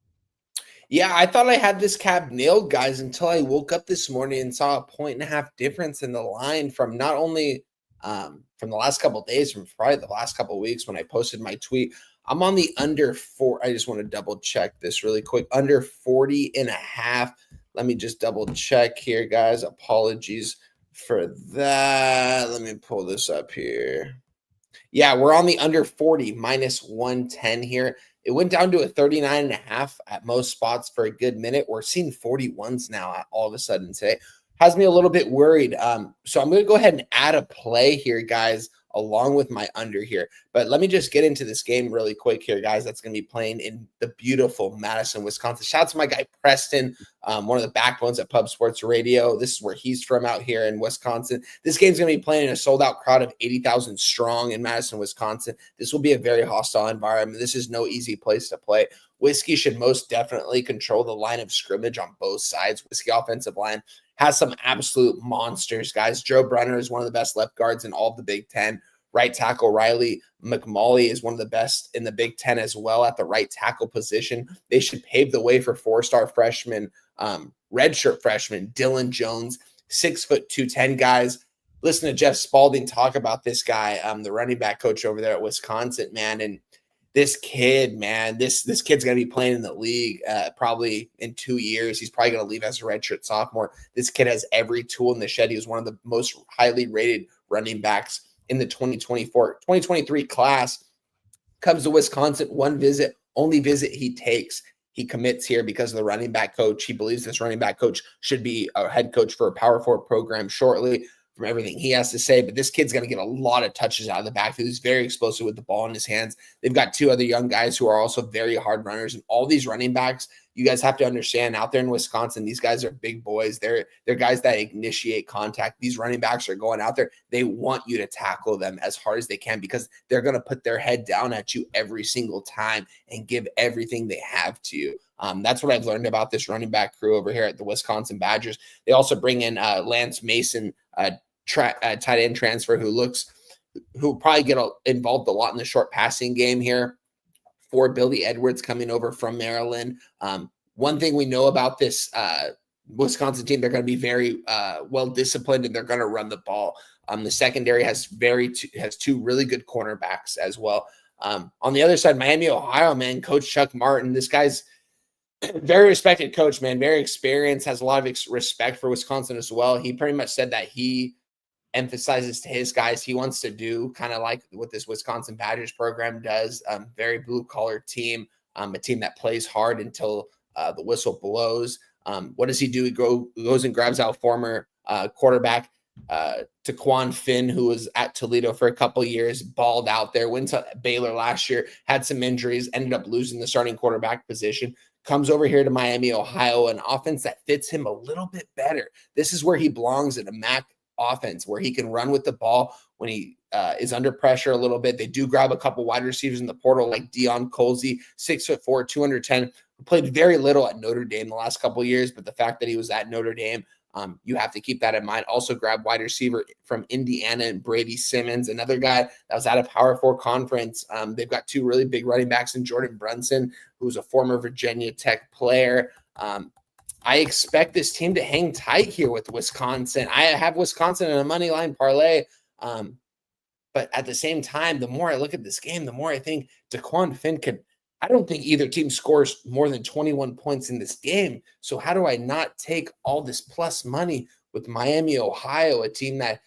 Yeah, I thought I had this cap nailed, guys, until I woke up this morning and saw a 1.5 difference in the line from not only from the last couple of days, from probably the last couple of weeks when I posted my tweet. I'm on the under 4. I just want to double check this really quick. Under 40.5. Let me just double check here, guys. Apologies for that. Let me pull this up here. Yeah, we're on the under 40, -110 here. It went down to a 39.5 at most spots for a good minute. We're seeing 41s now all of a sudden today. Has me a little bit worried. So I'm going to go ahead and add a play here, guys, along with my under here. But let me just get into this game really quick here, guys. That's going to be playing in the beautiful Madison, Wisconsin. Shout out to my guy Preston, one of the backbones at Pub Sports Radio. This is where he's from out here in Wisconsin. This game's going to be playing in a sold-out crowd of 80,000 strong in Madison, Wisconsin. This will be a very hostile environment. This is no easy place to play. Whiskey should most definitely control the line of scrimmage on both sides. Whiskey offensive line has some absolute monsters, guys. Joe Brunner is one of the best left guards in all of the Big Ten. Right tackle Riley McMully is one of the best in the Big Ten as well at the right tackle position. They should pave the way for four-star freshman, redshirt freshman Dylan Jones, 6'2", 210 guys. Listen to Jeff Spalding talk about this guy, the running back coach over there at Wisconsin, man. And this kid, man, this kid's going to be playing in the league probably in 2 years. He's probably going to leave as a redshirt sophomore. This kid has every tool in the shed. He was one of the most highly rated running backs in the 2023 class. Comes to Wisconsin, only visit he takes. He commits here because of the running back coach. He believes this running back coach should be a head coach for a Power 4 program shortly, from everything he has to say. But this kid's going to get a lot of touches out of the backfield. He's very explosive with the ball in his hands. They've got two other young guys who are also very hard runners. And all these running backs, you guys have to understand, out there in Wisconsin, these guys are big boys. They're guys that initiate contact. These running backs are going out there. They want you to tackle them as hard as they can because they're going to put their head down at you every single time and give everything they have to you. That's what I've learned about this running back crew over here at the Wisconsin Badgers. They also bring in Lance Mason, tight end transfer, who probably get involved a lot in the short passing game here. For Billy Edwards coming over from Maryland. One thing we know about this Wisconsin team, they're going to be very well disciplined and they're going to run the ball. The secondary has two really good cornerbacks as well. On the other side, Miami, Ohio, man, Coach Chuck Martin. This guy's very respected coach, man, very experienced, has a lot of respect for Wisconsin as well. He pretty much said that he emphasizes to his guys he wants to do kind of like what this Wisconsin Badgers program does. Very blue-collar team, a team that plays hard until the whistle blows. What does he do? He goes and grabs out former quarterback Taquan Finn, who was at Toledo for a couple years, balled out there, went to Baylor last year, had some injuries, ended up losing the starting quarterback position. Comes over here to Miami, Ohio, an offense that fits him a little bit better. This is where he belongs, in a MAC offense, where he can run with the ball when he is under pressure a little bit. They do grab a couple wide receivers in the portal, like Deion Colsey, 6'4", 210, who played very little at Notre Dame the last couple of years, but the fact that he was at Notre Dame, you have to keep that in mind. Also grab wide receiver from Indiana and Brady Simmons, another guy that was at a Power 4 conference. They've got two really big running backs in Jordan Brunson, who's a former Virginia Tech player. I expect this team to hang tight here with Wisconsin. I have Wisconsin in a money line parlay. But at the same time, the more I look at this game, the more I think Taquan Finn I don't think either team scores more than 21 points in this game. So how do I not take all this plus money with Miami, Ohio, a team that,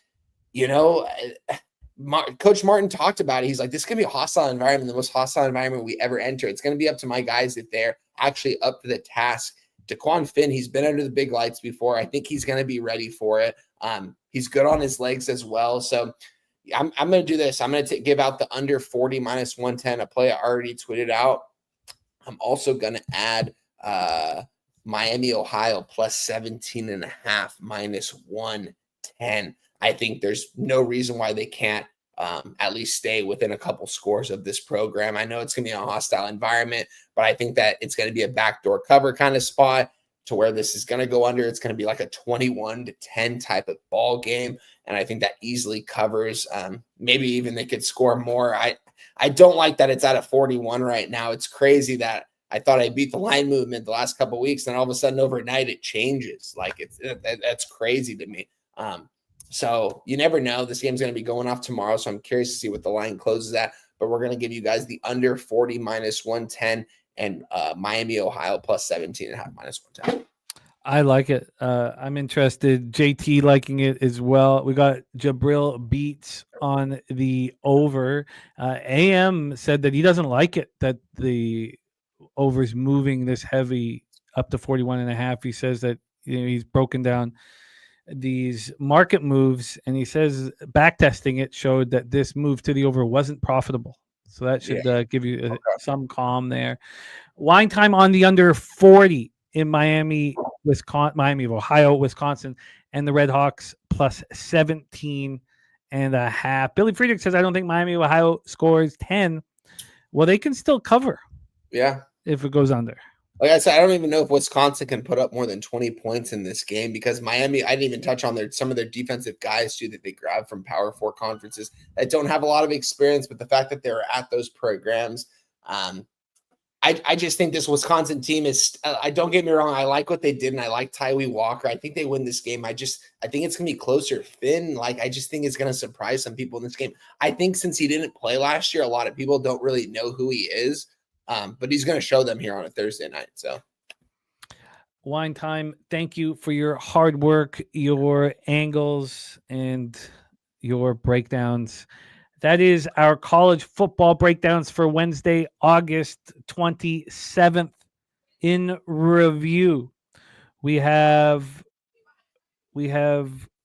Coach Martin talked about it. He's like, this is going to be a hostile environment, the most hostile environment we ever enter. It's going to be up to my guys if they're actually up to the task. Taquan Finn, he's been under the big lights before. I think he's going to be ready for it. He's good on his legs as well. So I'm going to do this. I'm going to give out the under 40 minus 110, a play I already tweeted out. I'm also going to add Miami, Ohio plus 17.5 minus 110. I think there's no reason why they can't at least stay within a couple scores of this program. I know it's going to be a hostile environment, but I think that it's going to be a backdoor cover kind of spot to where this is going to go under. It's going to be like a 21-10 type of ball game. And I think that easily covers. Maybe even they could score more. I don't like that it's at a 41 right now. It's crazy that I thought I beat the line movement the last couple of weeks, and all of a sudden overnight it changes. Like that's crazy to me. So you never know. This game's going to be going off tomorrow, so I'm curious to see what the line closes at. But we're going to give you guys the under 40 minus 110 and Miami, Ohio plus 17.5 minus 110. I like it. I'm interested. JT liking it as well. We got Jabril Beats on the over. AM said that he doesn't like it, that the over's moving this heavy up to 41.5. He says that he's broken down these market moves, and he says backtesting it showed that this move to the over wasn't profitable. So that should give you some calm there. Wine time on the under 40 in Miami, Miami of Ohio, Wisconsin, and the Red Hawks plus 17.5. Billy Friedrich says, I don't think Miami of Ohio scores 10. Well, they can still cover. Yeah. If it goes under. Like I said, I don't even know if Wisconsin can put up more than 20 points in this game because Miami, I didn't even touch on some of their defensive guys too that they grab from Power 4 conferences that don't have a lot of experience, but the fact that they're at those programs, I just think this Wisconsin team is, don't get me wrong, I like what they did and I like Tyree Walker. I think they win this game. I think it's going to be closer. Finn, I just think it's going to surprise some people in this game. I think since he didn't play last year, a lot of people don't really know who he is. But he's going to show them here on a Thursday night. So, Wine time. Thank you for your hard work, your angles, and your breakdowns. That is our college football breakdowns for Wednesday, August 27th. In review, we have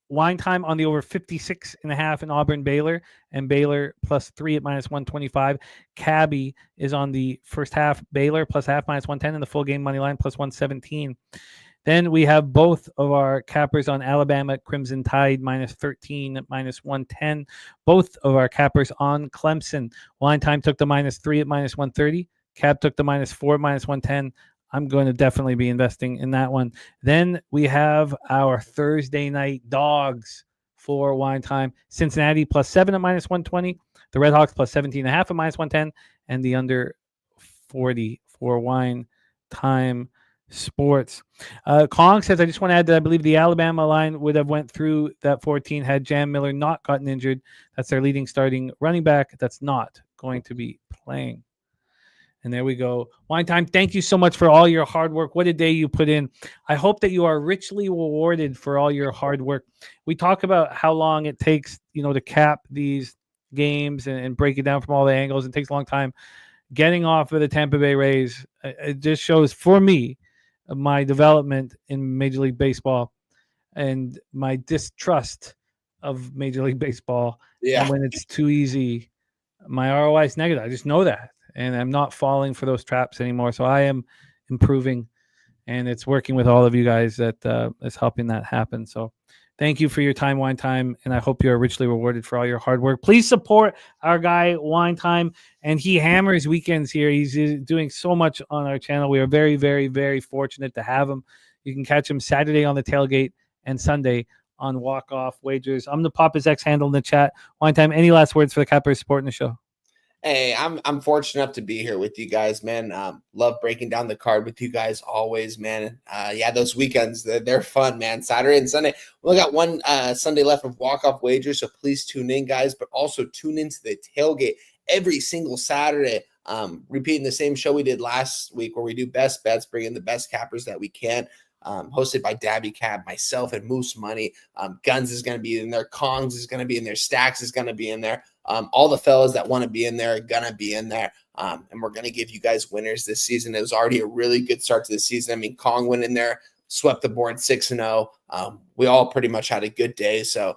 wine time on the over 56.5 in Auburn Baylor, and Baylor plus 3 at minus 125. Cabby is on the first half, Baylor plus half minus 110, and the full game money line plus 117. Then we have both of our cappers on Alabama Crimson Tide minus 13 at minus 110. Both of our cappers on Clemson. Wine time took the minus 3 at minus 130. Cab took the minus 4 at minus 110. I'm going to definitely be investing in that one. Then we have our Thursday night dogs for wine time. Cincinnati plus 7 at minus 120. The Red Hawks plus 17.5 at minus 110. And the under 40 for wine time sports. Kong says, I just want to add that I believe the Alabama line would have went through that 14 had Jam Miller not gotten injured. That's their leading starting running back. That's not going to be playing. And there we go. Wine time. Thank you so much for all your hard work. What a day you put in. I hope that you are richly rewarded for all your hard work. We talk about how long it takes, to cap these games and break it down from all the angles. It takes a long time. Getting off of the Tampa Bay Rays, it just shows for me my development in Major League Baseball and my distrust of Major League Baseball. Yeah. And when it's too easy, my ROI is negative. I just know that. And I'm not falling for those traps anymore. So I am improving, and it's working with all of you guys that is helping that happen. So thank you for your time, Wine Time, and I hope you are richly rewarded for all your hard work. Please support our guy, Wine Time, and he hammers weekends here. He's doing so much on our channel. We are very, very, very fortunate to have him. You can catch him Saturday on the tailgate and Sunday on walk-off wagers. I'm the Pop is X handle in the chat. Wine Time, any last words for the cappers supporting the show? Hey, I'm fortunate enough to be here with you guys, man. Love breaking down the card with you guys always, man. Those weekends, they're fun, man. Saturday and Sunday. We only got one Sunday left of walk-off wagers, so please tune in, guys, but also tune into the tailgate every single Saturday. Repeating the same show we did last week where we do best bets, bring in the best cappers that we can. Hosted by Daby Cab, myself, and Moose Money. Guns is going to be in there. Kongs is going to be in there. Stacks is going to be in there. All the fellas that want to be in there are going to be in there. And we're going to give you guys winners this season. It was already a really good start to the season. I mean, Kong went in there, swept the board 6-0. We all pretty much had a good day. So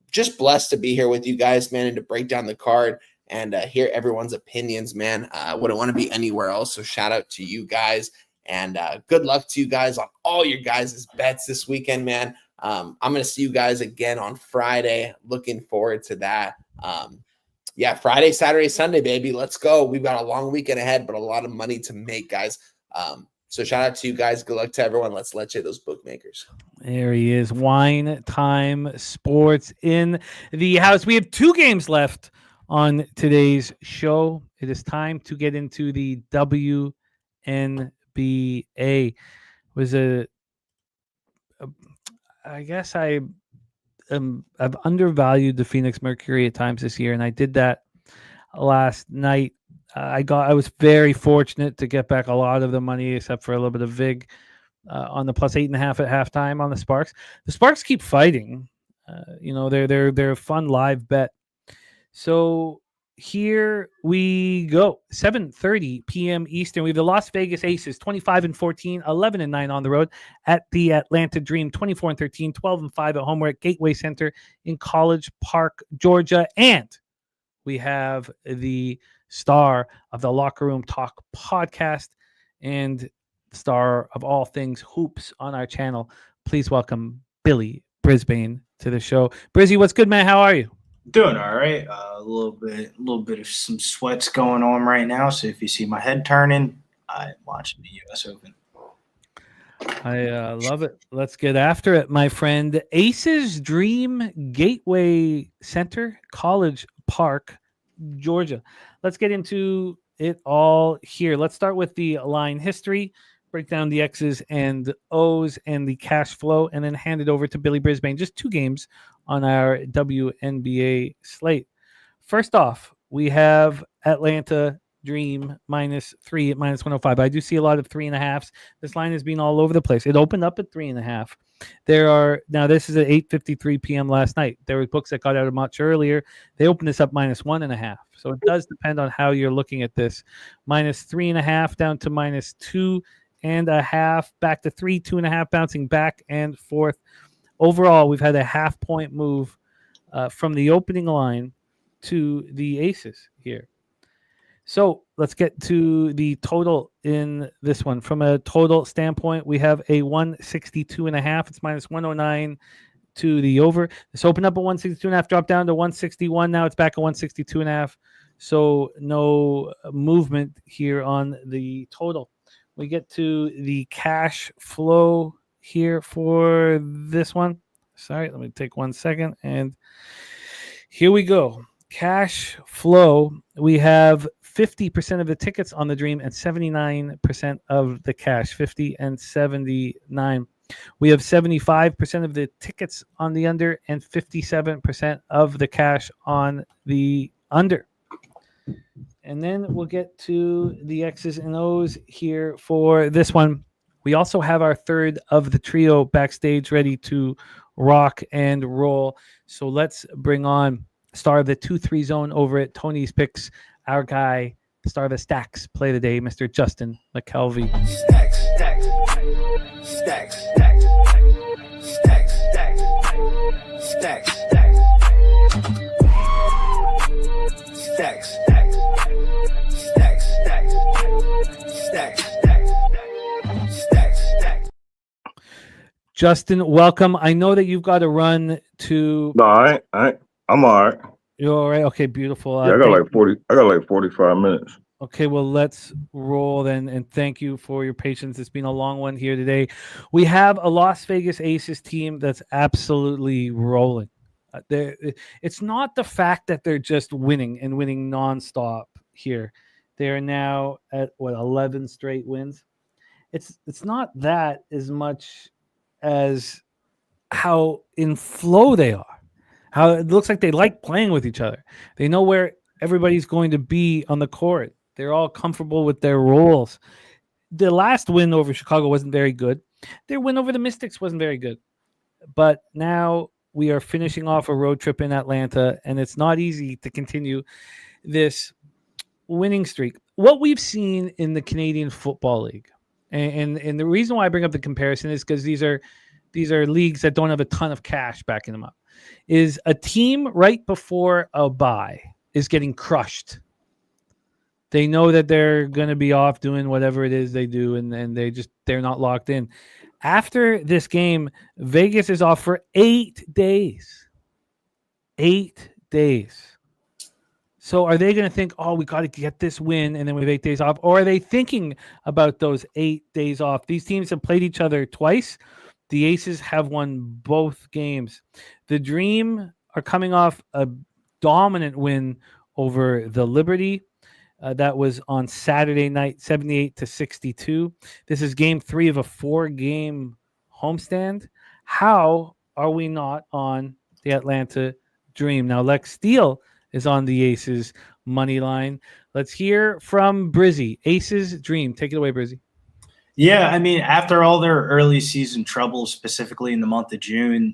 just blessed to be here with you guys, man, and to break down the card and hear everyone's opinions, man. Wouldn't want to be anywhere else. So shout out to you guys. And good luck to you guys on all your guys' bets this weekend, man. I'm going to see you guys again on Friday. Looking forward to that. Friday, Saturday, Sunday, baby. Let's go. We've got a long weekend ahead, but a lot of money to make, guys. So shout out to you guys. Good luck to everyone. Let's those bookmakers. There he is. Wine Time Sports in the house. We have 2 games left on today's show. It is time to get into the WNBA. Was I guess I've undervalued the Phoenix Mercury at times this year, and I did that last night. I was very fortunate to get back a lot of the money, except for a little bit of vig on the plus 8.5 at halftime on the Sparks. The Sparks keep fighting. They're a fun live bet. So here we go. 7:30 p.m. Eastern. We have the Las Vegas Aces, 25-14, 11-9 on the road at the Atlanta Dream, 24-13, 12-5 at home. We're at Gateway Center in College Park, Georgia. And we have the star of the Locker Room Talk podcast and star of all things hoops on our channel. Please welcome Billy Brisbane to the show. Brizzy, what's good, man? How are you? Doing all right. A little bit of some sweats going on right now. So if you see my head turning, I'm watching the U.S. Open. I love it. Let's get after it, my friend. Aces Dream Gateway Center, College Park, Georgia. Let's get into it all here. Let's start with the line history, break down the X's and O's and the cash flow, and then hand it over to Billy Brisbane. Just 2 games on our WNBA slate. First off, we have Atlanta Dream -3 at -105. I do see a lot of 3.5s. This line has been all over the place. It opened up at 3.5. Now this is at 8:53 p.m. last night. There were books that got out much earlier. They opened this up -1.5. So it does depend on how you're looking at this. -3.5 down to -2.5, back to 3, 2.5, bouncing back and forth. Overall, we've had a half-point move from the opening line to the Aces here. So let's get to the total in this one. From a total standpoint, we have a 162.5. It's -109 to the over. This opened up at 162.5, dropped down to 161. Now it's back at 162.5. So no movement here on the total. We get to the cash flow here for this one. Sorry, let me take 1 second. And here we go. Cash flow. We have 50% of the tickets on the Dream and 79% of the cash. 50 and 79. We have 75% of the tickets on the under and 57% of the cash on the under. And then we'll get to the X's and O's here for this one. We also have our third of the trio backstage ready to rock and roll. So let's bring on star of the 2-3 zone over at Tony's Picks, our guy, star of the Stacks play of the day, Mr. Justin Mcelvy. Stacks, stacks, stacks, stacks, stacks, stacks, stacks, stacks, stacks, stacks, stacks, stacks, stacks, stacks. Justin, welcome. I know that you've got to run to. No, I'm all right. You're all right. Okay, beautiful. Yeah, I got like 45 minutes. Okay, well, let's roll then, and thank you for your patience. It's been a long one here today. We have a Las Vegas Aces team that's absolutely rolling. It's not the fact that they're just winning and winning nonstop here. They are now at 11 straight wins. It's not that as much as how in flow they are. How it looks like they like playing with each other. They know where everybody's going to be on the court. They're all comfortable with their roles. The last win over Chicago wasn't very good. Their win over the Mystics wasn't very good. But now we are finishing off a road trip in Atlanta, and it's not easy to continue this winning streak. What we've seen in the Canadian Football League, and the reason why I bring up the comparison is because these are leagues that don't have a ton of cash backing them up, is a team right before a bye is getting crushed. They know that they're going to be off doing whatever it is they do, and they're not locked in. After this game, Vegas is off for 8 days. 8 days. So are they going to think, oh, we got to get this win, and then we have 8 days off? Or are they thinking about those 8 days off? These teams have played each other twice. The Aces have won both games. The Dream are coming off a dominant win over the Liberty. That was on Saturday night, 78-62. This is game 3 of a 4-game homestand. How are we not on the Atlanta Dream? Now, Lex Steele is on the Aces money line. Let's hear from Brizzy. Aces Dream. Take it away, Brizzy. Yeah, I mean, after all their early season troubles, specifically in the month of June,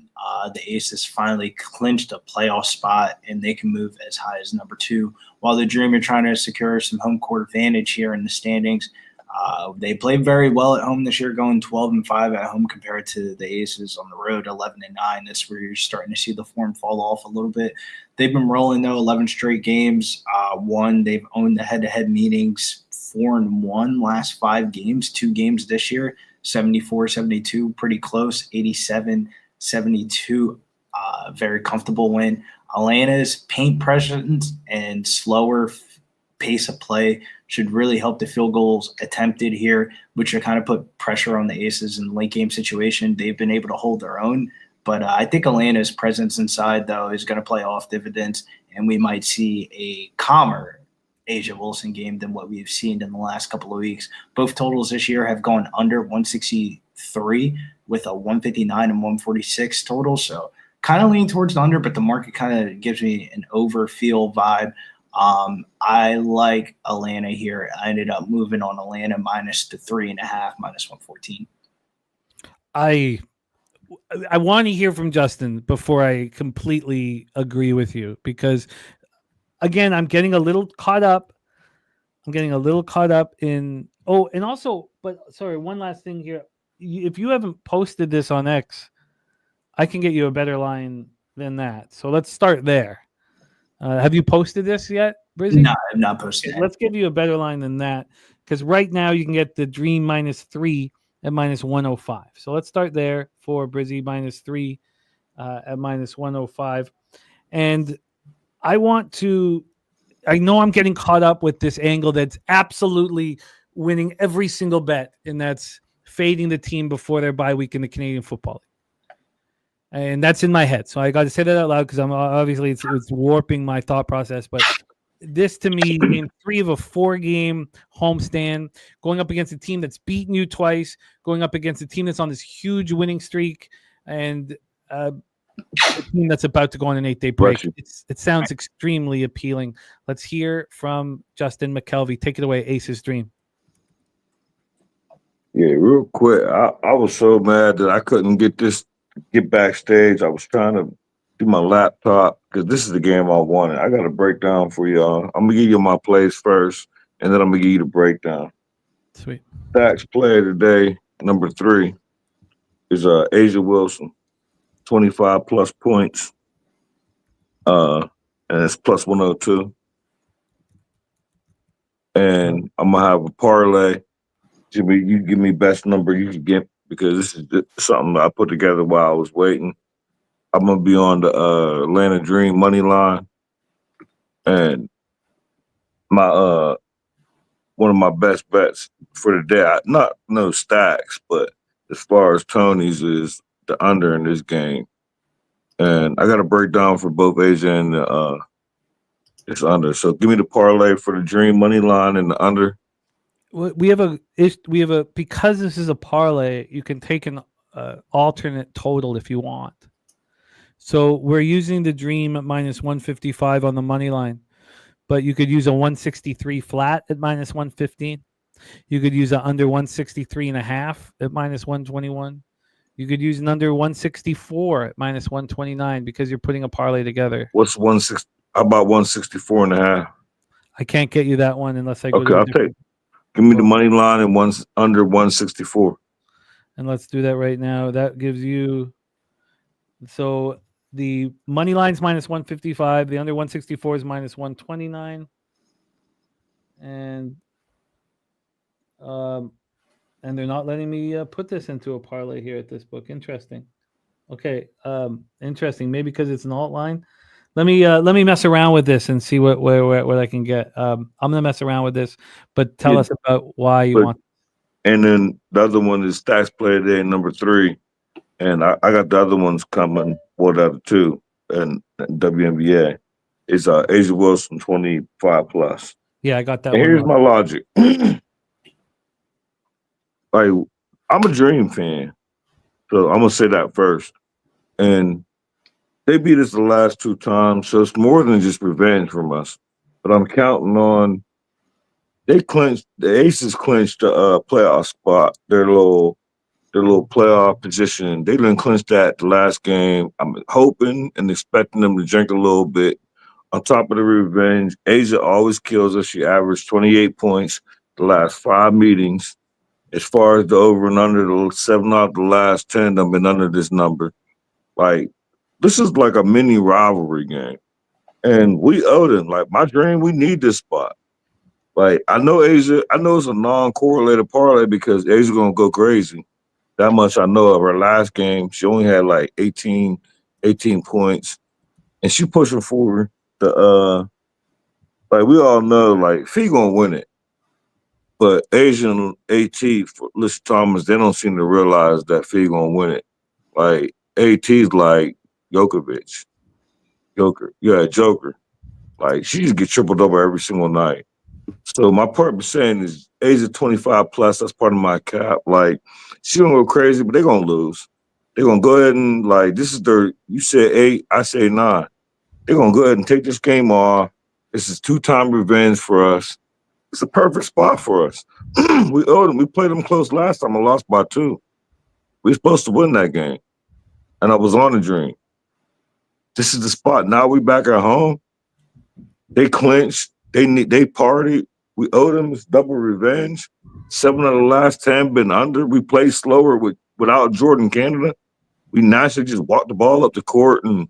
the Aces finally clinched a playoff spot, and they can move as high as number 2. While the Dream are trying to secure some home court advantage here in the standings, they played very well at home this year, going 12-5 at home compared to the Aces on the road, 11-9. That's where you're starting to see the form fall off a little bit. They've been rolling though, 11 straight games. They've owned the head-to-head meetings. 4-1 last 5 games, 2 games this year, 74-72, pretty close, 87-72, very comfortable win. Atlanta's paint presence and slower pace of play should really help the field goals attempted here, which will kind of put pressure on the Aces in the late game situation. They've been able to hold their own, but I think Atlanta's presence inside, though, is going to play off dividends, and we might see a calmer Asia Wilson game than what we've seen in the last couple of weeks. Both totals this year have gone under 163 with a 159 and 146 total. So kind of lean towards the under, but the market kind of gives me an over feel vibe. I like Atlanta here. I ended up moving on Atlanta minus the 3.5, minus 114. I want to hear from Justin before I completely agree with you, because again, I'm getting a little caught up. in and also, but sorry, one last thing here. If you haven't posted this on X, I can get you a better line than that. So let's start there. Have you posted this yet, Brizzy? No, I've not posted it. Let's give you a better line than that, because right now you can get the Dream -3 at -105. So let's start there for Brizzy, -3 at -105. And I know I'm getting caught up with this angle that's absolutely winning every single bet, and that's fading the team before their bye week in the Canadian Football League. And that's in my head. So I got to say that out loud, because I'm obviously it's warping my thought process. But this, to me, game 3 of a 4-game homestand, going up against a team that's beaten you twice, going up against a team that's on this huge winning streak, and a team that's about to go on an 8-day break. It sounds extremely appealing. Let's hear from Justin Mcelvy. Take it away, Ace's Dream. Yeah, real quick. I was so mad that I couldn't get backstage. I was trying to do my laptop, because this is the game I wanted. I got a breakdown for y'all. I'm going to give you my plays first, and then I'm going to give you the breakdown. Sweet. Stacks player today, number 3, is Asia Wilson. 25 plus points, and it's plus 102. And I'm gonna have a parlay. Jimmy, you give me best number you can get, because this is something I put together while I was waiting. I'm gonna be on the Atlanta Dream money line, and my one of my best bets for the day. Not no stacks, but as far as Tony's is the under in this game. And I got a breakdown for both Asia and it's under. So give me the parlay for the Dream money line and the under. We have a because this is a parlay, you can take an alternate total if you want. So we're using the Dream at -155 on the money line, but you could use a 163 flat at -115. You could use an under 163.5 at -121. You could use an under 164 at -129, because you're putting a parlay together. What's 160? How about 164.5? I can't get you that one unless I go. Okay, I'll take. Give me the money line and under 164. And let's do that right now. That gives you. So the money line's -155. The under 164 is -129. And they're not letting me put this into a parlay here at this book. Interesting. Okay. Interesting. Maybe because it's an alt line. Let me mess around with this and see what I can get. I'm gonna mess around with this, but tell us about why you want. And then the other one is Stacks Player Day, number 3, and I got the other ones coming. Well, the other 2 and WNBA is Asia Wilson 25 plus. Yeah, I got that. And here's my logic. Like, I'm a Dream fan, so I'm gonna say that first. And they beat us the last 2 times, so it's more than just revenge from us. But I'm counting on they clinched. The Aces clinched the playoff spot. Their little playoff position. They didn't clinch that the last game. I'm hoping and expecting them to drink a little bit. On top of the revenge, Asia always kills us. She averaged 28 points the last 5 meetings. As far as the over and under, the 7 out of the last 10 have been under this number. Like, this is like a mini rivalry game. And we owe them. Like, my dream, we need this spot. Like, I know it's a non-correlated parlay because Asia's going to go crazy. That much I know of. Her last game, she only had like 18 points. And she pushing for the like we all know, like Fee gonna win it. But Asian AT for Lisa Thomas, they don't seem to realize that Fee gonna win it. Like AT's like Joker. Like she just get tripled over every single night. So my purpose saying is Asia 25 plus, that's part of my cap. Like she gonna go crazy, but they're gonna lose. They're gonna go ahead and like this is their you said 8, I say 9. They're gonna go ahead and take this game off. This is 2-time revenge for us. It's a perfect spot for us. We owed them. We played them close last time. I lost by 2. We were supposed to win that game. And I was on the dream. This is the spot. Now we back at home. They clinched. They partied. We owed them. It's double revenge. 7 of the last 10 been under. We played slower without Jordan Canada. We naturally just walked the ball up the court and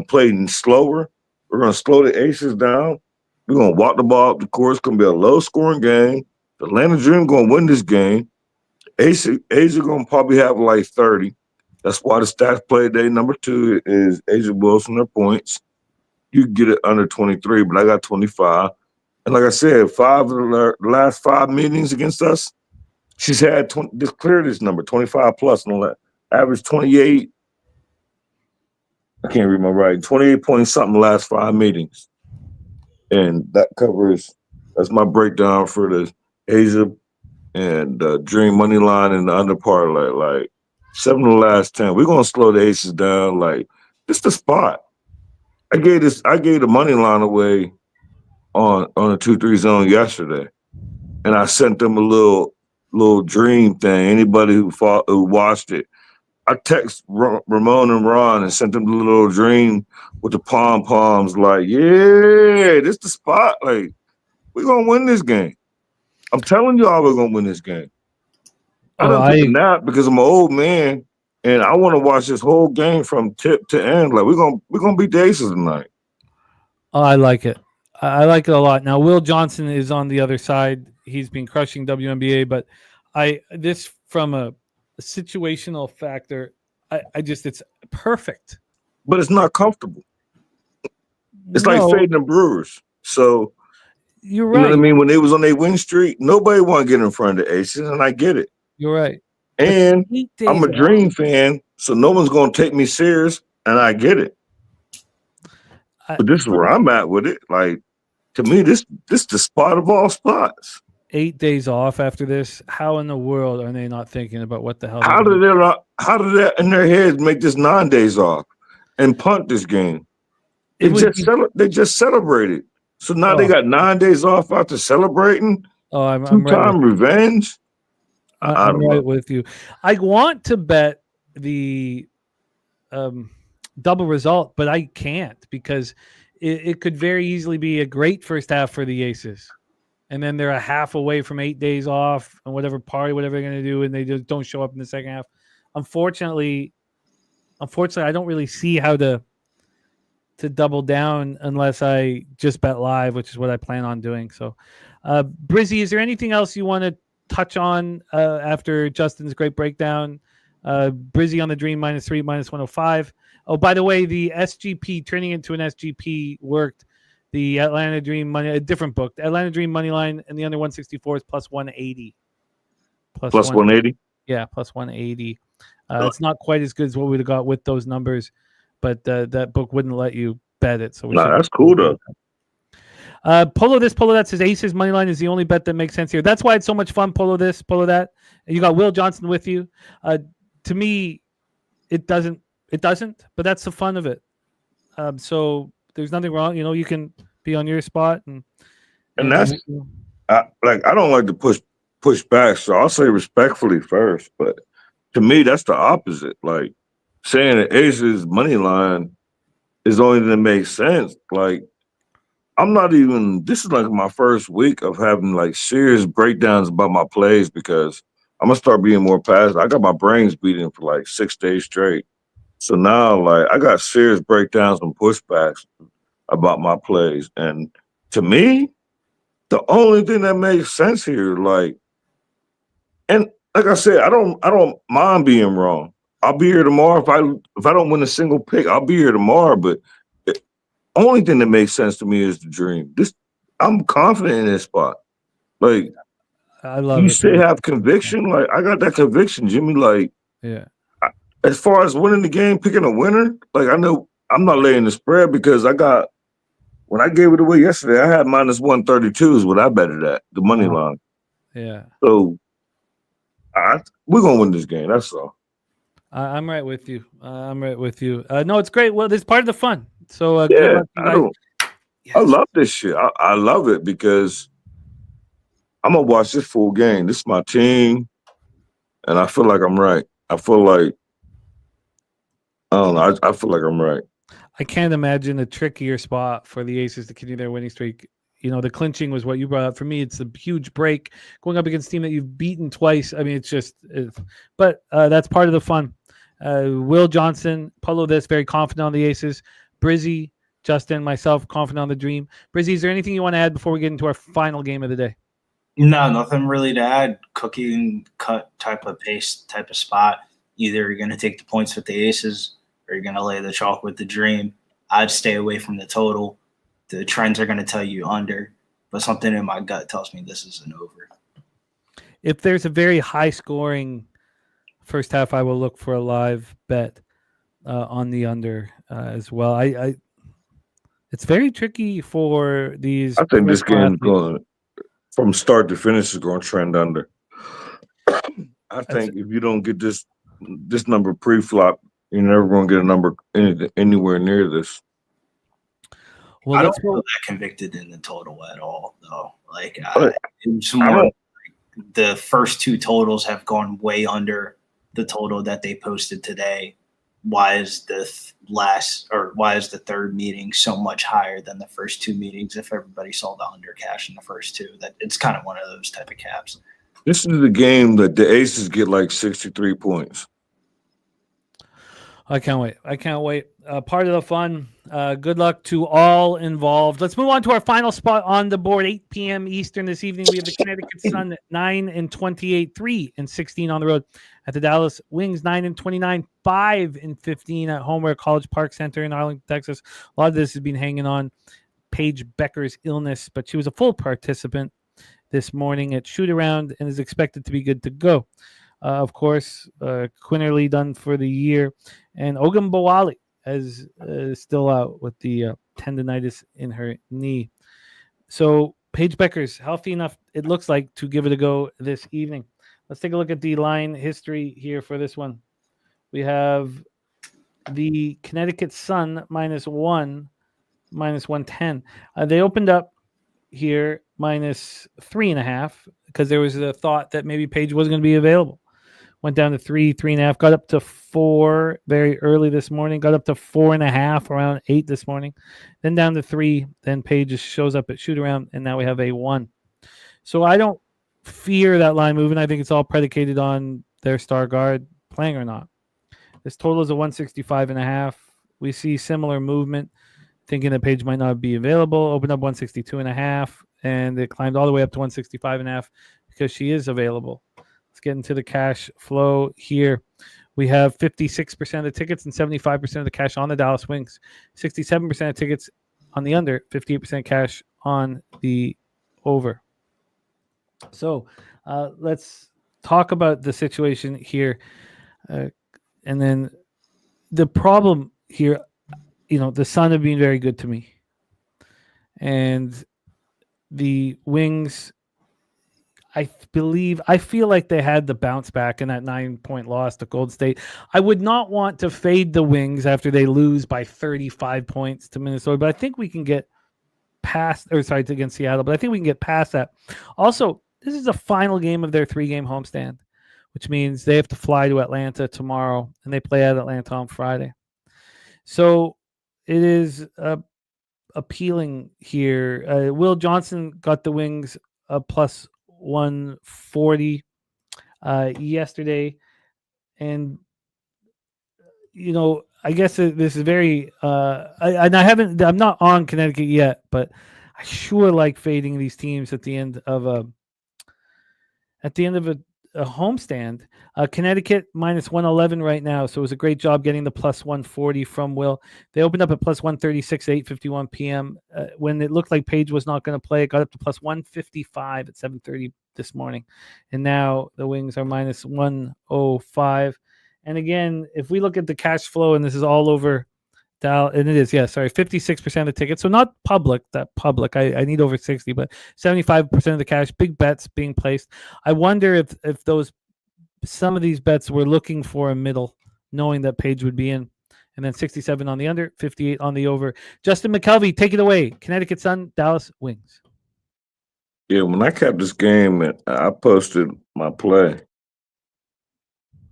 played slower. We're going to slow the Aces down. We're going to walk the ball up the court. It's going to be a low-scoring game. The Atlanta Dream going to win this game. Asia going to probably have like 30. That's why the stats play day number 2 is Asia Wilson, her points. You can get it under 23, but I got 25. And like I said, 5 of the last 5 meetings against us, she's had cleared this number, 25 plus, and average 28. I can't read my writing. 28 point something last 5 meetings. And that that's my breakdown for the Asia and Dream money line and the under parlay. Like 7 of the last 10. We're gonna slow the Aces down. Like this the spot. I gave the money line away on a 2-3 zone yesterday. And I sent them a little dream thing. Anybody who watched it. I text Ramon and Ron and sent them the little dream with the pom-poms like, yeah, this the spot. Like, we're going to win this game. I'm telling y'all we're going to win this game. I don't take a nap because I'm an old man, and I want to watch this whole game from tip to end. Like, we're gonna beat the Aces tonight. Oh, I like it. I like it a lot. Now, Will Johnson is on the other side. He's been crushing WNBA, but this from a situational factor, it's perfect. But it's not comfortable. It's like fading the Brewers. So you're right. You know what I mean? When they was on their win streak, nobody want to get in front of the Aces, and I get it. You're right. And I'm a Dream fan, so no one's going to take me serious, and I get it. But this is where I'm at with it. Like, to me, this the spot of all spots. 8 days off after this. How in the world are they not thinking about what the hell? How did that in their heads make this 9 days off and punt this game? They just celebrated. So now they got 9 days off after celebrating. Oh, I'm 2-time revenge. I'm right with you. I want to bet the double result, but I can't because it could very easily be a great first half for the Aces. And then they're a half away from 8 days off and whatever they're going to do, and they just don't show up in the second half. Unfortunately, I don't really see how to double down unless I just bet live, which is what I plan on doing. So, Brizzy, is there anything else you want to touch on after Justin's great breakdown? Brizzy on the Dream -3, -105. Oh, by the way, the SGP turning into an SGP worked. The Atlanta Dream money, a different book. The Atlanta Dream money line and the under 164 is plus 180. Plus 180? Yeah, plus 180. It's not quite as good as what we'd have got with those numbers, but that book wouldn't let you bet it. So that's cool though. Polo that says Aces money line is the only bet that makes sense here. That's why it's so much fun. Polo this, Polo that. And you got Will Johnson with you. To me, it doesn't, but that's the fun of it. So there's nothing wrong. You know, you can be on your spot and that's I don't like to push back, so I'll say respectfully first. But to me, that's the opposite. Like saying the Aces money line is the only thing that makes sense. Like I'm not even. This is like my first week of having like serious breakdowns about my plays because I'm gonna start being more passive. I got my brains beaten for like 6 days straight. So now, like, I got serious breakdowns and pushbacks about my plays. And to me, the only thing that makes sense here, like, and like I said, I don't mind being wrong. I'll be here tomorrow. If I don't win a single pick, I'll be here tomorrow. But the only thing that makes sense to me is the dream. I'm confident in this spot. Like, I love you it. say have conviction. Like, I got that conviction, Jimmy. Like, Yeah. as far as winning the game, picking a winner, like I know I'm not laying the spread because when I gave it away yesterday, I had minus 132 is what I betted at, the money line. Yeah. So we're going to win this game. That's all. I'm right with you. No, it's great. Well, this is part of the fun. So good Yeah, luck, you guys. I love this shit. I love it because I'm going to watch this full game. This is my team, and I feel like I'm right. I feel like I don't know. I feel like I'm right. I can't imagine a trickier spot for the Aces to continue their winning streak. You know, the clinching was what you brought up. For me, it's a huge break going up against a team that you've beaten twice. I mean, but that's part of the fun. Will Johnson, Polo this, very confident on the Aces. Brizzy, Justin, myself, confident on the Dream. Brizzy, is there anything you want to add before we get into our final game of the day? No, nothing really to add. Cookie and cut type of pace, type of spot. Either you're going to take the points with the Aces or you're going to lay the chalk with the Dream. I'd stay away from the total. The trends are going to tell you under, but something in my gut tells me this is an over. If there's a very high-scoring first half, I will look for a live bet on the under as well. It's very tricky for these. I think this game's going from start to finish is going to trend under. I think if you don't get this number pre-flop, you're never going to get a number anywhere near this. Well, I don't feel that convicted in the total at all, though. Like, it's more like the first two totals have gone way under the total that they posted today. Why is the third meeting so much higher than the first two meetings? If everybody saw the under cash in the first two, that it's kind of one of those type of caps. This is the game that the Aces get like 63 points. I can't wait. Part of the fun. Good luck to all involved. Let's move on to our final spot on the board. 8 p.m. Eastern this evening. We have the Connecticut Sun at 9-28, 3-16 on the road. At the Dallas Wings, 9-29, 5-15 at home. We're at College Park Center in Arlington, Texas. A lot of this has been hanging on Paige Becker's illness, but she was a full participant this morning at shoot-around and is expected to be good to go. Of course, Quinterly done for the year, and Ogunbowale is still out with the tendonitis in her knee. So Paige Becker's healthy enough, it looks like, to give it a go this evening. Let's take a look at the line history here for this one. We have the Connecticut Sun -1, -110. They opened up here -3.5 because there was a thought that maybe Paige wasn't going to be available. Went down to 3.5, got up to 4 very early this morning, got up to 4.5 around 8 this morning, then down to 3. Then Paige just shows up at shoot around, and now we have a 1. So I don't fear that line moving. I think it's all predicated on their star guard playing or not. This total is a 165.5. We see similar movement, thinking that Paige might not be available. Opened up 162.5, and it climbed all the way up to 165.5 because she is available. Let's get into the cash flow here. We have 56% of the tickets and 75% of the cash on the Dallas Wings, 67% of tickets on the under, 58% cash on the over. So let's talk about the situation here. And then the problem here, the Sun have been very good to me. And the Wings, I feel like they had the bounce back in that 9-point loss to Golden State. I would not want to fade the Wings after they lose by 35 points to Minnesota, but I think we can get past, or sorry, against Seattle, but I think we can get past that. Also, this is the final game of their 3-game homestand, which means they have to fly to Atlanta tomorrow, and they play at Atlanta on Friday. So it is appealing here. Will Johnson got the Wings plus 140 yesterday, and I guess this is very. I'm not on Connecticut yet, but I sure like fading these teams at the end of a homestand. Connecticut minus 111 right now, so it was a great job getting the plus 140 from Will. They opened up at plus 136 at 8:51 p.m. When it looked like Page was not going to play. It got up to plus 155 at 7:30 this morning, and now the Wings are minus 105. And again, if we look at the cash flow, and this is all over Dallas, and it is, 56% of the tickets. So not public, I need over 60, but 75% of the cash, big bets being placed. I wonder if some of these bets were looking for a middle, knowing that Page would be in. And then 67 on the under, 58 on the over. Justin McCelvy, take it away. Connecticut Sun, Dallas Wings. Yeah, when I kept this game, I posted my play.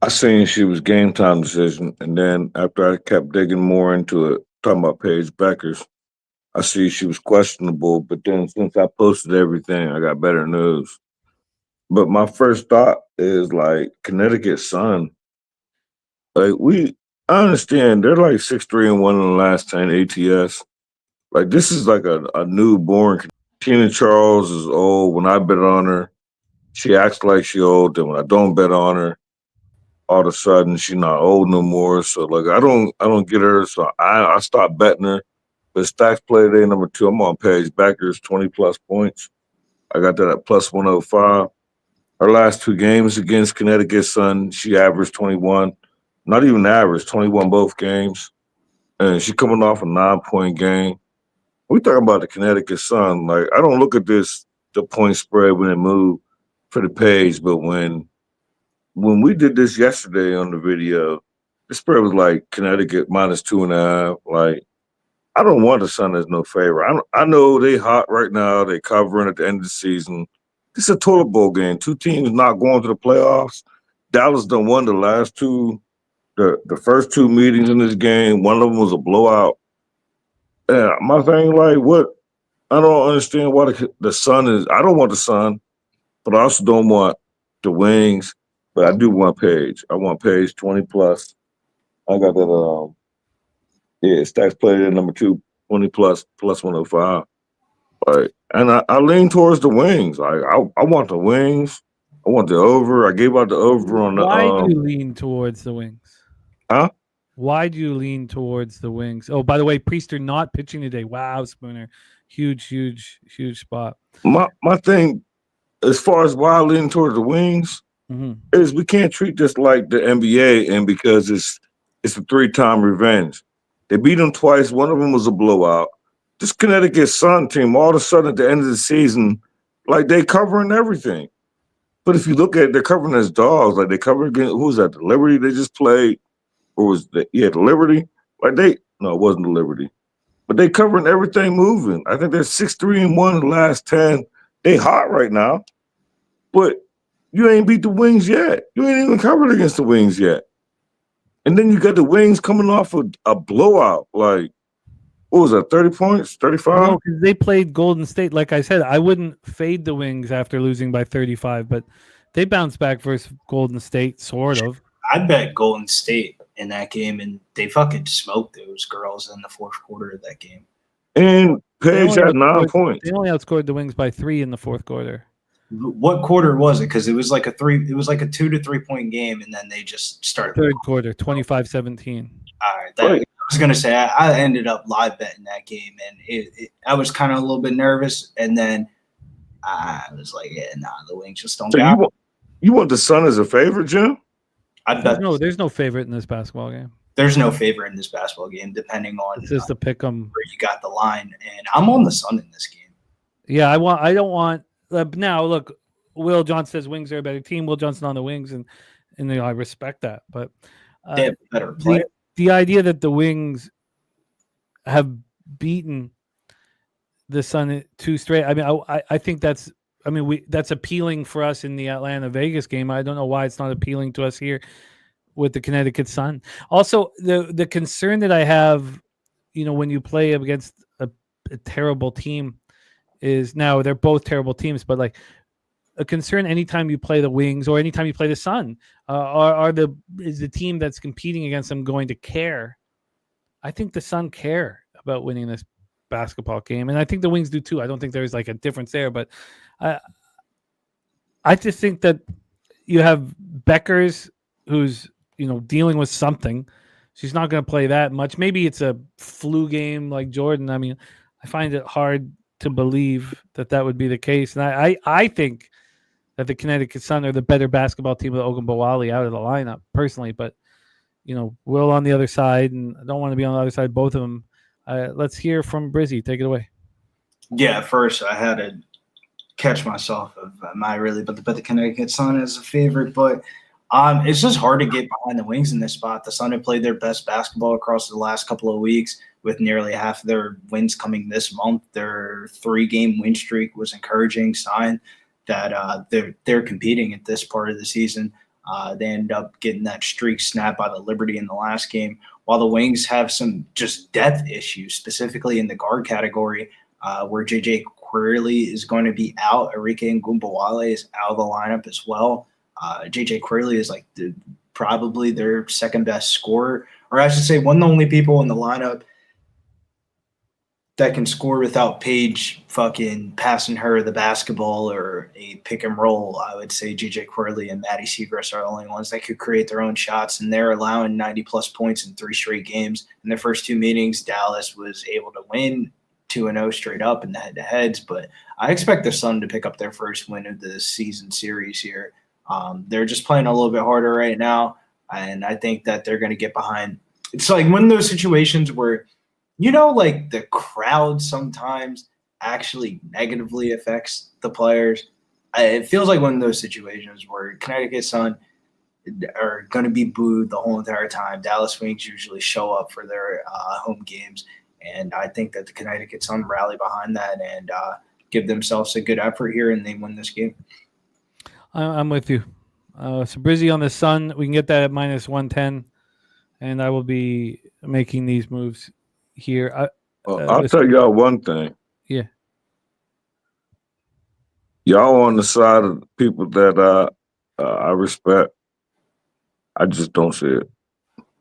I seen she was game time decision, and then after I kept digging more into it, talking about Paige Beckers, I see she was questionable. But then since I posted everything, I got better news. But my first thought is like Connecticut Sun. Like I understand they're like 6-3-1 in the last 10 ATS. Like this is like a newborn. Tina Charles is old. When I bet on her, she acts like she old. Then when I don't bet on her, all of a sudden she's not old no more. So like I don't get her. So I stopped betting her. But Stacks play day number 2. I'm on Paige Beckers 20+ points. I got that at plus 105. Her last 2 games against Connecticut Sun, she averaged 21. Not even average, 21 both games. And she's coming off a 9-point game. We talking about the Connecticut Sun. Like I don't look at the point spread when it moved for the page, but when we did this yesterday on the video, the spread was like Connecticut minus 2.5. Like, I don't want the Sun as no favorite. I know they hot right now. They covering at the end of the season. This is a toilet bowl game. 2 teams not going to the playoffs. Dallas done won the last 2, the first 2 meetings in this game. One of them was a blowout. And my thing, like, what? I don't understand why the Sun is. I don't want the Sun, but I also don't want the Wings. But I do want Page. I want Page 20+. I got that. Stacks played at number 2, 20+, plus 105. Like, and I lean towards the Wings. Like, I want the Wings. I want the over. I gave out the over on the. Why do you lean towards the Wings? Huh? Why do you lean towards the Wings? Oh, by the way, Priester not pitching today. Wow, Spooner. Huge spot. My thing, as far as why I lean towards the Wings, is we can't treat this like the NBA, and because it's a 3-time revenge. They beat them twice. One of them was a blowout. This Connecticut Sun team, all of a sudden at the end of the season, like they covering everything. But if you look at it, they're covering as dogs. Like they covered against, who was that? The Liberty they just played? Or was the Liberty? Like no, it wasn't the Liberty. But they covering everything moving. I think they're 6-3-1 in the last 10. They hot right now. But you ain't beat the Wings yet. You ain't even covered against the Wings yet. And then you got the Wings coming off of a blowout. Like, what was that, 30 points, 35? No, because they played Golden State. Like I said, I wouldn't fade the Wings after losing by 35, but they bounced back versus Golden State, sort of. I bet Golden State in that game, and they fucking smoked those girls in the fourth quarter of that game. And Page had 9 points. They only outscored the Wings by 3 in the fourth quarter. What quarter was it? Because it was like a 2 to 3 point game, and then they just started. Third quarter, 25-17. All right. I was gonna say I ended up live betting that game, and I was kind of a little bit nervous, and then I was like, the Wings just don't. So you want the Sun as a favorite, Jim? I bet there's no favorite in this basketball game. There's no favorite in this basketball game, depending on it's just a pick 'em where you got the line, and I'm on the Sun in this game. Yeah, I don't want. Now, look, Will Johnson says Wings are a better team. Will Johnson on the Wings, and I respect that. But they have better play. The idea that the Wings have beaten the Sun 2 straight. I mean, I think that's appealing for us in the Atlanta Vegas game. I don't know why it's not appealing to us here with the Connecticut Sun. Also, the concern that I have, when you play against a terrible team is, now they're both terrible teams, but like a concern anytime you play the Wings or anytime you play the Sun, is the team that's competing against them going to care? I think the Sun care about winning this basketball game, and I think the Wings do too. I don't think there's like a difference there, but I just think that you have Beckers, who's dealing with something. She's not going to play that much. Maybe it's a flu game like Jordan. I mean, I find it hard to believe that would be the case, and I think that the Connecticut Sun are the better basketball team with Ogunbowale out of the lineup personally, but Will on the other side, and I don't want to be on the other side, both of them. Let's hear from Brizzy. Take it away. Yeah, first I had to catch myself of am I really but the Connecticut Sun as a favorite, but it's just hard to get behind the Wings in this spot. The Sun have played their best basketball across the last couple of weeks, with nearly half of their wins coming this month. Their 3-game win streak was encouraging sign that they're competing at this part of the season. They end up getting that streak snapped by the Liberty in the last game, while the Wings have some just depth issues, specifically in the guard category, where J.J. Quirley is going to be out. Arike Ogunbowale is out of the lineup as well. J.J. Quirley is like probably their second best scorer, or I should say one of the only people in the lineup that can score without Paige fucking passing her the basketball or a pick and roll. I would say J.J. Quirley and Maddie Segrist are the only ones that could create their own shots, and they're allowing 90-plus points in 3 straight games. In their first 2 meetings, Dallas was able to win 2-0 straight up in the head-to-heads, but I expect the Sun to pick up their first win of the season series here. They're just playing a little bit harder right now, and I think that they're going to get behind. It's like one of those situations where, like the crowd sometimes actually negatively affects the players. It feels like one of those situations where Connecticut Sun are going to be booed the whole entire time. Dallas Wings usually show up for their home games, and I think that the Connecticut Sun rally behind that and give themselves a good effort here, and they win this game. I'm with you. So Brizzy on the Sun, we can get that at -110, and I will be making these moves here. I'll tell y'all one thing. Yeah. Y'all on the side of the people that I respect. I just don't see it.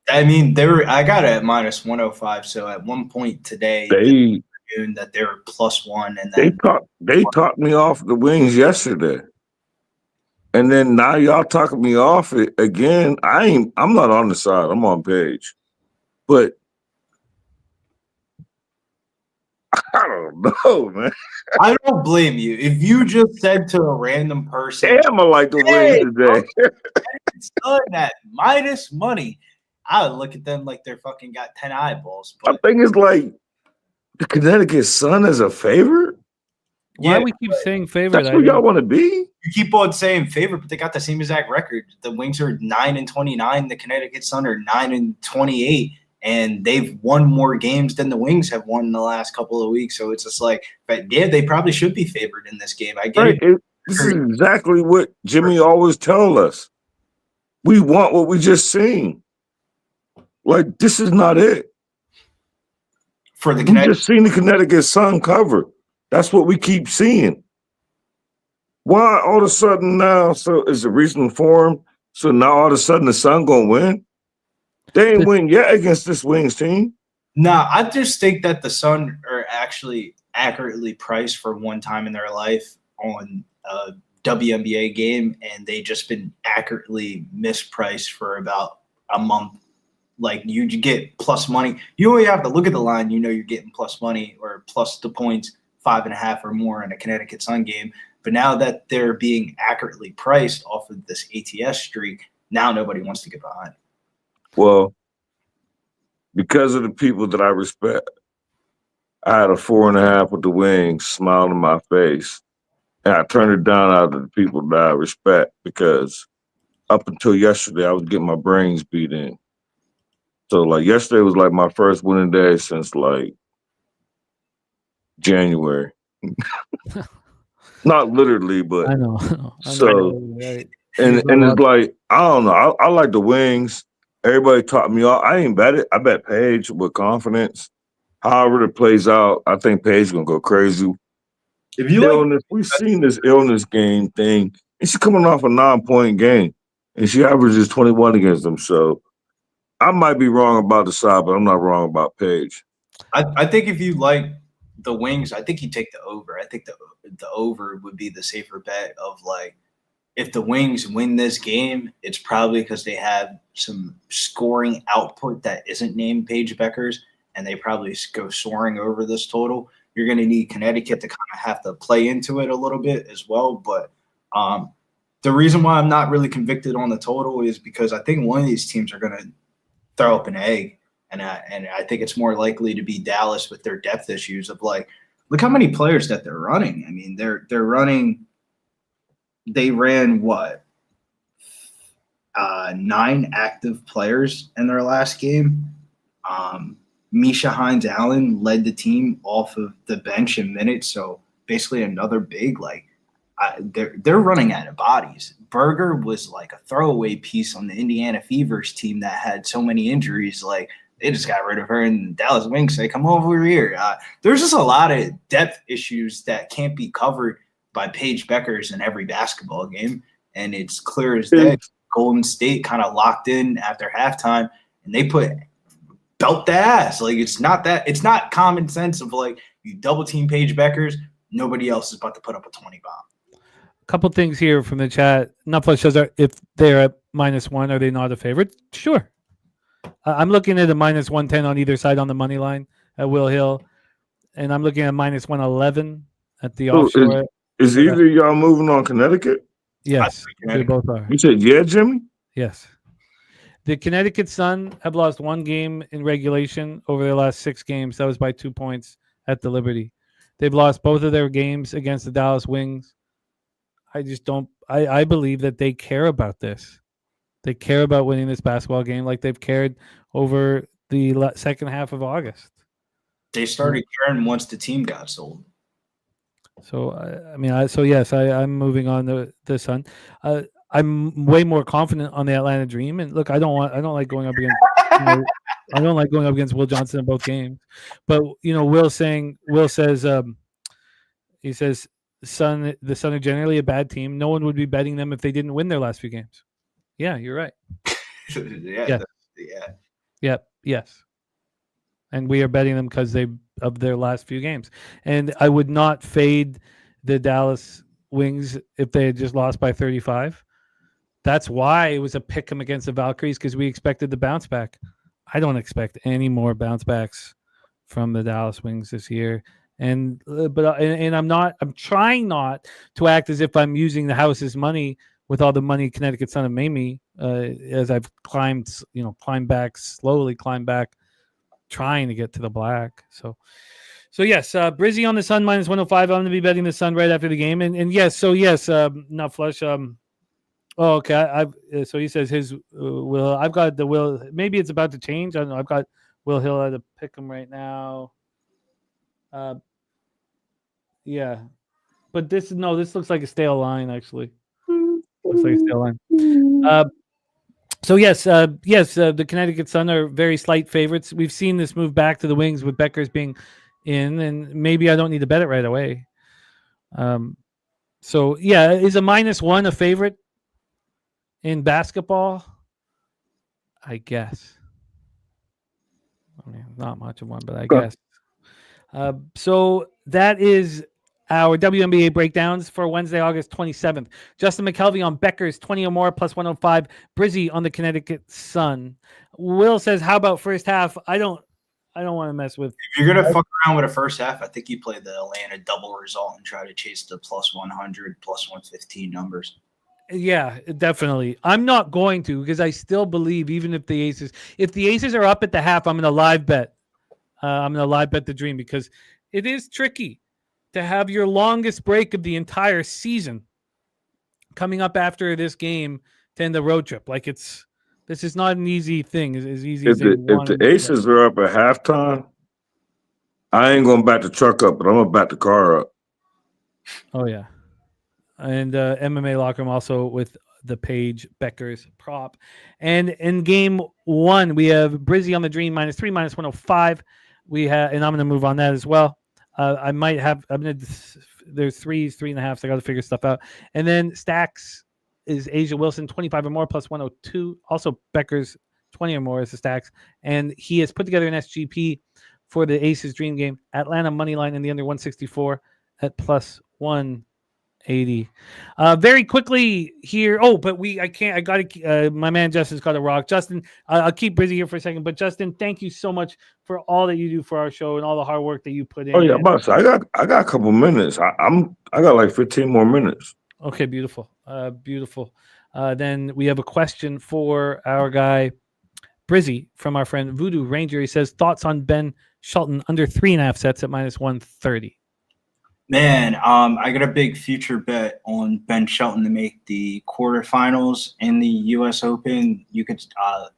I mean, I got it at -105. So at one point today, that they were +1, and then they talked me off the Wings yesterday, and then now y'all talking me off it again. I'm not on the side. I'm on Page, but I don't know, man. I don't blame you. If you just said to a random person, damn, I like the Wings today. Sun at minus money, I would look at them like they're fucking got 10 eyeballs. But I think it's like the Connecticut Sun is a favorite. Why do we keep saying favorite? That's who y'all want to be. You keep on saying favorite, but they got the same exact record. The Wings are 9-29. The Connecticut Sun are 9-28. And they've won more games than the Wings have won in the last couple of weeks. So it's just like, but yeah, they probably should be favored in this game. I get it. This is exactly what Jimmy always tells us. We want what we just seen. Like, this is not it. For the we just seen the Connecticut Sun cover. That's what we keep seeing. Why all of a sudden now? So is the reason for him? So now all of a sudden the Sun gonna win? They ain't win yet against this Wings team. No, I just think that the Sun are actually accurately priced for one time in their life on a WNBA game, and they just been accurately mispriced for about a month. Like, you get plus money. You only have to look at the line. You're getting plus money or plus the points, 5.5 or more in a Connecticut Sun game. But now that they're being accurately priced off of this ATS streak, now nobody wants to get behind. Well, because of the people that I respect, I had a 4.5 with the Wings, smiling in my face, and I turned it down out of the people that I respect because up until yesterday, I was getting my brains beat in. So, like, yesterday was like my first winning day since like January. Not literally, but I know. so Right. and it's like I don't know. I like the Wings. Everybody taught me off. I ain't bet it. I bet Paige with confidence. However it plays out, I think Paige gonna go crazy. If you like, Illness, we've seen this illness game thing, and she's coming off a 9-point game, and she averages 21 against them. So I might be wrong about the side, but I'm not wrong about Paige. I think if you like the Wings, I think you take the over. I think the over would be the safer bet of like, if the Wings win this game, it's probably because they have some scoring output that isn't named Paige Beckers, and they probably go soaring over this total. You're going to need Connecticut to kind of have to play into it a little bit as well. But the reason why I'm not really convicted on the total is because I think one of these teams are going to throw up an egg. And I think it's more likely to be Dallas with their depth issues of like, look how many players that they're running. I mean, they're running. They ran what? 9 active players in their last game. Misha Hines-Allen led the team off of the bench in minutes, so basically another big they're running out of bodies. Berger was like a throwaway piece on the Indiana Fevers team that had so many injuries. Like they just got rid of her, and Dallas Wings say, "Come over here." There's just a lot of depth issues that can't be covered by Paige Beckers in every basketball game, and it's clear as day. Golden State kind of locked in after halftime, and they belt the ass. Like it's not common sense of like you double team Paige Beckers, nobody else is about to put up a 20 bomb. A couple things here from the chat. Nutflush says, if they're at -1, are they not a favorite? Sure. I'm looking at a -110 on either side on the money line at Will Hill, and I'm looking at -111 at the offshore. Is either of y'all moving on Connecticut? Yes, they both are. You said yeah, Jimmy? Yes. The Connecticut Sun have lost 1 game in regulation over their last 6 games. That was by 2 points at the Liberty. They've lost both of their games against the Dallas Wings. I just don't – I believe that they care about this. They care about winning this basketball game like they've cared over the second half of August. They started caring once the team got sold. So, yes, I'm moving on the Sun. I'm way more confident on the Atlanta Dream, and look, I don't like going up against I don't like going up against Will Johnson in both games, but Will says he says the Sun are generally a bad team. No one would be betting them if they didn't win their last few games. Yeah, you're right. Yes. And we are betting them because of their last few games. And I would not fade the Dallas Wings if they had just lost by 35. That's why it was a pick 'em against the Valkyries, because we expected the bounce back. I don't expect any more bounce backs from the Dallas Wings this year. I'm trying not to act as if I'm using the house's money with all the money Connecticut Sun have made me as I've climbed back, trying to get to the black. So yes, Brizzy on the Sun -105. I'm going to be betting the Sun right after the game. And yes, not flush. Oh, okay. So he says his Will. I've got the Will. Maybe it's about to change. I don't know. I've got Will Hill at a pick him right now. Yeah, but this looks like a stale line actually. Looks like a stale line. So yes, the Connecticut Sun are very slight favorites. We've seen this move back to the Wings with Beckers being in, and maybe I don't need to bet it right away. So yeah, is a -1 a favorite in basketball? I guess. I mean, not much of one, but I guess. So that is our WNBA breakdowns for Wednesday, August 27th. Justin McKelvey on Beckers, 20 or more, +105. Brizzy on the Connecticut Sun. Will says, how about first half? I don't want to mess with. If you're going to fuck around with a first half, I think you play the Atlanta double result and try to chase the +100, +115 numbers. Yeah, definitely. I'm not going to, because I still believe even if the Aces are up at the half, I'm going to live bet. I'm going to live bet the Dream, because it is tricky to have your longest break of the entire season coming up after this game to end the road trip. Like this is not an easy thing. As easy as if the Aces are up at halftime, I ain't gonna back the truck up, but I'm gonna back the car up. Oh yeah, and MMA Locker Room also with the Page Becker's prop. And in game one, we have Brizzy on the Dream -3, -105. We have, and I'm gonna move on that as well. I might have. There's 3s, 3.5s. So I got to figure stuff out. And then Stacks is Asia Wilson 25 or more plus 102. Also Becker's 20 or more is the Stacks, and he has put together an SGP for the Aces Dream game. Atlanta money line in the under 164 at plus 180. Very quickly here. Oh, but I can't. I got to. My man Justin's got to rock. Justin, I'll keep Brizzy here for a second. But Justin, thank you so much for all that you do for our show and all the hard work that you put in. Oh yeah, I'm about to say, I got a couple minutes. I got like 15 more minutes. Okay, beautiful. Beautiful. Then we have a question for our guy Brizzy from our friend Voodoo Ranger. He says thoughts on Ben Shelton under 3.5 sets at -130. Man, I got a big future bet on Ben Shelton to make the quarterfinals in the U.S. Open. You could,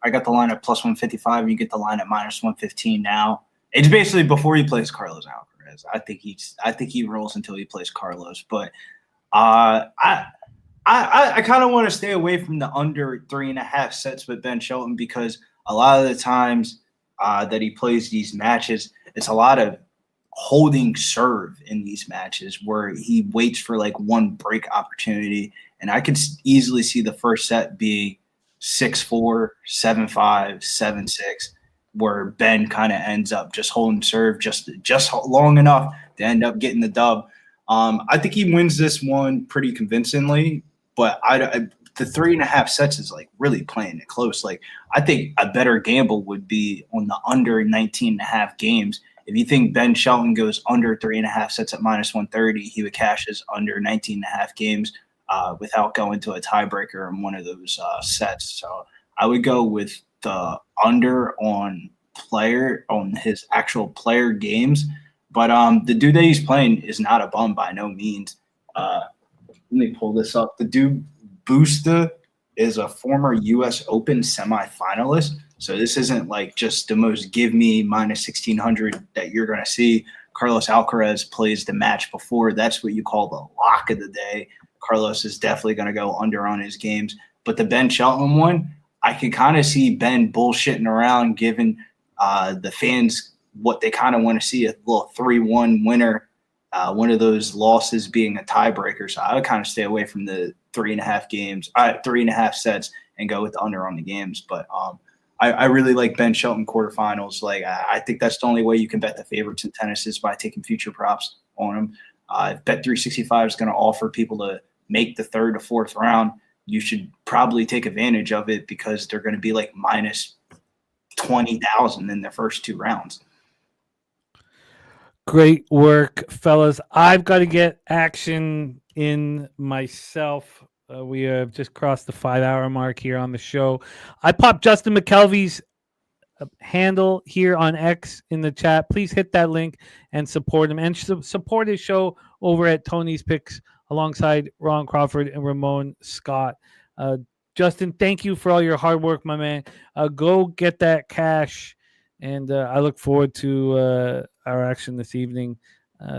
I got the line at plus 155. You get the line at -115 now. It's basically before he plays Carlos Alcaraz. I think he rolls until he plays Carlos. But I kind of want to stay away from the under 3.5 sets with Ben Shelton because a lot of the times that he plays these matches, it's a lot of holding serve in these matches where he waits for like one break opportunity. And I could easily see the first set being 6-4, 7-5, 7-6, where Ben kind of ends up just holding serve just long enough to end up getting the dub. I think he wins this one pretty convincingly, but the 3.5 sets is like really playing it close. Like I think a better gamble would be on the under 19.5 games. If you think Ben Shelton goes under 3.5 sets at -130, he would cash his under 19.5 games without going to a tiebreaker in one of those sets. So I would go with the under on his actual player games. But the dude that he's playing is not a bum by no means. Let me pull this up. The dude Busta is a former U.S. Open semifinalist. So this isn't like just the most give me -1600 that you're going to see. Carlos Alcaraz plays the match before. That's what you call the lock of the day. Carlos is definitely going to go under on his games. But the Ben Shelton one, I can kind of see Ben bullshitting around, giving the fans what they kind of want to see, a little 3-1 winner, one of those losses being a tiebreaker. So I would kind of stay away from the 3.5 sets and go with the under on the games. But I really like Ben Shelton quarterfinals. Like I think that's the only way you can bet the favorites in tennis is by taking future props on them. If Bet365 is going to offer people to make the third or fourth round, you should probably take advantage of it because they're going to be like -20,000 in their first two rounds. Great work, fellas. I've got to get action in myself. We have just crossed the 5-hour mark here on the show. I popped Justin Mcelvey's handle here on X in the chat. Please hit that link and support him and support his show over at Tony's Picks alongside Ron Crawford and Ramon Scott. Justin, thank you for all your hard work, my man. Go get that cash, and I look forward to our action this evening.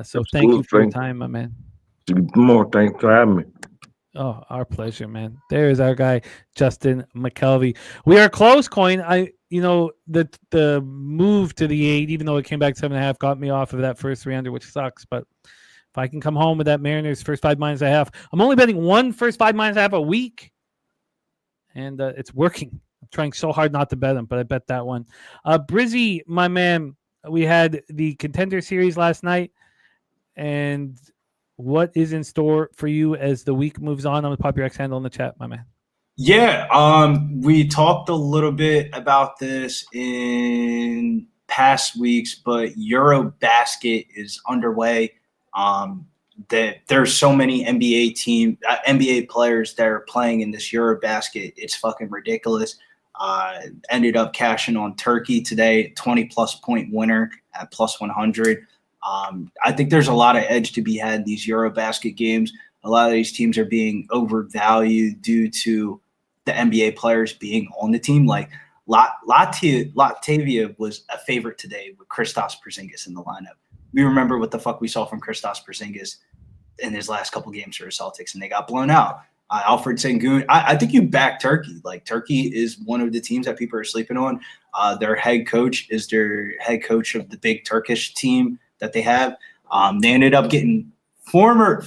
So thank you for your time, my man. More, thanks for having me. Oh, our pleasure, man. There's our guy, Justin Mcelvey. We are close, Coin. The move to the 8, even though it came back 7.5, got me off of that first 300, which sucks. But if I can come home with that Mariners first 5 -1/2, I'm only betting one first 5 -1/2 a week, and it's working. I'm trying so hard not to bet them, but I bet that one. Brizzy, my man, we had the Contender Series last night, and what is in store for you as the week moves on? I'm going to pop your X handle in the chat, my man. Yeah, we talked a little bit about this in past weeks, but Eurobasket is underway. There's so many NBA players that are playing in this Eurobasket. It's fucking ridiculous. Ended up cashing on Turkey today, 20+ point winner at +100. I think there's a lot of edge to be had in these Eurobasket games. A lot of these teams are being overvalued due to the NBA players being on the team. Like Latavia was a favorite today with Kristaps Porzingis in the lineup. we remember what the fuck we saw from Kristaps Porzingis in his last couple games for the Celtics, and they got blown out. Alfred Sengun, I think you back Turkey. Like, Turkey is one of the teams that people are sleeping on. Their head coach is their head coach of the big Turkish team that they have. They ended up getting former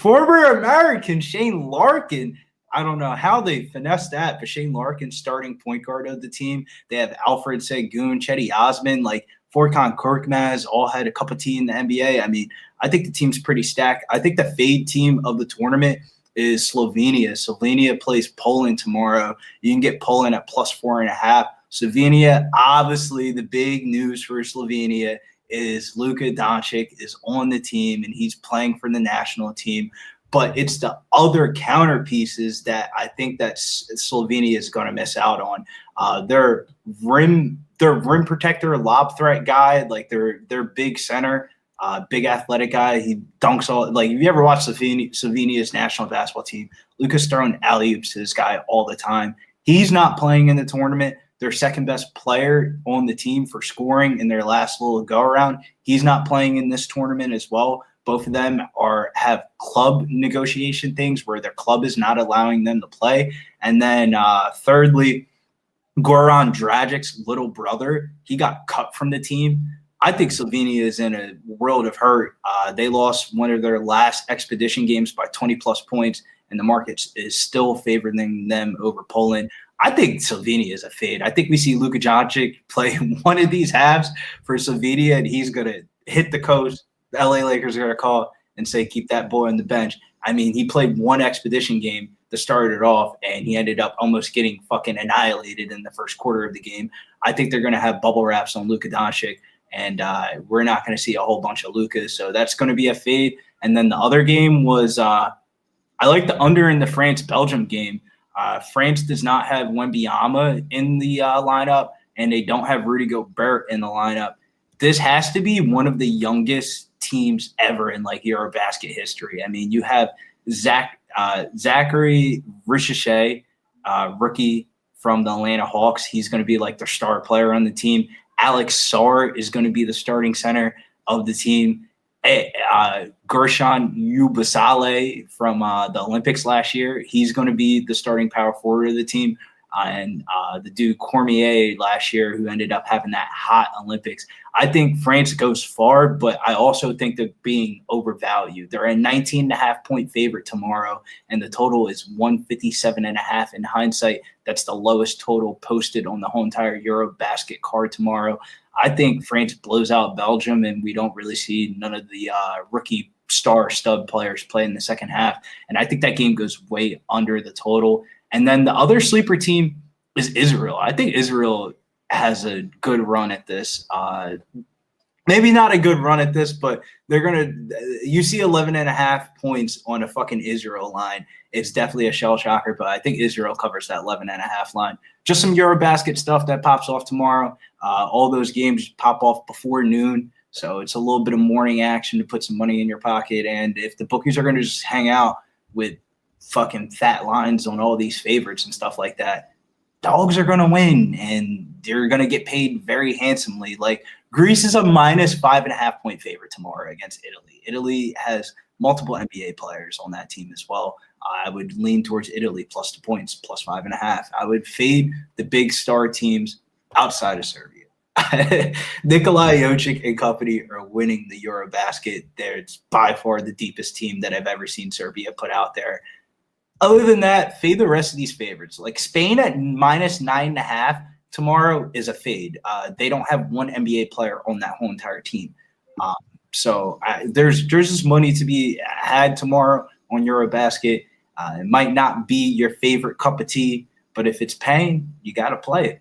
American Shane Larkin. I don't know how they finessed that, but Shane Larkin, starting point guard of the team. They have Alfred Sengun, Cedi Osman, like Furkan Korkmaz, all had a cup of tea in the NBA. I mean, I think the team's pretty stacked. I think the fade team of the tournament is Slovenia. Slovenia plays Poland tomorrow. You can get Poland at +4.5. Slovenia, obviously, the big news for Slovenia is Luka Doncic is on the team and he's playing for the national team. But it's the other counter pieces that I think that Slovenia is going to miss out on. Their rim protector, lob threat guy, like their big center, big athletic guy. He dunks all. Like, if you ever watch Slovenia's national basketball team, Lucas throwing alley-oops to this guy all the time. He's not playing in the tournament. Their second best player on the team for scoring in their last little go-around, he's not playing in this tournament as well. Both of them have club negotiation things where their club is not allowing them to play. And then thirdly, Goran Dragic's little brother, he got cut from the team. I think Slovenia is in a world of hurt. They lost one of their last expedition games by 20-plus points, and the market is still favoring them over Poland. I think Slovenia is a fade. I think we see Luka Doncic play one of these halves for Slovenia, and he's going to hit the coast. The LA Lakers are going to call and say, keep that boy on the bench. I mean, he played one expedition game to start it off, and he ended up almost getting fucking annihilated in the first quarter of the game. I think they're going to have bubble wraps on Luka Doncic, and we're not going to see a whole bunch of Lukas. So that's going to be a fade. And then the other game was I like the under in the France-Belgium game. France does not have Wembanyama in the lineup, and they don't have Rudy Gobert in the lineup. This has to be one of the youngest teams ever in like Eurobasket history. I mean, you have Zachary Richichet, rookie from the Atlanta Hawks. He's going to be like their star player on the team. Alex Sarr is going to be the starting center of the team. Gershon Yubasale from the Olympics last year, he's going to be the starting power forward of the team. And the dude Cormier last year, who ended up having that hot Olympics. I think France goes far, but I also think they're being overvalued. They're a 19.5-point favorite tomorrow, and the total is 157.5. In hindsight, that's the lowest total posted on the whole entire Eurobasket card tomorrow. I think France blows out Belgium, and we don't really see none of the rookie stud players play in the second half. And I think that game goes way under the total. And then the other sleeper team is Israel. I think Israel has a good run at this. Maybe not a good run at this, but they're going to – you see 11.5 points on a fucking Israel line. It's definitely a shell shocker, but I think Israel covers that 11.5 line. Just some Eurobasket stuff that pops off tomorrow. All those games pop off before noon, so it's a little bit of morning action to put some money in your pocket. And if the bookies are going to just hang out with fucking fat lines on all these favorites and stuff like that, dogs are going to win, and they're going to get paid very handsomely. Like, Greece is a minus 5.5 point favorite tomorrow against Italy. Italy has multiple NBA players on that team as well. I would lean towards Italy plus the points, plus 5.5. I would fade the big star teams outside of Serbia. Nikola Jokic and company are winning the Eurobasket. They're by far the deepest team that I've ever seen Serbia put out there. Other than that, fade the rest of these favorites. Like Spain at minus 9.5 tomorrow is a fade. They don't have one NBA player on that whole entire team. So there's just money to be had tomorrow on Eurobasket. It might not be your favorite cup of tea, but if it's paying, you got to play it.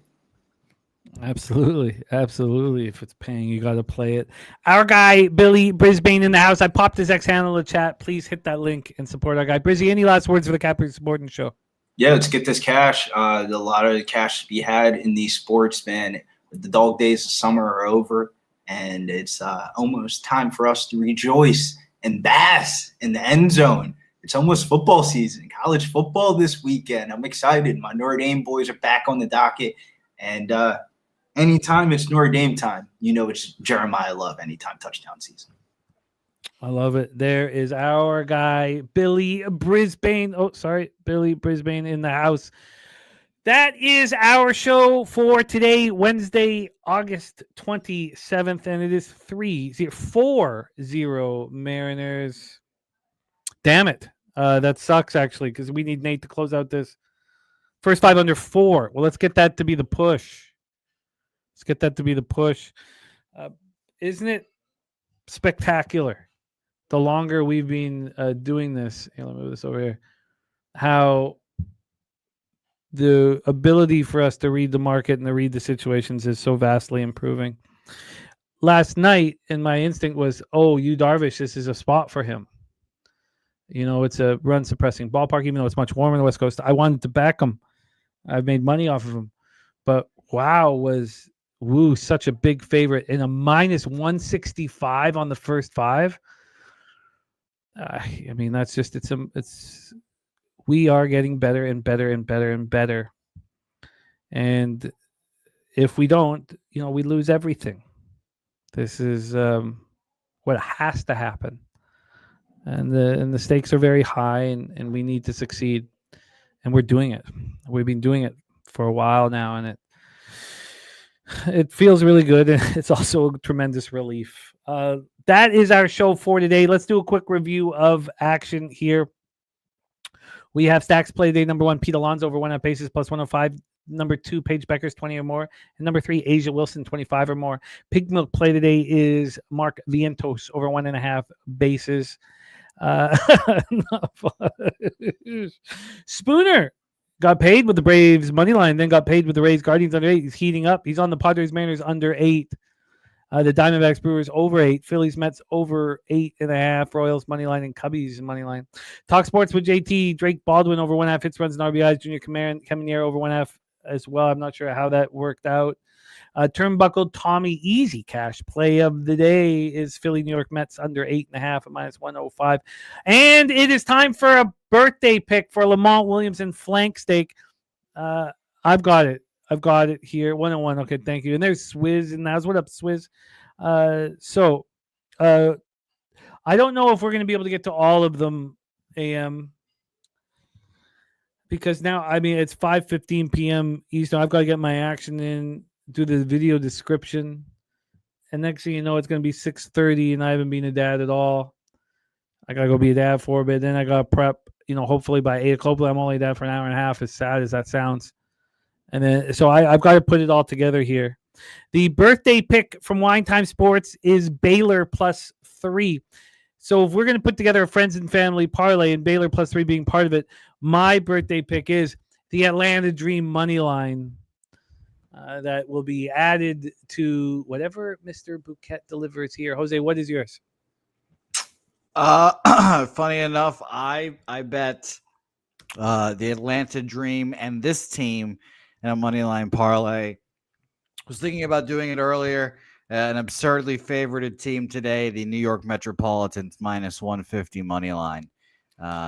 Absolutely. If it's paying, you got to play it. Our guy, Billy Brisbane in the house. I popped his X-handle in the chat. Please hit that link and support our guy. Brizzy, any last words for the Capper supporting show? Yeah, let's get this cash. A lot of cash to be had in these sports, man. The dog days of summer are over, and it's almost time for us to rejoice and bask in the end zone. It's almost football season, college football this weekend. I'm excited. My Notre Dame boys are back on the docket, and anytime it's Notre Dame time, you know it's Jeremiah Love anytime touchdown season. I love it. There is our guy, Billy Brisbane. Oh, sorry, Billy Brisbane in the house. That is our show for today, Wednesday, August 27th, and it is 4-0 Mariners. Damn it. That sucks, actually, because we need Nate to close out this first 5 under 4. Well, let's get that to be the push. Isn't it spectacular? The longer we've been doing this, let me move this over here, how the ability for us to read the market and to read the situations is so vastly improving. Last night, and my instinct was, Darvish, this is a spot for him. It's a run-suppressing ballpark, even though it's much warmer on the West Coast. I wanted to back him. I've made money off of him. But wow, was Woo such a big favorite in a minus 165 on the first 5. That's just we are getting better and better and better and better. And if we don't, we lose everything. This is what has to happen. And the stakes are very high, and we need to succeed. And we're doing it. We've been doing it for a while now, and it feels really good. And it's also a tremendous relief. That is our show for today. Let's do a quick review of action here. We have Stacks play day number 1, Pete Alonso over 1.5 bases plus 105. Number 2, Paige Beckers 20 or more. And number 3, Asia Wilson 25 or more. Pig Milk play today is Mark Vientos over 1.5 bases. Spooner got paid with the Braves money line, then got paid with the Rays Guardians under 8. He's heating up. He's on the Padres Mariners under 8. The Diamondbacks Brewers over 8. Phillies Mets over 8.5. Royals money line and Cubbies money line. Talk sports with JT. Drake Baldwin over 1.5 hits, runs, and RBIs. Junior Caminero over 1.5 as well. I'm not sure how that worked out. Turnbuckle Tommy Easy Cash play of the day is Philly New York Mets under 8.5 at minus 105. And it is time for a birthday pick for Lamont Williamson flank steak. I've got it here. 101. Okay, thank you. And there's Swizz and Naz. What up, Swizz? I don't know if we're going to be able to get to all of them, AM, because now, it's 5:15 p.m. Eastern. I've got to get my action in, do the video description, and next thing you know, it's going to be 6:30, and I haven't been a dad at all. I got to go be a dad for a bit. Then I got to prep, hopefully by 8 o'clock. I'm only a dad for an hour and a half, as sad as that sounds. And then, so I've got to put it all together here. The birthday pick from Wine Time Sports is Baylor plus 3. So if we're going to put together a friends and family parlay, and Baylor plus 3 being part of it, my birthday pick is the Atlanta Dream money line that will be added to whatever Mr. Bouquet delivers here. Jose, what is yours? Funny enough, I bet the Atlanta Dream and this team in a money line parlay. Was thinking about doing it earlier. An absurdly favorited team today, the New York Metropolitans minus 150 money line.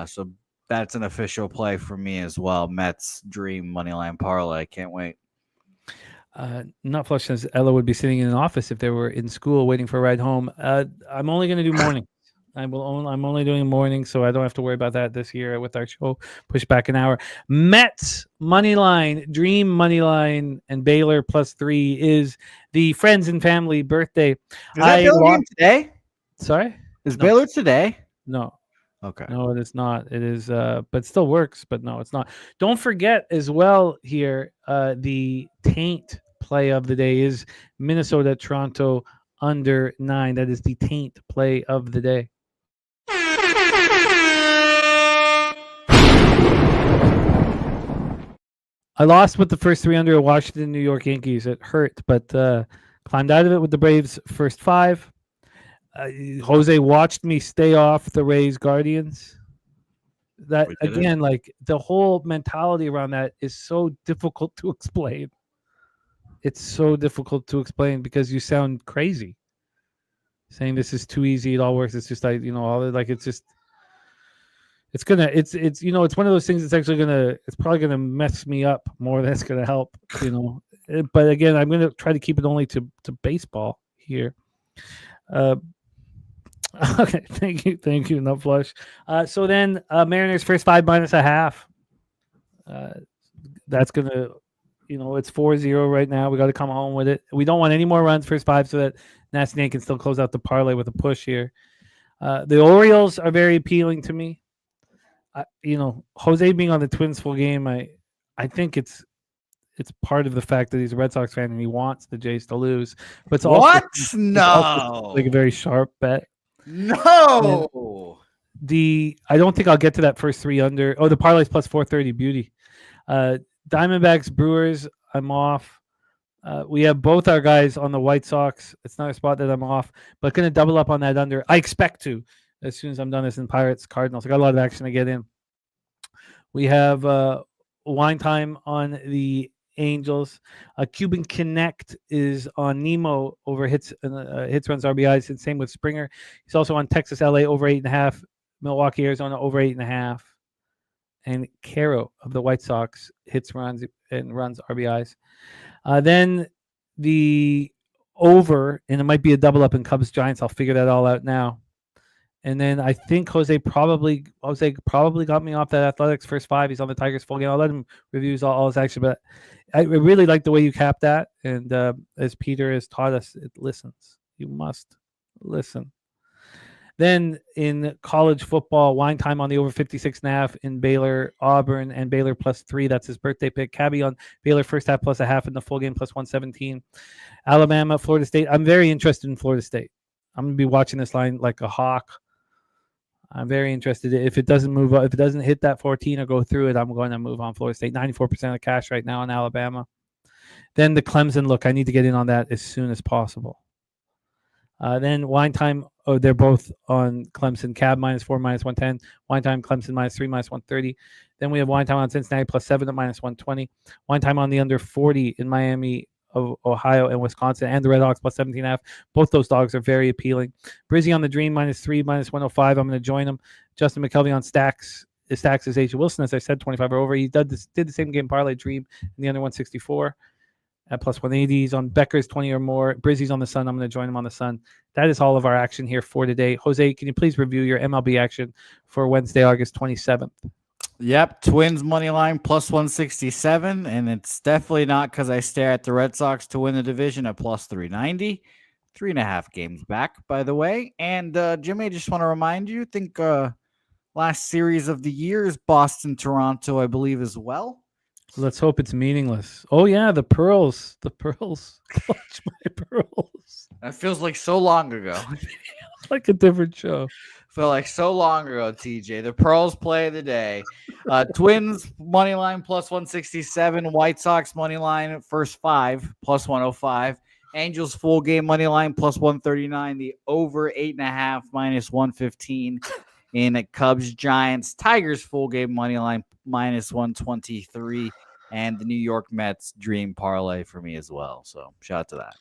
So that's an official play for me as well. Mets Dream money line parlay. Can't wait. Not Flush says Ella would be sitting in an office if they were in school waiting for a ride home. I'm only going to do morning. I'm only doing morning, so I don't have to worry about that this year with our show pushed back an hour. Mets money line, Dream money line, and Baylor plus 3 is the friends and family birthday. Is that Baylor game today? Sorry, is Baylor today? No. Okay. No, it is not. It is, but it still works. But no, it's not. Don't forget as well here. The taint play of the day is Minnesota Toronto under 9. That is the taint play of the day. I lost with the first 3 under Washington, New York Yankees. It hurt, but climbed out of it with the Braves first 5. Jose watched me stay off the Rays Guardians. That again, like the whole mentality around that is so difficult to explain. It's so difficult to explain because you sound crazy saying this is too easy. It all works. It's just like, all like, it's just, it's one of those things that's actually it's probably going to mess me up more than it's going to help, but again, I'm going to try to keep it only to baseball here. Okay, thank you, no flush. So then Mariners first 5 minus a half. That's gonna, it's 4-0 right now. We got to come home with it. We don't want any more runs first 5 so that Nasty Nate can still close out the parlay with a push here. The Orioles are very appealing to me. Jose being on the Twins full game, I think it's part of the fact that he's a Red Sox fan and he wants the Jays to lose. But it's What? also No. like a very sharp bet. No. I don't think I'll get to that first 3 under. Oh, the parlay's plus 430 beauty. Diamondbacks, Brewers, I'm off. We have both our guys on the White Sox. It's not a spot that I'm off, but going to double up on that under. I expect to as soon as I'm done this in Pirates, Cardinals. I got a lot of action to get in. We have wine time on the Angels. Cuban Connect is on Nemo over hits, runs, RBIs, and same with Springer. He's also on Texas, LA over 8.5, Milwaukee, Arizona over 8.5, and Caro of the White Sox hits, runs, and runs, RBIs. Then the over, and it might be a double up in Cubs Giants. I'll figure that all out now. And then I think Jose probably got me off that Athletics first 5. He's on the Tigers full game. I'll let him review all his action, but I really like the way you cap that. And as Peter has taught us, it listens. You must listen. Then in college football, wine time on the over 56.5 in Baylor, Auburn, and Baylor plus 3. That's his birthday pick. Cabby on Baylor first half plus a half in the full game plus 117. Alabama, Florida State. I'm very interested in Florida State. I'm going to be watching this line like a hawk. I'm very interested. If it doesn't move up, if it doesn't hit that 14 or go through it, I'm going to move on Florida State. 94% of cash right now in Alabama. Then the Clemson look. I need to get in on that as soon as possible. Then wine time. Oh, they're both on Clemson. Cab -4 -110. Wine time Clemson -3 -130. Then we have wine time on Cincinnati +7 at -120. Wine time on the under 40 in Miami of Ohio and Wisconsin, and the Red Hawks +17.5. Both those dogs are very appealing. Brizzy on the Dream -3 -105. I'm going to join him. Justin McKelvey on Stacks. Stacks is Asia Wilson, as I said, 25 or over. He did the same game parlay Dream in the under 164 at +180. He's on Becker's 20 or more. Brizzy's on the Sun. I'm going to join him on the Sun. That is all of our action here for today. Jose, can you please review your MLB action for Wednesday, August 27th? Yep, Twins money line +167, and it's definitely not because I stare at the Red Sox to win the division at +390. 3.5 games back, by the way. And Jimmy, I just want to remind you, think last series of the year is Boston-Toronto, I believe, as well. Let's hope it's meaningless. Oh, yeah, the pearls. Clutch my pearls. That feels like so long ago. Like a different show. Felt like so long ago, TJ. The Pearls play of the day. Twins money line +167. White Sox money line first 5 +105. Angels full game money line +139. The over 8.5 -115 in Cubs Giants. Tigers full game money line -123, and the New York Mets dream parlay for me as well. So shout out to that.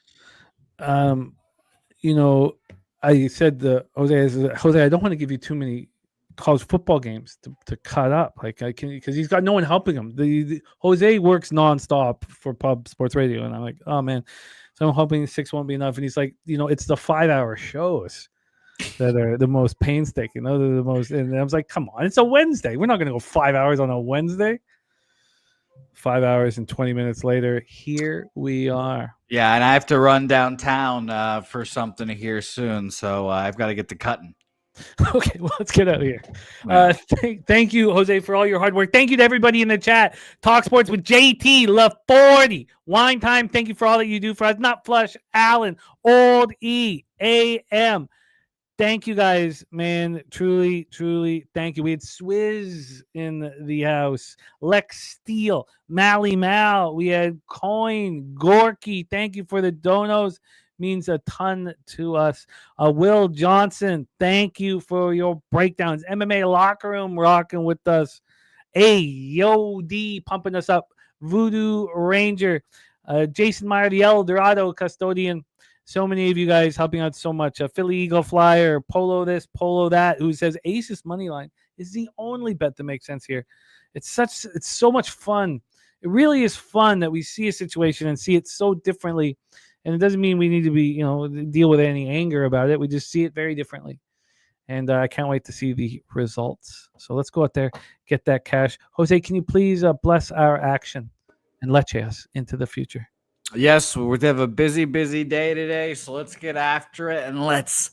I said Jose, I don't want to give you too many college football games to cut up. Like I can, because he's got no one helping him. The Jose works nonstop for Pub Sports Radio, and I'm like, oh man. So I'm hoping 6 won't be enough. And he's like, it's the 5-hour shows that are the most painstaking. Those are the most. And I was like, come on, it's a Wednesday. We're not going to go 5 hours on a Wednesday. 5 hours and 20 minutes later, here we are. Yeah, and I have to run downtown for something here soon, so I've got to get to cutting. Okay, well, let's get out of here. Thank you, Jose, for all your hard work. Thank you to everybody in the chat. Talk Sports with JT, LaForty, Wine Time. Thank you for all that you do for us. Not Flush, Allen, Old E, AM. Thank you guys, man. Truly, truly, thank you. We had Swizz in the house. Lex Steele, Mally Mal. We had Coin, Gorky. Thank you for the donos. Means a ton to us. Will Johnson, thank you for your breakdowns. MMA Locker Room rocking with us. Yo D pumping us up. Voodoo Ranger. Jason Meyer, the El Dorado custodian. So many of you guys helping out so much. Philly Eagle Flyer, Polo this, Polo that, who says Aces money line is the only bet that makes sense here. It's so much fun. It really is fun that we see a situation and see it so differently. And it doesn't mean we need to be, deal with any anger about it. We just see it very differently. and I can't wait to see the results. So let's go out there, get that cash. Jose, can you please bless our action and leche us into the future? Yes, we have a busy day today, so let's get after it and let's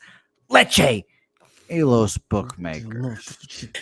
leche Elos Bookmaker.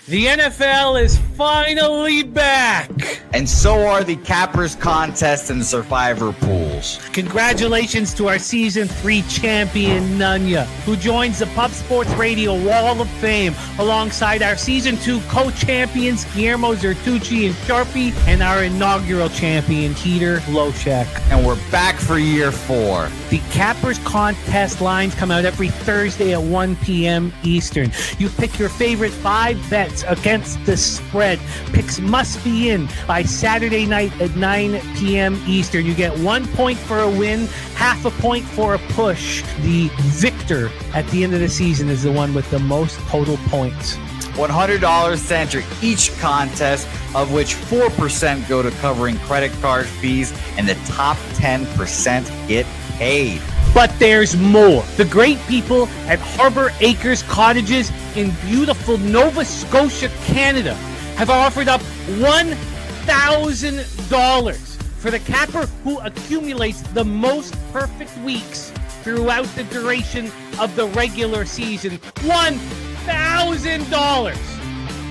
The NFL is finally back. And so are the Cappers contest and Survivor pools. Congratulations to our Season 3 champion, Nunya, who joins the Pub Sports Radio Wall of Fame alongside our Season 2 co-champions, Guillermo Zertucci and Sharpie, and our inaugural champion, Peter Loshak. And we're back for year 4. The Cappers contest lines come out every Thursday at 1 p.m. Eastern. You pick your favorite 5 bets against the spread. Picks must be in by Saturday night at 9 p.m. Eastern. You get 1 point for a win, half a point for a push. The victor at the end of the season is the one with the most total points. $100 to enter each contest, of which 4% go to covering credit card fees, and the top 10% get paid. But there's more. The great people at Harbor Acres Cottages in beautiful Nova Scotia, Canada, have offered up $1,000 for the capper who accumulates the most perfect weeks throughout the duration of the regular season. $1,000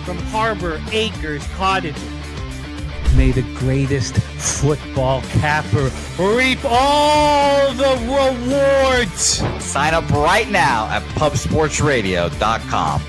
from Harbor Acres Cottages. May the greatest football capper reap all the rewards. Sign up right now at pubsportsradio.com.